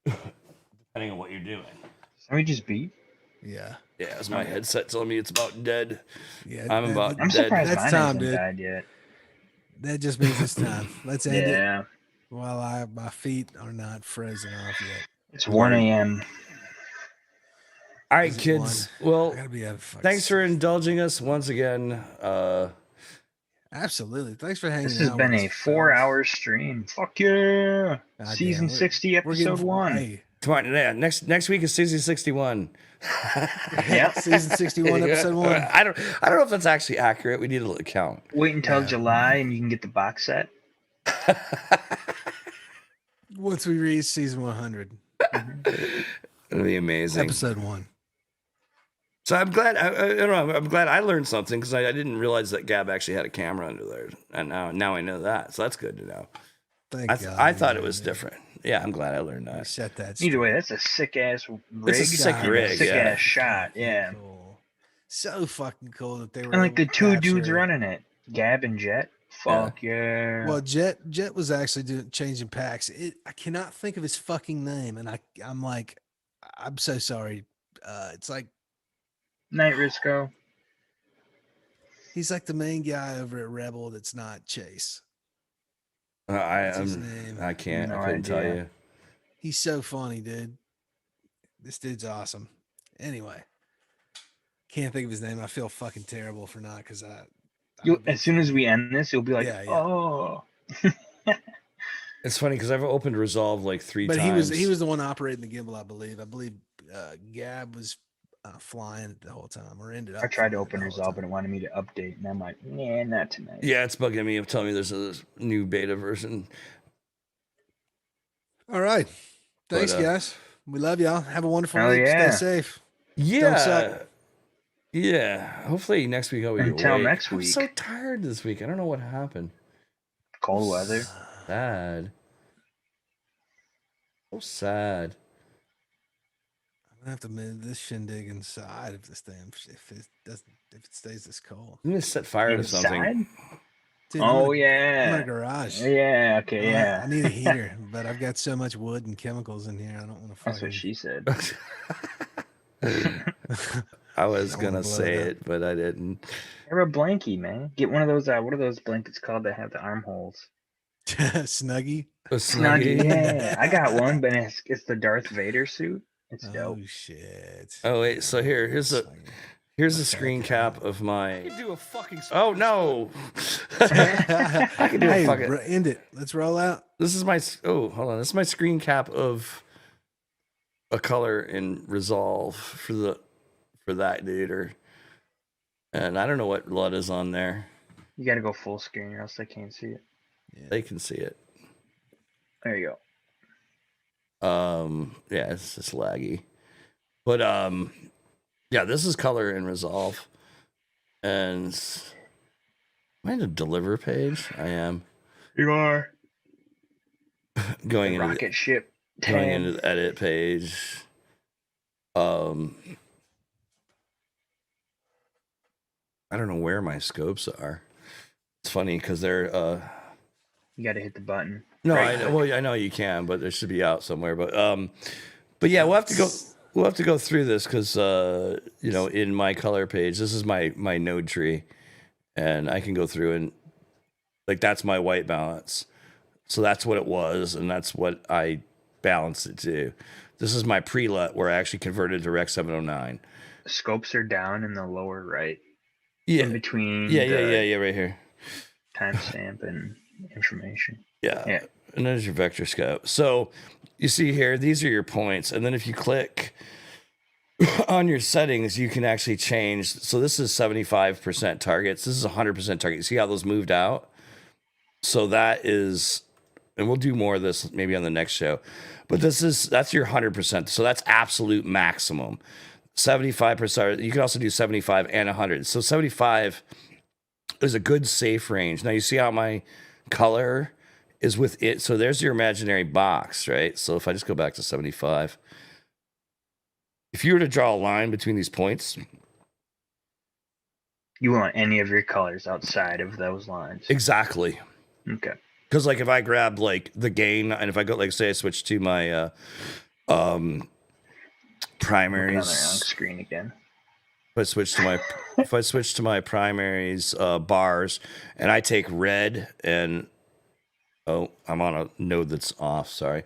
depending on what you're doing. Can we just beat? Yeah. Yeah, it's my headset telling me it's about dead. Yeah, I'm about I'm dead. surprised That's mine time, hasn't dude. died yet. That just means it's time. Let's end Yeah. it while my feet are not frozen off yet. It's 1 a.m. All right, Is it kids. one? Well, I gotta be out of fucking thanks for indulging us once again. Absolutely. Thanks for hanging out. This has been with a us, 4-hour stream. Fuck yeah. God Season damn, 60, we're getting- episode 1. Hey, Come on, yeah. Next week is season 61. Yep. season 61, episode 1. I don't know if that's actually accurate. We need to count. Wait until July and you can get the box set. Once we reach season 100, It'll be amazing. episode 1. So I'm glad. I'm glad I learned something because I didn't realize that Gab actually had a camera under there, and now I know that. So that's good to know. Thank God. I thought it was different. Yeah, I'm glad I learned that. Set that. Either way, that's a sick ass rig. It's a sick and rig, sick yeah. ass shot. Yeah. Cool. So fucking cool that they were. And like the able to two dudes capture- running it, Gab and Jet. Fuck yeah. Well, Jet was actually changing packs. I cannot think of his fucking name, and I'm like, I'm so sorry. It's like Night Risco. he's like the main guy over at Rebel that's not Chase. I What's his name? can't. No I couldn't tell idea. you. He's so funny, dude. This dude's awesome. Anyway, can't think of his name. I feel fucking terrible for not because As soon as we end this, you'll be like, Yeah, yeah. oh. It's funny because I've opened Resolve like 3 But times. he was the one operating the gimbal, I believe. I believe Gab was flying it the whole time, or ended up. I tried to flying it open the whole Resolve time. and it wanted me to update, and I'm like, nah, not tonight. Yeah, it's bugging me. Telling me there's a new beta version. All right. Thanks, But, guys. We love y'all. Have a wonderful Hell week. yeah. Stay safe. Yeah. suck. Yeah. Hopefully next week I'll be Until awake. next I'm week. so tired this week. I don't know what happened. Cold weather. Sad. So sad. I'm gonna have to move this shindig inside if if it stays this cold. I'm gonna set fire to something. Inside? Dude, Oh, I'm yeah. in a garage. Yeah, okay, yeah. I need a heater, but I've got so much wood and chemicals in here. I don't want to. That's what she said. I was I wanna gonna blow say it up. it, but I didn't. You're a blankie, man. Get one of those, what are those blankets called that have the armholes? Snuggie. A Snuggie, yeah. I got one, but it's the Darth Vader suit. It's dope. Oh shit. Oh wait, so here's a screen cap of my. do a fucking. Oh no! I can do Hey, a fucking. end it. Let's roll out. This is my. Oh, hold on. This is my screen cap of a color in Resolve for that dude. And I don't know what LUT is on there. You gotta go full screen or else they can't see it. They can see it. There you Yeah, it's just laggy. But yeah, this is color in Resolve. And am I in a deliver page? I am. go. You are. Going The into rocket ship. going 10. into the edit page. I don't know where my scopes are. It's funny because they're You gotta hit the button. no, Right. I know you can, but they should be out somewhere. But yeah, we'll have to go through this because in my color page, this is my node tree, and I can go through and Like that's my white balance. So that's what it was, and that's what I balanced it to. This is my pre-LUT where I actually converted to Rec 709. Scopes are down in the lower right. Yeah. In between. Yeah, right here. Timestamp and information. Yeah. And there's your vector scope. So you see here, these are your points. And then if you click on your settings, you can actually change. So this is 75% targets. This is 100% target. See how those moved out? So that is, and we'll do more of this maybe on the next show. But that's your 100%. So that's absolute maximum. 75%. You can also do 75 and 100. So 75 is a good safe range. Now you see how my color is with it. So there's your imaginary box, right? So if I just go back to 75, if you were to draw a line between these points, you want any of your colors outside of those lines. Exactly. Okay. Because like if I grab like the gain, and if I go like say I switch to my primaries on screen again. If I switch to my primaries bars, and I take red and I'm on a node that's off. Sorry.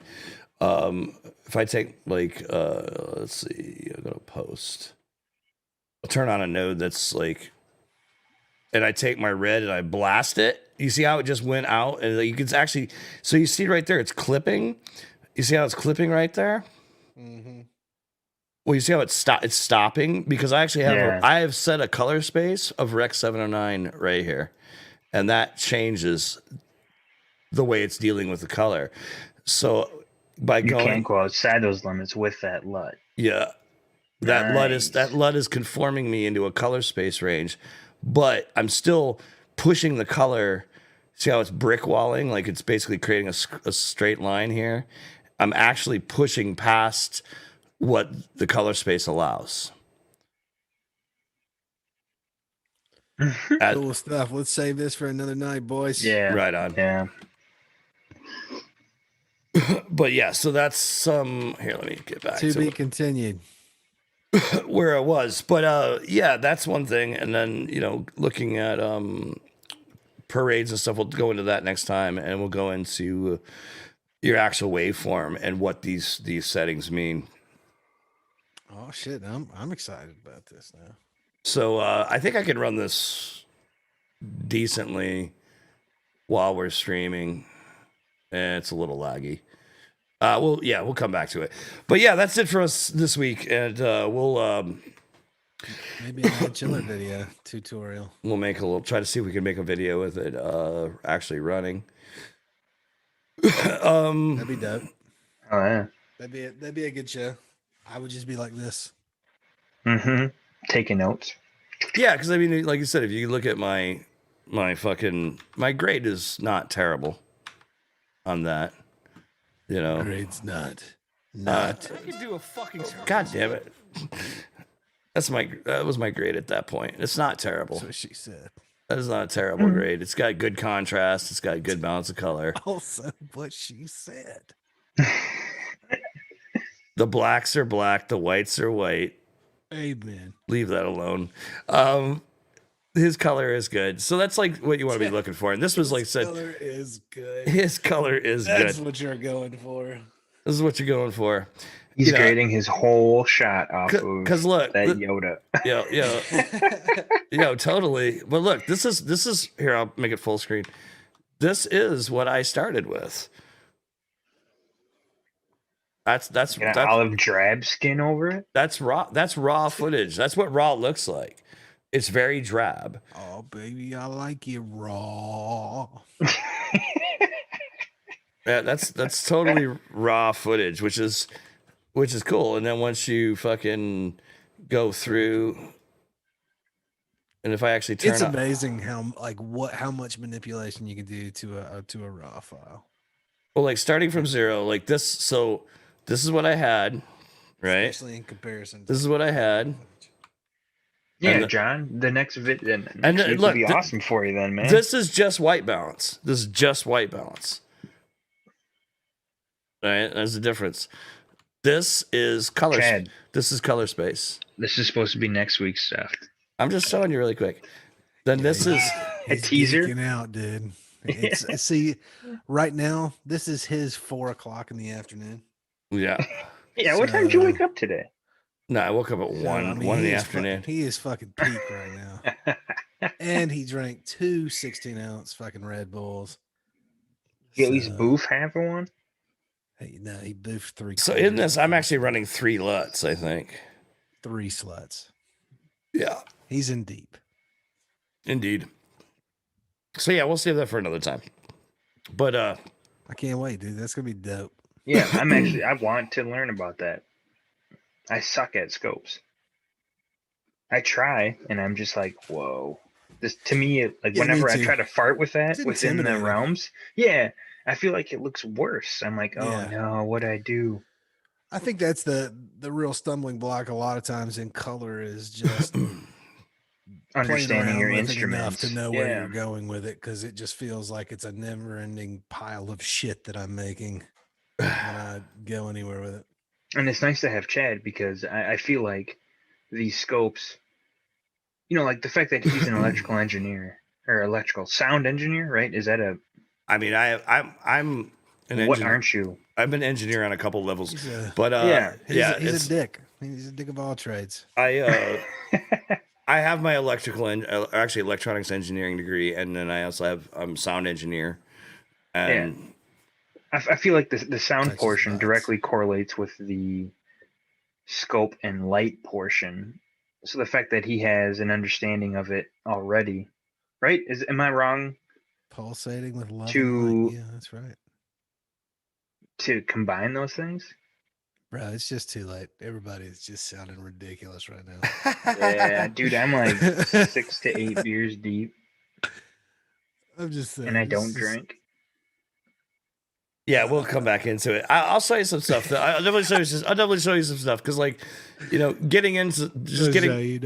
If I take like let's see, I'm gonna post. I'll turn on a node that's like, and I take my red and I blast it. You see how it just went out, and you can actually. So you see right there, it's clipping. You see how it's clipping right there. Mm-hmm. Well, you see how it's stopping because I actually have I have set a color space of Rec 709 right here, and that changes the way it's dealing with the color. So by you can't go outside those limits with that LUT. Yeah, that LUT is conforming me into a color space range, but I'm still pushing the color. See how it's brick walling? Like it's basically creating a straight line here. I'm actually pushing past what the color space allows. Cool stuff. Let's save this for another night, boys. Yeah. Right on. Yeah. But yeah, so that's some here. Let me get back to be continued. Where I was. But yeah, that's one thing. And then, looking at parades and stuff, we'll go into that next time, and we'll go into your actual waveform and what these settings mean. Oh shit, I'm excited about this now. So I think I can run this decently while we're streaming. It's a little laggy. We'll come back to it. But yeah, that's it for us this week, and we'll maybe a chiller video tutorial. We'll try to see if we can make a video with it actually running. That'd be dope. Oh yeah. That'd be a good show. I would just be like this. Mm-hmm. Taking notes. Yeah, because I mean, like you said, if you look at my grade is not terrible on that. Grade's not. I could do a fucking. God damn it. That was my grade at that point. It's not terrible. That's what she said. That is not a terrible grade. It's got good contrast. It's got good balance of color. Also, what she said. The blacks are black. The whites are white. Amen. Leave that alone. His color is good. So that's like what you want to be looking for. And this was like said. His color is good. His color is good. That's what you're going for. This is what you're going for. He's grading his whole shot off of look, that Yoda. Yeah, totally. But look, this is here. I'll make it full screen. This is what I started with. That's olive drab skin over it. That's raw. That's raw footage. That's what raw looks like. It's very drab. Oh baby, I like it raw. Yeah, that's totally raw footage, which is cool. And then once you fucking go through, and if I actually turn, it's amazing how much manipulation you can do to a raw file. Well, like starting from zero, like this. So this is what I had, right? Especially in comparison. This is what I had. Yeah, John. The next week will be awesome for you, then, man. This is just white balance. This is just white balance. Right, there's the difference. This is color. Chad, this is color space. This is supposed to be next week's stuff. I'm just showing you really quick. Then this is a teaser. Geeking out, dude. It's see, right now this is his 4 o'clock in the afternoon. Yeah. Yeah. What time did you wake up today? No, I woke up at So, 1 I mean, in he the is afternoon. he is fucking peak right now. And he drank 2 16-ounce fucking Red Bulls. You at least boof half of one? Hey, no, he boofed 3. So in this, I'm actually running 3 LUTs, I think. 3 sluts. Yeah. He's in deep. Indeed. So yeah, we'll save that for another time. But I can't wait, dude. That's gonna be dope. Yeah, I want to learn about that. I suck at scopes. I try, and I'm just like, whoa. This to me, whenever I try to fart with that within the realms, yeah, I feel like it looks worse. I'm like, oh no, what'd I do? I think that's the real stumbling block a lot of times in color is just understanding your enough instruments to know where you're going with it, because it just feels like it's a never-ending pile of shit that I'm making when I go anywhere with it. And it's nice to have Chad because I feel like these scopes, like the fact that he's an electrical engineer or electrical sound engineer, right? Is that a? I mean, I'm an engineer. What aren't you? I've been an engineer on a couple levels, He's it's a dick. He's a dick of all trades. I have my electronics engineering degree, and then I also have sound engineer. And I feel like the sound portion directly correlates with the scope and light portion. So the fact that he has an understanding of it already, right? Am I wrong? Pulsating with love and light. Yeah, that's right. To combine those things? Bro, it's just too late. Everybody's just sounding ridiculous right now. Yeah, dude, I'm like 6 to 8 beers deep. I'm just saying. And I don't drink. Yeah, we'll come back into it. I'll show you some stuff. I'll definitely show you some stuff because, getting into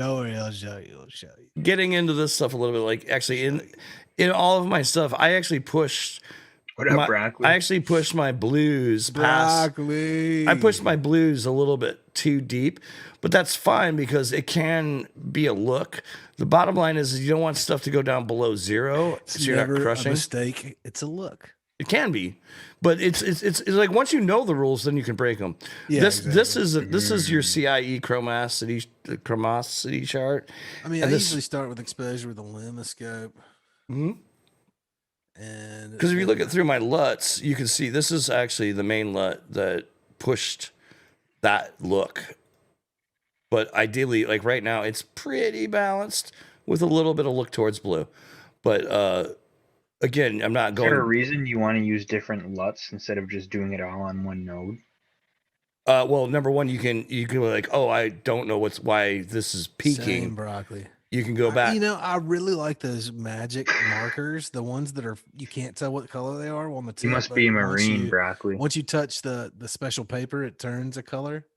I'll show you. Getting into this stuff a little bit. Like, actually, in all of my stuff, I actually pushed. What up, broccoli? I actually pushed my blues past. I pushed my blues a little bit too deep, but that's fine because it can be a look. The bottom line is you don't want stuff to go down below 0, It's so you're never not crushing. a mistake. It's a look. It can be, but it's like once you know the rules, then you can break them. Yeah, this is your CIE chromosity chart. I mean, I usually start with exposure with a lumiscope. Mm-hmm. And because if you look at through my LUTs, you can see this is actually the main LUT that pushed that look. But ideally, like right now, it's pretty balanced with a little bit of look towards blue. But again, I'm not going. Is there a reason you want to use different LUTs instead of just doing it all on one node? Well, number one, you can be like, oh, I don't know why this is peaking. Same, broccoli. You can go back. I really like those magic markers, the ones that are you can't tell what color they are on the tip. You must be marine, broccoli. Once you touch the special paper, it turns a color.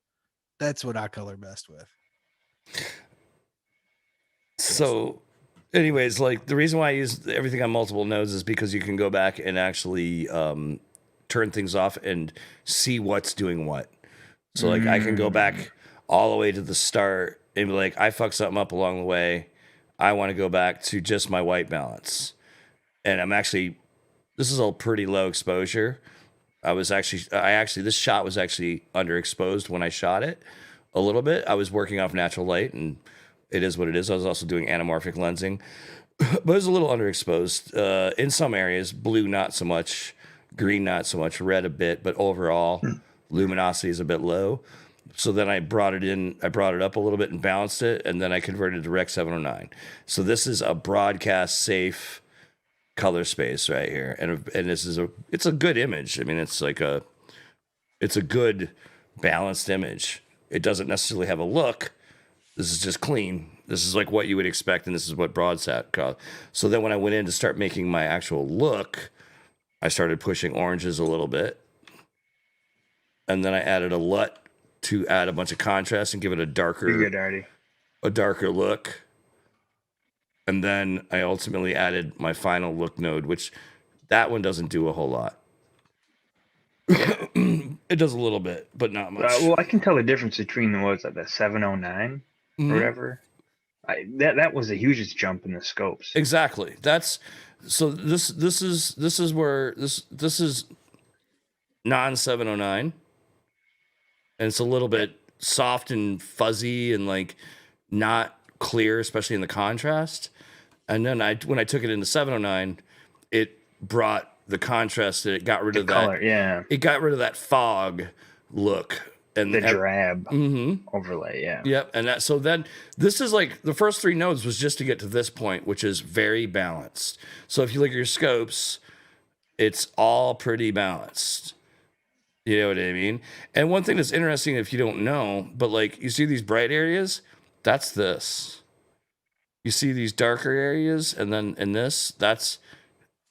That's what I color best with. So, anyways, like the reason why I use everything on multiple nodes is because you can go back and actually turn things off and see what's doing what. So, like, I can go back all the way to the start and be like, I fucked something up along the way. I want to go back to just my white balance. And this is all pretty low exposure. This shot was actually underexposed when I shot it a little bit. I was working off natural light, and it is what it is. I was also doing anamorphic lensing, but it was a little underexposed in some areas. Blue, not so much. Green, not so much. Red, a bit, but overall, luminosity is a bit low. So then I brought it up a little bit and balanced it, and then I converted to Rec 709. So this is a broadcast safe color space right here, and it's a good image. I mean, it's a good balanced image. It doesn't necessarily have a look. This is just clean. This is like what you would expect, and this is what broadsat called. So then when I went in to start making my actual look, I started pushing oranges a little bit, and then I added a LUT to add a bunch of contrast and give it a darker look. And then I ultimately added my final look node, which that one doesn't do a whole lot. It does a little bit, but not much. Well, I can tell the difference between the 709 or whatever. That was the hugest jump in the scopes. Exactly. That's so. This is where this is non 709, and it's a little bit soft and fuzzy and like not clear, especially in the contrast. And then when I took it into 709, it brought the contrast. It got rid of color, that. yeah. It got rid of that fog look and the drab mm-hmm. overlay. Yeah. Yep. And that, so then this is like the first 3 nodes was just to get to this point, which is very balanced. So if you look at your scopes, it's all pretty balanced. You know what I mean? And one thing that's interesting, if you don't know, but like you see these bright areas, that's this. You see these darker areas, and then in this, that's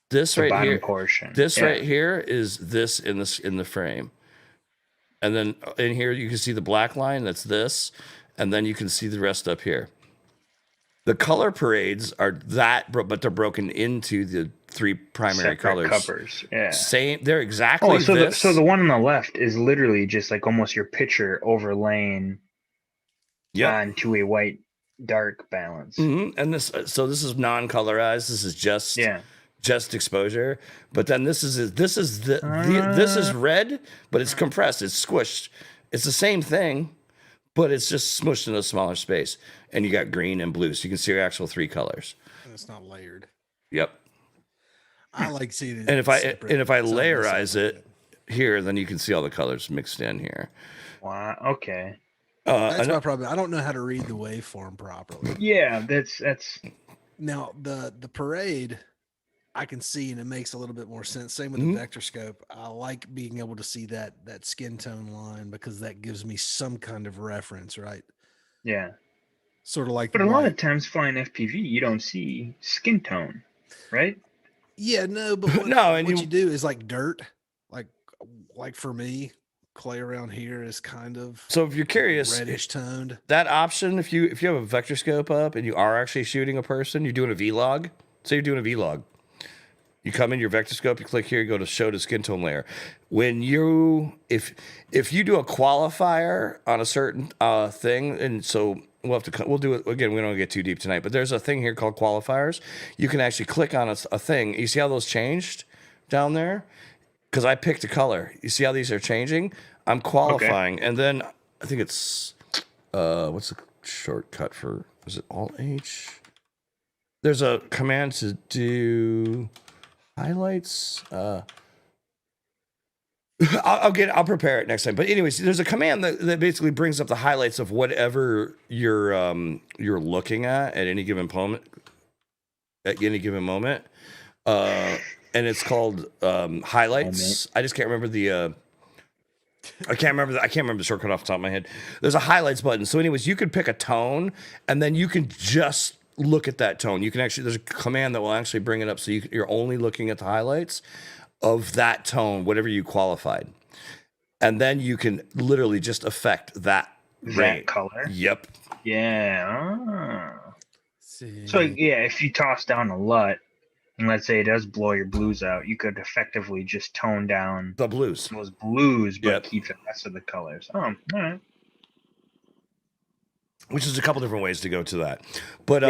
this the right bottom here. Portion. This right here is this in the frame. And then in here you can see the black line, that's this, and then you can see the rest up here. The color parades are that, but they're broken into the 3 primary Separate colors. Covers. Yeah. Same. They're exactly so this. So the one on the left is literally just like almost your picture overlaying onto a white dark balance. Mm-hmm. And this is non-colorized. This is just exposure. But then this is red, but it's compressed. It's squished. It's the same thing, but it's just smushed in a smaller space. And you got green and blue, so you can see your actual 3 colors. And it's not layered. Yep. I like seeing it. And if I layerize it here, then you can see all the colors mixed in here. Wow. Okay. That's my problem. I don't know how to read the waveform properly. Yeah, that's now the parade I can see, and it makes a little bit more sense. Same with the vector scope. I like being able to see that skin tone line because that gives me some kind of reference, right? Yeah. Sort of like. But a lot of times flying FPV, you don't see skin tone, right? Yeah, no, but what you do is like dirt, like for me, clay around here is kind of so. If you're curious, reddish toned. That option, if you have a vector scope up and you are actually shooting a person, you're doing a vlog. Say you're doing a vlog. You come in your vector scope, you click here, you go to show the skin tone layer. When you if you do a qualifier on a certain thing, and so we'll do it again. We don't get too deep tonight, but there's a thing here called qualifiers. You can actually click on a thing. You see how those changed down there? Because I picked a color. You see how these are changing? I'm qualifying, and then I think it's what's the shortcut for? Is it Alt H? There's a command to do highlights. I'll prepare it next time. But anyways, there's a command that basically brings up the highlights of whatever you're looking at any given moment. At any given moment, and it's called highlights. I just can't remember the. I can't remember the shortcut off the top of my head. There's a highlights button. So, anyways, you can pick a tone, and then you can just look at that tone. You can actually, there's a command that will actually bring it up, so you're only looking at the highlights of that tone, whatever you qualified, and then you can literally just affect that color. Yep. Yeah. So yeah, if you toss down a LUT, and let's say it does blow your blues out, you could effectively just tone down the blues, those blues, but keep the rest of the colors. Oh, all right. Which is a couple different ways to go to that, but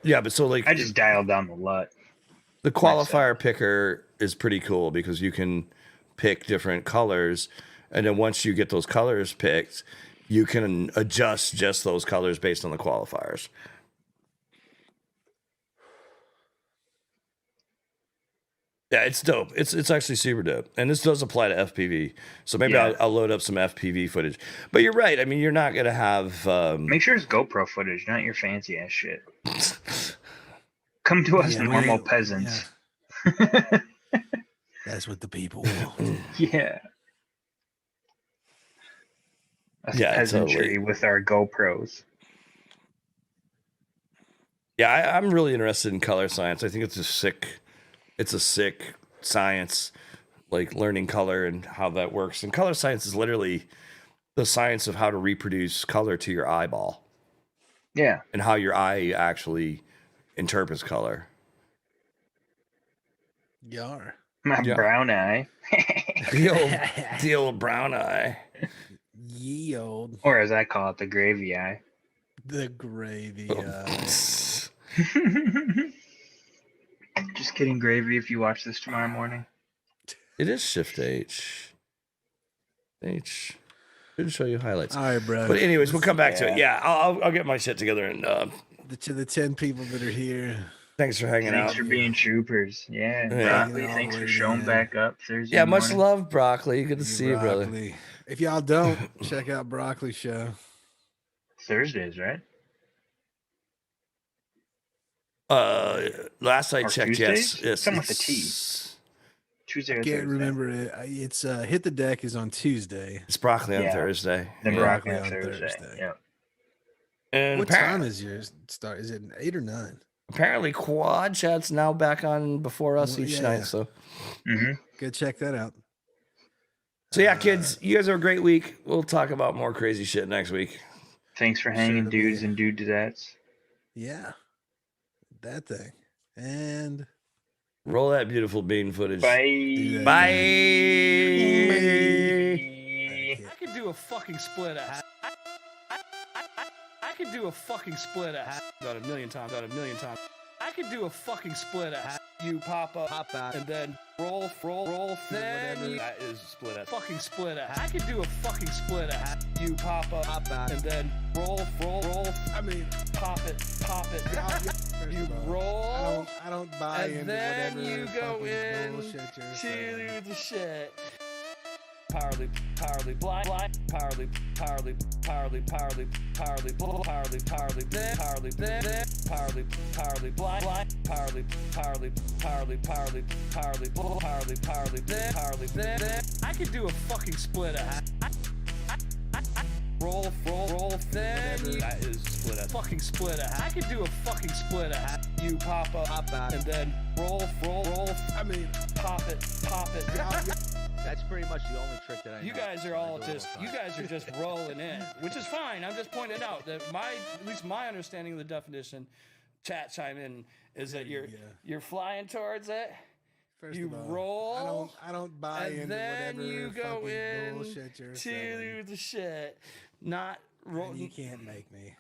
but so like I just dialed down the LUT. The qualifier picker is pretty cool because you can pick different colors, and then once you get those colors picked, you can adjust just those colors based on the qualifiers. Yeah, it's dope. It's actually super dope, and this does apply to FPV. So maybe I'll load up some FPV footage. But you're right. I mean, you're not gonna have. Make sure it's GoPro footage, not your fancy ass shit. Come to us, normal peasants. Yeah. That's what the people want. Yeah. Us peasantry with our GoPros. Yeah, I'm really interested in color science. I think it's a sick science, like learning color and how that works. And color science is literally the science of how to reproduce color to your eyeball. Yeah. And how your eye actually interprets color. Yar. My brown eye. the old brown eye. Ye old. Or as I call it, the gravy eye. The gravy. Just kidding, Gravy, if you watch this tomorrow morning. It is Shift H. Should show you highlights. All right, bro. But anyways, we'll come back to it. Yeah, I'll get my shit together and to the 10 people that are here. Thanks for hanging out. Thanks for being troopers. Yeah. Yeah. Broccoli, thanks for showing back up Thursday Yeah, much morning. love, Broccoli. Good to see you, brother. Broccoli. If y'all don't, check out Broccoli Show. Thursdays, right? Last I Or checked, Tuesdays? yes. Something with a T. Tuesday or Can't Thursday. remember it. It's Hit the Deck is on Tuesday. It's Broccoli on Yeah. Thursday. The Yeah. broccoli on Thursday. Yeah. And What time is yours start? Is it 8 or 9? Apparently, Quad Chat's now back on before us Well, each yeah. night. So, Go check that out. so yeah, kids, you guys have a great week. We'll talk about more crazy shit next week. Thanks for hanging, Certainly. dudes and dudettes. Yeah. That thing. And Roll that beautiful bean footage. Bye. Bye. I could do a fucking split I could do a fucking split Done a million times. I could do a fucking split You pop out, and then roll, then that is split fucking split I could do a fucking split You pop out, and then roll. I mean, pop it. You roll. I don't buy And into then whatever you go fucking in bullshit you're saying. to the shit. Powerly, blind, powerly, I could do a fucking split roll, then that is split fucking split I could do a fucking split You pop out, and then roll. I mean, pop it. That's pretty much the only trick that I know. You guys are all just rolling in, which is fine. I'm just pointing out that at least my understanding of the definition, chat chime in, is that you're flying towards it. First You of all, roll. I don't buy And into then whatever you go fucking in bullshit you're saying. to the shit. Not roll. And you can't make me.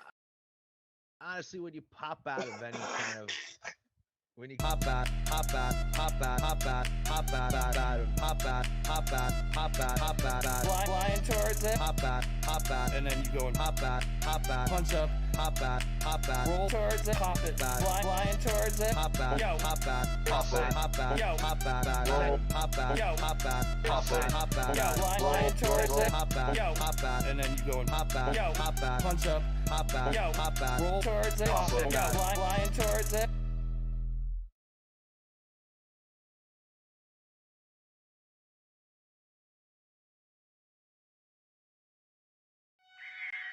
Honestly, when you pop out of any kind of, when you pop out, flying towards it, and then you go and punch up, roll towards it, pop it, flying towards it, yo, flying towards it, and then you go and punch up, roll towards it, flying towards it.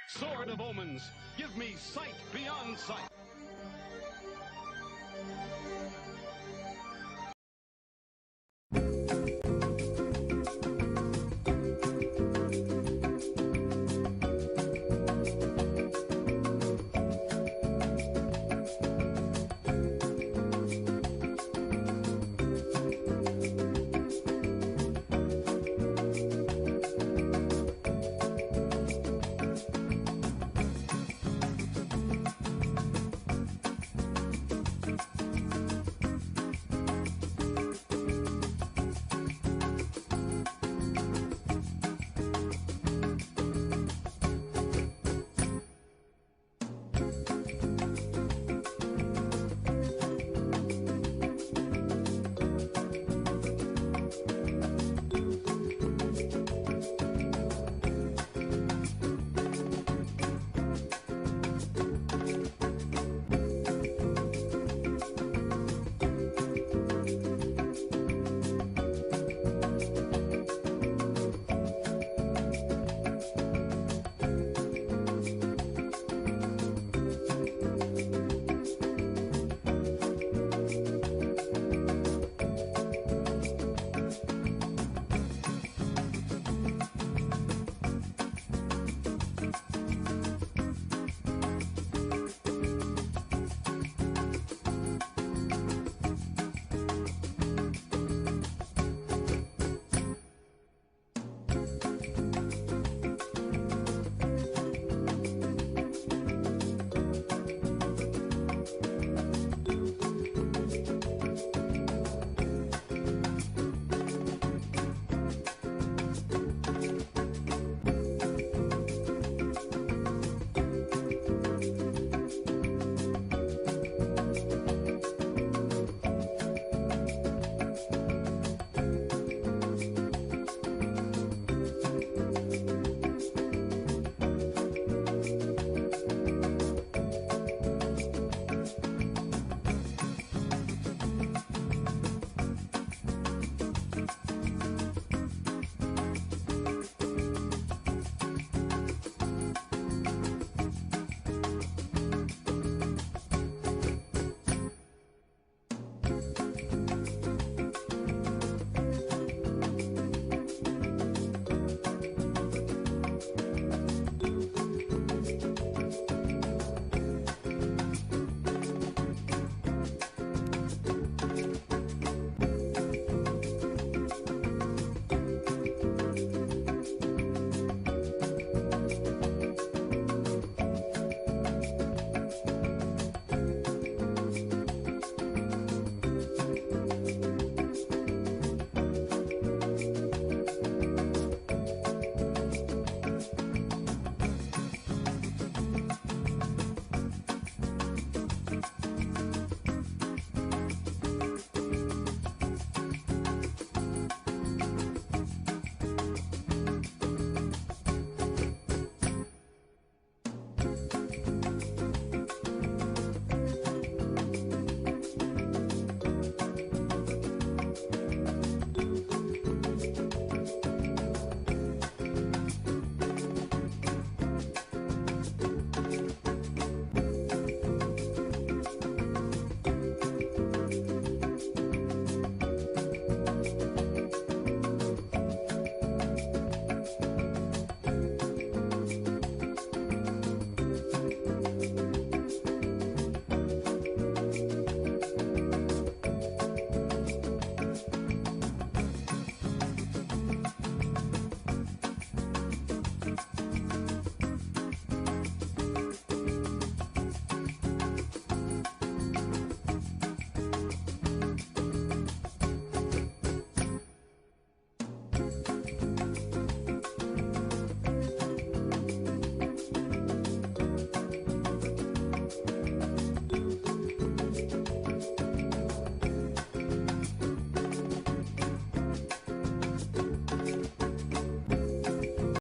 Sword of Omens, give me sight beyond sight. Bye.